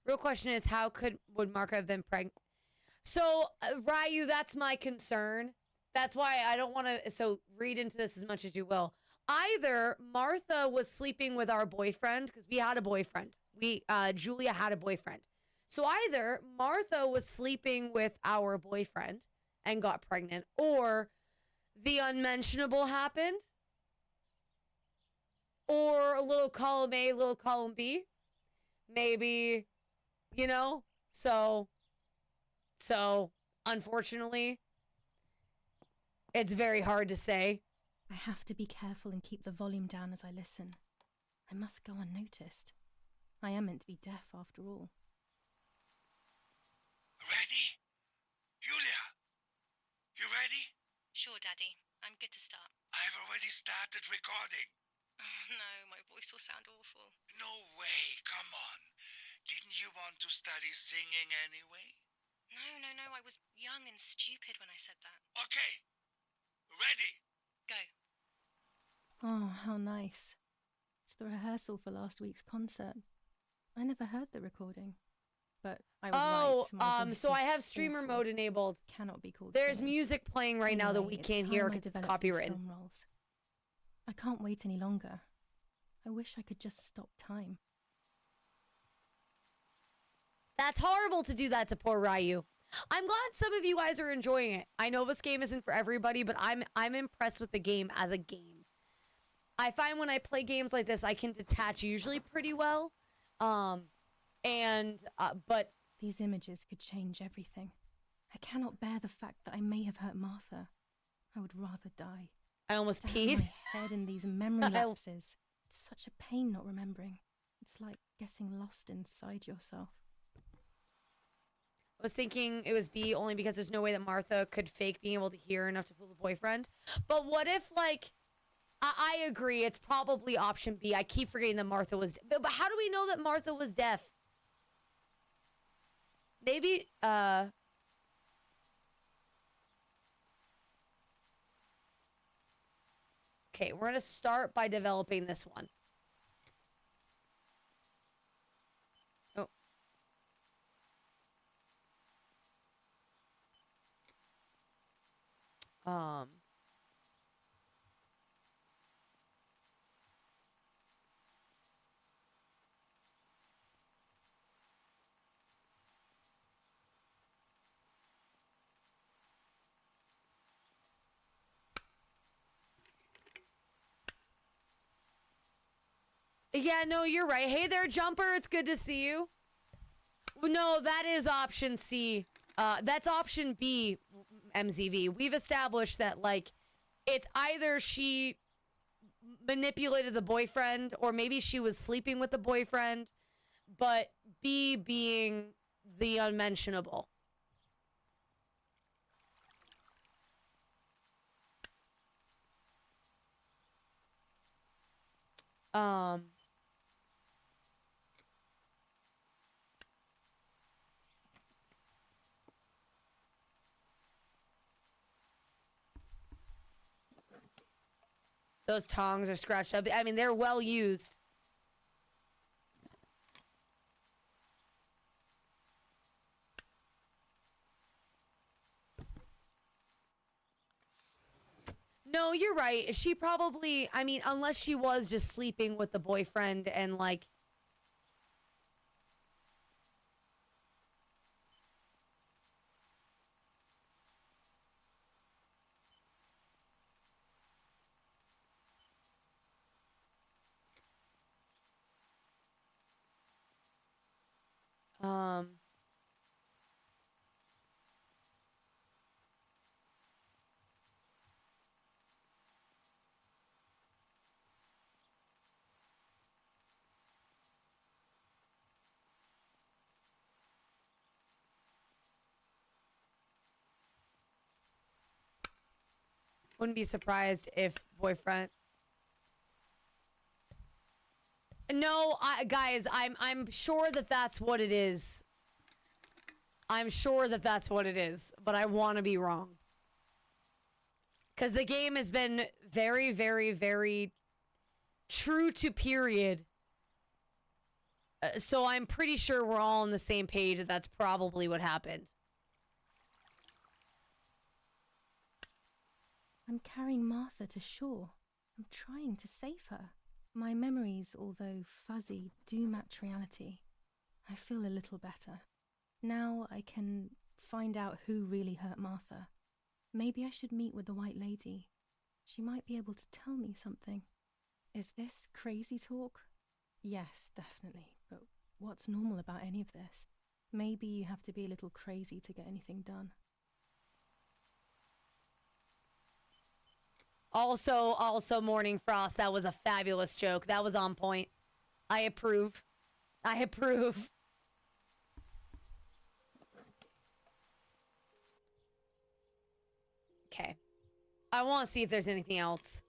Real question is, how would Martha have been pregnant? So, Ryu, that's my concern. That's why I don't want to, so read into this as much as you will. Either Martha was sleeping with our boyfriend, because we had a boyfriend. Julia had a boyfriend. So either Martha was sleeping with our boyfriend and got pregnant, or the unmentionable happened, or a little column A, little column B. Maybe, you know, so unfortunately, it's very hard to say. I have to be careful and keep the volume down as I listen. I must go unnoticed. I am meant to be deaf after all. Ready? Julia, you ready? Sure, Daddy. I'm good to start. I've already started recording. Oh, no, my voice will sound awful. No way, come on. Didn't you want to study singing anyway? No, I was young and stupid when I said that. Okay, ready? Go. Oh, how nice. It's the rehearsal for last week's concert. I never heard the recording, but I was right. My voice So I is have streamer awful. mode enabled. Cannot be called There's singing. music playing right now that we Anyway, it's can't time hear I because it's developed these copywritten. film roles. I can't wait any longer. I wish I could just stop time. That's horrible to do that to poor Ryu. I'm glad some of you guys are enjoying it. I know this game isn't for everybody, but I'm impressed with the game as a game. I find when I play games like this, I can detach usually pretty well. But these images could change everything. I cannot bear the fact that I may have hurt Martha. I would rather die. I almost Stab peed. my head in these memory lapses. It's such a pain not remembering. It's like getting lost inside yourself. I was thinking it was B only because there's no way that Martha could fake being able to hear enough to fool the boyfriend. But what if, like, I agree, it's probably option B. I keep forgetting that Martha was but how do we know that Martha was deaf? Maybe, okay, we're gonna start by developing this one. Oh. Yeah, no, you're right. Hey there, Jumper. It's good to see you. No, that is option C. That's option B, MZV. We've established that, like, it's either she manipulated the boyfriend or maybe she was sleeping with the boyfriend, but B being the unmentionable. Those tongs are scratched up. I mean, they're well used. No, you're right. She probably, I mean, unless she was just sleeping with the boyfriend and, like, wouldn't be surprised if boyfriend. No, guys, I'm sure that that's what it is. I'm sure that that's what it is, but I want to be wrong. Because the game has been very, very, very true to period. So I'm pretty sure we're all on the same page that that's probably what happened. I'm carrying Martha to shore. I'm trying to save her. My memories, although fuzzy, do match reality. I feel a little better. Now I can find out who really hurt Martha. Maybe I should meet with the White Lady. She might be able to tell me something. Is this crazy talk? Yes, definitely. But what's normal about any of this? Maybe you have to be a little crazy to get anything done. Also, Morning Frost, that was a fabulous joke. That was on point. I approve. I approve. Okay. I want to see if there's anything else.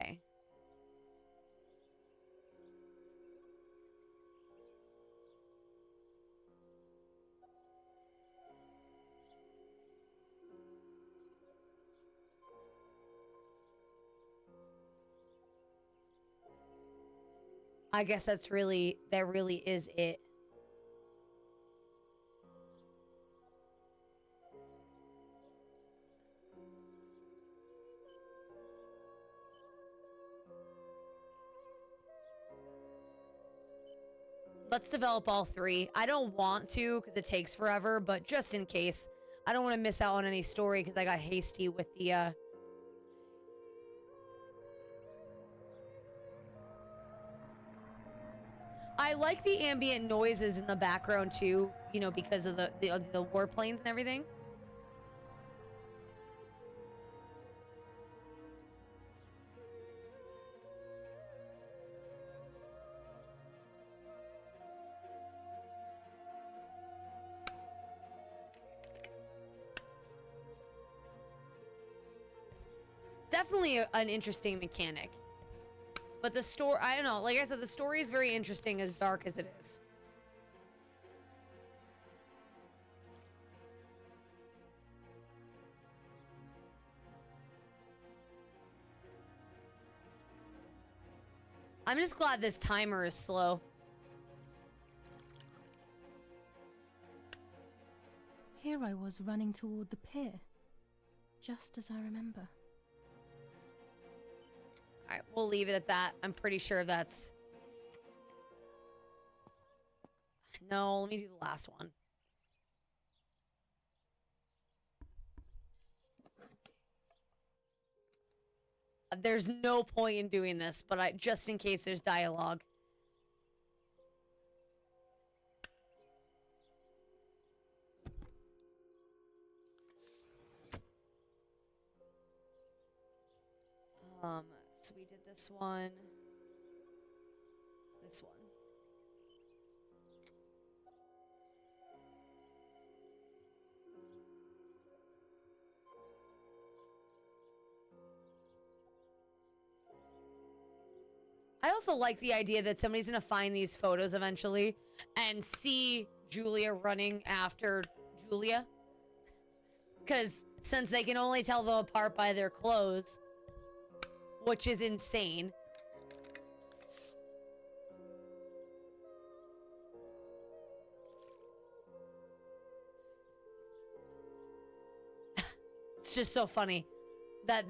Okay. I guess that really is it. Let's develop all three. I don't want to because it takes forever, but just in case. I don't want to miss out on any story because I got hasty with the, I like the ambient noises in the background too, you know, because of the warplanes and everything. Definitely an interesting mechanic. But the story, I don't know, like I said, the story is very interesting as dark as it is. I'm just glad this timer is slow. Here I was running toward the pier, just as I remember. All right, we'll leave it at that. I'm pretty sure that's... No, let me do the last one. There's no point in doing this, but just in case there's dialogue. So we did this one. This one. I also like the idea that somebody's gonna find these photos eventually and see Julia running after Julia. Because since they can only tell them apart by their clothes, which is insane. It's just so funny that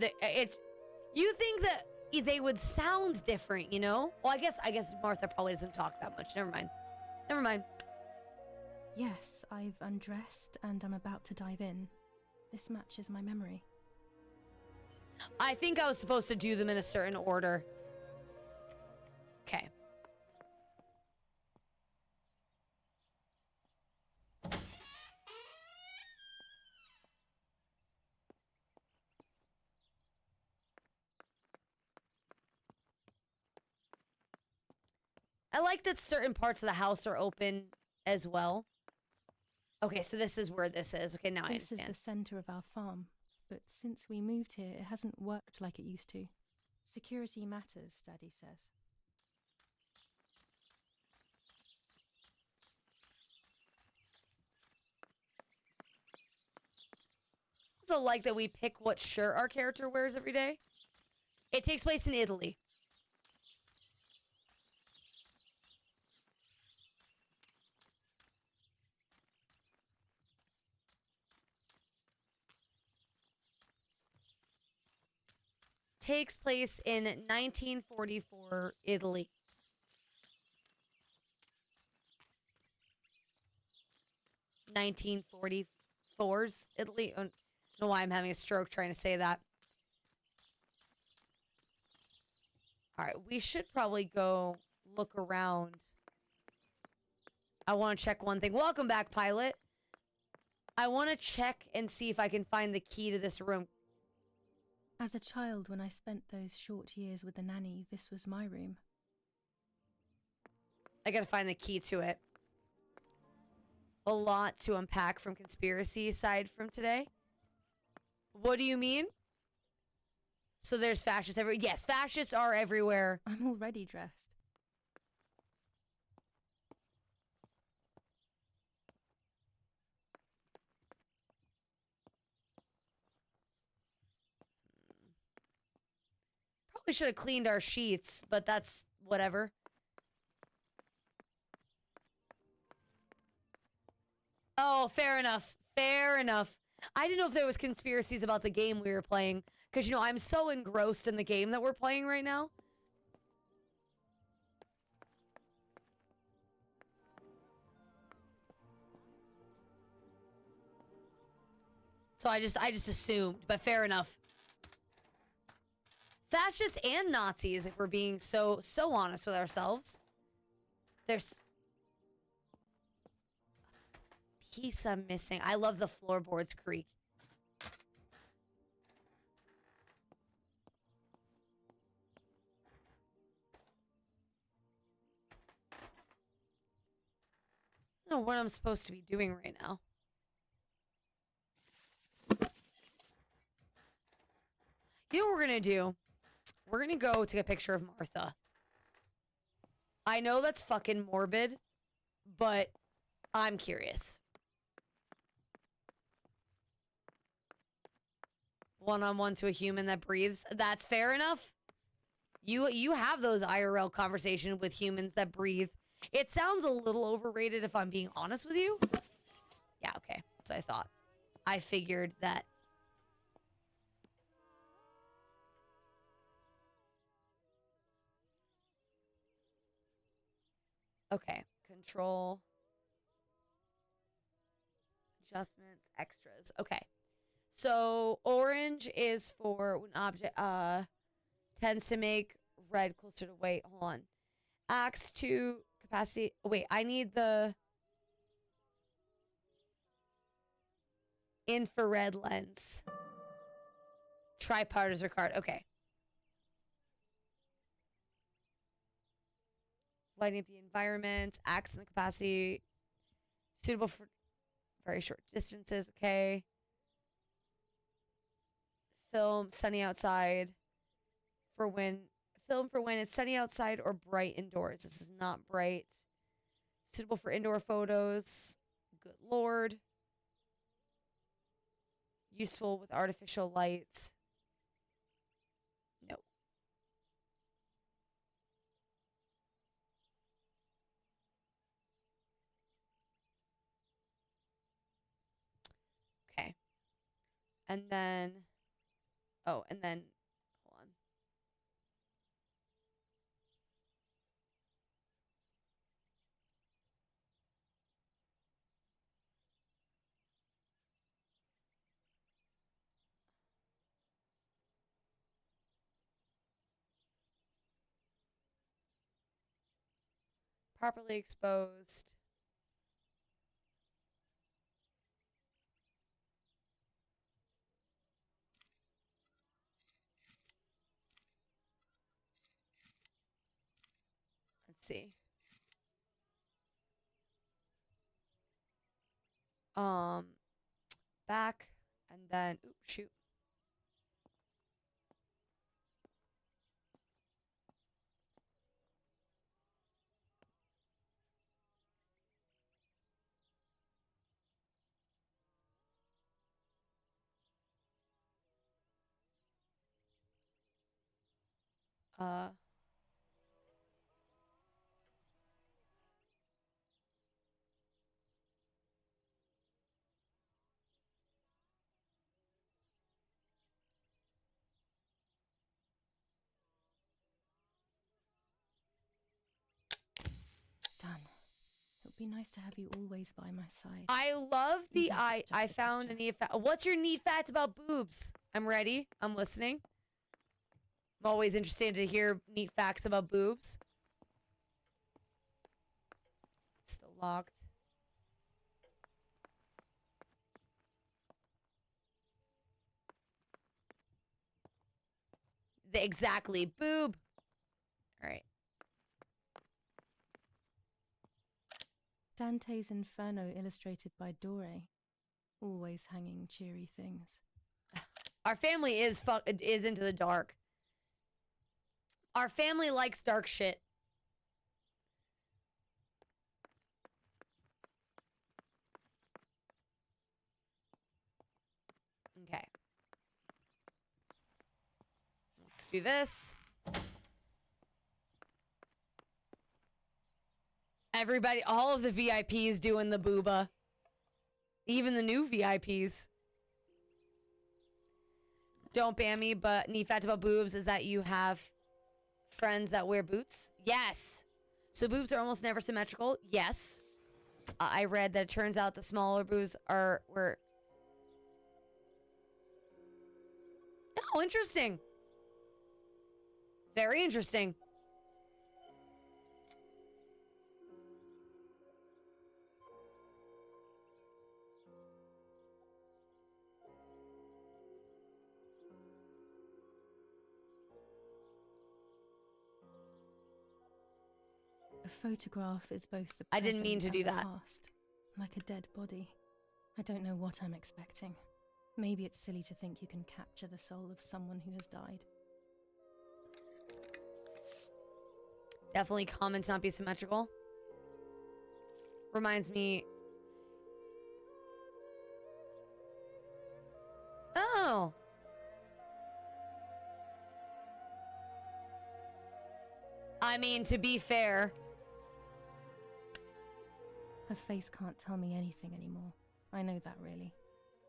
you think that they would sound different, you know? Well, I guess Martha probably doesn't talk that much. Never mind. Yes, I've undressed and I'm about to dive in. This matches my memory. I think I was supposed to do them in a certain order. Okay. I like that certain parts of the house are open as well. Okay, so this is where this is. Okay, now I understand. This is the center of our farm, but since we moved here, it hasn't worked like it used to. Security matters, Daddy says. I also like that we pick what shirt our character wears every day. It takes place in Italy. Takes place in 1944 Italy. (1944's) Italy. I don't know why I'm having a stroke trying to say that. All right, we should probably go look around. I want to check one thing. Welcome back, pilot. I want to check and see if I can find the key to this room. As a child, when I spent those short years with the nanny, this was my room. I gotta find the key to it. A lot to unpack from conspiracy aside from today. What do you mean? So there's fascists everywhere. Yes, fascists are everywhere. I'm already dressed. Probably should have cleaned our sheets, but that's whatever. Oh, fair enough. Fair enough. I didn't know if there was conspiracies about the game we were playing. Because, you know, I'm so engrossed in the game that we're playing right now. So I just assumed, but fair enough. Fascists and Nazis, if we're being so honest with ourselves. There's piece I'm missing. I love the floorboards creak. I don't know what I'm supposed to be doing right now. You know what we're gonna do? We're gonna go take a picture of Martha. I know that's fucking morbid, but I'm curious. One-on-one to a human that breathes. That's fair enough. You have those IRL conversations with humans that breathe. It sounds a little overrated if I'm being honest with you. Yeah, okay. So I thought. I figured that. Okay. Control. Adjustments. Extras. Okay. So orange is for an object tends to make red closer to white. Hold on. Axe to capacity. Wait, I need the infrared lens. Tripod is required. Okay. Lighting up the environment. Axe in the capacity. Suitable for very short distances. Okay. Film sunny outside for when it's sunny outside or bright indoors. This is not bright. Suitable for indoor photos. Good lord. Useful with artificial light. No. Okay. And then hold on. Properly exposed. Let's see. Back and then oops, shoot. Dan, it would be nice to have you always by my side. I love the Even if it's just I a found a picture. neat fact. What's your neat fact about boobs? I'm ready. I'm listening. I'm always interested to hear neat facts about boobs. Still locked. Exactly. Boob. All right. Dante's Inferno illustrated by Dore. Always hanging cheery things. Our family is into the dark. Our family likes dark shit. Okay. Let's do this. Everybody, all of the VIPs doing the booba. Even the new VIPs. Don't ban me, but neat fact about boobs is that you have friends that wear boots. Yes. So boobs are almost never symmetrical. Yes. I read that it turns out the smaller boobs were. Oh, interesting. Very interesting. A photograph is both the I didn't mean to present do and the that. past, like a dead body. I don't know what I'm expecting. Maybe it's silly to think you can capture the soul of someone who has died. Definitely common to not be symmetrical. Reminds me. Oh. I mean, to be fair. Her face can't tell me anything anymore. I know that, really.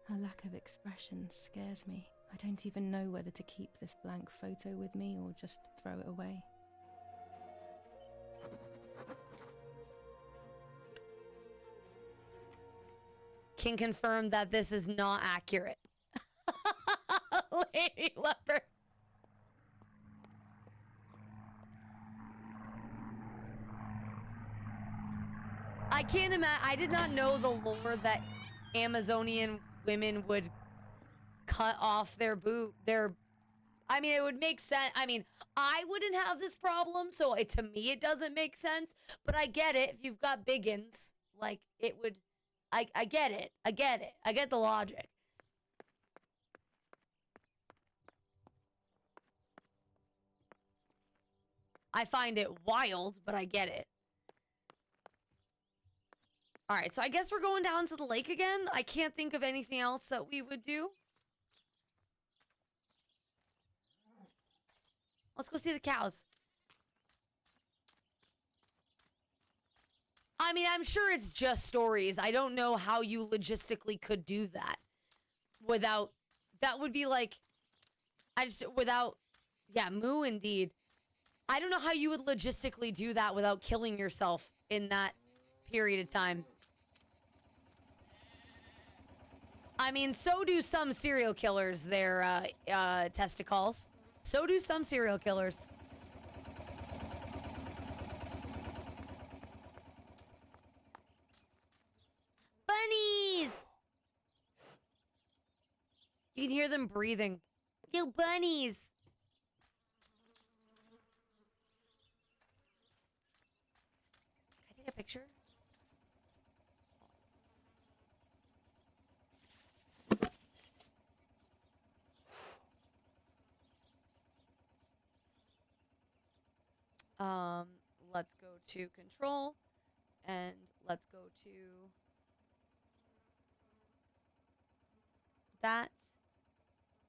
Her lack of expression scares me. I don't even know whether to keep this blank photo with me or just throw it away. Can confirm that this is not accurate. Lady Leopard. I can't imagine. I did not know the lore that Amazonian women would cut off their boob. I mean, it would make sense. I mean, I wouldn't have this problem, so to me, it doesn't make sense. But I get it. If you've got biggins, like, it would. I get it. I get it. I get the logic. I find it wild, but I get it. All right, so I guess we're going down to the lake again. I can't think of anything else that we would do. Let's go see the cows. I mean, I'm sure it's just stories. I don't know how you logistically could do that without, that would be like, yeah, moo indeed. I don't know how you would logistically do that without killing yourself in that period of time. I mean, so do some serial killers, their testicles. So do some serial killers. Bunnies! You can hear them breathing. Yo, bunnies! Can I take a picture? Let's go to control, and let's go to that,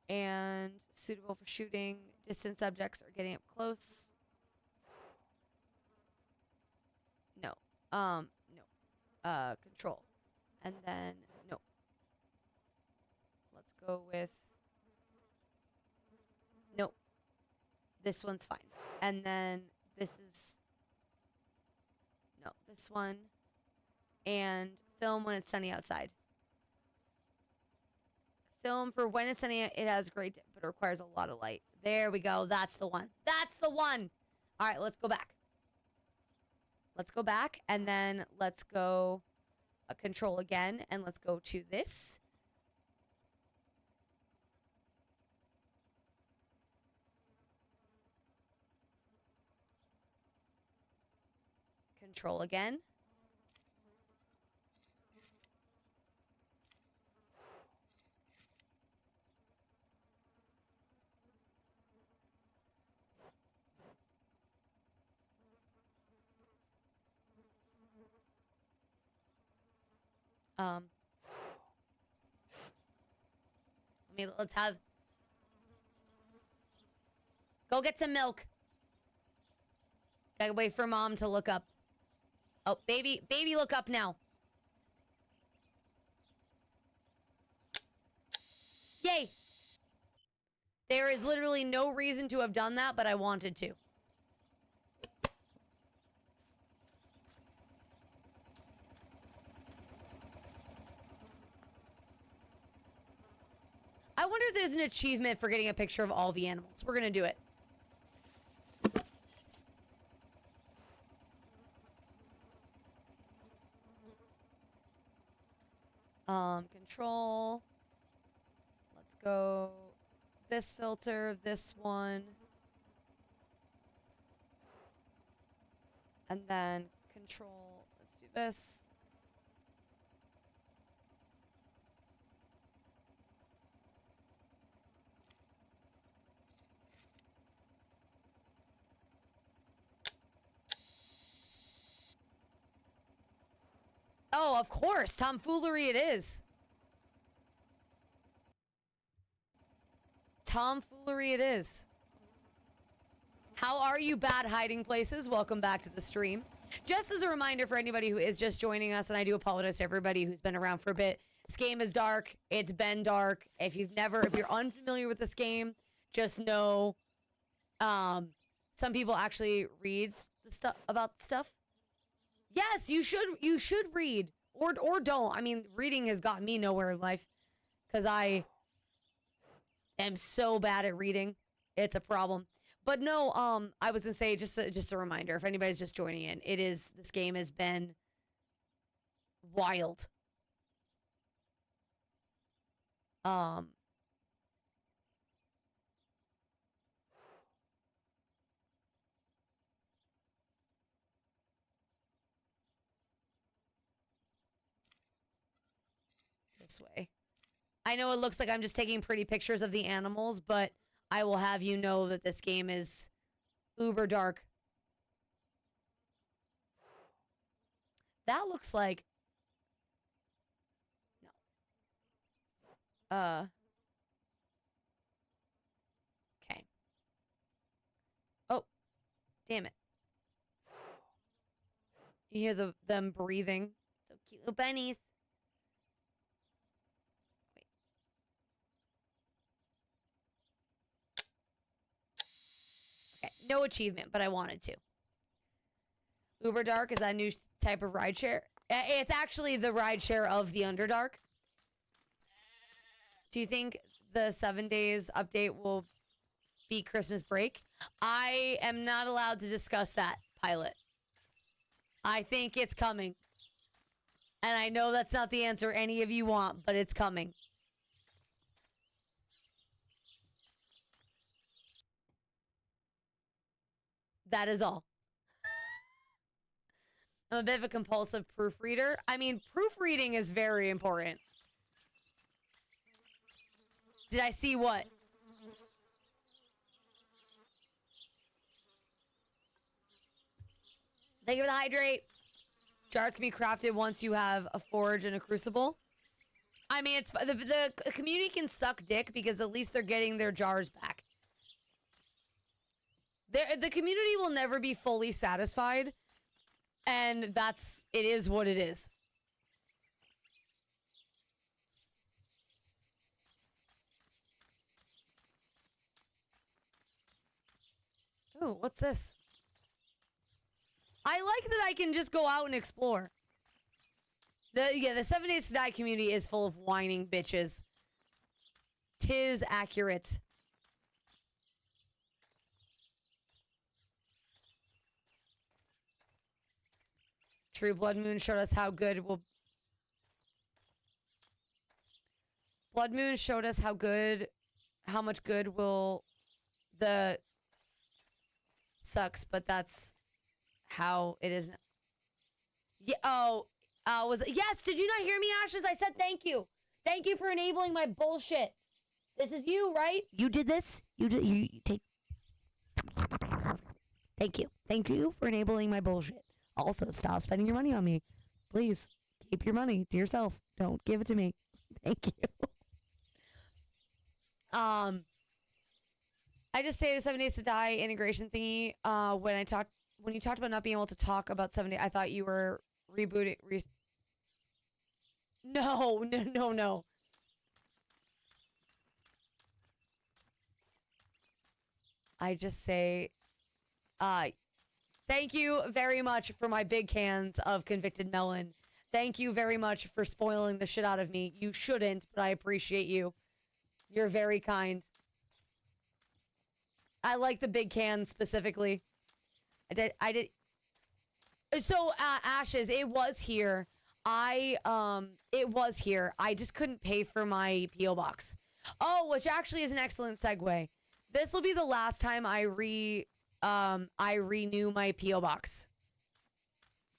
and suitable for shooting. Distant subjects are getting up close. No. No. Control. And then, no. Let's go with, no. This one's fine. And then this is, no, this one. And film when it's sunny outside. Film for when it's sunny, it has great, but it requires a lot of light. There we go. That's the one. That's the one. All right, let's go back. Let's go back, and then let's go control again, and let's go to this. Control again. Let's have. Go get some milk. Gotta wait for mom to look up. Oh, baby, look up now. Yay! There is literally no reason to have done that, but I wanted to. I wonder if there's an achievement for getting a picture of all the animals. We're gonna do it. Control. Let's go this filter, this one. And then control, let's do this. Oh, of course, tomfoolery it is. Tomfoolery it is. How are you, bad hiding places? Welcome back to the stream. Just as a reminder for anybody who is just joining us, and I do apologize to everybody who's been around for a bit, this game is dark. It's been dark. If you're unfamiliar with this game, just know some people actually read the stuff about stuff. Yes, you should read or don't. I mean, reading has gotten me nowhere in life because I am so bad at reading. It's a problem. But no, I was gonna say just a reminder if anybody's just joining in, this game has been wild. This way. I know it looks like I'm just taking pretty pictures of the animals, but I will have you know that this game is uber dark. That looks like... No. Okay. Oh. Damn it. You hear them breathing. So cute. Little bunnies. Okay, no achievement, but I wanted to. Uber Dark is that a new type of rideshare? It's actually the rideshare of the Underdark. Do you think the 7 days update will be Christmas break? I am not allowed to discuss that, Pilot. I think it's coming. And I know that's not the answer any of you want, but it's coming. That is all. I'm a bit of a compulsive proofreader. I mean, proofreading is very important. Did I see what? Thank you for the hydrate. Jars can be crafted once you have a forge and a crucible. I mean, it's the community can suck dick because at least they're getting their jars back. The community will never be fully satisfied, and it is what it is. Ooh, what's this? I like that I can just go out and explore. The 7 Days to Die community is full of whining bitches. 'Tis accurate. True Blood Moon showed us how good will... Blood Moon showed us how much good will the... Sucks, but that's how it is. Yeah, yes, did you not hear me, Ashes? I said thank you. Thank you for enabling my bullshit. This is you, right? You did this? You take... Thank you. Thank you for enabling my bullshit. Also, stop spending your money on me. Please, keep your money to yourself. Don't give it to me. Thank you. I just say the 7 Days to Die integration thingy. When you talked about not being able to talk about 7 Days, I thought you were rebooting. No. I just say, thank you very much for my big cans of convicted melon. Thank you very much for spoiling the shit out of me. You shouldn't, but I appreciate you. You're very kind. I like the big cans specifically. I did. So, Ashes, it was here. It was here. I just couldn't pay for my P.O. box. Oh, which actually is an excellent segue. This will be the last time I renew my P.O. box.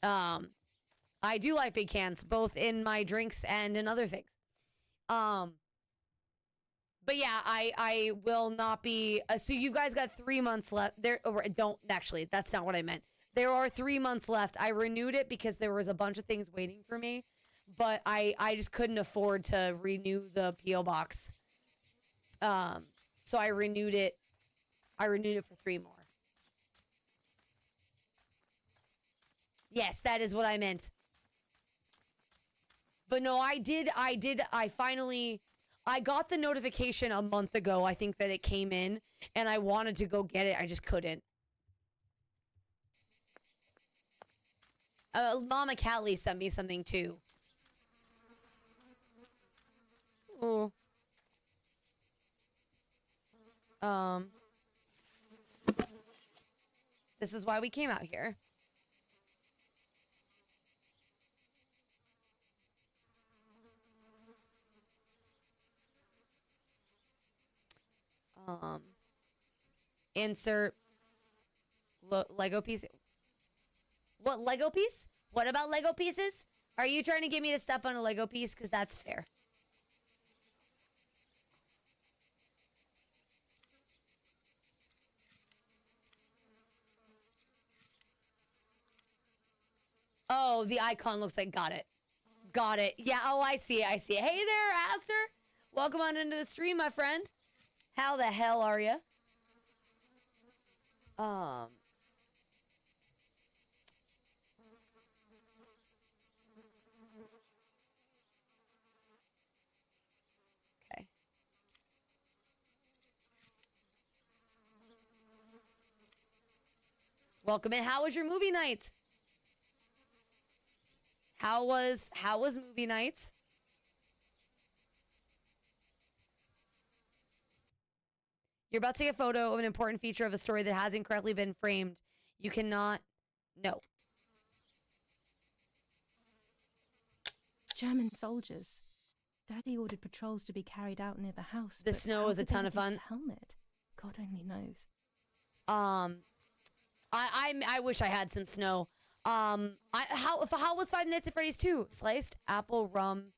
I do like big cans, both in my drinks and in other things. But yeah, I will not be. So you guys got 3 months left. Don't actually. That's not what I meant. There are 3 months left. I renewed it because there was a bunch of things waiting for me, but I just couldn't afford to renew the PO box. So I renewed it. I renewed it for 3 more. Yes, that is what I meant. But no, I got the notification a month ago. I think that it came in, and I wanted to go get it. I just couldn't. Mama Callie sent me something too. Oh. This is why we came out here. Insert Lego piece. What Lego piece? What about Lego pieces? Are you trying to get me to step on a Lego piece? Because that's fair. Oh, the icon looks like got it. Got it. Yeah, oh, I see it. I see it. Hey there, Aster. Welcome on into the stream, my friend. How the hell are you? Okay. Welcome in. How was your movie night? How was movie nights? You're about to take a photo of an important feature of a story that hasn't correctly been framed. You cannot. No. German soldiers. Daddy ordered patrols to be carried out near the house. The snow was a ton of fun. Helmet. God only knows. I wish I had some snow. How was Five Nights at Freddy's 2? Sliced apple rum.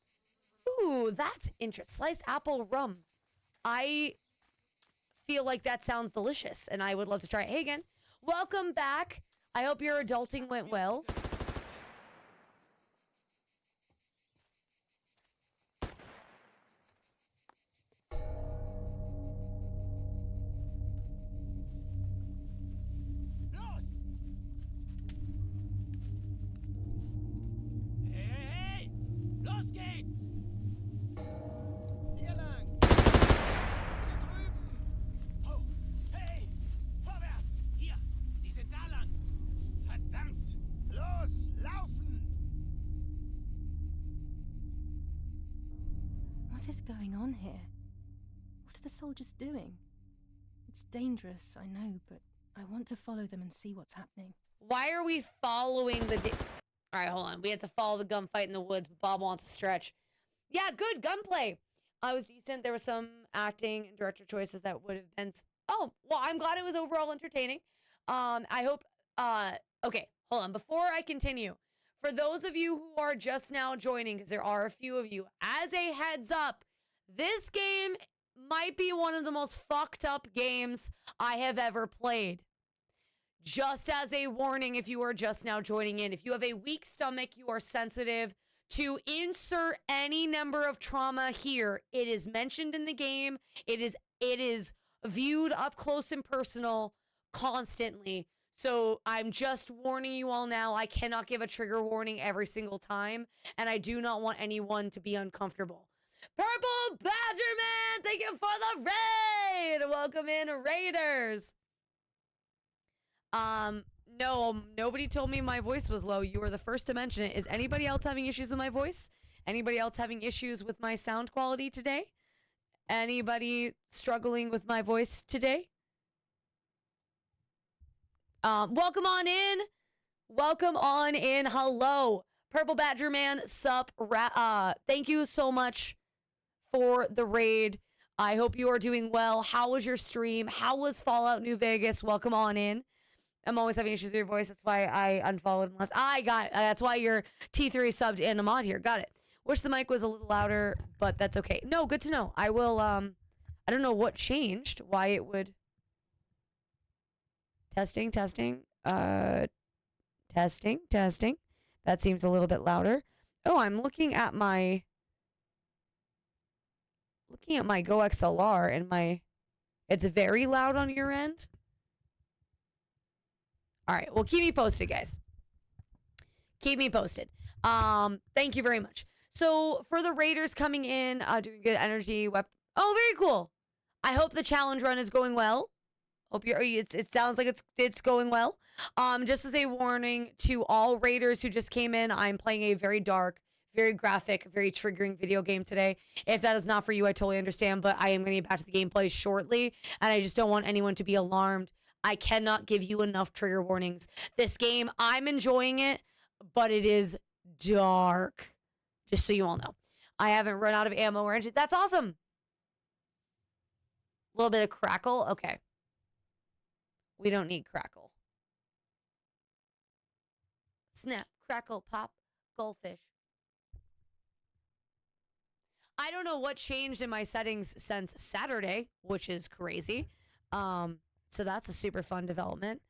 Ooh, that's interesting. Sliced apple rum. I feel like that sounds delicious, and I would love to try it. Hey again. Welcome back. I hope your adulting went well. Going on here? What are the soldiers doing? It's dangerous, I know, but I want to follow them and see what's happening. Why are we following the... All right, hold on. We had to follow the gunfight in the woods, but Bob wants to stretch. Yeah, good gunplay. I was decent. There was some acting and director choices that would have been... Oh, well, I'm glad it was overall entertaining. I hope... Okay, hold on. Before I continue, for those of you who are just now joining, because there are a few of you, as a heads up, this game might be one of the most fucked up games I have ever played. Just as a warning, if you are just now joining in, if you have a weak stomach, you are sensitive to insert any number of trauma here. It is mentioned in the game. It is viewed up close and personal constantly. So I'm just warning you all now. I cannot give a trigger warning every single time, and I do not want anyone to be uncomfortable. Purple Badgerman, thank you for the raid. Welcome in, Raiders. No, nobody told me my voice was low. You were the first to mention it. Is anybody else having issues with my voice? Anybody else having issues with my sound quality today? Anybody struggling with my voice today? Welcome on in. Welcome on in. Hello. Purple Badger Man, sup? Thank you so much for the raid. I hope you are doing well. How was your stream? How was Fallout New Vegas? Welcome on in. I'm always having issues with your voice. That's why I unfollowed and left. That's why you're T3 subbed and I'm on here. Got it. Wish the mic was a little louder, but that's okay. No, good to know. I will, I don't know what changed, why it would. Testing. Testing. That seems a little bit louder. Oh, I'm looking at my Go XLR and it's very loud on your end. All right, well, keep me posted, guys. Keep me posted. Thank you very much. So for the raiders coming in, doing good energy. Oh, very cool. I hope the challenge run is going well. Hope it sounds like it's going well. Just as a warning to all raiders who just came in, I'm playing a very dark, very graphic, very triggering video game today. If that is not for you, I totally understand, but I am going to get back to the gameplay shortly, and I just don't want anyone to be alarmed. I cannot give you enough trigger warnings. This game, I'm enjoying it, but it is dark. Just so you all know. I haven't run out of ammo or anything. That's awesome. A little bit of crackle. Okay. We don't need crackle. Snap, crackle, pop, goldfish. I don't know what changed in my settings since Saturday, which is crazy. So that's a super fun development.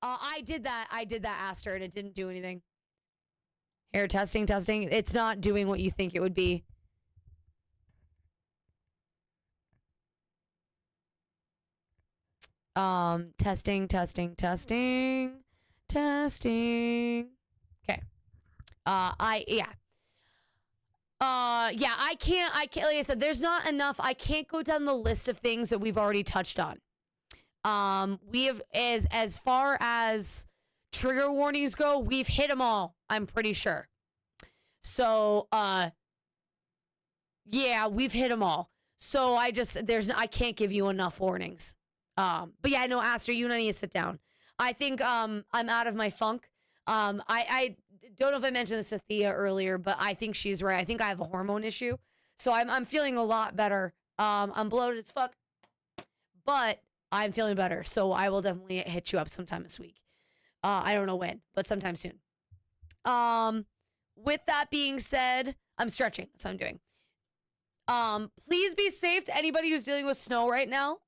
I did that, Aster, and it didn't do anything. Here, testing. It's not doing what you think it would be. Testing. Okay. I can't, like I said, there's not enough. I can't go down the list of things that we've already touched on. We have, as far as trigger warnings go, we've hit them all, I'm pretty sure. So, yeah, we've hit them all. So I can't give you enough warnings. But yeah, no, Aster, you need to sit down. I think, I'm out of my funk. I don't know if I mentioned this to Thea earlier, but I think she's right. I think I have a hormone issue. So I'm feeling a lot better. I'm bloated as fuck, but I'm feeling better. So I will definitely hit you up sometime this week. I don't know when, but sometime soon. With that being said, I'm stretching. That's what I'm doing. Please be safe to anybody who's dealing with snow right now.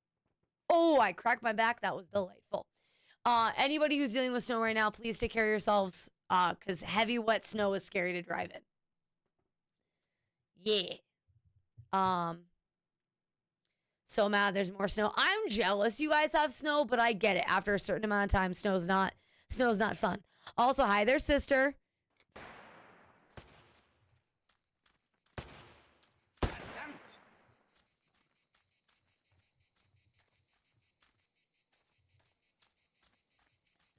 Oh, I cracked my back. That was delightful. Anybody who's dealing with snow right now, please take care of yourselves. Because heavy, wet snow is scary to drive in. Yeah. So mad there's more snow. I'm jealous you guys have snow, but I get it. After a certain amount of time, snow's not fun. Also, hi there, sister.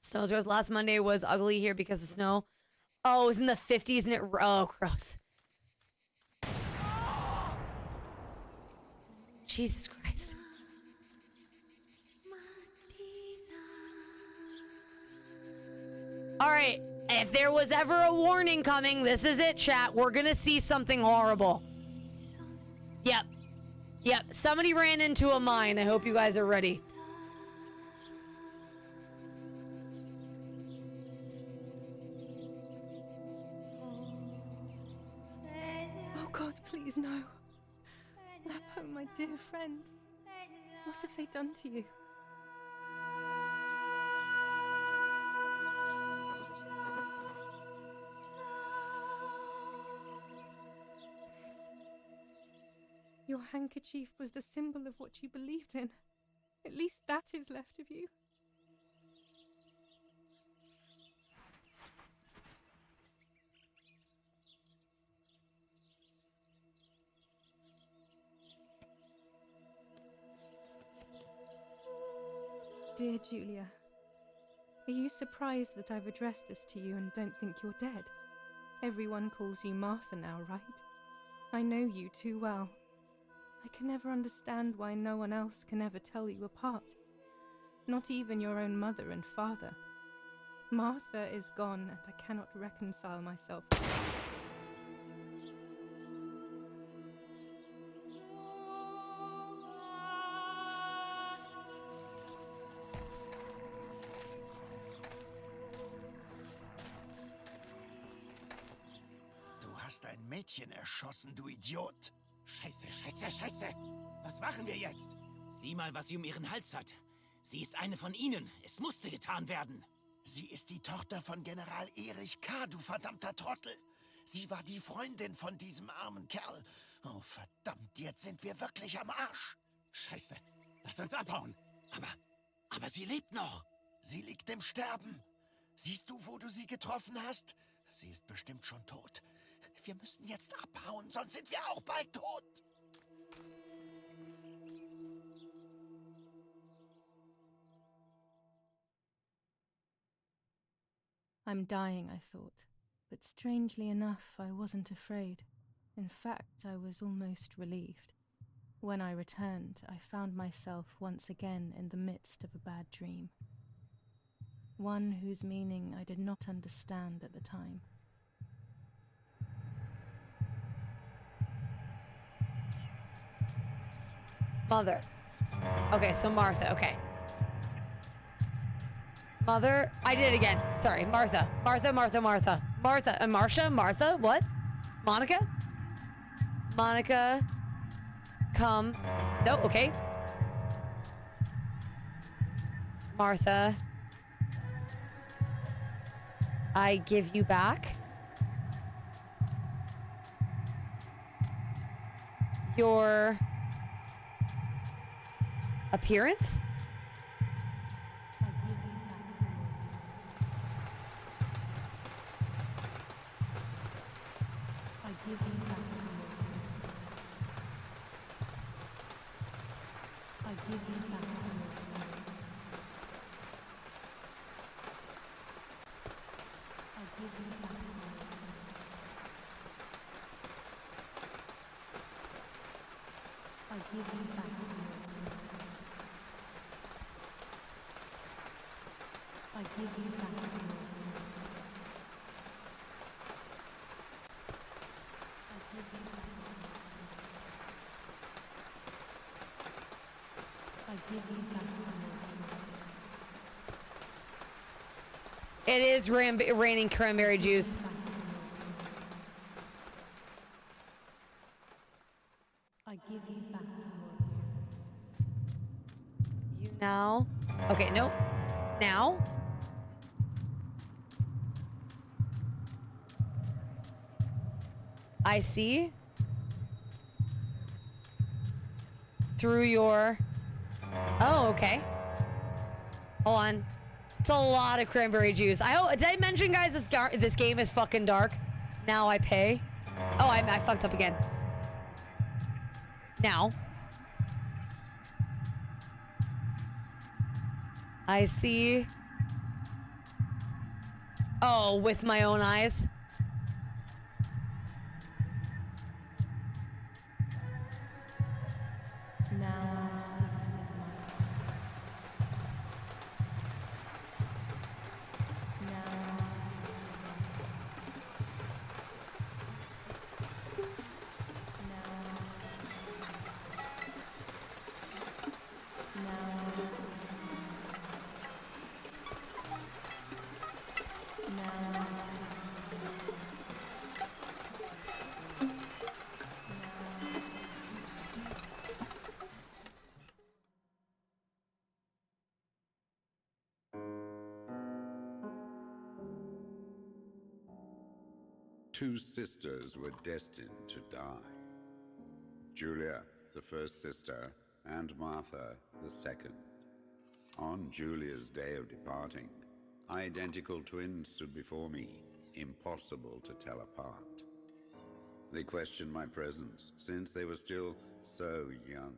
Snow's gross. Last Monday was ugly here because of snow. Oh, it was in the 50s and oh, gross. Jesus Christ. All right. If there was ever a warning coming, this is it, chat. We're going to see something horrible. Yep. Somebody ran into a mine. I hope you guys are ready. God, please no. Lapo, my dear friend. What have they done to you? Your handkerchief was the symbol of what you believed in. At least that is left of you. dear Julia. Are you surprised that I've addressed this to you and don't think you're dead? Everyone calls you Martha now, right? I know you too well. I can never understand why no one else can ever tell you apart. Not even your own mother and father. Martha is gone, and I cannot reconcile myself. Du hast ein Mädchen erschossen, du Idiot. Scheiße, scheiße, scheiße. Was machen wir jetzt? Sieh mal, was sie um ihren Hals hat. Sie ist eine von ihnen. Es musste getan werden. Sie ist die Tochter von General Erich K., du verdammter Trottel. Sie war die Freundin von diesem armen Kerl. Oh, verdammt, jetzt sind wir wirklich am Arsch. Scheiße, lass uns abhauen. Aber sie lebt noch. Sie liegt im Sterben. Siehst du, wo du sie getroffen hast? Sie ist bestimmt schon tot. Wir müssen jetzt abhauen, sonst sind wir auch bald tot. I'm dying, I thought. But strangely enough, I wasn't afraid. In fact, I was almost relieved. When I returned, I found myself once again in the midst of a bad dream. One whose meaning I did not understand at the time. Mother. Okay, so Martha, okay. Mother, I did it again. Sorry, Martha. Martha. Martha and Marcia? Martha? What? Monica? Monica. Come. No, okay. Martha. I give you back your appearance? It is raining cranberry juice. I give you back your appearance. You now. Okay, nope. Now. I see. Through your. Oh, okay. Hold on. It's a lot of cranberry juice. Did I mention, guys, this game is fucking dark? Now I pay. Oh, I fucked up again. Now. I see. Oh, with my own eyes. Two sisters were destined to die. Julia, the first sister, and Martha, the second. On Julia's day of departing, identical twins stood before me, impossible to tell apart. They questioned my presence, since they were still so young.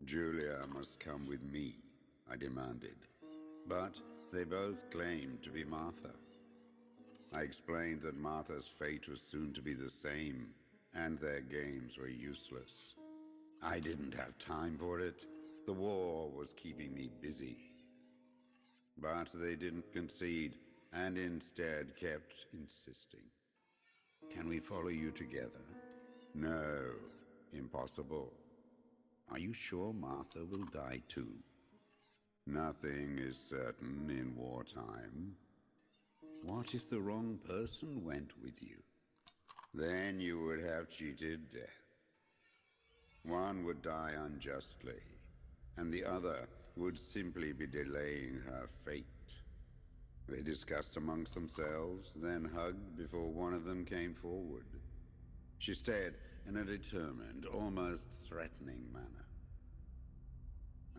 Julia must come with me, I demanded. But they both claimed to be Martha. I explained that Martha's fate was soon to be the same, and their games were useless. I didn't have time for it. The war was keeping me busy. But they didn't concede, and instead kept insisting. Can we follow you together? No, impossible. Are you sure Martha will die too? Nothing is certain in wartime. What if the wrong person went with you? Then you would have cheated death. One would die unjustly, and the other would simply be delaying her fate. They discussed amongst themselves, then hugged before one of them came forward. She stared in a determined, almost threatening manner.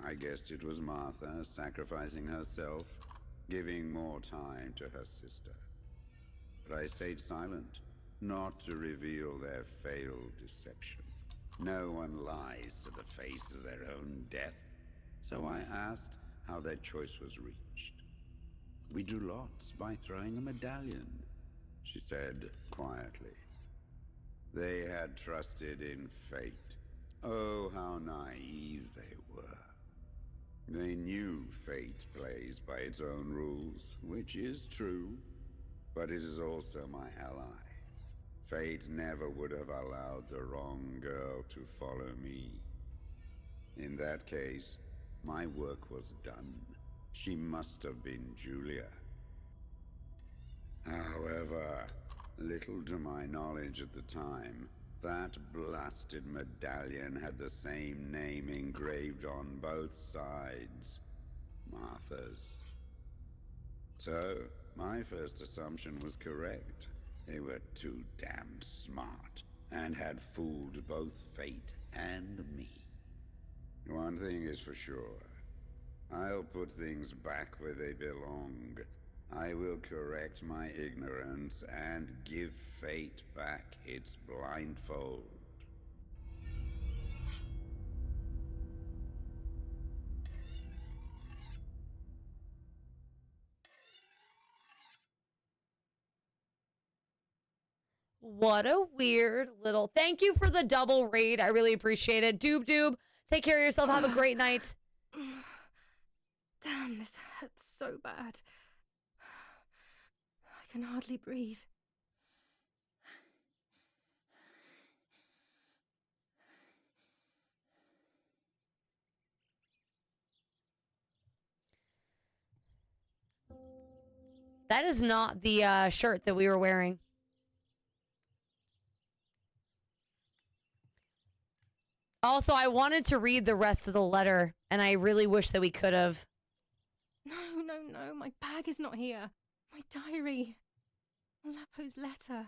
I guessed it was Martha sacrificing herself, giving more time to her sister. But I stayed silent, not to reveal their failed deception. No one lies to the face of their own death, so I asked how their choice was reached. We drew lots by throwing a medallion, she said quietly. They had trusted in fate. Oh, how naive they were. They knew fate plays by its own rules, which is true, but it is also my ally. Fate never would have allowed the wrong girl to follow me. In that case, my work was done. She must have been Julia. However, little to my knowledge at the time, that blasted medallion had the same name engraved on both sides. Martha's. So, my first assumption was correct. They were too damn smart, and had fooled both fate and me. One thing is for sure. I'll put things back where they belong. I will correct my ignorance and give fate back its blindfold. What a weird little... Thank you for the double raid. I really appreciate it. Doob, take care of yourself. Have a great night. Damn, this hurts so bad. I can hardly breathe. That is not the shirt that we were wearing. Also, I wanted to read the rest of the letter, and I really wish that we could have. No, my bag is not here. My diary. Lapo's letter.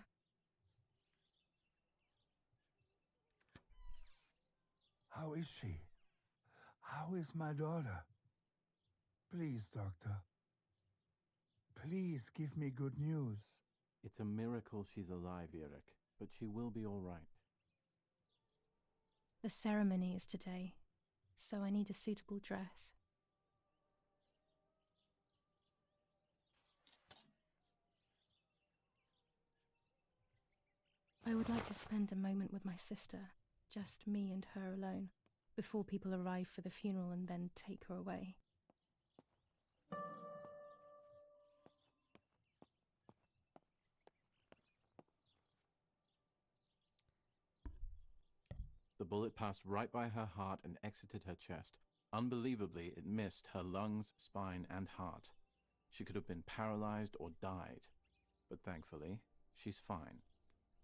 How is she? How is my daughter? Please, doctor. Please give me good news. It's a miracle she's alive, Eric, but she will be all right. The ceremony is today, so I need a suitable dress. I would like to spend a moment with my sister, just me and her alone, before people arrive for the funeral and then take her away. The bullet passed right by her heart and exited her chest. Unbelievably, it missed her lungs, spine, and heart. She could have been paralyzed or died. But thankfully, she's fine.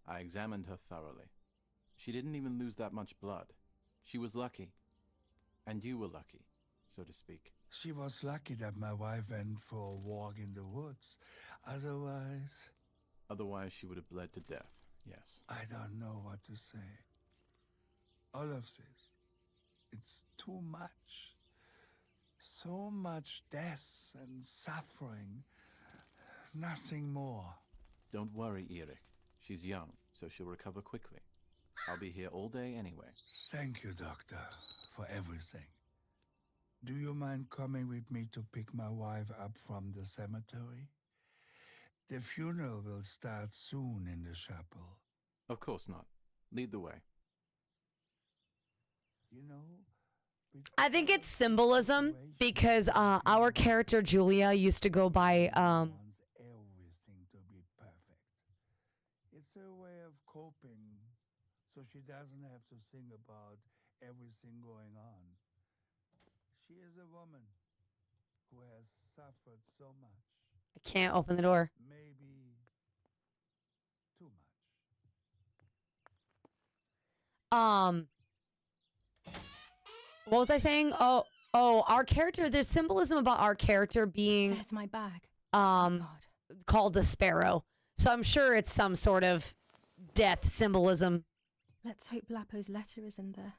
I examined her thoroughly. She didn't even lose that much blood. She was lucky. And you were lucky, so to speak. She was lucky that my wife went for a walk in the woods. Otherwise, she would have bled to death, yes. I don't know what to say. All of this. It's too much. So much death and suffering. Nothing more. Don't worry, Eric. She's young, so she'll recover quickly. I'll be here all day anyway. Thank you, doctor, for everything. Do you mind coming with me to pick my wife up from the cemetery? The funeral will start soon in the chapel. Of course not. Lead the way. You know, I think it's symbolism because our character Julia used to go by wants everything to be perfect. It's her way of coping, so she doesn't have to think about everything going on. She is a woman who has suffered so much. I can't open the door. Maybe too much. What was I saying? Oh, our character, there's symbolism about our character being There's my bag. called the Sparrow. So I'm sure it's some sort of death symbolism. Let's hope Lapo's letter is in there.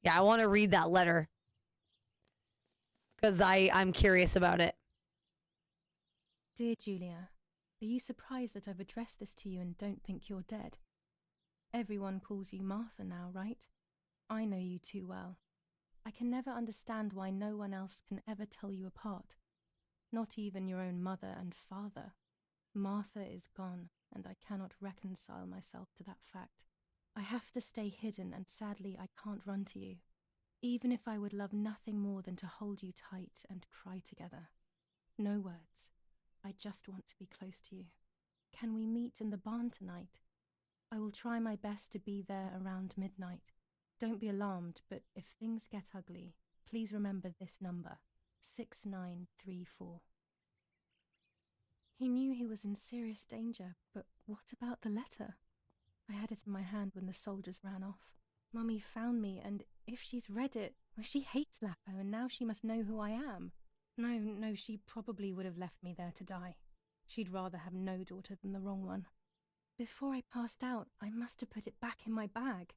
Yeah, I want to read that letter. Because I'm curious about it. Dear Julia, are you surprised that I've addressed this to you and don't think you're dead? Everyone calls you Martha now, right? I know you too well. I can never understand why no one else can ever tell you apart. Not even your own mother and father. Martha is gone, and I cannot reconcile myself to that fact. I have to stay hidden, and sadly I can't run to you. Even if I would love nothing more than to hold you tight and cry together. No words. I just want to be close to you. Can we meet in the barn tonight? I will try my best to be there around midnight. Don't be alarmed, but if things get ugly, please remember this number, 6934. He knew he was in serious danger, but what about the letter? I had it in my hand when the soldiers ran off. Mummy found me, and if she's read it, well, she hates Lapo, and now she must know who I am. No, she probably would have left me there to die. She'd rather have no daughter than the wrong one. Before I passed out, I must have put it back in my bag.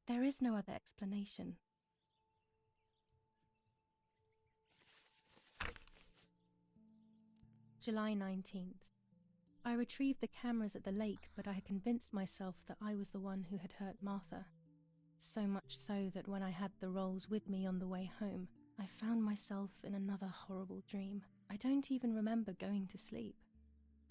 There is no other explanation. July 19th. I retrieved the cameras at the lake, but I had convinced myself that I was the one who had hurt Martha. So much so that when I had the rolls with me on the way home, I found myself in another horrible dream. I don't even remember going to sleep.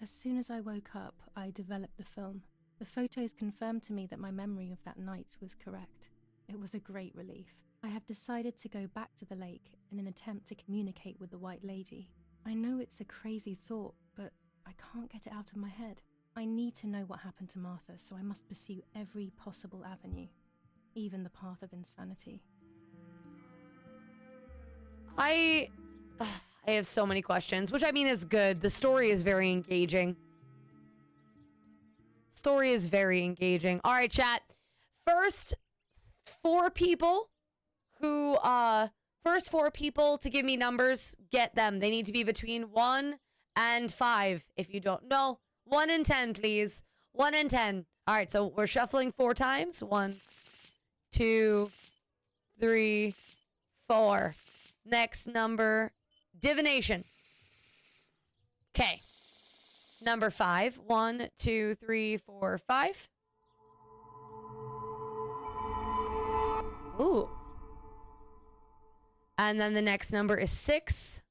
As soon as I woke up, I developed the film. The photos confirmed to me that my memory of that night was correct. It was a great relief. I have decided to go back to the lake in an attempt to communicate with the White Lady. I know it's a crazy thought, but I can't get it out of my head. I need to know what happened to Martha, so I must pursue every possible avenue, even the path of insanity. I have so many questions, which I mean is good. The story is very engaging. Story is very engaging. All right, chat. First four people to give me numbers, get them. They need to be between 1 and 5. If you don't know, 1 and 10, please. 1 and 10. All right, so we're shuffling 4 times. 1, 2, 3, 4. Next number, divination. Okay. Number 5. 1, 2, 3, 4, 5. Ooh. And then the next number is 6.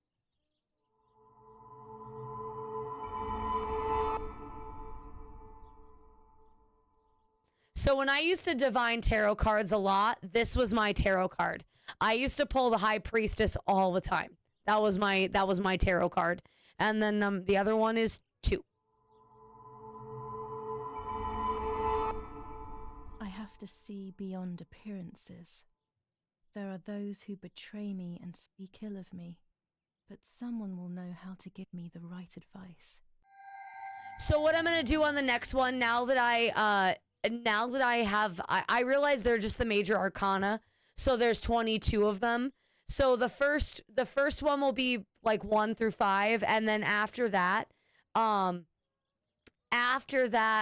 So when I used to divine tarot cards a lot, this was my tarot card. I used to pull the High Priestess all the time. That was my tarot card. And then the other one is 2. I have to see beyond appearances. There are those who betray me and speak ill of me, but someone will know how to give me the right advice. So what I'm going to do on the next one, now that I realize they're just the major arcana. So there's 22 of them. So the first one will be like 1 through 5, and then after that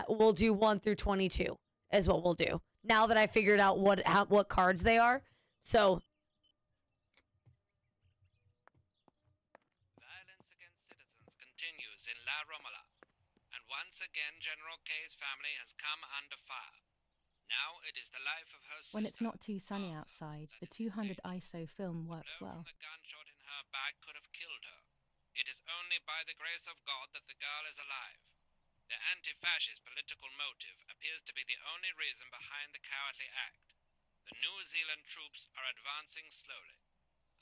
we'll do 1 through 22 is what we'll do. Now that I figured out what cards they are. So Violence against citizens continues in La Romola, and once again General K's family has come under fire. Now it is the life of her sister. When it's not too sunny outside, the 200 ISO film works A blow well. from the gunshot in her back could have killed her. It is only by the grace of God that the girl is alive. The anti-fascist political motive appears to be the only reason behind the cowardly act. The New Zealand troops are advancing slowly.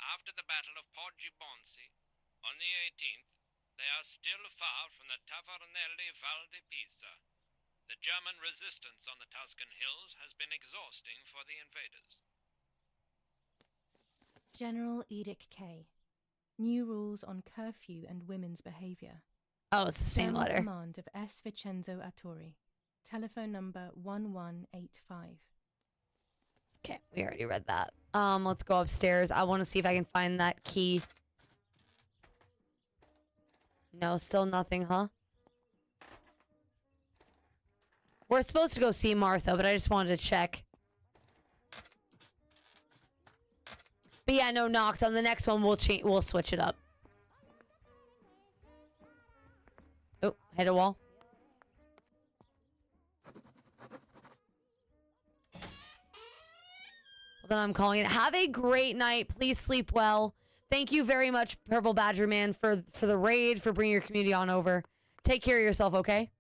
After the Battle of Poggibonsi, on the 18th, they are still far from the Tavernelli Val di Pisa. The German resistance on the Tuscan hills has been exhausting for the invaders. General Edict K. New rules on curfew and women's behavior. Oh, it's the same German letter. command of S. Vincenzo Attori. Telephone number 1185. Okay, we already read that. Let's go upstairs. I want to see if I can find that key. No, still nothing, huh? We're supposed to go see Martha, but I just wanted to check. But yeah, no, knocked. On the next one, we'll switch it up. Oh, hit a wall. Well, then I'm calling it. Have a great night. Please sleep well. Thank you very much, Purple Badger Man, for the raid, for bringing your community on over. Take care of yourself, okay?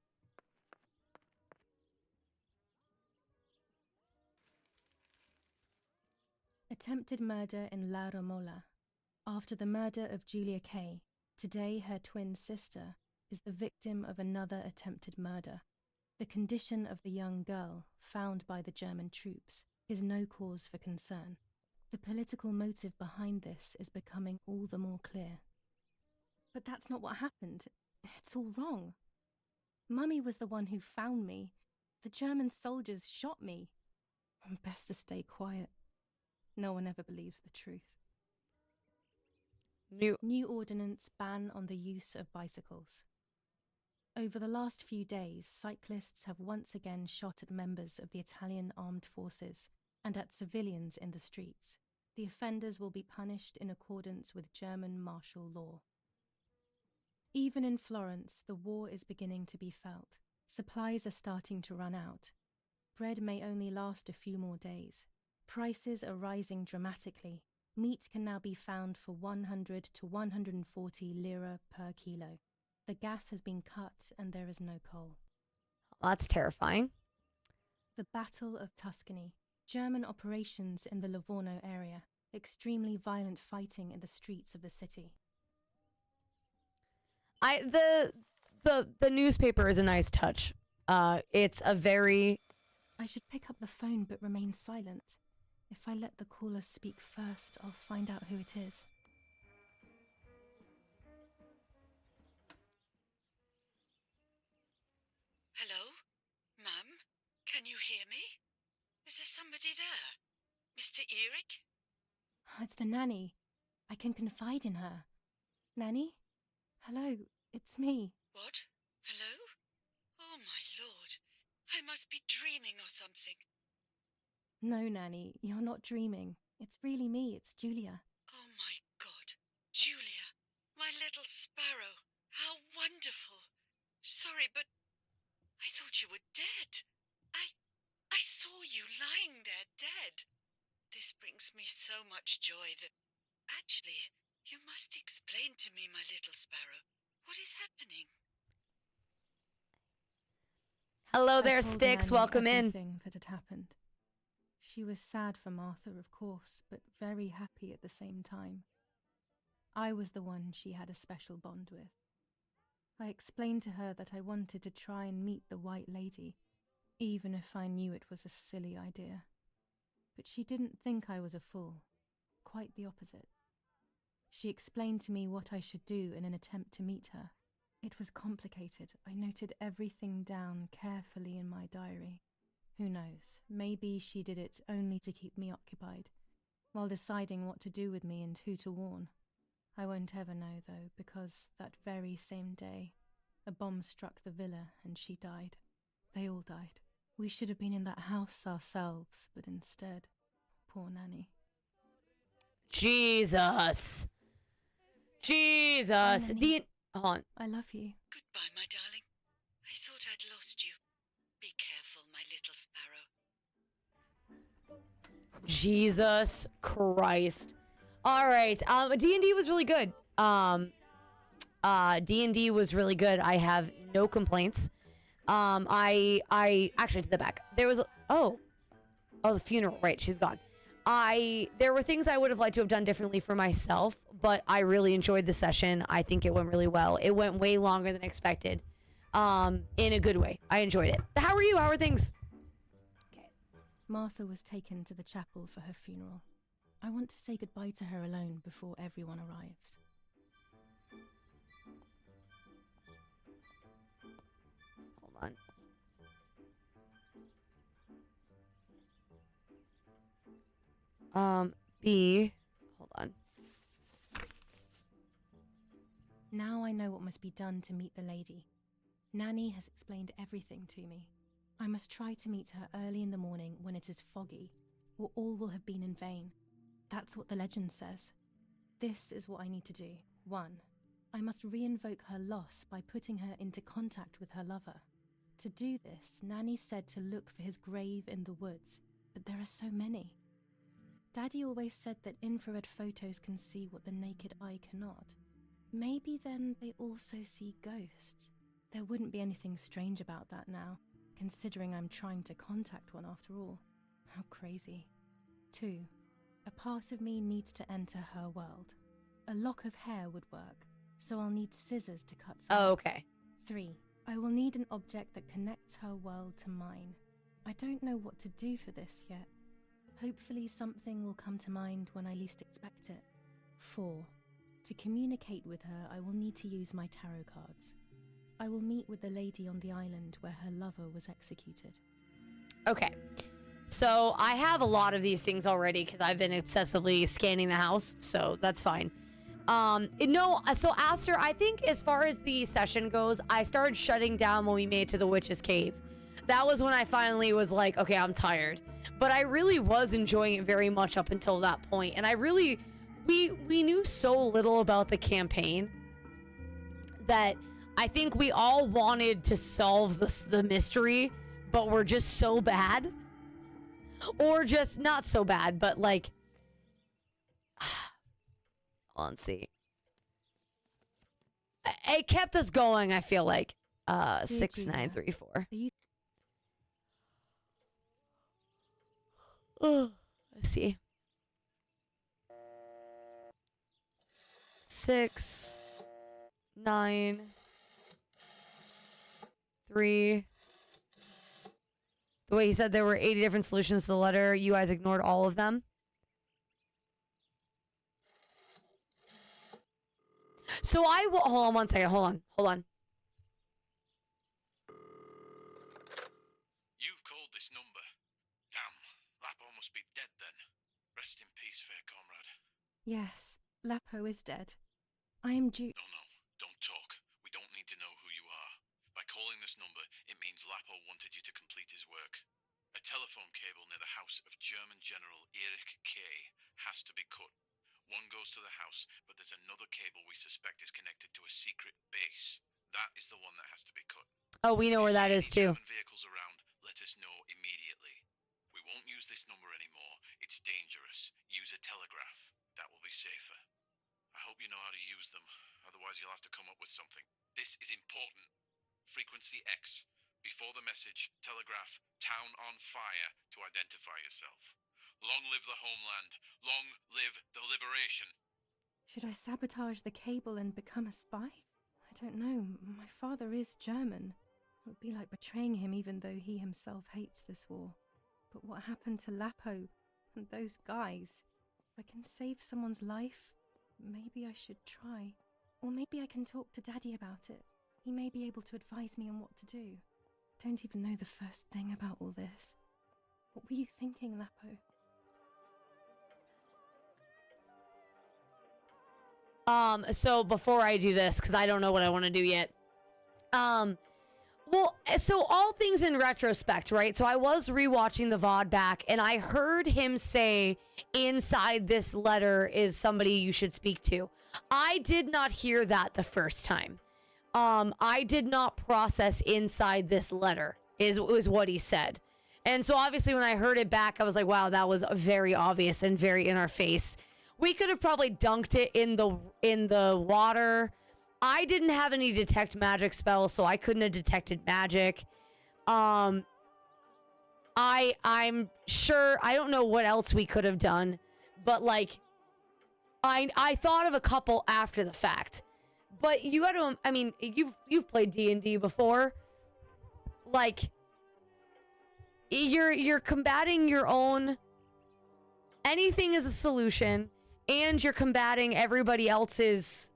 Attempted murder in La Romola. After the murder of Julia Kay, today her twin sister is the victim of another attempted murder. The condition of the young girl, found by the German troops, is no cause for concern. The political motive behind this is becoming all the more clear. But that's not what happened. It's all wrong. Mummy was the one who found me. The German soldiers shot me. Best to stay quiet. No one ever believes the truth. New ordinance ban on the use of bicycles. Over the last few days, cyclists have once again shot at members of the Italian armed forces and at civilians in the streets. The offenders will be punished in accordance with German martial law. Even in Florence, the war is beginning to be felt. Supplies are starting to run out. Bread may only last a few more days. Prices are rising dramatically. Meat can now be found for 100 to 140 lira per kilo. The gas has been cut and there is no coal. That's terrifying. The Battle of Tuscany. German operations in the Livorno area. Extremely violent fighting in the streets of the city. The newspaper is a nice touch. It's a very... I should pick up the phone but remain silent. If I let the caller speak first, I'll find out who it is. Hello? Mum? Can you hear me? Is there somebody there? Mr. Eric? It's the nanny. I can confide in her. Nanny? Hello, it's me. What? Hello? Oh my lord. I must be dreaming or something. No, Nanny, you're not dreaming. It's really me, it's Julia. Oh my god. Julia. My little sparrow. How wonderful. Sorry, but I thought you were dead. I saw you lying there dead. This brings me so much joy that... Actually, you must explain to me, my little sparrow. What is happening? Hello I there, told Sticks. Nanny Welcome in. everything that had happened. She was sad for Martha, of course, but very happy at the same time. I was the one she had a special bond with. I explained to her that I wanted to try and meet the White Lady, even if I knew it was a silly idea. But she didn't think I was a fool. Quite the opposite. She explained to me what I should do in an attempt to meet her. It was complicated. I noted everything down carefully in my diary. Who knows, maybe she did it only to keep me occupied, while deciding what to do with me and who to warn. I won't ever know, though, because that very same day, a bomb struck the villa and she died. They all died. We should have been in that house ourselves, but instead, poor Nanny. Jesus. Jesus. Nanny. Hold on. I love you. Goodbye, my darling. I thought I'd lost you. Be careful, my little sparrow. Jesus Christ. All right. D&D was really good. D&D was really good. I have no complaints. I actually to the back. There was the funeral. Right, she's gone. There were things I would have liked to have done differently for myself, but I really enjoyed the session. I think it went really well. It went way longer than expected. In a good way. I enjoyed it. How are you? How are things? Martha was taken to the chapel for her funeral. I want to say goodbye to her alone before everyone arrives. Hold on. Hold on. Now I know what must be done to meet the lady. Nanny has explained everything to me. I must try to meet her early in the morning when it is foggy, or all will have been in vain. That's what the legend says. This is what I need to do. 1. I must re-invoke her loss by putting her into contact with her lover. To do this, Nanny said to look for his grave in the woods, but there are so many. Daddy always said that infrared photos can see what the naked eye cannot. Maybe then they also see ghosts. There wouldn't be anything strange about that now, considering I'm trying to contact one after all. How crazy. 2. A part of me needs to enter her world. A lock of hair would work, so I'll need scissors to cut some. Oh, okay. 3. I will need an object that connects her world to mine. I don't know what to do for this yet. Hopefully something will come to mind when I least expect it. 4. To communicate with her, I will need to use my tarot cards. I will meet with the lady on the island where her lover was executed. Okay. So I have a lot of these things already because I've been obsessively scanning the house, so that's fine. So Aster, I think as far as the session goes, I started shutting down when we made it to the witch's cave. That was when I finally was like, okay, I'm tired. But I really was enjoying it very much up until that point. And I really, we knew so little about the campaign that I think we all wanted to solve the mystery, but we're just so bad. Or just not so bad, but like, let's see. It kept us going, I feel like. 6934. Let's see. 6, 9, 3. The way he said there were 80 different solutions to the letter, you guys ignored all of them. So I will, hold on one second, hold on. You've called this number. Damn, Lapo must be dead then. Rest in peace, fair comrade. Yes, Lapo is dead. I am due. No, don't talk. We don't need to know who you are. By calling this number, it means Lapo wanted you to complete his work. A telephone cable near the house of German General Erich K. has to be cut. One goes to the house, but there's another cable we suspect is connected to a secret base. That is the one that has to be cut. Oh, we know where that is too. German vehicles around, let us know immediately. We won't use this number anymore. It's dangerous. Use a telegraph. That will be safer. I hope you know how to use them. Otherwise, you'll have to come up with something. This is important. Frequency X. Before the message, telegraph town on fire to identify yourself. Long live the homeland. Long live the liberation. Should I sabotage the cable and become a spy? I don't know. My father is German. It would be like betraying him even though he himself hates this war. But what happened to Lapo and those guys? If I can save someone's life, maybe I should try. Or maybe I can talk to Daddy about it. He may be able to advise me on what to do. I don't even know the first thing about all this. What were you thinking, Lapo? So before I do this, because I don't know what I want to do yet. Well, so all things in retrospect, right? So I was rewatching the VOD back, and I heard him say inside this letter is somebody you should speak to. I did not hear that the first time. I did not process inside this letter is what he said. And so obviously when I heard it back, I was like, wow, that was very obvious and very in our face. We could have probably dunked it in the water. I didn't have any detect magic spells, so I couldn't have detected magic. I'm sure, I don't know what else we could have done, but like I thought of a couple after the fact. But you got to, I mean, you've played D&D before. Like you're combating your own, anything is a solution, and you're combating everybody else's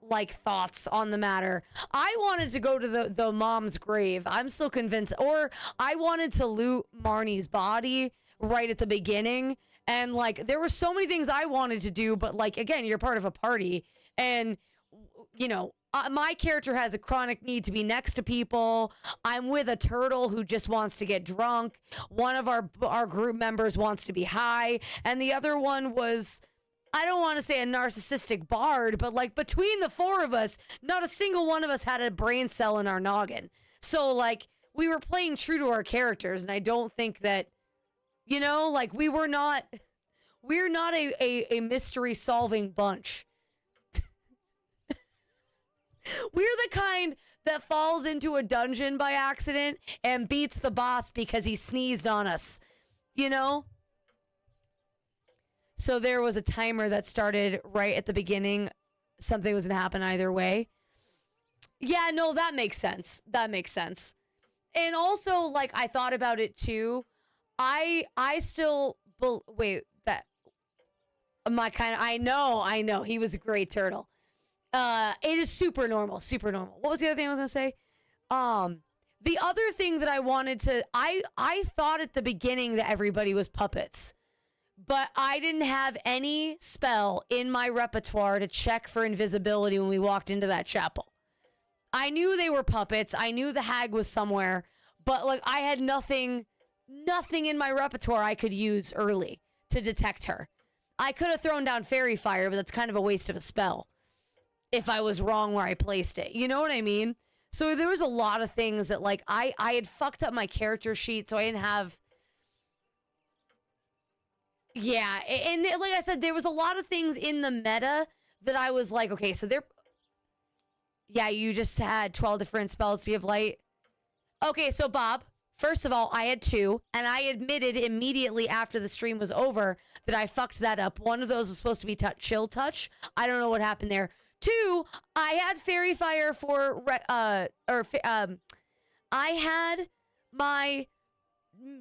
like thoughts on the matter. I wanted to go to the mom's grave. I'm still convinced. Or I wanted to loot Marnie's body right at the beginning. And like there were so many things I wanted to do, but like again, you're part of a party, and you know, my character has a chronic need to be next to people. I'm with a turtle who just wants to get drunk. One of our group members wants to be high, and the other one was, I don't want to say a narcissistic bard, but like between the four of us, not a single one of us had a brain cell in our noggin. So like we were playing true to our characters, and I don't think that, you know, like we're not a mystery solving bunch. We're the kind that falls into a dungeon by accident and beats the boss because he sneezed on us, you know? So there was a timer that started right at the beginning. Something was going to happen either way. Yeah, no, that makes sense. That makes sense. And also, like, I thought about it too. I still, wait, that, my kind of, I know, he was a great turtle. It is super normal, super normal. What was the other thing I was gonna say? The other thing that I wanted to, I thought at the beginning that everybody was puppets, but I didn't have any spell in my repertoire to check for invisibility when we walked into that chapel. I knew they were puppets. I knew the hag was somewhere, but like I had nothing in my repertoire I could use early to detect her. I could have thrown down fairy fire, but that's kind of a waste of a spell if I was wrong where I placed it. You know what I mean? So there was a lot of things that like I had fucked up my character sheet, so I didn't have. Yeah, and like I said, there was a lot of things in the meta that I was like, okay, so there. Yeah, you just had 12 different spells to give light. Okay, so Bob, first of all, I had 2, and I admitted immediately after the stream was over that I fucked that up. One of those was supposed to be chill touch. I don't know what happened there. 2, I had fairy fire for, I had my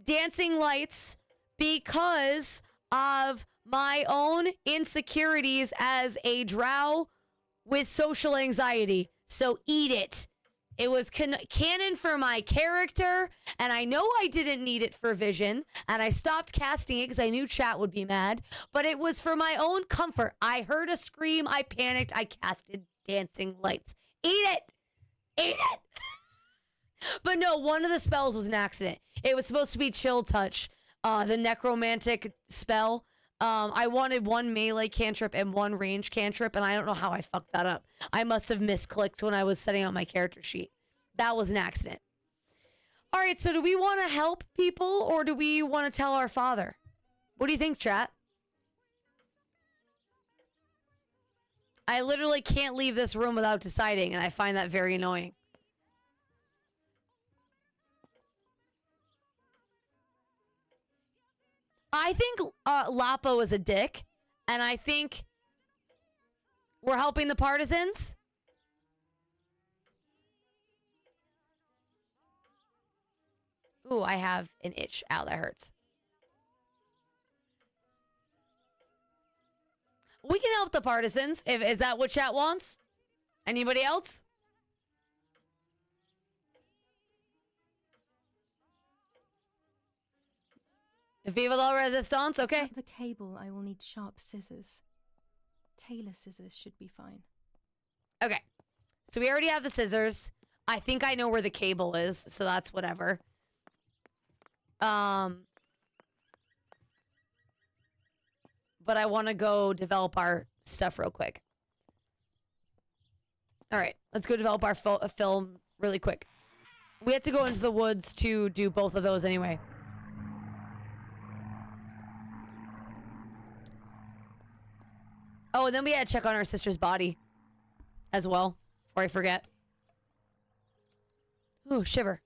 dancing lights because of my own insecurities as a drow with social anxiety. So eat it. It was canon for my character, and I know I didn't need it for vision, and I stopped casting it because I knew chat would be mad, but it was for my own comfort. I heard a scream, I panicked, I casted dancing lights. Eat it! Eat it! But no, one of the spells was an accident. It was supposed to be chill touch, the necromantic spell. I wanted 1 melee cantrip and 1 range cantrip, and I don't know how I fucked that up. I must have misclicked when I was setting out my character sheet. That was an accident. All right, so do we want to help people, or do we want to tell our father? What do you think, chat? I literally can't leave this room without deciding, and I find that very annoying. I think Lapo is a dick, and I think we're helping the partisans. Ooh, I have an itch. Ow, that hurts. We can help the partisans. Is that what chat wants? Anybody else? Viva la resistance, okay. Without the cable, I will need sharp scissors. Tailor scissors should be fine. Okay. So we already have the scissors. I think I know where the cable is, so that's whatever. But I want to go develop our stuff real quick. All right, let's go develop our film really quick. We had to go into the woods to do both of those anyway. Oh, and then we had to check on our sister's body as well, before I forget. Ooh, shiver.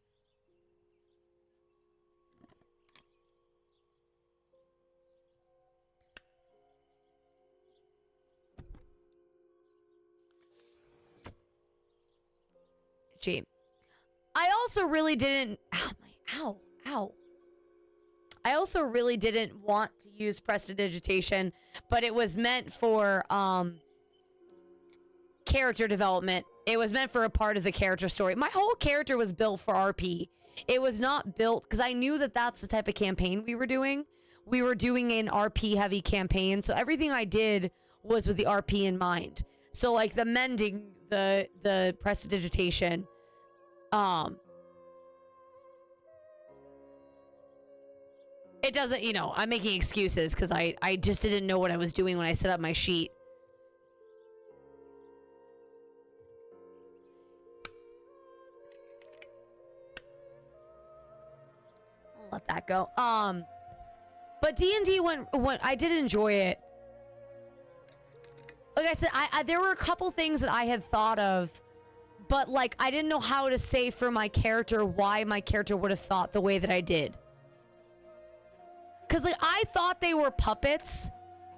Gee. I also really didn't... Ow. I also really didn't want to use prestidigitation, but it was meant for character development. It was meant for a part of the character story. My whole character was built for RP. It was not built... Because I knew that that's the type of campaign we were doing. We were doing an RP-heavy campaign, so everything I did was with the RP in mind. So, like, the mending, the prestidigitation... It doesn't, you know, I'm making excuses because I just didn't know what I was doing when I set up my sheet. I'll let that go. But D&D when I did enjoy it. Like I said, there were a couple things that I had thought of, but like I didn't know how to say for my character why my character would have thought the way that I did. Cause like I thought they were puppets,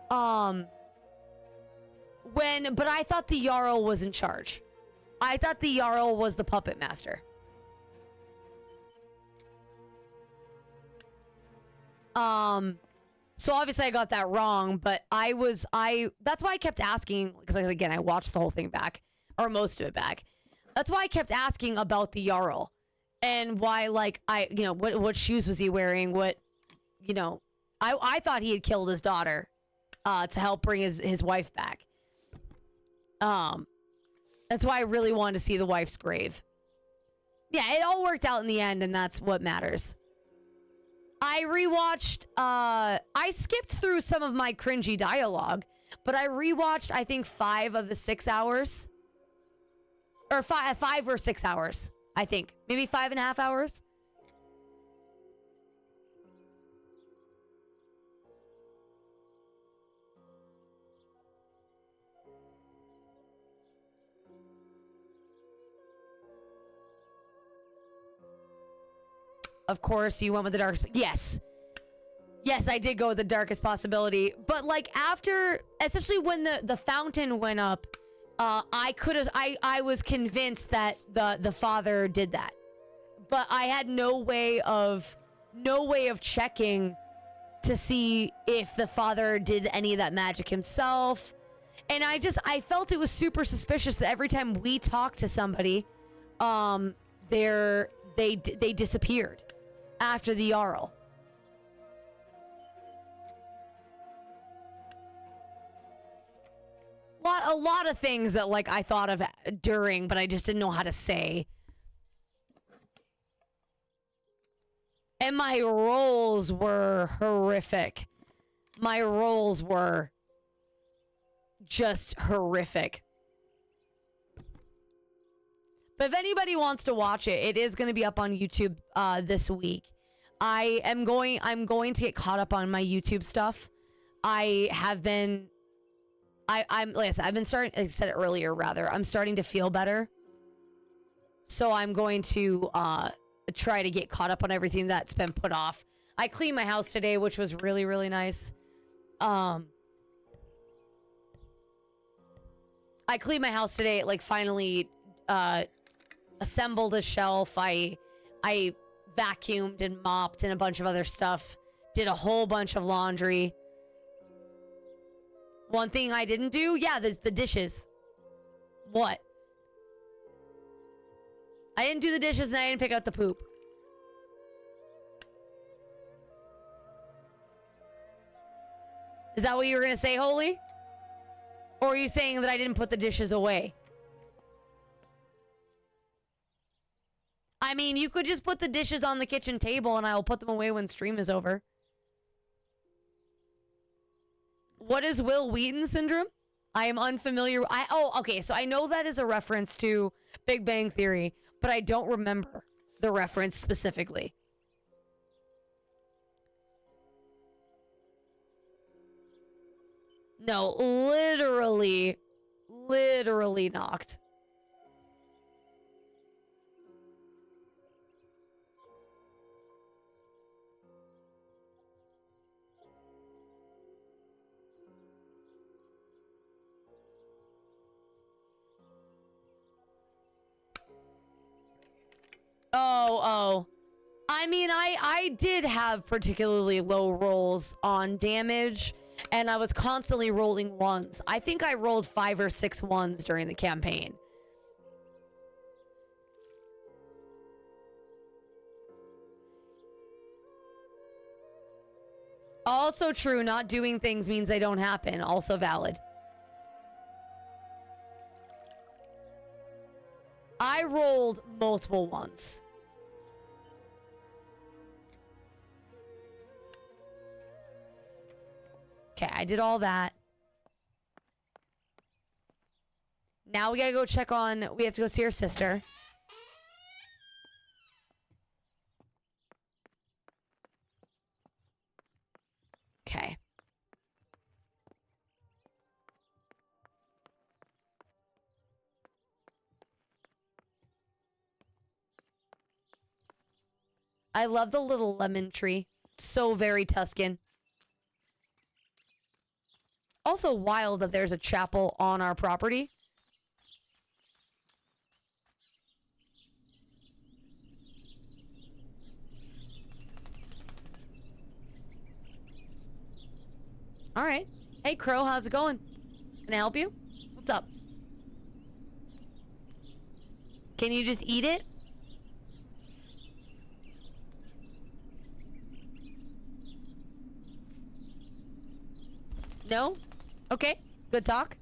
but I thought the Jarl was in charge. I thought the Jarl was the puppet master. So obviously I got that wrong, but that's why I kept asking, because again I watched the whole thing back, or most of it back. That's why I kept asking about the Jarl, and why like what shoes was he wearing? What. You know, I thought he had killed his daughter to help bring his wife back. That's why I really wanted to see the wife's grave. Yeah, it all worked out in the end, and that's what matters. I rewatched, I skipped through some of my cringy dialogue, but I rewatched, I think, 5 of the 6 hours. Or 5 or 6 hours, I think. Maybe 5.5 hours. Of course, you went with the darkest... Yes. Yes, I did go with the darkest possibility. But, like, after... Especially when the fountain went up, I was convinced that the father did that. But I had no way of checking to see if the father did any of that magic himself. And I felt it was super suspicious that every time we talked to somebody, they disappeared after the Jarl. A lot of things that like I thought of during, but I just didn't know how to say. And my rolls were horrific. My rolls were just horrific. But if anybody wants to watch it, it is going to be up on YouTube this week. I'm going to get caught up on my YouTube stuff. I'm like I said, I've been starting, I said it earlier rather, I'm starting to feel better. So I'm going to try to get caught up on everything that's been put off. I cleaned my house today, which was really, really nice. I cleaned my house today, like finally assembled a shelf. I vacuumed and mopped and a bunch of other stuff. Did a whole bunch of laundry. One thing I didn't do, yeah, there's the dishes. What? I didn't do the dishes and I didn't pick out the poop. Is that what you were going to say, Holy? Or are you saying that I didn't put the dishes away? I mean, you could just put the dishes on the kitchen table and I will put them away when stream is over. What is Will Wheaton syndrome? I am unfamiliar. Okay, so I know that is a reference to Big Bang Theory, but I don't remember the reference specifically. No, literally knocked. Oh. I mean, I did have particularly low rolls on damage, and I was constantly rolling ones. I think I rolled 5 or 6 ones during the campaign. Also true, not doing things means they don't happen. Also valid. I rolled multiple ones. Okay, I did all that. Now we gotta go check on... We have to go see her sister. Okay. I love the little lemon tree. It's so very Tuscan. Also wild that there's a chapel on our property. All right. Hey, Crow, how's it going? Can I help you? What's up? Can you just eat it? No? Okay. Good talk.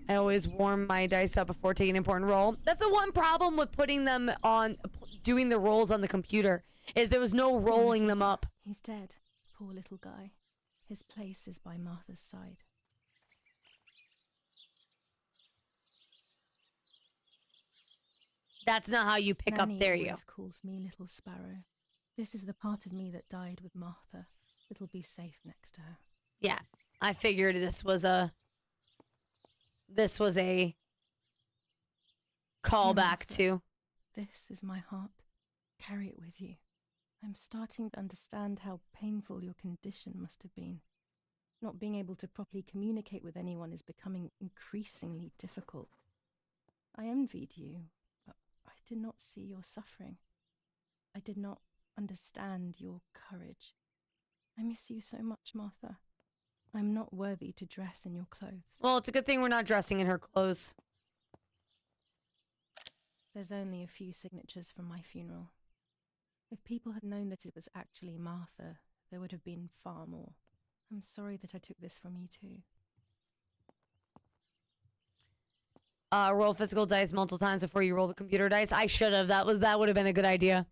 I always warm my dice up before taking an important roll. That's the one problem with putting them on, doing the rolls on the computer, is there was no rolling them up. He's dead. Poor little guy. His place is by Martha's side. That's not how you pick Nanny up. There you go. always calls me Little Sparrow. This is the part of me that died with Martha. It'll be safe next to her. Yeah, I figured this was a callback to. This is my heart. Carry it with you. I'm starting to understand how painful your condition must have been. Not being able to properly communicate with anyone is becoming increasingly difficult. I envied you, but I did not see your suffering. I did not understand your courage. I miss you so much, Martha. I'm not worthy to dress in your clothes. Well, it's a good thing we're not dressing in her clothes. There's only a few signatures from my funeral. If people had known that it was actually Martha, there would have been far more. I'm sorry that I took this from you too. Roll physical dice multiple times before you roll the computer dice. I should have. That would have been a good idea.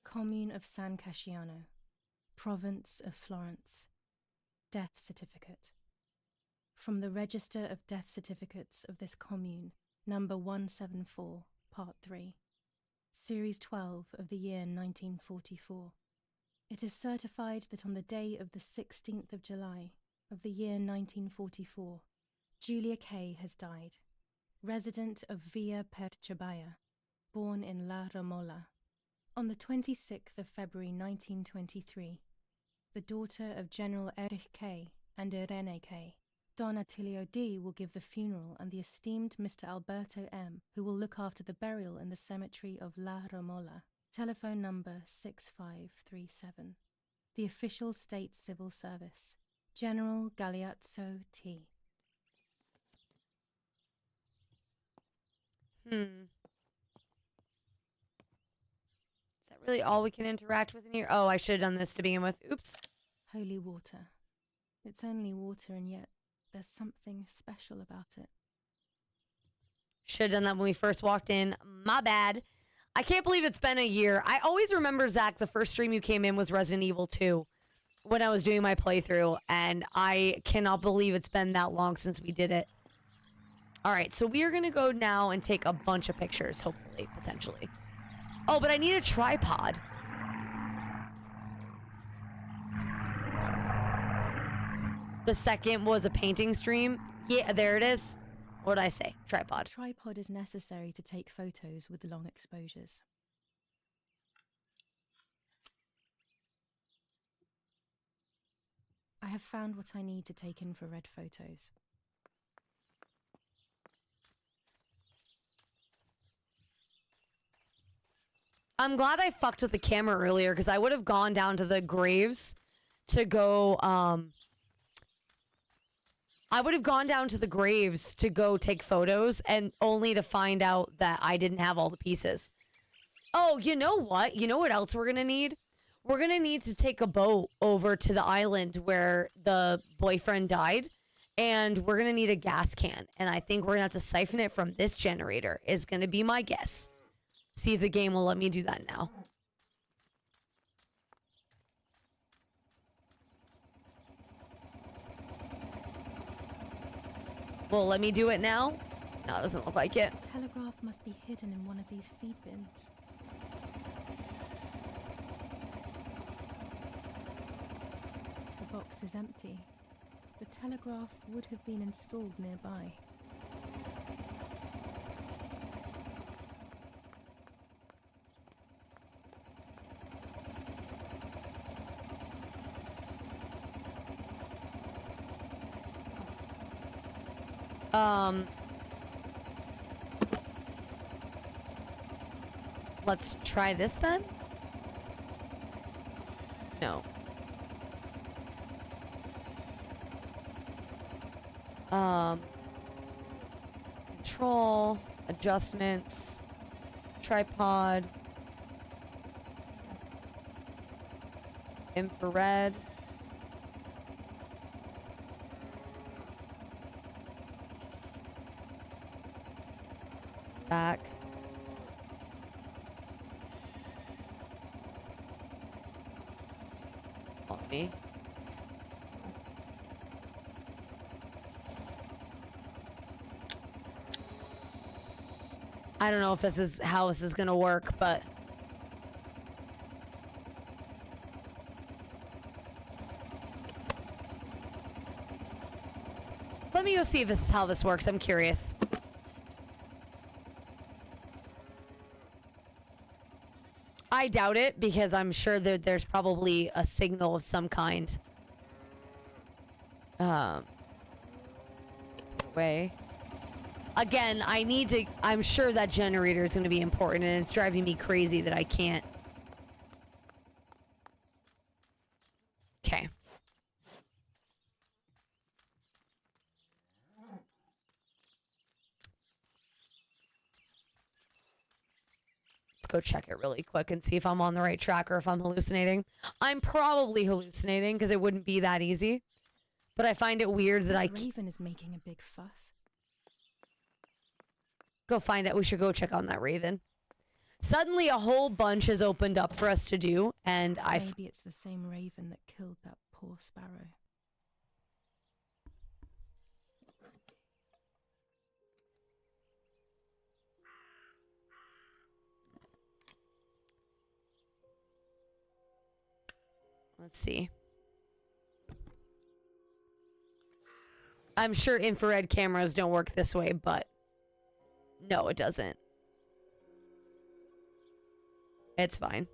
Commune of San Casciano, Province of Florence. Death certificate. From the Register of Death Certificates of this commune, number 174, part 3. Series 12 of the year 1944. It is certified that on the day of the 16th of July of the year 1944, Julia Kay has died, resident of Via Perchabaya, born in La Romola. On the 26th of February 1923, the daughter of General Erich Kay and Irene Kay, Don Attilio D. will give the funeral, and the esteemed Mr. Alberto M., who will look after the burial in the cemetery of La Romola. Telephone number 6537. The official state civil service. General Galeazzo T. Is that really all we can interact with in here? Oh, I should have done this to begin with. Oops. Holy water. It's only water, and yet there's something special about it. Should have done that when we first walked in. My bad. I can't believe it's been a year. I always remember, Zach, the first stream you came in was Resident Evil 2. when I was doing my playthrough, and I cannot believe it's been that long since we did it. All right, so we are going to go now and take a bunch of pictures, hopefully, potentially. Oh, but I need a tripod. The second was a painting stream. Yeah, there it is. What did I say? Tripod. Tripod is necessary to take photos with long exposures. I have found what I need to take infrared photos. I'm glad I fucked with the camera earlier because I would have gone down to the graves to go, I would have gone down to the graves to go take photos and only to find out that I didn't have all the pieces. Oh, you know what? You know what else we're going to need? We're going to need to take a boat over to the island where the boyfriend died. And we're going to need a gas can. And I think we're going to have to siphon it from this generator is going to be my guess. See if the game will let me do that now. Well, let me do it now. No, it doesn't look like it. The telegraph must be hidden in one of these feed bins. The box is empty. The telegraph would have been installed nearby. Let's try this then. No. Control, adjustments, tripod, infrared. Back. On me. I don't know if this is how this is gonna work, but let me go see if this is how this works. I'm curious. I doubt it because I'm sure that there's probably a signal of some kind. Way. Again, I'm sure that generator is going to be important and it's driving me crazy that I can't. Okay. Let's go check it really quick and see if I'm on the right track or if I'm hallucinating. I'm probably hallucinating because it wouldn't be that easy. But I find it weird that The raven is making a big fuss. Go find out. We should go check on that raven. Suddenly a whole bunch has opened up for us to do, and Maybe it's the same raven that killed that poor sparrow. Let's see. I'm sure infrared cameras don't work this way, but no, it doesn't. It's fine.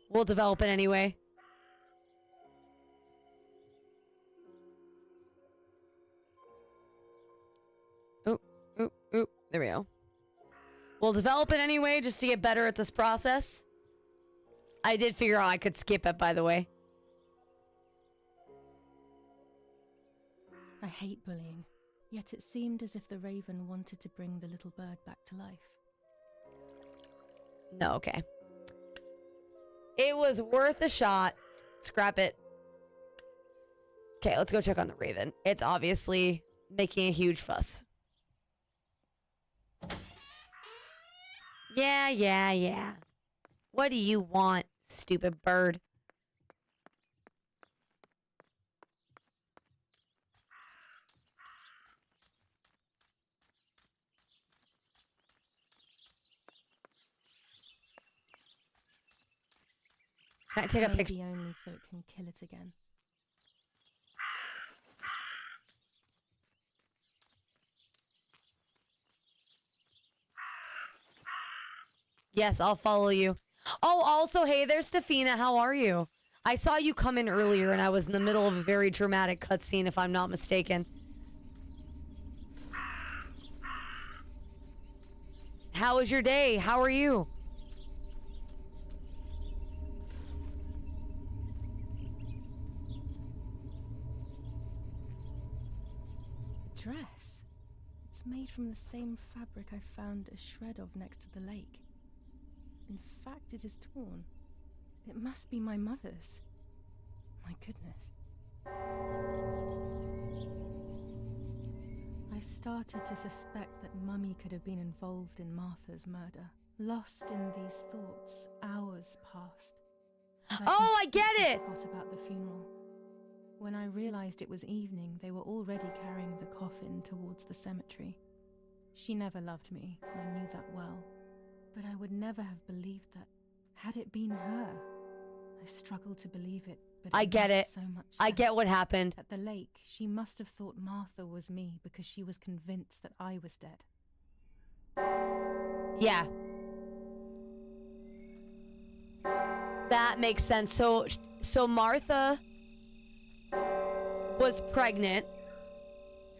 We'll develop it anyway. Oop, oop, oop. There we go. We'll develop it anyway just to get better at this process. I did figure out I could skip it, by the way. I hate bullying, yet it seemed as if the raven wanted to bring the little bird back to life. No, okay. It was worth a shot. Scrap it. Okay, let's go check on the raven. It's obviously making a huge fuss. Yeah. What do you want, stupid bird? Can I take a picture? Maybe only so it can kill it again. Yes, I'll follow you. Oh, also, hey there, Stefina. How are you? I saw you come in earlier, and I was in the middle of a very dramatic cutscene, if I'm not mistaken. How was your day? How are you? A dress. It's made from the same fabric I found a shred of next to the lake. In fact, it is torn. It must be my mother's. My goodness. I started to suspect that Mummy could have been involved in Martha's murder. Lost in these thoughts, hours passed. Oh, I get it! I forgot about the funeral. When I realized it was evening, they were already carrying the coffin towards the cemetery. She never loved me, I knew that well. But I would never have believed that, had it been her. I struggled to believe it, but I get made it. So much I get sense. what happened. At the lake, she must have thought Martha was me because she was convinced that I was dead. Yeah. That makes sense. So Martha was pregnant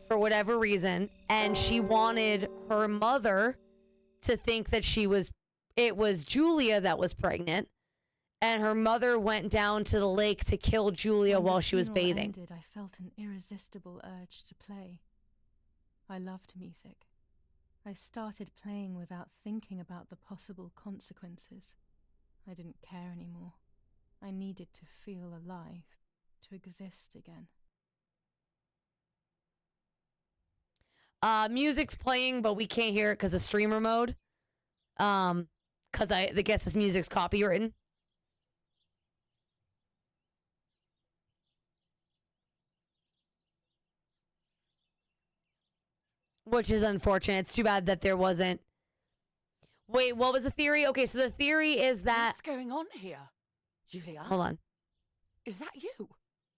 for whatever reason, and she wanted her mother to think that it was Julia that was pregnant, and her mother went down to the lake to kill Julia When the while she was funeral bathing. ended, I felt an irresistible urge to play. I loved music. I started playing without thinking about the possible consequences. I didn't care anymore. I needed to feel alive, to exist again. Music's playing, but we can't hear it because of streamer mode. Because I guess this music's copywritten. Which is unfortunate. It's too bad that there wasn't. Wait, what was the theory? Okay, so the theory is that. What's going on here? Julia? Hold on. Is that you?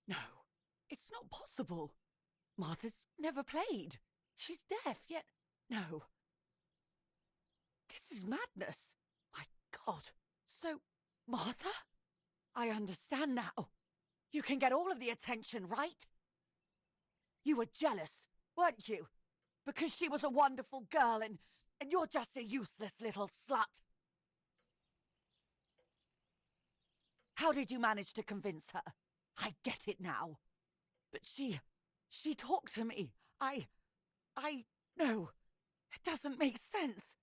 No, it's not possible. Martha's never played. She's deaf, yet no. This is madness. My God. So, Martha? I understand now. You can get all of the attention, right? You were jealous, weren't you? Because she was a wonderful girl and you're just a useless little slut. How did you manage to convince her? I get it now. But she talked to me. No, it doesn't make sense.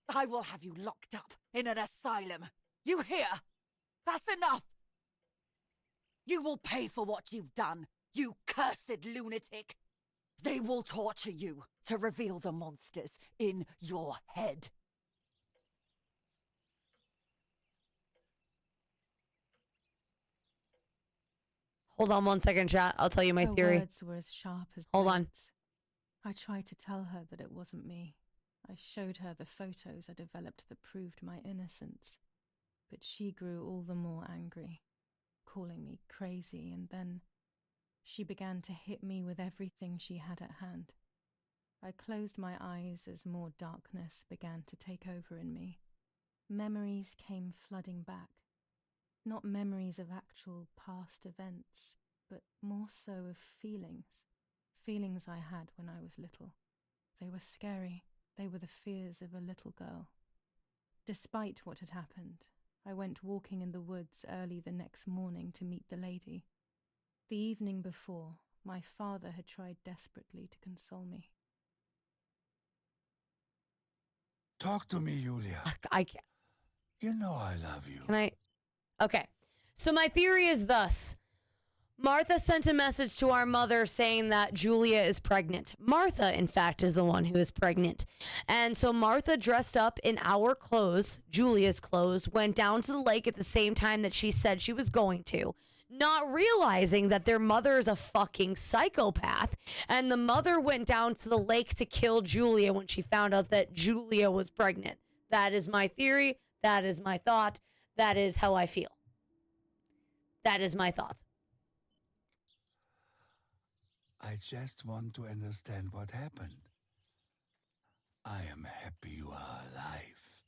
I will have you locked up in an asylum. You hear? That's enough. You will pay for what you've done, you cursed lunatic. They will torture you to reveal the monsters in your head. Hold on 1 second, chat. I'll tell you my Her theory. words were as sharp as Hold on. blades. I tried to tell her that it wasn't me. I showed her the photos I developed that proved my innocence. But she grew all the more angry, calling me crazy, and then she began to hit me with everything she had at hand. I closed my eyes as more darkness began to take over in me. Memories came flooding back. Not memories of actual past events, but more so of feelings. Feelings I had when I was little. They were scary. They were the fears of a little girl. Despite what had happened, I went walking in the woods early the next morning to meet the lady. The evening before, my father had tried desperately to console me. Talk to me, Julia. I can't. You know I love you. Can I? Okay. So my theory is thus. Martha sent a message to our mother saying that Julia is pregnant. Martha, in fact, is the one who is pregnant. And so Martha dressed up in our clothes, Julia's clothes, went down to the lake at the same time that she said she was going to, not realizing that their mother is a fucking psychopath. And the mother went down to the lake to kill Julia when she found out that Julia was pregnant. That is my theory. That is my thought. That is how I feel. That is my thought. I just want to understand what happened. I am happy you are alive.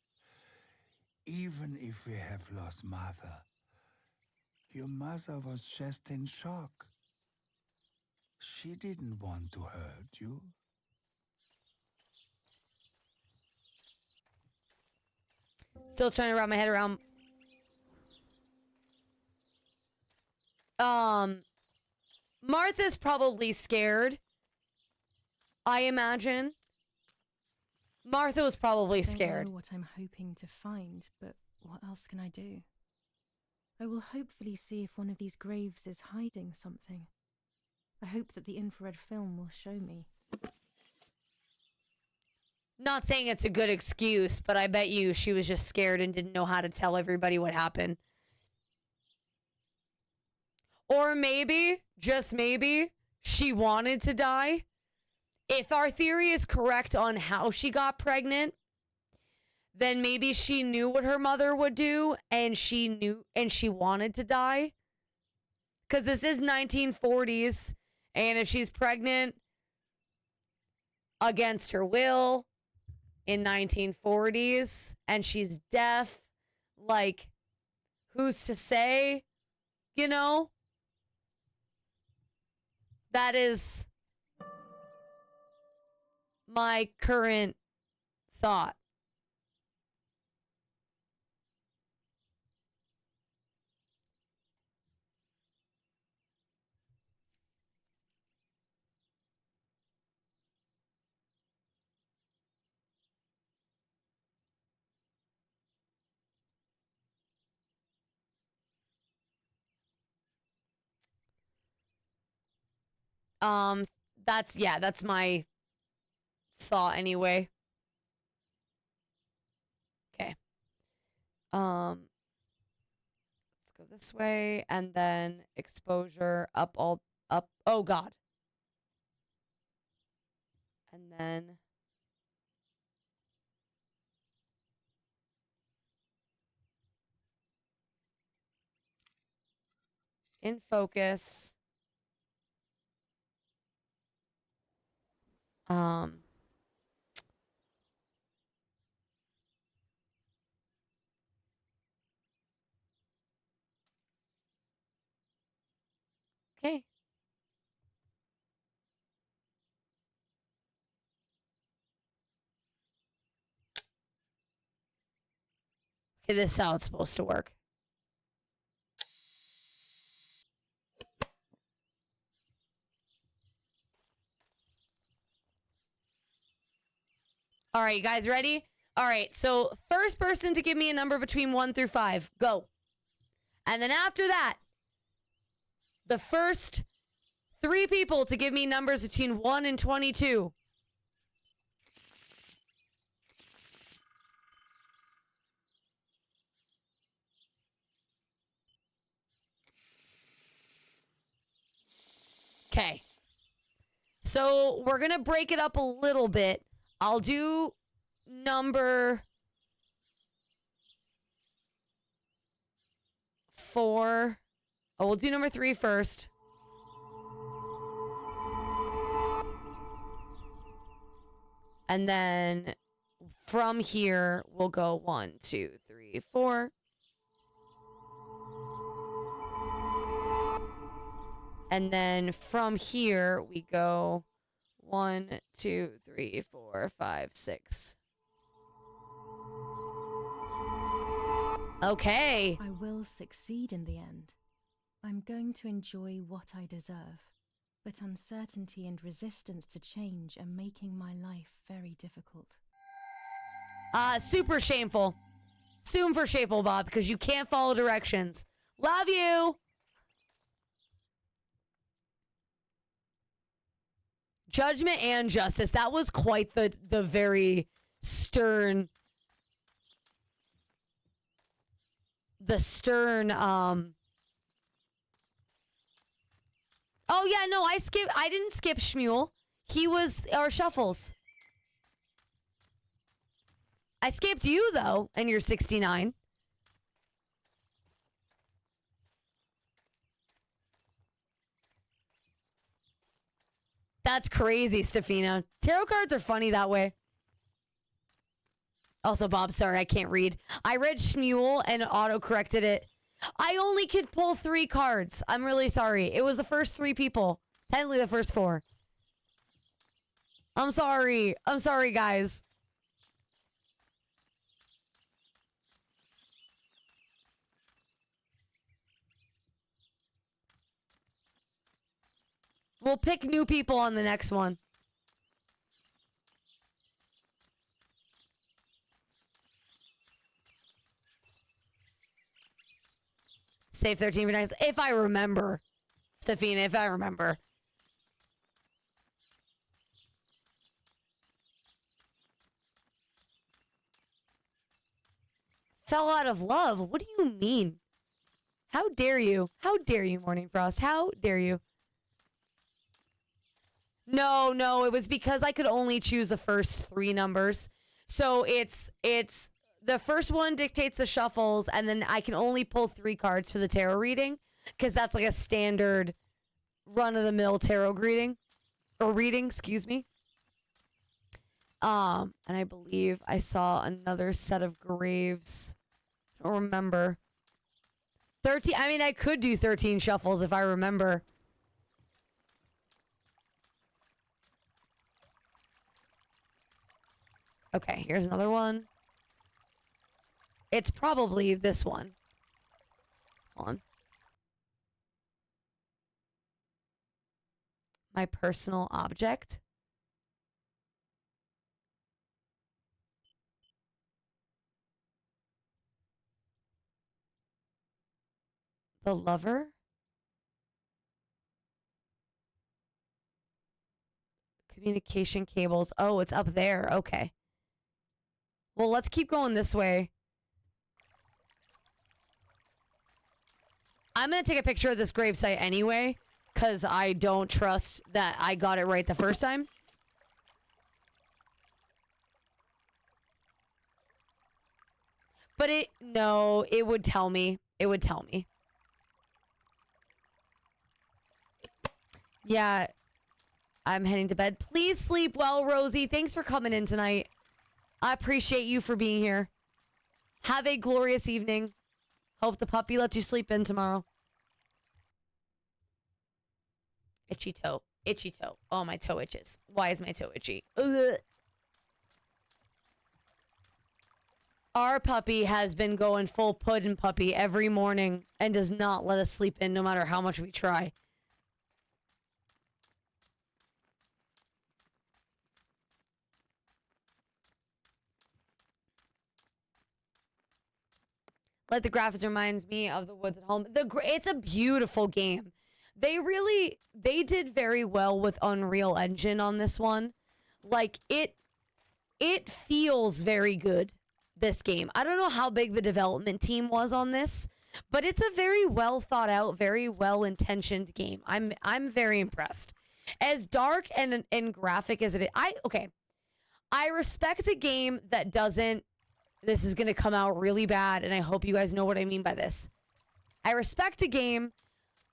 Even if we have lost Martha, your mother was just in shock. She didn't want to hurt you. Still trying to wrap my head around. Martha's probably scared. I imagine. Martha was probably I don't scared. know what I'm hoping to find, but what else can I do? I will hopefully see if one of these graves is hiding something. I hope that the infrared film will show me. Not saying it's a good excuse, but I bet you she was just scared and didn't know how to tell everybody what happened. Or maybe, just maybe, she wanted to die. If our theory is correct on how she got pregnant, then maybe she knew what her mother would do and she wanted to die. Because this is 1940s, and if she's pregnant against her will in 1940s and she's deaf, like, who's to say, you know? That is my current thought. That's my thought anyway. Okay. Let's go this way and then exposure up. Oh God. And then in focus. Okay. Okay, this is how it's supposed to work. All right, you guys ready? All right, so first person to give me a number between 1 through 5, go. And then after that, the first 3 people to give me numbers between 1 and 22. Okay. So we're going to break it up a little bit. I'll do number 4. Oh, we'll do number 3 first. And then from here, we'll go 1, 2, 3, 4. And then from here, we go 1, 2, 3, 4, 5, 6. Okay. I will succeed in the end. I'm going to enjoy what I deserve. But uncertainty and resistance to change are making my life very difficult. Super shameful. Super shameful, Bob, because you can't follow directions. Love you. Judgment and justice. That was quite the very stern. The stern. Oh yeah, no, I didn't skip Shmuel. He was our Shuffles. I skipped you though, and you're 69. That's crazy, Stefina. Tarot cards are funny that way. Also, Bob, sorry, I can't read. I read Shmuel and auto-corrected it. I only could pull 3 cards. I'm really sorry. It was the first 3 people. Technically the first 4. I'm sorry. I'm sorry, guys. We'll pick new people on the next one. Save 13 for next. If I remember. Stefina, if I remember. Fell out of love? What do you mean? How dare you? How dare you, Morning Frost? How dare you? No, it was because I could only choose the first 3 numbers. So it's the first one dictates the shuffles, and then I can only pull 3 cards for the tarot reading, because that's like a standard run-of-the-mill tarot reading. Or reading, excuse me. And I believe I saw another set of graves. I don't remember. 13, I mean, I could do 13 shuffles if I remember. Okay, here's another one. It's probably this one. Hold on. My personal object. The lover. Communication cables. Oh, it's up there. Okay. Well, let's keep going this way. I'm going to take a picture of this gravesite anyway, because I don't trust that I got it right the first time. But no, it would tell me. It would tell me. Yeah, I'm heading to bed. Please sleep well, Rosie. Thanks for coming in tonight. I appreciate you for being here. Have a glorious evening. Hope the puppy lets you sleep in tomorrow. Itchy toe. Itchy toe. Oh, my toe itches. Why is my toe itchy? Ugh. Our puppy has been going full puddin' puppy every morning and does not let us sleep in no matter how much we try. Like the graphics reminds me of the woods at home. It's a beautiful game. They did very well with Unreal Engine on this one. Like it feels very good, this game. I don't know how big the development team was on this, but it's a very well thought out, very well intentioned game. I'm very impressed. As dark and graphic as it is, I respect a game that doesn't. This is going to come out really bad, and I hope you guys know what I mean by this. I respect a game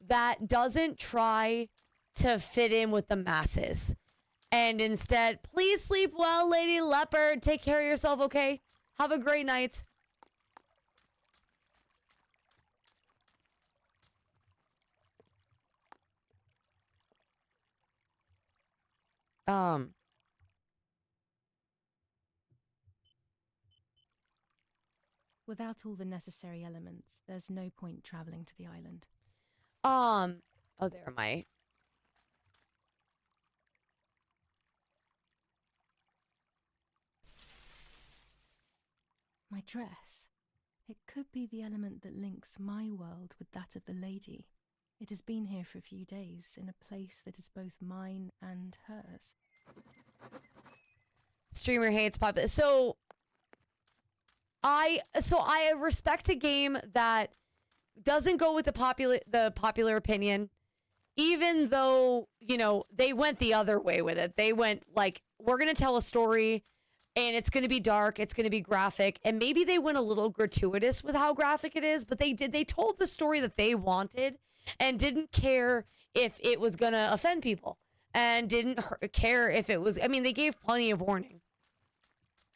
that doesn't try to fit in with the masses. And instead, please sleep well, Lady Leopard. Take care of yourself, okay? Have a great night. Without all the necessary elements, there's no point traveling to the island. Oh, there am I. My dress. It could be the element that links my world with that of the lady. It has been here for a few days, in a place that is both mine and hers. Streamer hates popular. So I respect a game that doesn't go with the popular opinion, even though, you know, they went the other way with it. They went like, we're going to tell a story and it's going to be dark, it's going to be graphic, and maybe they went a little gratuitous with how graphic it is, but they told the story that they wanted and didn't care if it was going to offend people. and didn't care if it was. I mean, they gave plenty of warning.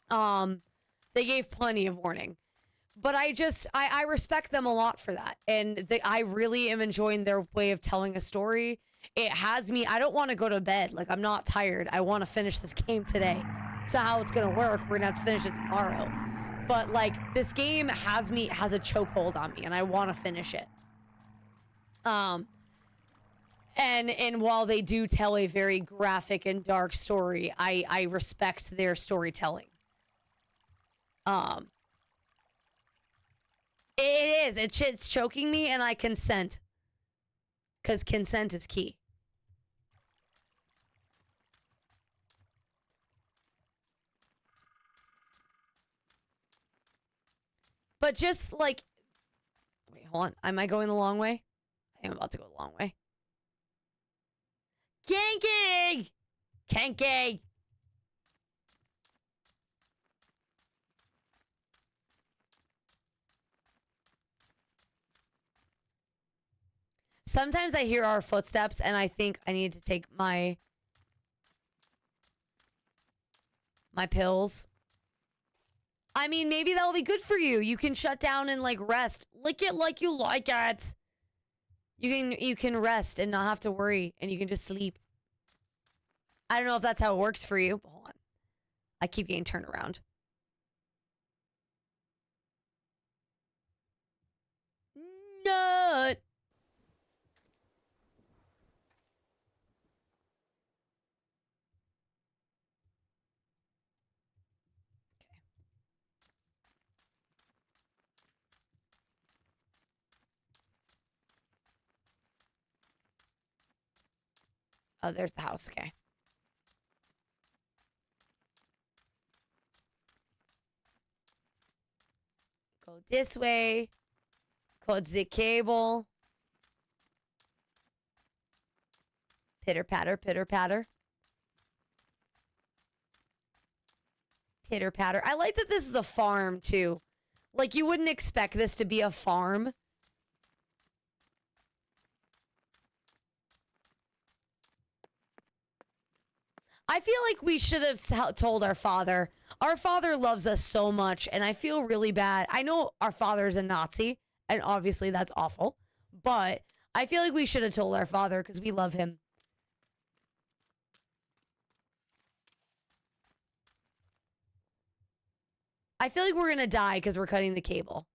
They gave plenty of warning, but I respect them a lot for that, and I really am enjoying their way of telling a story. It has me. I don't want to go to bed. Like, I'm not tired. I want to finish this game today. So how it's gonna work? We're gonna have to finish it tomorrow. But like, this game has a chokehold on me, and I want to finish it. And while they do tell a very graphic and dark story, I respect their storytelling. It is. It's choking me, and I consent. Because consent is key. But just like... Wait, hold on. Am I going the long way? I am about to go the long way. Kinky! Kinky! Sometimes I hear our footsteps and I think I need to take my pills. I mean, maybe that'll be good for you. You can shut down and like rest. Lick it like you like it. You can rest and not have to worry, and you can just sleep. I don't know if that's how it works for you. But hold on. I keep getting turned around. Nut. Oh, there's the house. Okay. Go this way. Cut the cable. Pitter patter, pitter patter. Pitter patter. I like that this is a farm too. Like, you wouldn't expect this to be a farm. I feel like we should have told our father. Our father loves us so much, and I feel really bad. I know our father is a Nazi, and obviously that's awful, but I feel like we should have told our father because we love him. I feel like we're gonna die because we're cutting the cable.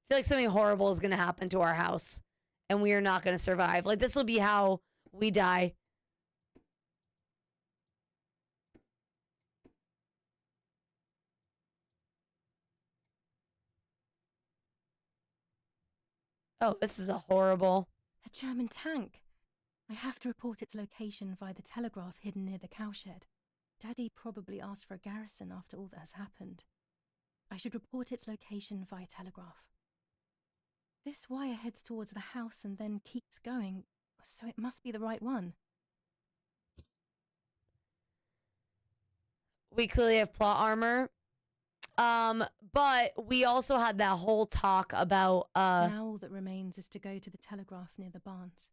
I feel like something horrible is going to happen to our house, and we are not going to survive. Like, this will be how we die. Oh, this is a horrible... A German tank. I have to report its location via the telegraph hidden near the cowshed. Daddy probably asked for a garrison after all that has happened. I should report its location via telegraph. This wire heads towards the house and then keeps going, so it must be the right one. We clearly have plot armor. But we also had that whole talk about, Now all that remains is to go to the telegraph near the barns.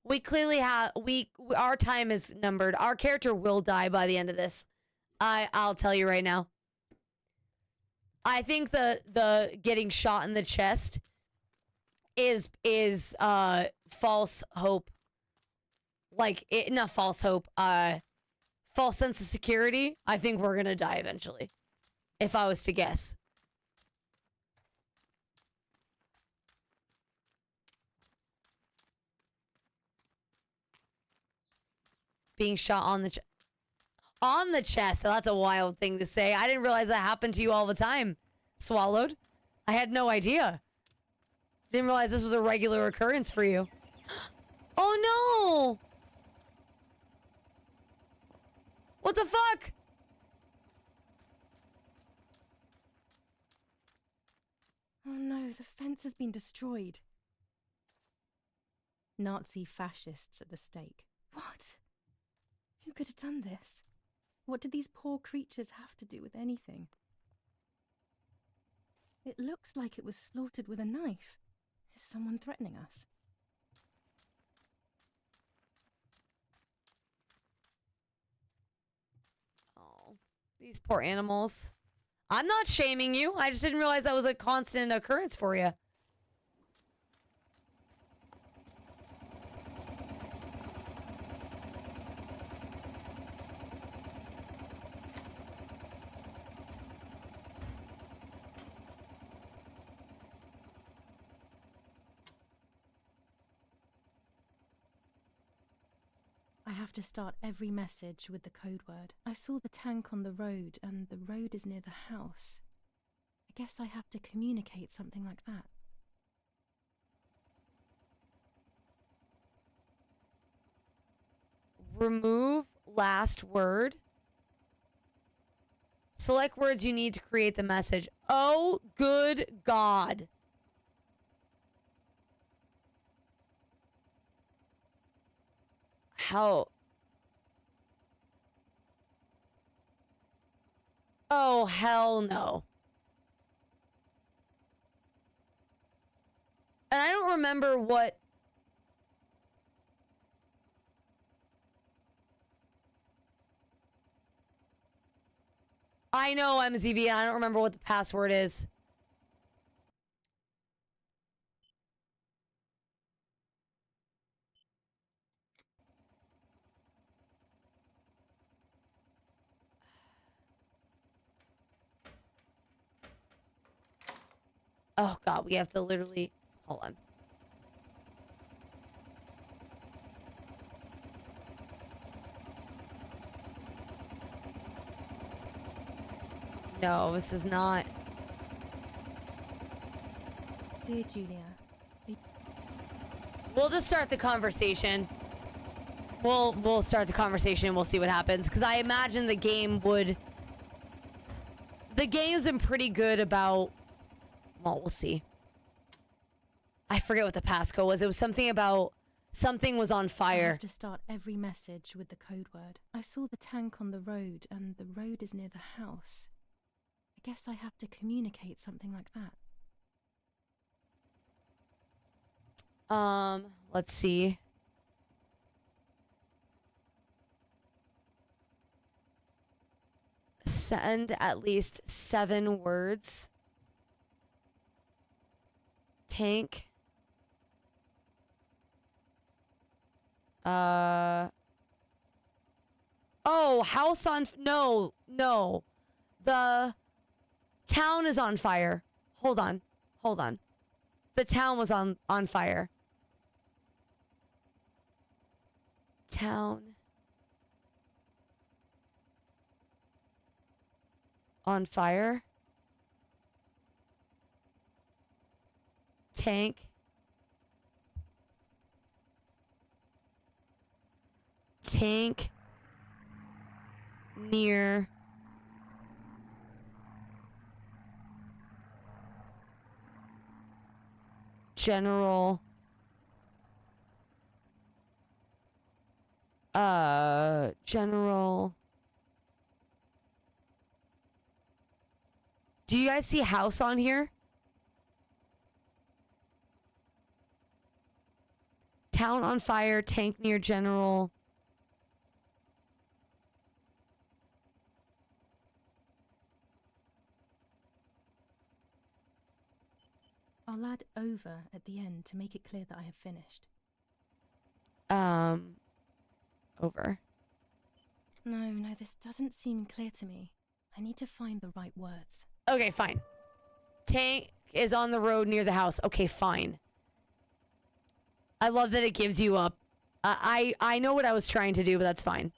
We clearly have, our time is numbered. Our character will die by the end of this. I'll tell you right now. I think the getting shot in the chest is false hope. Like, not false hope, false sense of security. I think we're gonna die eventually. If I was to guess. Being shot on the chest. On the chest. That's a wild thing to say. I didn't realize that happened to you all the time. Swallowed. I had no idea. Didn't realize this was a regular occurrence for you. Oh no! What the fuck? Oh no, the fence has been destroyed. Nazi fascists at the stake. What? Who could have done this? What did these poor creatures have to do with anything? It looks like it was slaughtered with a knife. Is someone threatening us? Oh, these poor animals. I'm not shaming you. I just didn't realize that was a constant occurrence for you. I have to start every message with the code word. I saw the tank on the road, and the road is near the house. I guess I have to communicate something like that. Remove last word. Select words you need to create the message. Oh, good God. How? Oh, hell no. And I don't remember what... I know MZV, and I don't remember what the password is. Oh, God, we have to literally... Hold on. No, this is not... Dear Julia, We'll just start the conversation. We'll start the conversation and we'll see what happens. Because I imagine the game would... The game's been pretty good about... Well, we'll see. I forget what the passcode was. It was something about... Something was on I fire. have to start every message with the code word. I saw the tank on the road, and the road is near the house. I guess I have to communicate something like that. Let's see. Send at least 7 words. Tank. Oh, house on... No. The town is on fire. Hold on. The town was on fire. Town. On fire. Tank. Tank. Near. General. General. Do you guys see house on here? Town on fire, tank near general. I'll add over at the end to make it clear that I have finished. Over. No, this doesn't seem clear to me. I need to find the right words. Okay, fine. Tank is on the road near the house. Okay, fine. I love that it gives you a... I know what I was trying to do, but that's fine.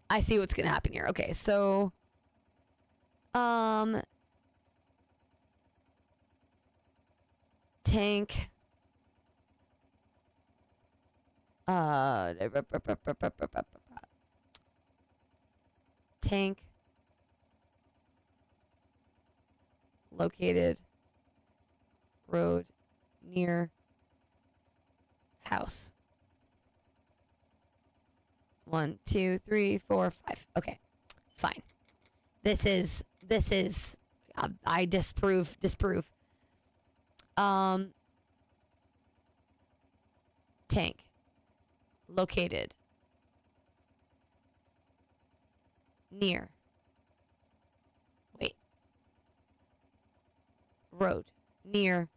I see what's gonna happen here. Okay, so... Tank... Tank... Located... Road... Near... House. 1, 2, 3, 4, 5. Okay, fine. This is. I disprove. Tank. Located. Near. Wait. Road. Near.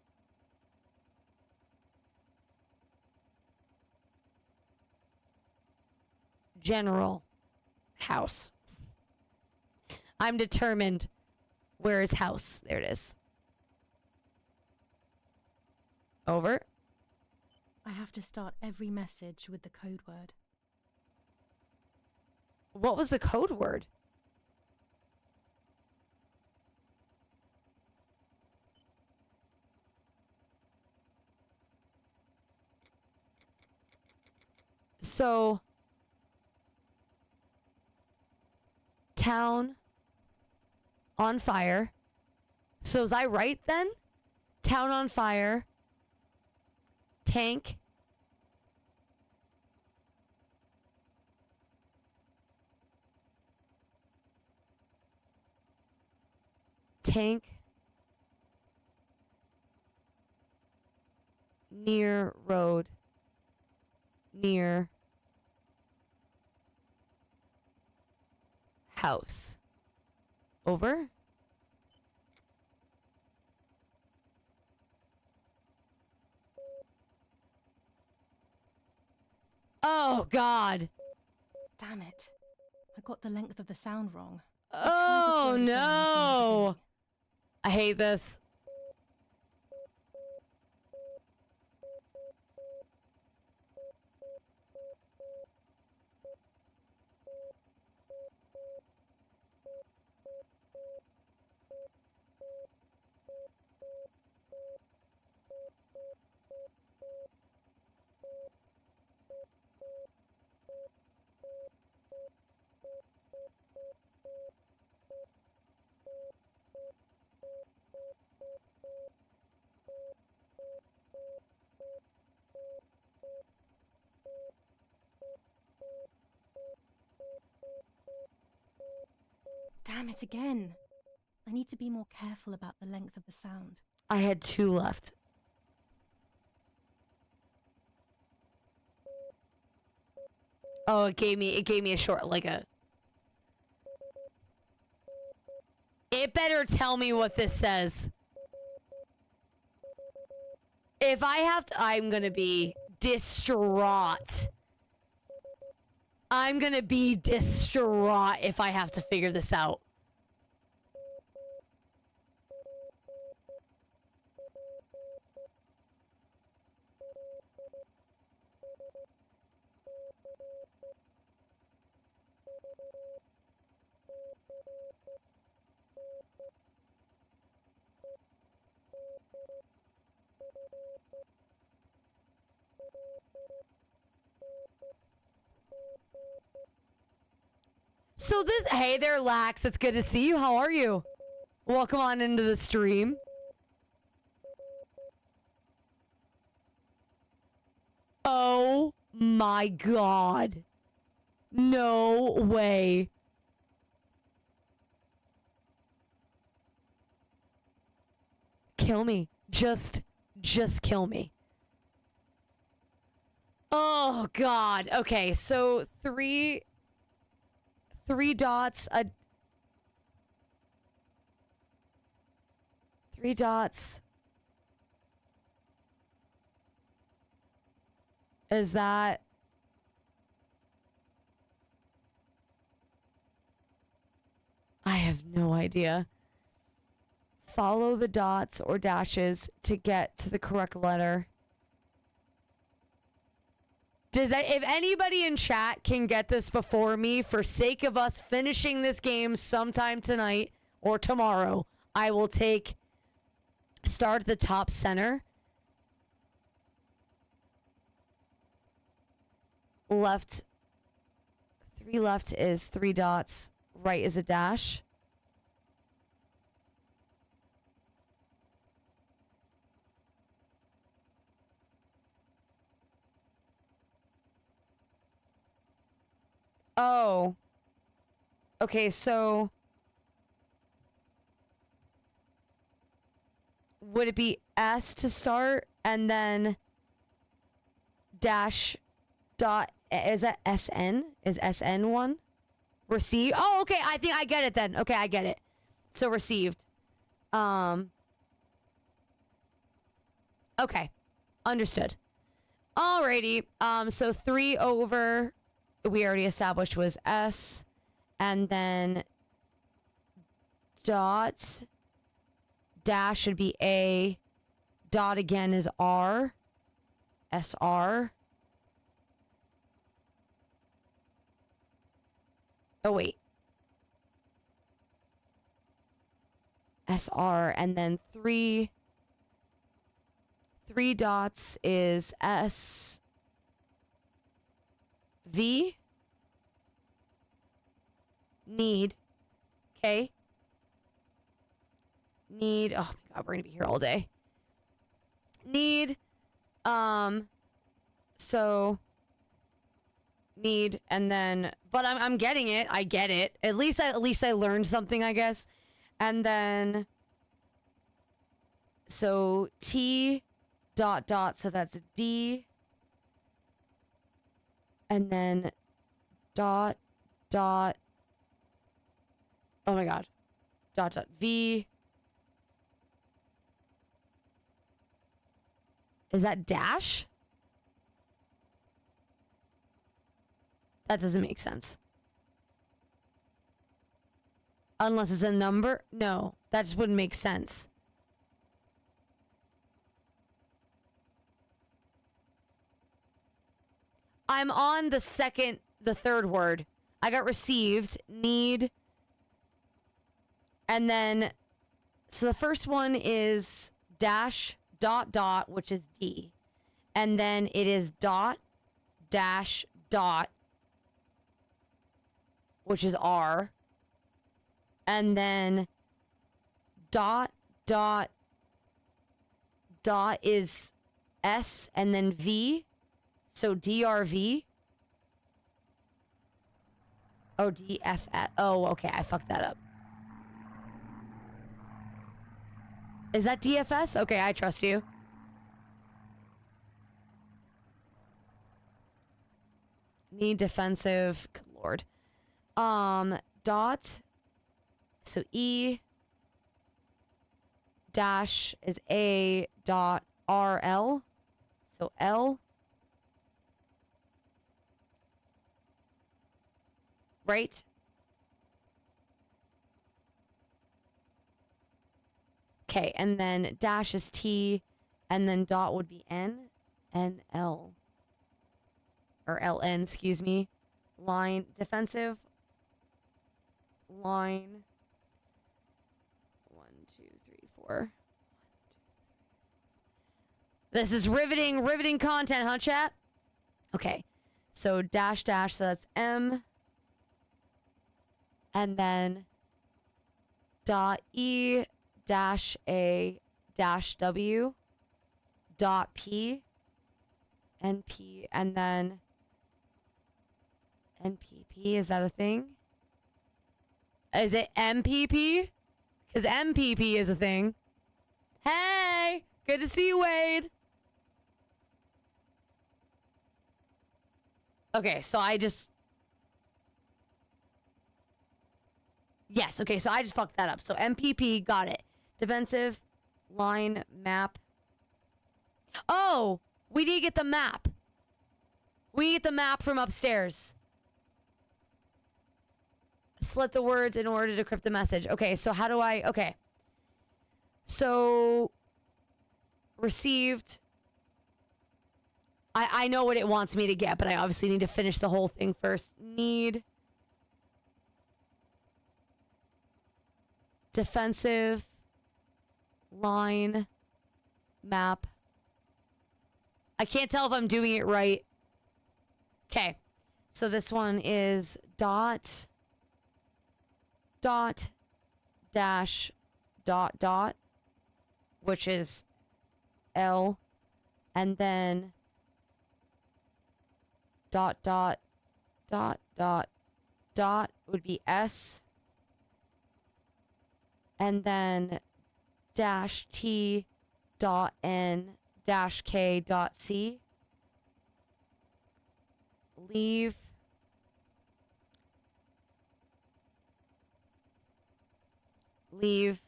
General house. I'm determined. Where is house? There it is. Over. I have to start every message with the code word. What was the code word? So, town on fire. So was I right then? Town on fire. Tank. Tank. Near road. Near house. Over. Oh, God. Damn it. I got the length of the sound wrong. Oh, no. I hate this. Damn it again. I need to be more careful about the length of the sound. I had 2 left. Oh, it gave me a short, like a... It better tell me what this says. If I have to, I'm gonna be distraught. I'm gonna be distraught if I have to figure this out. So this, hey there, Lax. It's good to see you. How are you? Welcome on into the stream. Oh my God. No way. Kill me. Just kill me. Oh God. Okay, so three dots. Three dots. Is that... I have no idea. Follow the dots or dashes to get to the correct letter. If anybody in chat can get this before me, for sake of us finishing this game sometime tonight or tomorrow, I will start at the top center. Left, 3 left is 3 dots. Right is a dash. Oh. Okay, so would it be S to start and then dash dot, is that SN? Is SN one? Receive? Oh, okay, I think I get it then. Okay, I get it. So received. Okay. Understood. Alrighty. So 3 over, we already established was S, and then dot, dash should be A, dot again is R, SR. Oh, wait. SR, and then 3 dots is S, V, need, okay. Need, oh my god, we're gonna be here all day. Need, so need, and then, but I'm getting it. I get it. At least I learned something, I guess. And then, so T dot dot, so that's D, and then dot dot, oh my god, dot dot V. Is that dash? That doesn't make sense. Unless it's a number? No, that just wouldn't make sense. I'm on the third word. I got received, need, and then, so the first one is dash, dot, dot, which is D. And then it is dot, dash, dot, which is R. And then dot, dot, dot is S, and then V. So DRV. Oh, DFS. Oh, okay. I fucked that up. Is that DFS? Okay, I trust you. Need defensive. Good lord. Dot. So E dash is A dot RL. So L. Right? Okay, and then dash is T, and then dot would be N, and L. Or LN, excuse me. Line, defensive. Line. 1, 2, 3, 4. This is riveting content, huh, chat? Okay, so dash dash, so that's M. And then dot E dash A dash W dot P and P, and then NPP, is that a thing? Is it MPP? Because MPP is a thing. Hey, good to see you, Wade. Okay, so I just... Yes, okay, so I just fucked that up. So MPP, got it. Defensive, line, map. Oh, we need to get the map. We get the map from upstairs. Slit the words in order to decrypt the message. Okay, so how do I... Okay. So... Received. I know what it wants me to get, but I obviously need to finish the whole thing first. Need... Defensive. Line. Map. I can't tell if I'm doing it right. Okay. So this one is dot... Dot. Dash. Dot. Dot. Which is L. And then... Dot. Dot. Dot. Dot. dot would be S. And then dash T dot N dash K dot C. Leave. Leave.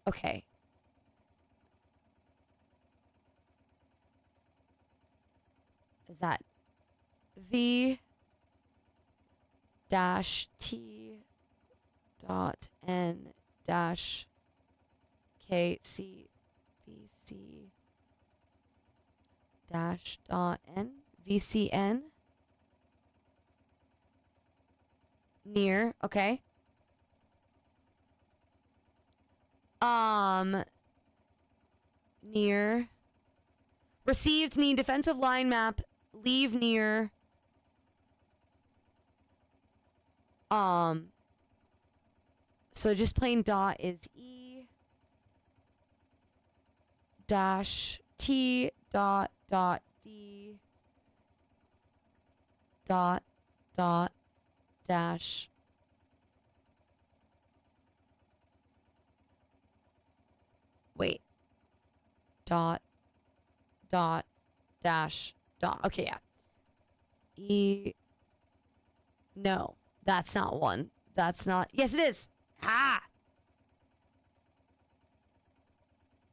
Okay. Is that V dash T dot N dash K C V C dash dot N VCN near, okay. Near received need defensive line map, leave near so just plain dot is E dash T dot dot D dot dot dash wait dot dot dash dot. Okay, yeah. E no, that's not one. That's not. Yes, it is. Ah.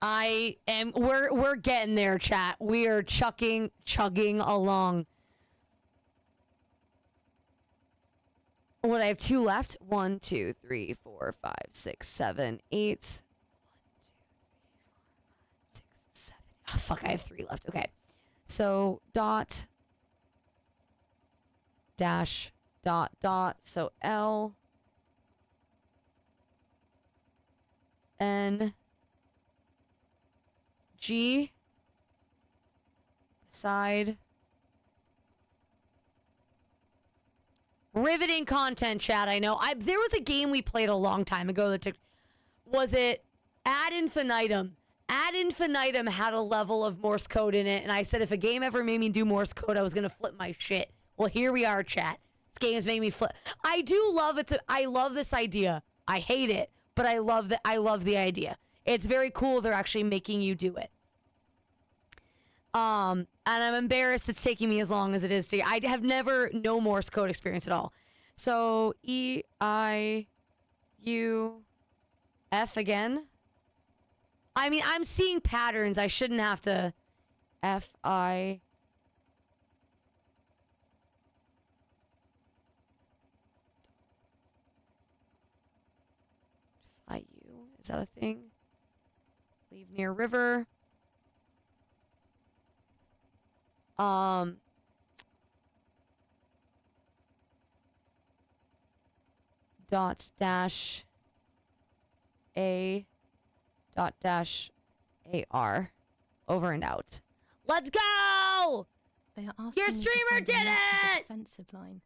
We're getting there, chat. We are chugging along. What, I have 2 left? 1, 2, 3, 4, 5, 6, 7, 8. 1, 2, 3, 4, 5, 6, 7. Oh, fuck, I have 3 left. Okay. So dot dash dot dot. So L N G side. Riveting content, chat. I know. There was a game we played a long time ago that took. Was it Ad Infinitum? Ad Infinitum had a level of Morse code in it, and I said if a game ever made me do Morse code, I was gonna flip my shit. Well, here we are, chat. This game's made me flip. I do love it. I love this idea. I hate it, but I love the idea. It's very cool. They're actually making you do it. And I'm embarrassed it's taking me as long as it is to. I have no Morse code experience at all. So E I U F again. I mean, I'm seeing patterns. I shouldn't have to. F I. I U. Is that a thing? Leave near river. Dot dash A dot dash AR. Over and out. Let's go! They are asking Your me to streamer find did a map to the it! defensive line.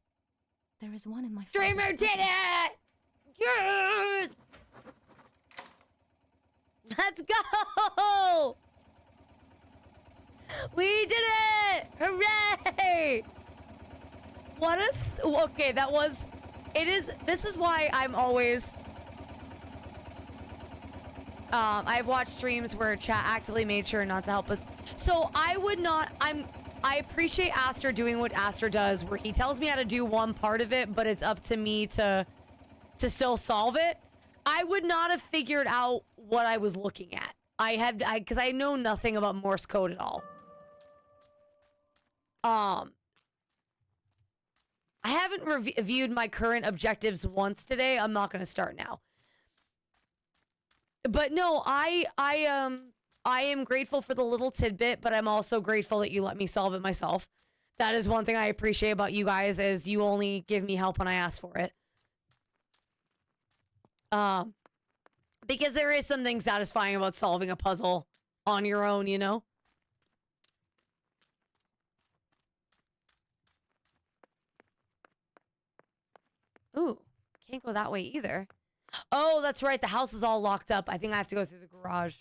There is one in my Streamer father's did study. it! Yes! Let's go! We did it! Hooray! What a... Okay, that was... It is... This is why I'm always... I've watched streams where chat actively made sure not to help us. So I would not... I appreciate Aster doing what Aster does, where he tells me how to do one part of it, but it's up to me to still solve it. I would not have figured out what I was looking at. Because I know nothing about Morse code at all. I haven't reviewed my current objectives once today. I'm not going to start now. But no, I am grateful for the little tidbit, but I'm also grateful that you let me solve it myself. That is one thing I appreciate about you guys, is you only give me help when I ask for it. Because there is something satisfying about solving a puzzle on your own, you know? Ooh, can't go that way either. Oh, that's right. The house is all locked up. I think I have to go through the garage.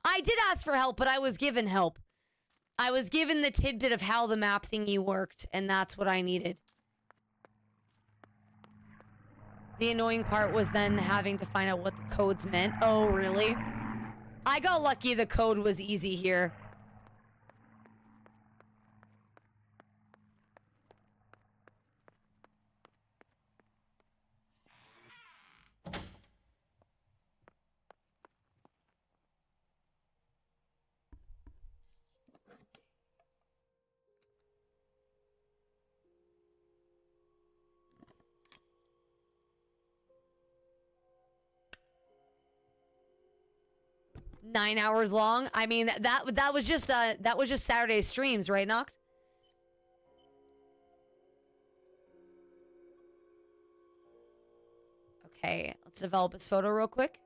I did ask for help, but I was given help. I was given the tidbit of how the map thingy worked, and that's what I needed. The annoying part was then having to find out what the codes meant. Oh, really? I got lucky the code was easy here. Nine hours long. I mean, that was just Saturday streams, right, Noct? Okay, let's develop his photo real quick.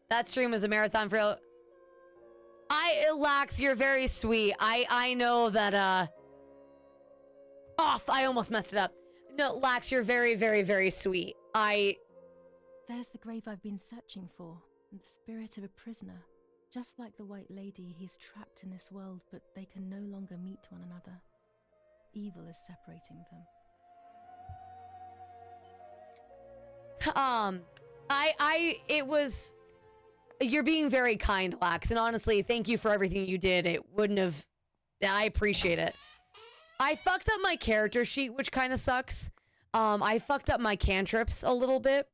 That stream was a marathon for... Lax, you're very sweet. I know that, I almost messed it up. No, Lax, you're very, very, very sweet. There's the grave I've been searching for, and the spirit of a prisoner. Just like the White Lady, he's trapped in this world, but they can no longer meet one another. Evil is separating them. It was... You're being very kind, Lax, and honestly, thank you for everything you did. It wouldn't have... I appreciate it. I fucked up my character sheet, which kind of sucks. I fucked up my cantrips a little bit,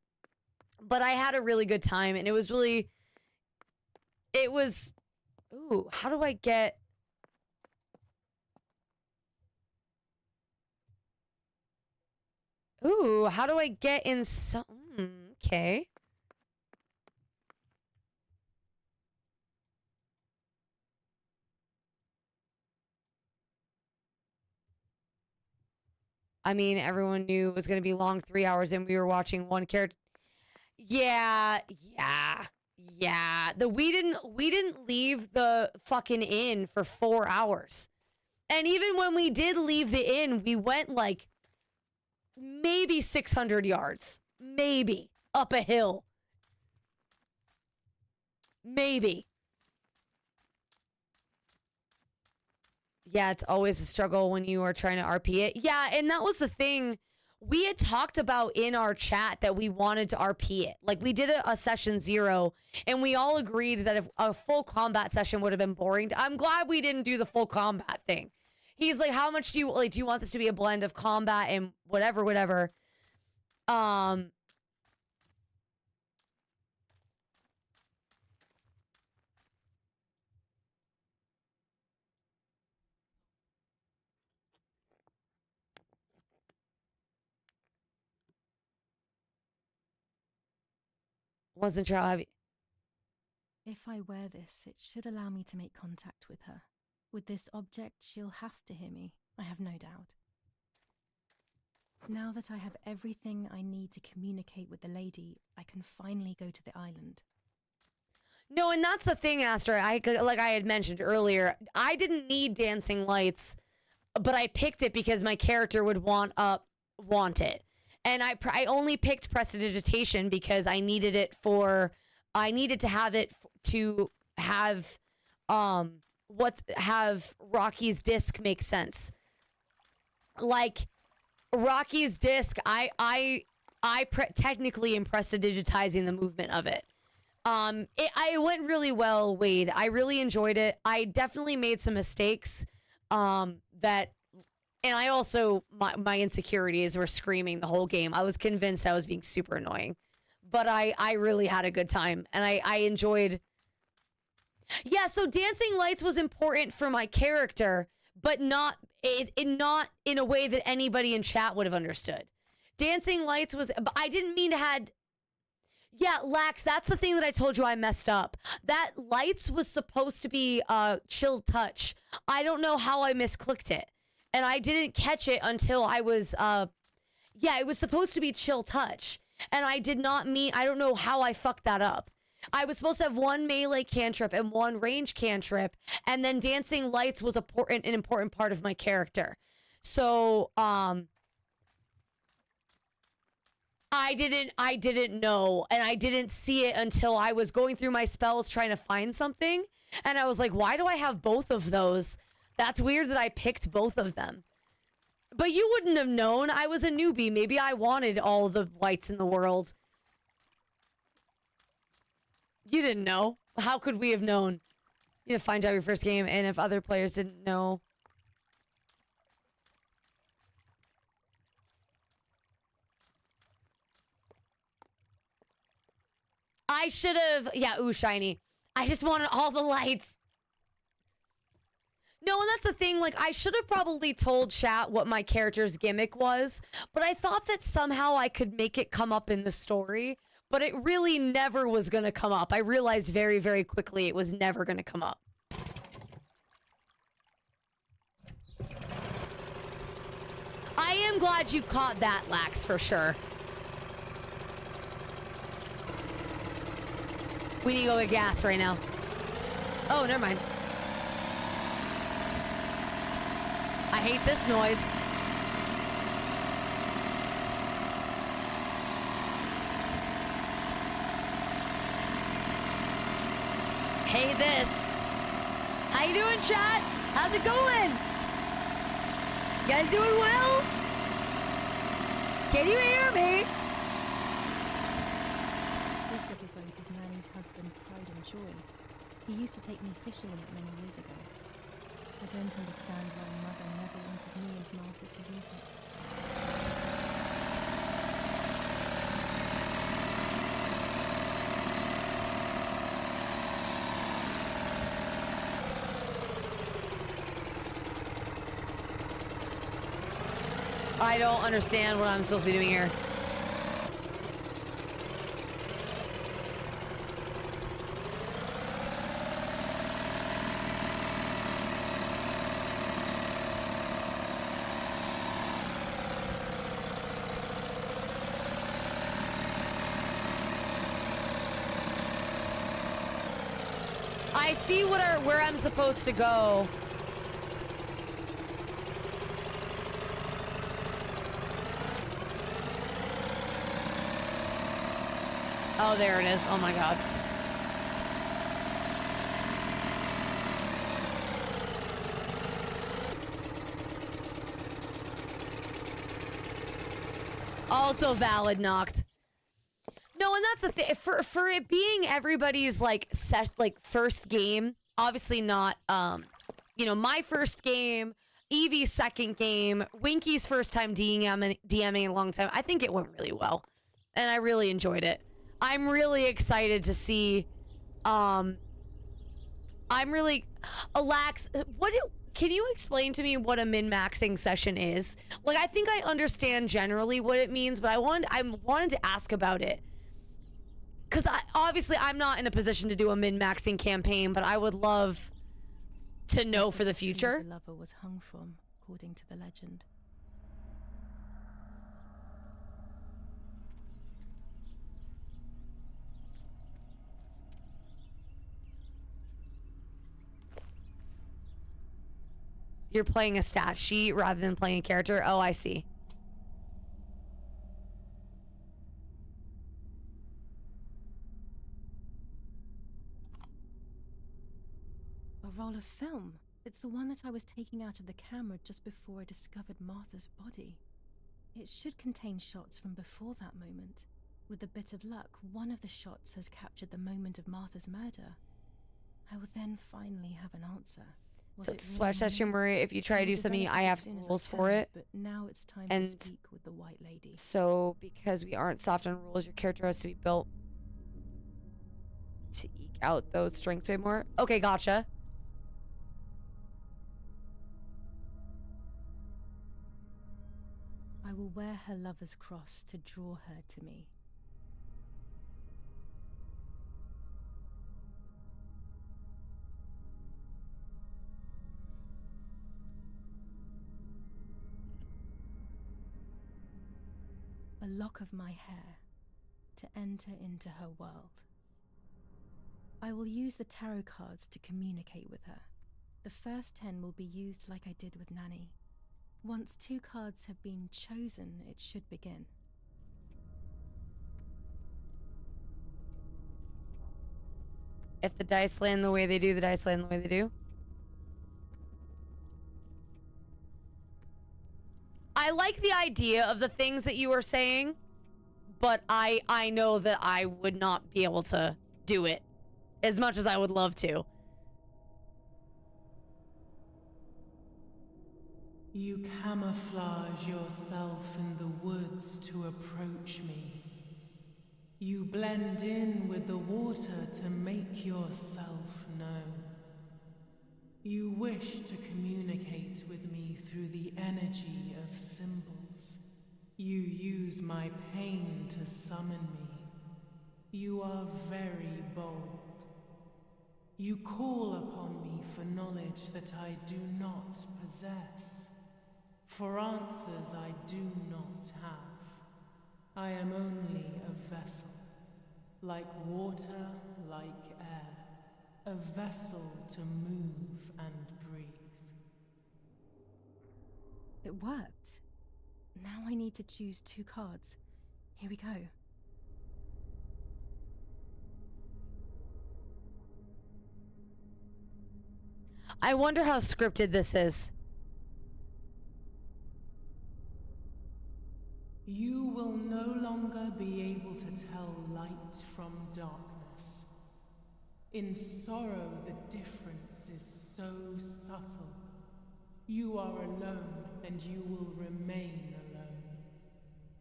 but I had a really good time, and it was really... It was... Ooh, how do I get... Ooh, how do I get in some... Okay. I mean, everyone knew it was going to be long 3 hours and we were watching one character. Yeah. We didn't leave the fucking inn for 4 hours. And even when we did leave the inn, we went like maybe 600 yards. Maybe. Up a hill. Maybe. Yeah, it's always a struggle when you are trying to RP it. Yeah, and that was the thing. We had talked about in our chat that we wanted to RP it. Like, we did a session 0, and we all agreed that if a full combat session would have been boring. I'm glad we didn't do the full combat thing. He's like, how much do you want this to be a blend of combat and whatever. Wasn't sure how heavy. If I wear this, it should allow me to make contact with her. With this object, she'll have to hear me, I have no doubt. Now that I have everything I need to communicate with the lady, I can finally go to the island. No, and that's the thing, Astra. Like I had mentioned earlier, I didn't need dancing lights, but I picked it because my character would want it. And I only picked prestidigitation because I needed it for... I needed to have it to have... have Rocky's disc make sense. Like, Rocky's disc, I technically am prestidigitizing the movement of it. It went really well, Wade. I really enjoyed it. I definitely made some mistakes and I also, my insecurities were screaming the whole game. I was convinced I was being super annoying. But I really had a good time. And I enjoyed... Yeah, so dancing lights was important for my character, but not in a way that anybody in chat would have understood. Dancing lights was... I didn't mean to had... Yeah, Lax, that's the thing that I told you I messed up. That lights was supposed to be chill touch. I don't know how I misclicked it. And I didn't catch it until I was, yeah, it was supposed to be chill touch. And I did not mean, I don't know how I fucked that up. I was supposed to have one melee cantrip and one range cantrip, and then dancing lights was an important part of my character. So, I didn't know, and I didn't see it until I was going through my spells trying to find something, and I was like, why do I have both of those? That's weird that I picked both of them. But you wouldn't have known. I was a newbie. Maybe I wanted all the whites in the world. You didn't know. How could we have known? You didn't find out your first game, and if other players didn't know. I should have... Yeah, ooh, shiny. I just wanted all the lights. No, and that's the thing, like, I should have probably told chat what my character's gimmick was, but I thought that somehow I could make it come up in the story, but it really never was gonna come up. I realized very, very quickly it was never gonna come up. I am glad you caught that, Lax, for sure. We need to go get gas right now. Oh, never mind. I hate this noise. Hey, this. How you doing, chat? How's it going? You guys doing well? Can you hear me? This little boat is Nanny's husband, Pride and Joy. He used to take me fishing in it many years ago. I don't understand why Mother never wanted me and Martha to use it. I don't understand what I'm supposed to be doing here. I see where I'm supposed to go. Oh, there it is. Oh my god. Also valid, knocked. No, and that's the thing. For it being everybody's like first game, obviously not you know, my first game, Evie's second game, Winky's first time DMing in a long time. I think it went really well. And I really enjoyed it. I'm really excited to see I'm really Alax, can you explain to me what a min-maxing session is? Like, I think I understand generally what it means, but I wanted to ask about it. Because obviously I'm not in a position to do a min-maxing campaign, but I would love to know for the future. The lover was hung from, according to the legend. You're playing a stat sheet rather than playing a character? Oh, I see. A roll of film. It's the one that I was taking out of the camera just before I discovered Martha's body. It should contain shots from before that moment. With a bit of luck, one of the shots has captured the moment of Martha's murder. I will then finally have an answer. So Swash Session Murray, if you try to do something, I have rules for it. But now it's time and to speak with the White Lady. So, because we aren't soft on rules, your character has to be built to eke out those strengths way more. Okay, gotcha. I will wear her lover's cross to draw her to me. A lock of my hair to enter into her world. I will use the tarot cards to communicate with her. The first 10 will be used like I did with Nanny. Once 2 cards have been chosen, it should begin. If the dice land the way they do, the dice land the way they do. I like the idea of the things that you were saying, but I know that I would not be able to do it as much as I would love to. You camouflage yourself in the woods to approach me. You blend in with the water to make yourself known. You wish to communicate with me through the energy of symbols. You use my pain to summon me. You are very bold. You call upon me for knowledge that I do not possess, for answers I do not have. I am only a vessel, like water, like air, a vessel to move and breathe. It worked. Now I need to choose 2 cards. Here we go. I wonder how scripted this is. You will no longer be able to tell light from darkness. In sorrow, the difference is so subtle. You are alone, and you will remain alone.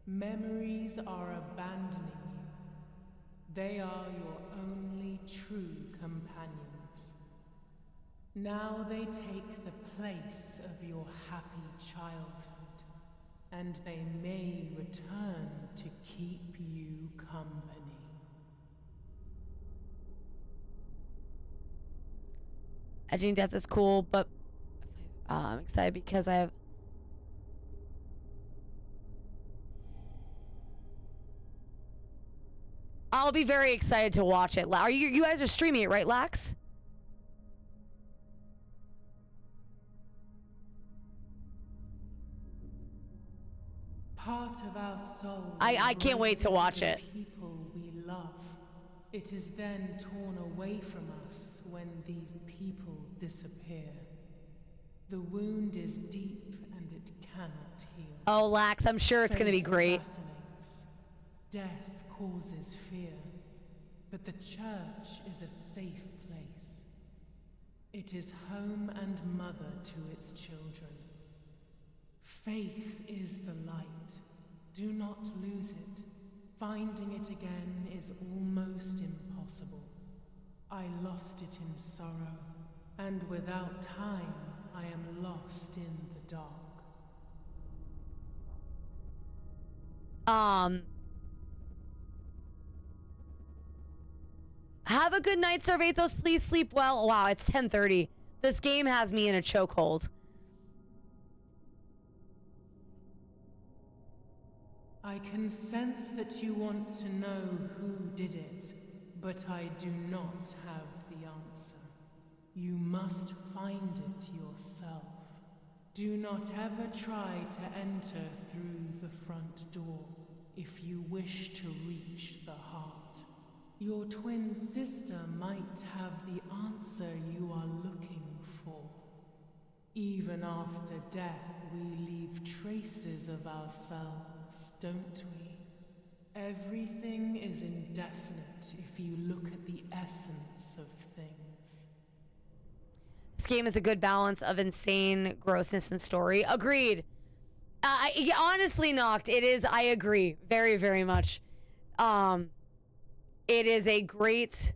Memories are abandoning you. They are your only true companions. Now they take the place of your happy childhood, and they may return to keep you company. Edging Death is cool, but I'm excited because I have... I'll be very excited to watch it. Are you guys are streaming it, right, Lax? Part of our soul. I can't wait to watch it. People we love. It is then torn away from us when these people disappear. The wound is deep and it cannot heal. Oh, Lax, I'm sure it's going to be great. Fascinates. Death causes fear, but the church is a safe place. It is home and mother to its children. Faith is the light. Do not lose it. Finding it again is almost impossible. I lost it in sorrow, and without time, I am lost in the dark. Have a good night, Sarvathos. Please sleep well. Wow, it's 10:30. This game has me in a chokehold. I can sense that you want to know who did it, but I do not have the answer. You must find it yourself. Do not ever try to enter through the front door if you wish to reach the heart. Your twin sister might have the answer you are looking for. Even after death, we leave traces of ourselves, don't we? Everything is indefinite if you look at the essence of things. This game is a good balance of insane grossness and story. Agreed. Honestly, Noct, it is. I agree very, very much. It is a great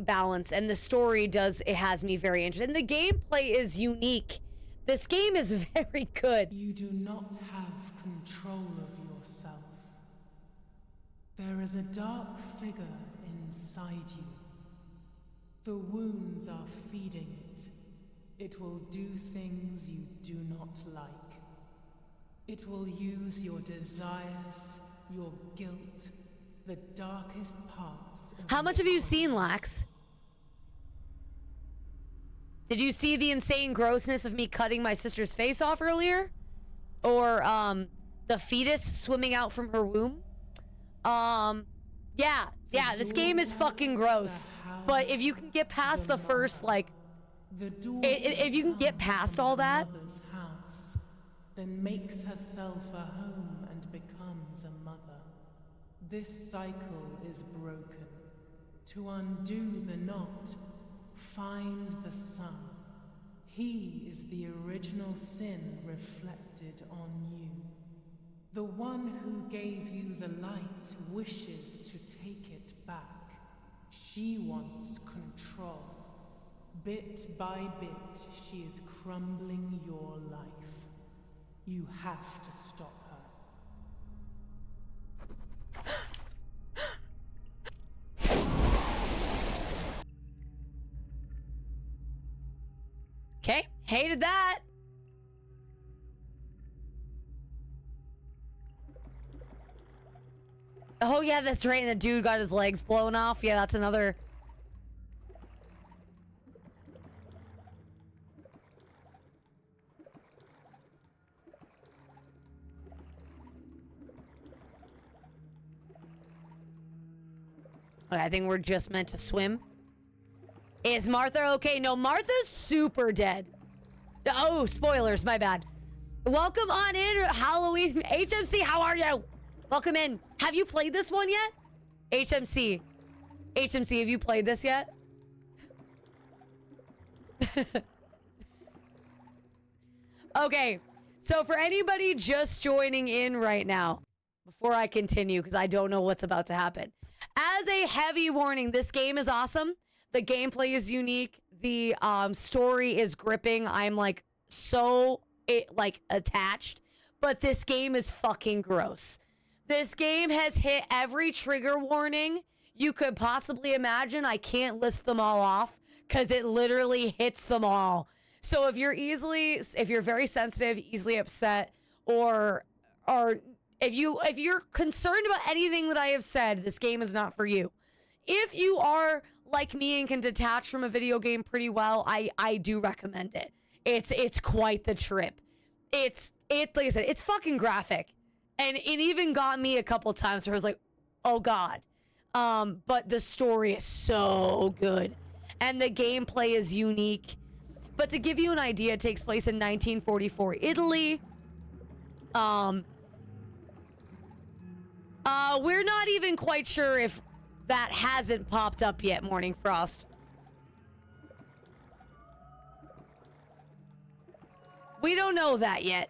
balance, and the story it has me very interested. And the gameplay is unique. This game is very good. You do not have control of yourself. There is a dark figure inside you. The wounds are feeding it. It will do things you do not like. It will use your desires, your guilt, the darkest parts of How much have you seen, Lax? Did you see the insane grossness of me cutting my sister's face off earlier? Or, the fetus swimming out from her womb? Yeah, this game is fucking gross. But if you can get past the first, like, if you can get past all that, mother's house, then makes herself a home and becomes a mother. This cycle is broken. To undo the knot, find the sun. He is the original sin reflected on you. The one who gave you the light wishes to take it back. She wants control. Bit by bit, she is crumbling your life. You have to stop her. okay, hated that. Oh yeah, that's right, and the dude got his legs blown off. Yeah, that's another... Okay, I think we're just meant to swim. Is Martha okay? No, Martha's super dead. Oh, spoilers, my bad. Welcome on in, Halloween. HMC, how are you? Welcome in. Have you played this one yet? HMC. HMC, have you played this yet? Okay, so for anybody just joining in right now, before I continue, because I don't know what's about to happen. As a heavy warning, this game is awesome. The gameplay is unique. The story is gripping. I'm like so attached. But this game is fucking gross. This game has hit every trigger warning you could possibly imagine. I can't list them all off because it literally hits them all. So if you're very sensitive, easily upset, or if you're concerned about anything that I have said, this game is not for you. If you are like me and can detach from a video game pretty well, I do recommend it. It's quite the trip. Like I said, it's fucking graphic. And it even got me a couple times where I was like, oh God. But the story is so good. And the gameplay is unique. But to give you an idea, it takes place in 1944 Italy. We're not even quite sure if that hasn't popped up yet, Morning Frost. We don't know that yet.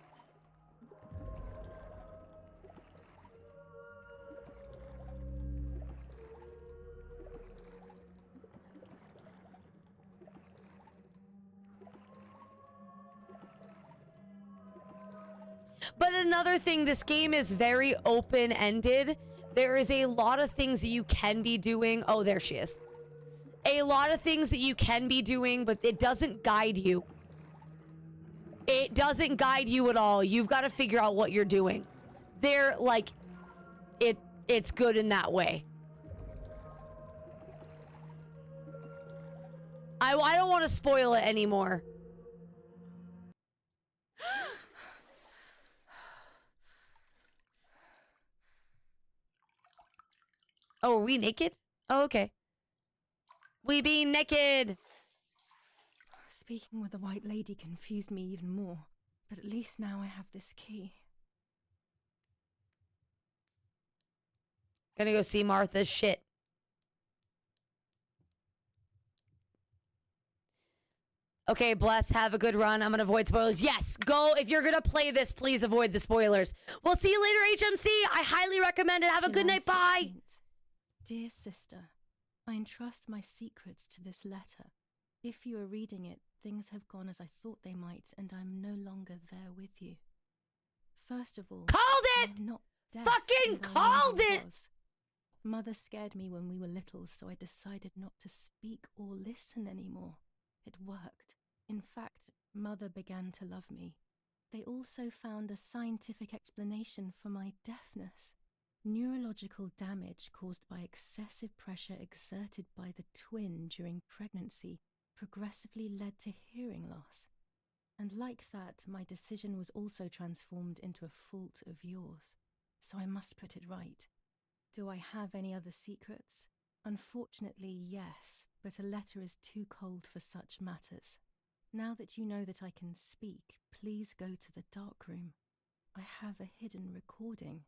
But another thing, this game is very open-ended. There is a lot of things that you can be doing. Oh, there she is. A lot of things that you can be doing, but it doesn't guide you. It doesn't guide you at all. You've got to figure out what you're doing. It's good in that way. I don't want to spoil it anymore. Oh, are we naked? Oh, okay. We be naked. Speaking with the White Lady confused me even more, but at least now I have this key. Gonna go see Martha's shit. Okay, bless. Have a good run. I'm gonna avoid spoilers. Yes, go. If you're gonna play this, please avoid the spoilers. We'll see you later, HMC. I highly recommend it. Have a good night. Bye. Dear sister, I entrust my secrets to this letter. If you are reading it, things have gone as I thought they might, and I'm no longer there with you. First of all, called it! I'm not deaf fucking as I called never it! was. Mother scared me when we were little, so I decided not to speak or listen anymore. It worked. In fact, Mother began to love me. They also found a scientific explanation for my deafness. Neurological damage caused by excessive pressure exerted by the twin during pregnancy progressively led to hearing loss. And like that, my decision was also transformed into a fault of yours. So I must put it right. Do I have any other secrets? Unfortunately, yes, but a letter is too cold for such matters. Now that you know that I can speak, please go to the dark room. I have a hidden recording.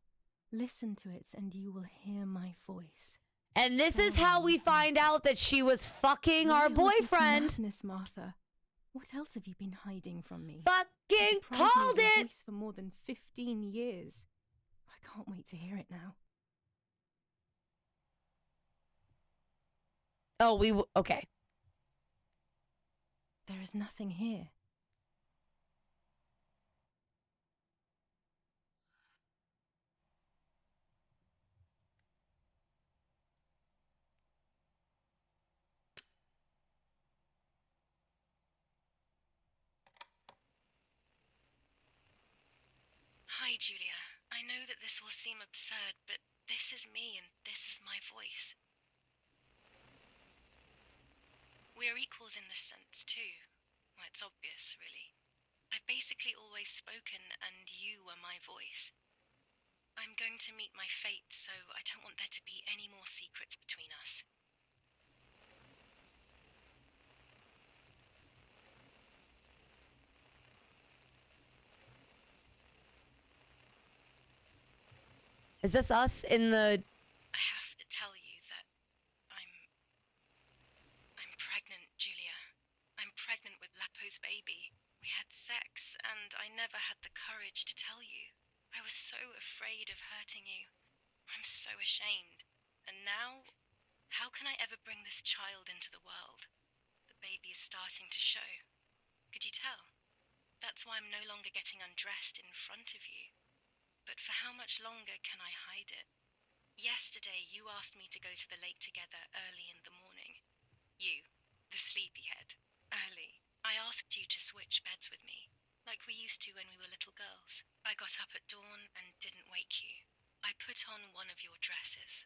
Listen to it and you will hear my voice. And this is how we find out that she was fucking our boyfriend. Madness, Martha. What else have you been hiding from me? Fucking called it! Voice for more than 15 years. I can't wait to hear it now. Oh, okay. There is nothing here. Hi, Julia. I know that this will seem absurd, but this is me and this is my voice. We're equals in this sense, too. Well, it's obvious, really. I've basically always spoken, and you were my voice. I'm going to meet my fate, so I don't want there to be any more secrets between us. Is this us in the... I have to tell you that I'm pregnant, Julia. I'm pregnant with Lapo's baby. We had sex, and I never had the courage to tell you. I was so afraid of hurting you. I'm so ashamed. And now, how can I ever bring this child into the world? The baby is starting to show. Could you tell? That's why I'm no longer getting undressed in front of you. But for how much longer can I hide it? Yesterday, you asked me to go to the lake together early in the morning. You, the sleepyhead. Early. I asked you to switch beds with me, like we used to when we were little girls. I got up at dawn and didn't wake you. I put on one of your dresses.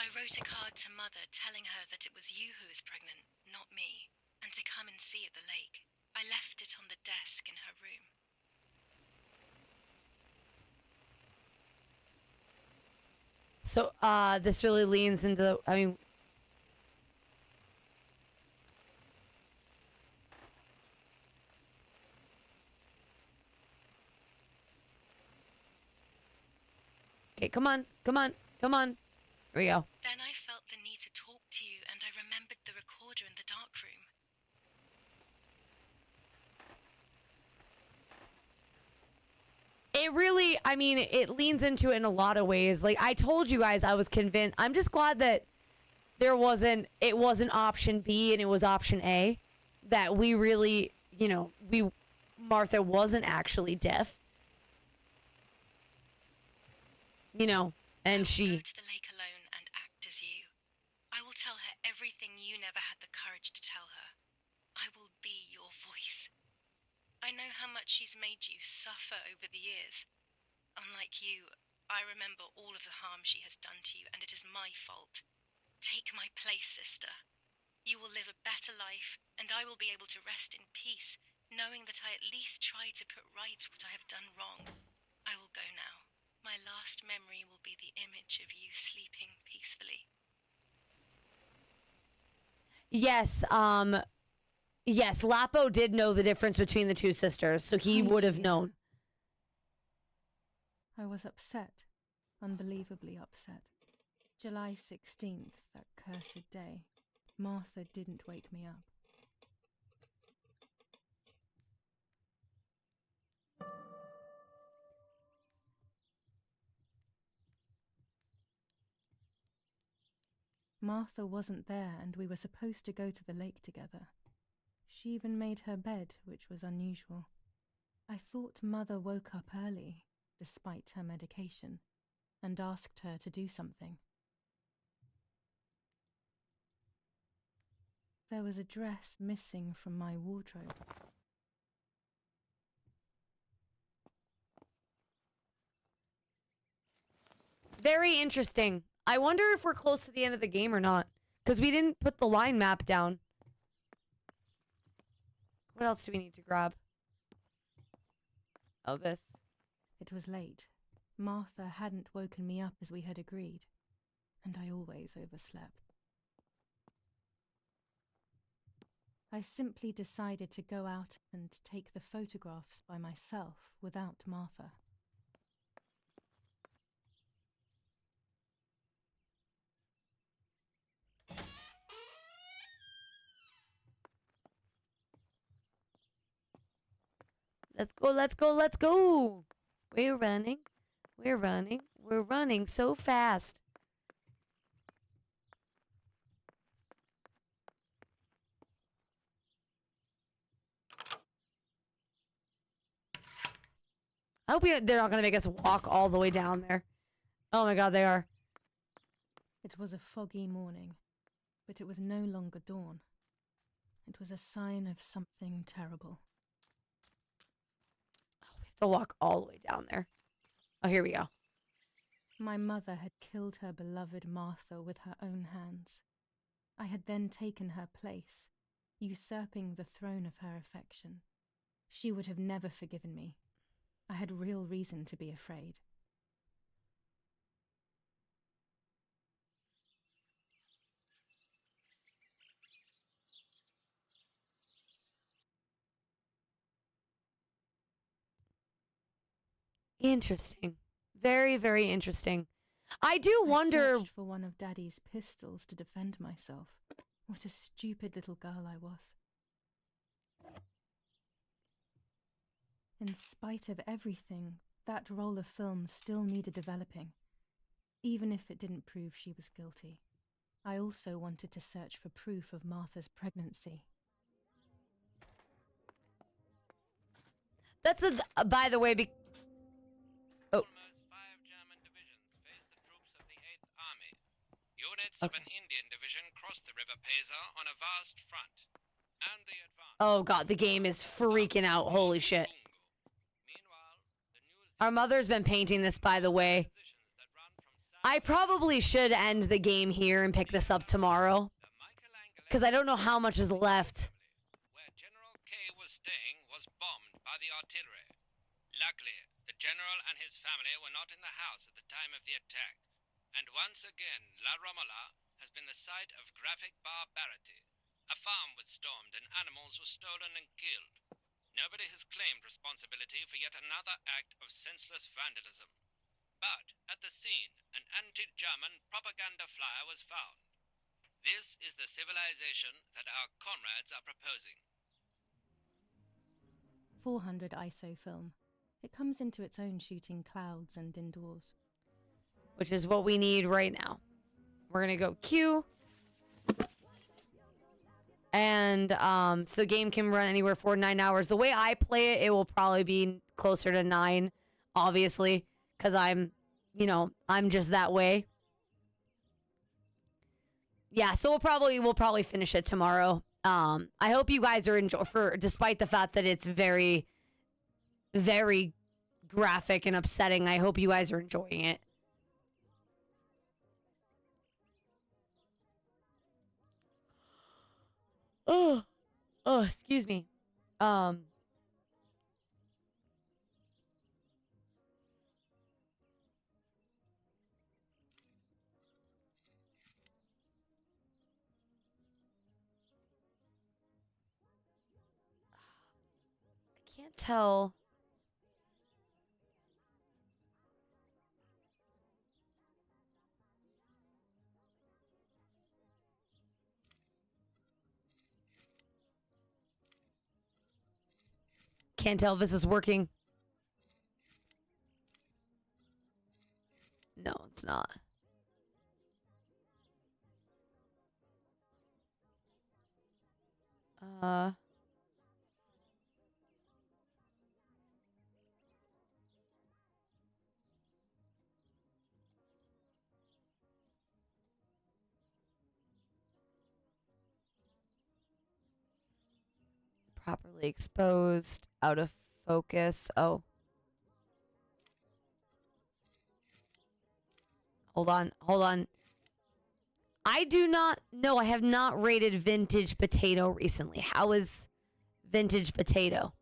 I wrote a card to Mother telling her that it was you who was pregnant, not me, and to come and see at the lake. I left it on the desk in her room. So, this really leans into the... I mean... Okay, come on, come on, come on. Here we go. Then I felt the need to talk to you, and I remembered the recorder in the dark room. It really, I mean, it leans into it in a lot of ways. Like, I told you guys I was convinced. I'm just glad that it wasn't option B and it was option A. That we really, you know, Martha wasn't actually deaf. You know, and she... Go to the lake alone and act as you. I will tell her everything you never had the courage to tell her. I will be your voice. I know how much she's made you suffer over the years. Unlike you, I remember all of the harm she has done to you, and it is my fault. Take my place, sister. You will live a better life, and I will be able to rest in peace, knowing that I at least tried to put right what I have done wrong. I will go now. My last memory will be the image of you sleeping peacefully. Yes, yes, Lapo did know the difference between the two sisters, so he would have known. I was upset, unbelievably upset. July 16th, that cursed day. Martha didn't wake me up. Martha wasn't there, and we were supposed to go to the lake together. She even made her bed, which was unusual. I thought Mother woke up early, despite her medication. and asked her to do something. There was a dress missing from my wardrobe. Very interesting. I wonder if we're close to the end of the game or not. Because we didn't put the line map down. What else do we need to grab? Oh, this. It was late. Martha hadn't woken me up as we had agreed, and I always overslept. I simply decided to go out and take the photographs by myself without Martha. Let's go, let's go, let's go. We're running. We're running. We're running so fast. I hope they're not going to make us walk all the way down there. Oh my god, they are. It was a foggy morning, but it was no longer dawn. It was a sign of something terrible. Oh, we have to walk all the way down there. Oh, here we go. My mother had killed her beloved Martha with her own hands. I had then taken her place, usurping the throne of her affection. She would have never forgiven me. I had real reason to be afraid. Interesting. Very, very interesting. I do wonder. I searched for one of Daddy's pistols to defend myself. What a stupid little girl I was. In spite of everything, that roll of film still needed developing, even if it didn't prove she was guilty. I also wanted to search for proof of Martha's pregnancy. That's a. By the way, oh. Units of an Indian division crossed the River Pesa on a vast front. And the advance. Oh god, the game is freaking out. Holy shit. Our mother's been painting this, by the way. I probably should end the game here and pick this up tomorrow, because I don't know how much is left. Where General K was staying was bombed by the artillery. Luckily, the general and his family were not in the house at the time of the attack. And once again, La Romola has been the site of graphic barbarity. A farm was stormed and animals were stolen and killed. Nobody has claimed responsibility for yet another act of senseless vandalism. But at the scene, an anti-German propaganda flyer was found. This is the civilization that our comrades are proposing. 400 ISO film. It comes into its own shooting clouds and indoors. Which is what we need right now. We're gonna go Q. And so the game can run anywhere for 9 hours. The way I play it, it will probably be closer to 9, obviously, because I'm just that way. Yeah, so we'll probably finish it tomorrow. I hope you guys are despite the fact that it's very, very graphic and upsetting. I hope you guys are enjoying it. Oh, excuse me. I can't tell. Can't tell if this is working. No, it's not. Properly exposed, out of focus. Oh. Hold on. I do not know. I have not rated vintage potato recently. How is vintage potato?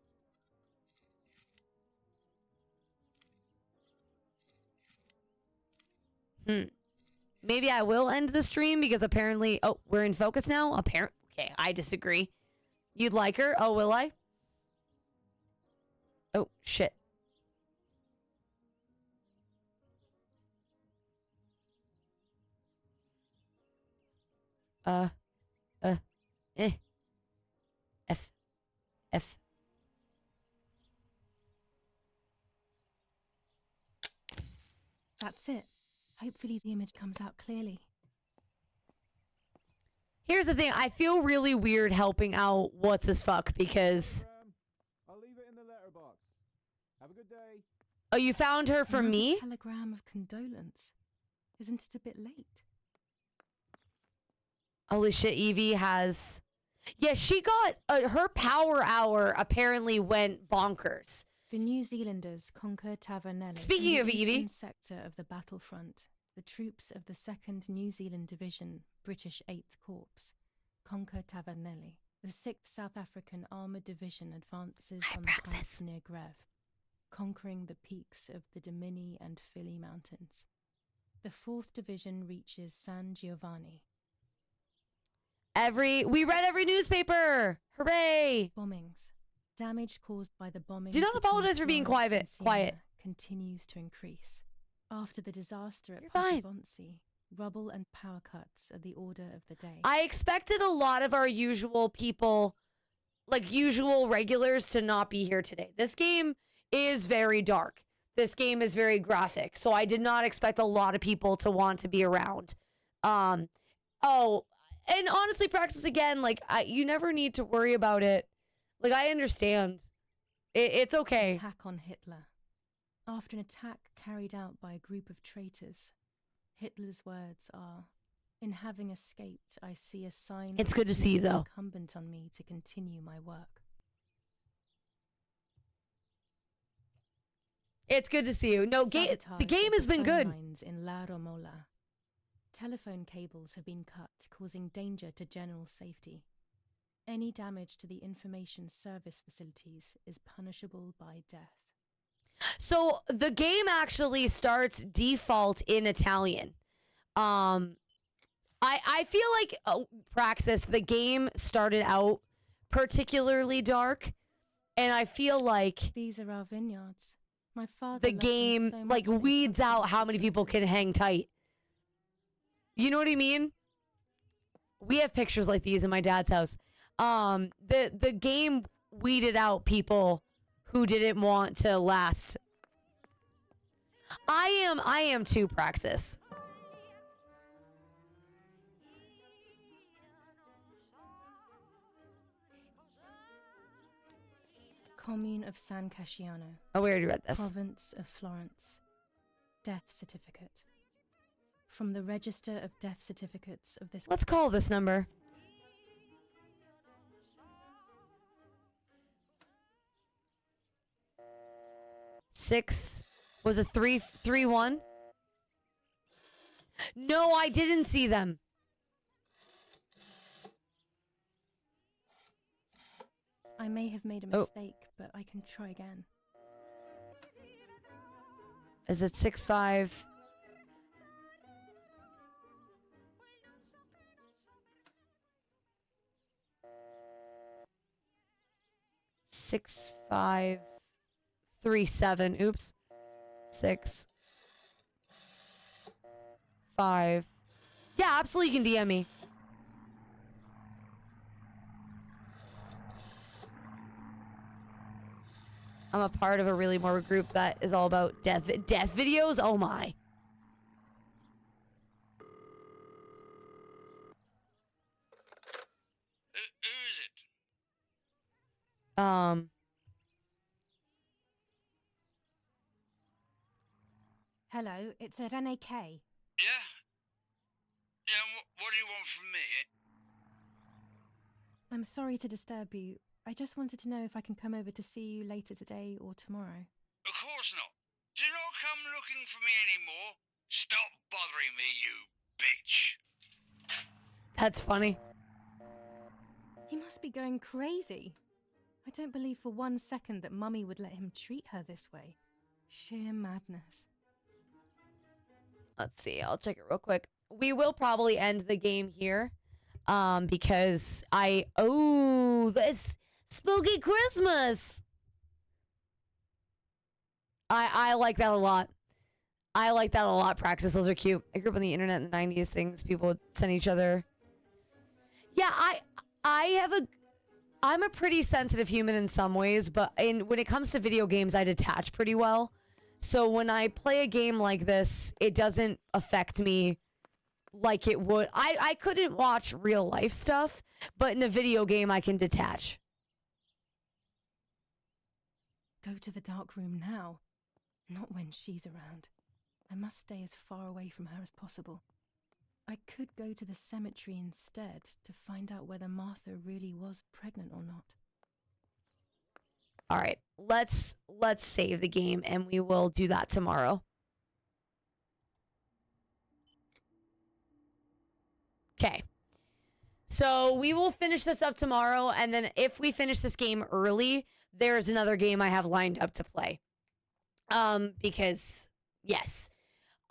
Maybe I will end the stream because apparently... Oh, we're in focus now? Okay, I disagree. You'd like her? Oh, will I? Oh, shit. F. That's it. Hopefully the image comes out clearly. Here's the thing. I feel really weird helping out what's his fuck because... I'll leave it in the letterbox. Have a good day. Oh, you found her from Another me? Telegram of condolence. Isn't it a bit late? Holy shit, Evie has... Yeah, she got... her power hour apparently went bonkers. The New Zealanders conquer Tavernelli. Speaking in of the Evie... eastern sector of the battlefront, the troops of the 2nd New Zealand Division, British 8th Corps, conquer Tavernelli. The 6th South African Armoured Division advances on the heights near Greve, conquering the peaks of the Dimini and Philly Mountains. The 4th Division reaches San Giovanni. We read every newspaper! Hooray! Bombings. Damage caused by the bombing. Do not apologize for being quiet. Continues to increase. After the disaster at fine. Poggibonsi, rubble and power cuts are the order of the day. I expected a lot of our usual people, like usual regulars, to not be here today. This game is very dark. This game is very graphic. So I did not expect a lot of people to want to be around. Oh, and honestly, practice again. Like, you never need to worry about it. Like, I understand. It's okay. Attack on Hitler. After an attack carried out by a group of traitors, Hitler's words are, "In having escaped, I see a sign." It's good to see you, though. Incumbent on me to continue my work. It's good to see you. No, the game has been good. Lines in La Romola. Telephone cables have been cut, causing danger to general safety. Any damage to the information service facilities is punishable by death. So the game actually starts default in Italian. I feel like Praxis, the game started out particularly dark, and I feel like these are our vineyards. My father. The game like weeds out how many people can hang tight. You know what I mean? We have pictures like these in my dad's house. The game weeded out people who didn't want to last. I am too, Praxis. Commune of San Casciano. Oh, we already read this. Province of Florence. Death certificate. From the register of death certificates of this. Let's call this number. Was it 331? No, I didn't see them. I may have made a mistake, but I can try again. Is it 65? Six, 5, 3, 7. Oops. 6, 5. Yeah, absolutely. You can DM me. I'm a part of a really more group that is all about death videos. Oh my. Who is it? Hello, it's Rene K. Yeah? Yeah, what do you want from me? I'm sorry to disturb you. I just wanted to know if I can come over to see you later today or tomorrow. Of course not. Do not come looking for me anymore. Stop bothering me, you bitch. That's funny. He must be going crazy. I don't believe for 1 second that Mummy would let him treat her this way. Sheer madness. Let's see. I'll check it real quick. We will probably end the game here. Because this spooky Christmas. I like that a lot. I like that a lot, Praxis. Those are cute. I grew up on the internet in the 90s, things people would send each other. Yeah, I'm a pretty sensitive human in some ways, but when it comes to video games, I detach pretty well. So when I play a game like this, it doesn't affect me like it would. I couldn't watch real life stuff, but in a video game, I can detach. Go to the dark room now. Not when she's around. I must stay as far away from her as possible. I could go to the cemetery instead to find out whether Martha really was pregnant or not. All right, let's save the game, and we will do that tomorrow. Okay. So we will finish this up tomorrow, and then if we finish this game early, there's another game I have lined up to play. Because yes.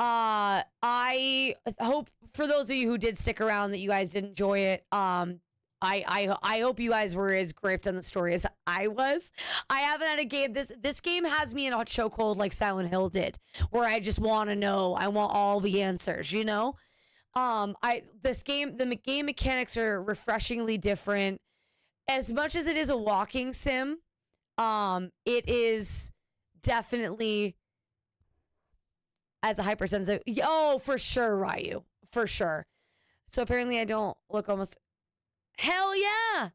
I hope for those of you who did stick around that you guys did enjoy it. I hope you guys were as gripped on the story as I was. I haven't had a game. This game has me in a chokehold like Silent Hill did, where I just want to know. I want all the answers, you know? The game mechanics are refreshingly different. As much as it is a walking sim, it is definitely as a hypersensitive. Oh, for sure, Ryu. For sure. So apparently I don't look almost. Hell yeah.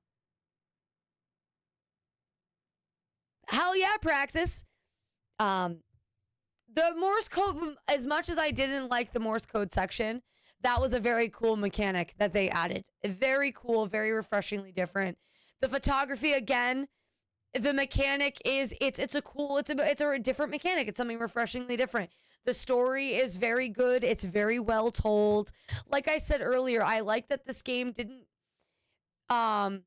Hell yeah, Praxis. The Morse code, as much as I didn't like the Morse code section, that was a very cool mechanic that they added. Very cool, very refreshingly different. The photography, again, the mechanic is it's a different mechanic. It's something refreshingly different. The story is very good. It's very well told. Like I said earlier, I like that this game didn't and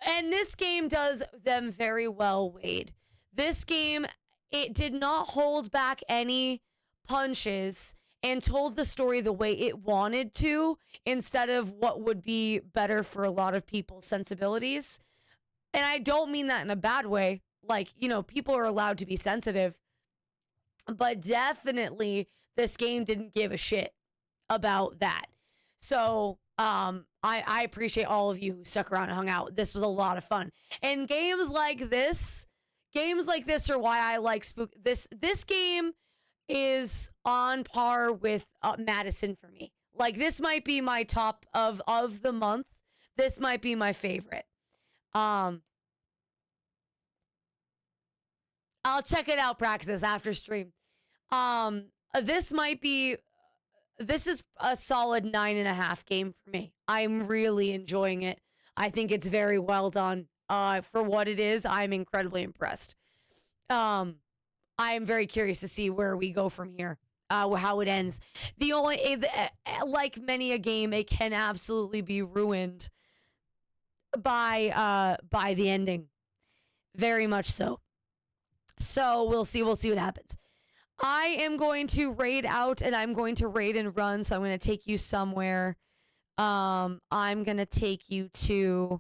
this game does them very well, Wade. This game, it did not hold back any punches and told the story the way it wanted to instead of what would be better for a lot of people's sensibilities. And I don't mean that in a bad way. Like, you know, people are allowed to be sensitive. But definitely this game didn't give a shit about that. So I appreciate all of you who stuck around and hung out. This was a lot of fun. And games like this are why I like Spook. This game is on par with Madison for me. Like, this might be my top of the month. This might be my favorite. I'll check it out, Praxis, after stream. This is a solid 9.5 game for me. I'm really enjoying it. I think it's very well done. For what it is, I'm incredibly impressed. I'm very curious to see where we go from here. How it ends. Like many a game, it can absolutely be ruined by the ending. Very much so. So we'll see what happens. I am going to raid out, and I'm going to raid and run, so I'm going to take you somewhere. I'm going to take you to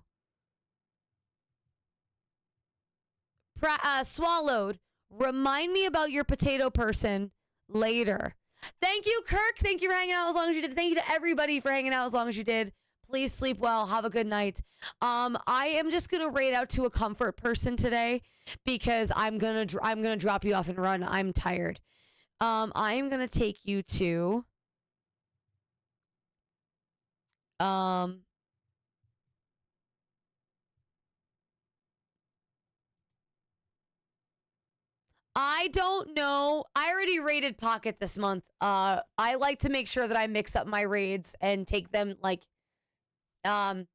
Swallowed. Remind me about your potato person later. Thank you, Kirk. Thank you for hanging out as long as you did. Thank you to everybody for hanging out as long as you did. Please sleep well. Have a good night. I am just gonna raid out to a comfort person today because I'm gonna drop you off and run. I'm tired. I am gonna take you to I don't know. I already raided Pocket this month. I like to make sure that I mix up my raids and take them like I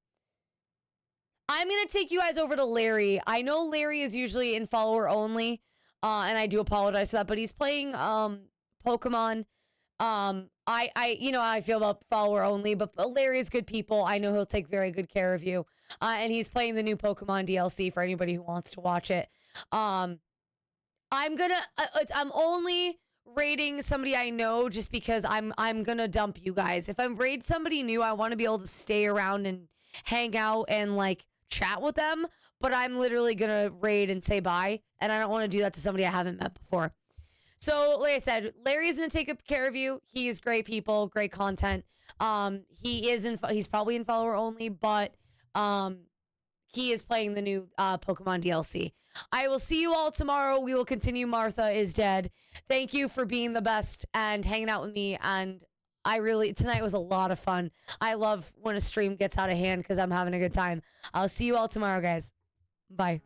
I'm going to take you guys over to Larry. I know Larry is usually in follower only, and I do apologize for that, but he's playing Pokemon. You know how I feel about follower only, but Larry is good people. I know he'll take very good care of you. And he's playing the new Pokemon DLC for anybody who wants to watch it. I'm only raiding somebody I know just because I'm gonna dump you guys. If I'm raid somebody new, I want to be able to stay around and hang out and like chat with them, but I'm literally gonna raid and say bye, and I don't want to do that to somebody I haven't met before. So, like I said, Larry is gonna take care of you. He is great people, great content. He's probably in follower only, but he is playing the new Pokemon DLC. I will see you all tomorrow. We will continue Martha is Dead. Thank you for being the best and hanging out with me. And tonight was a lot of fun. I love when a stream gets out of hand because I'm having a good time. I'll see you all tomorrow, guys. Bye.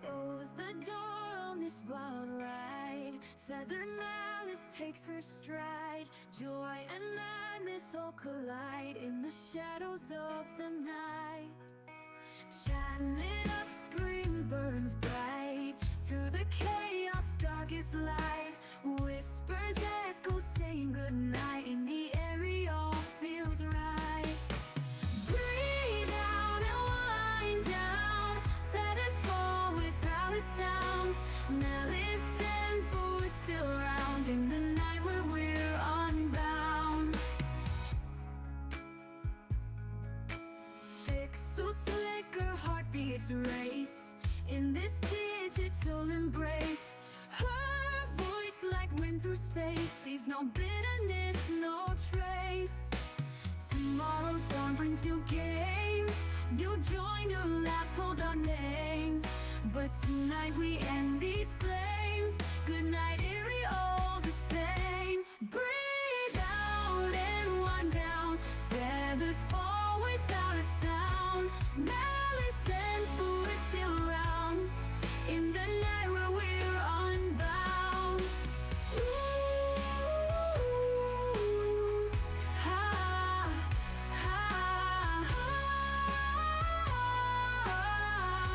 Close the door on this wild ride. Feathered malice takes her stride. Joy and madness all collide in the shadows of the night. Chat lit up, scream burns bright. Through the chaos, darkest light. Whispers echo saying goodnight. In the air, it all feels right. Breathe out and wind down. Feathers fall without a sound. Malice ends, but we're still around in the night where we're unbound. Pixels flicker, heartbeats race in this digital embrace. Her voice like wind through space leaves no bitterness, no trace. Tomorrow's dawn brings new games, new joy, new laughs hold our names. But tonight we end these flames. Good night.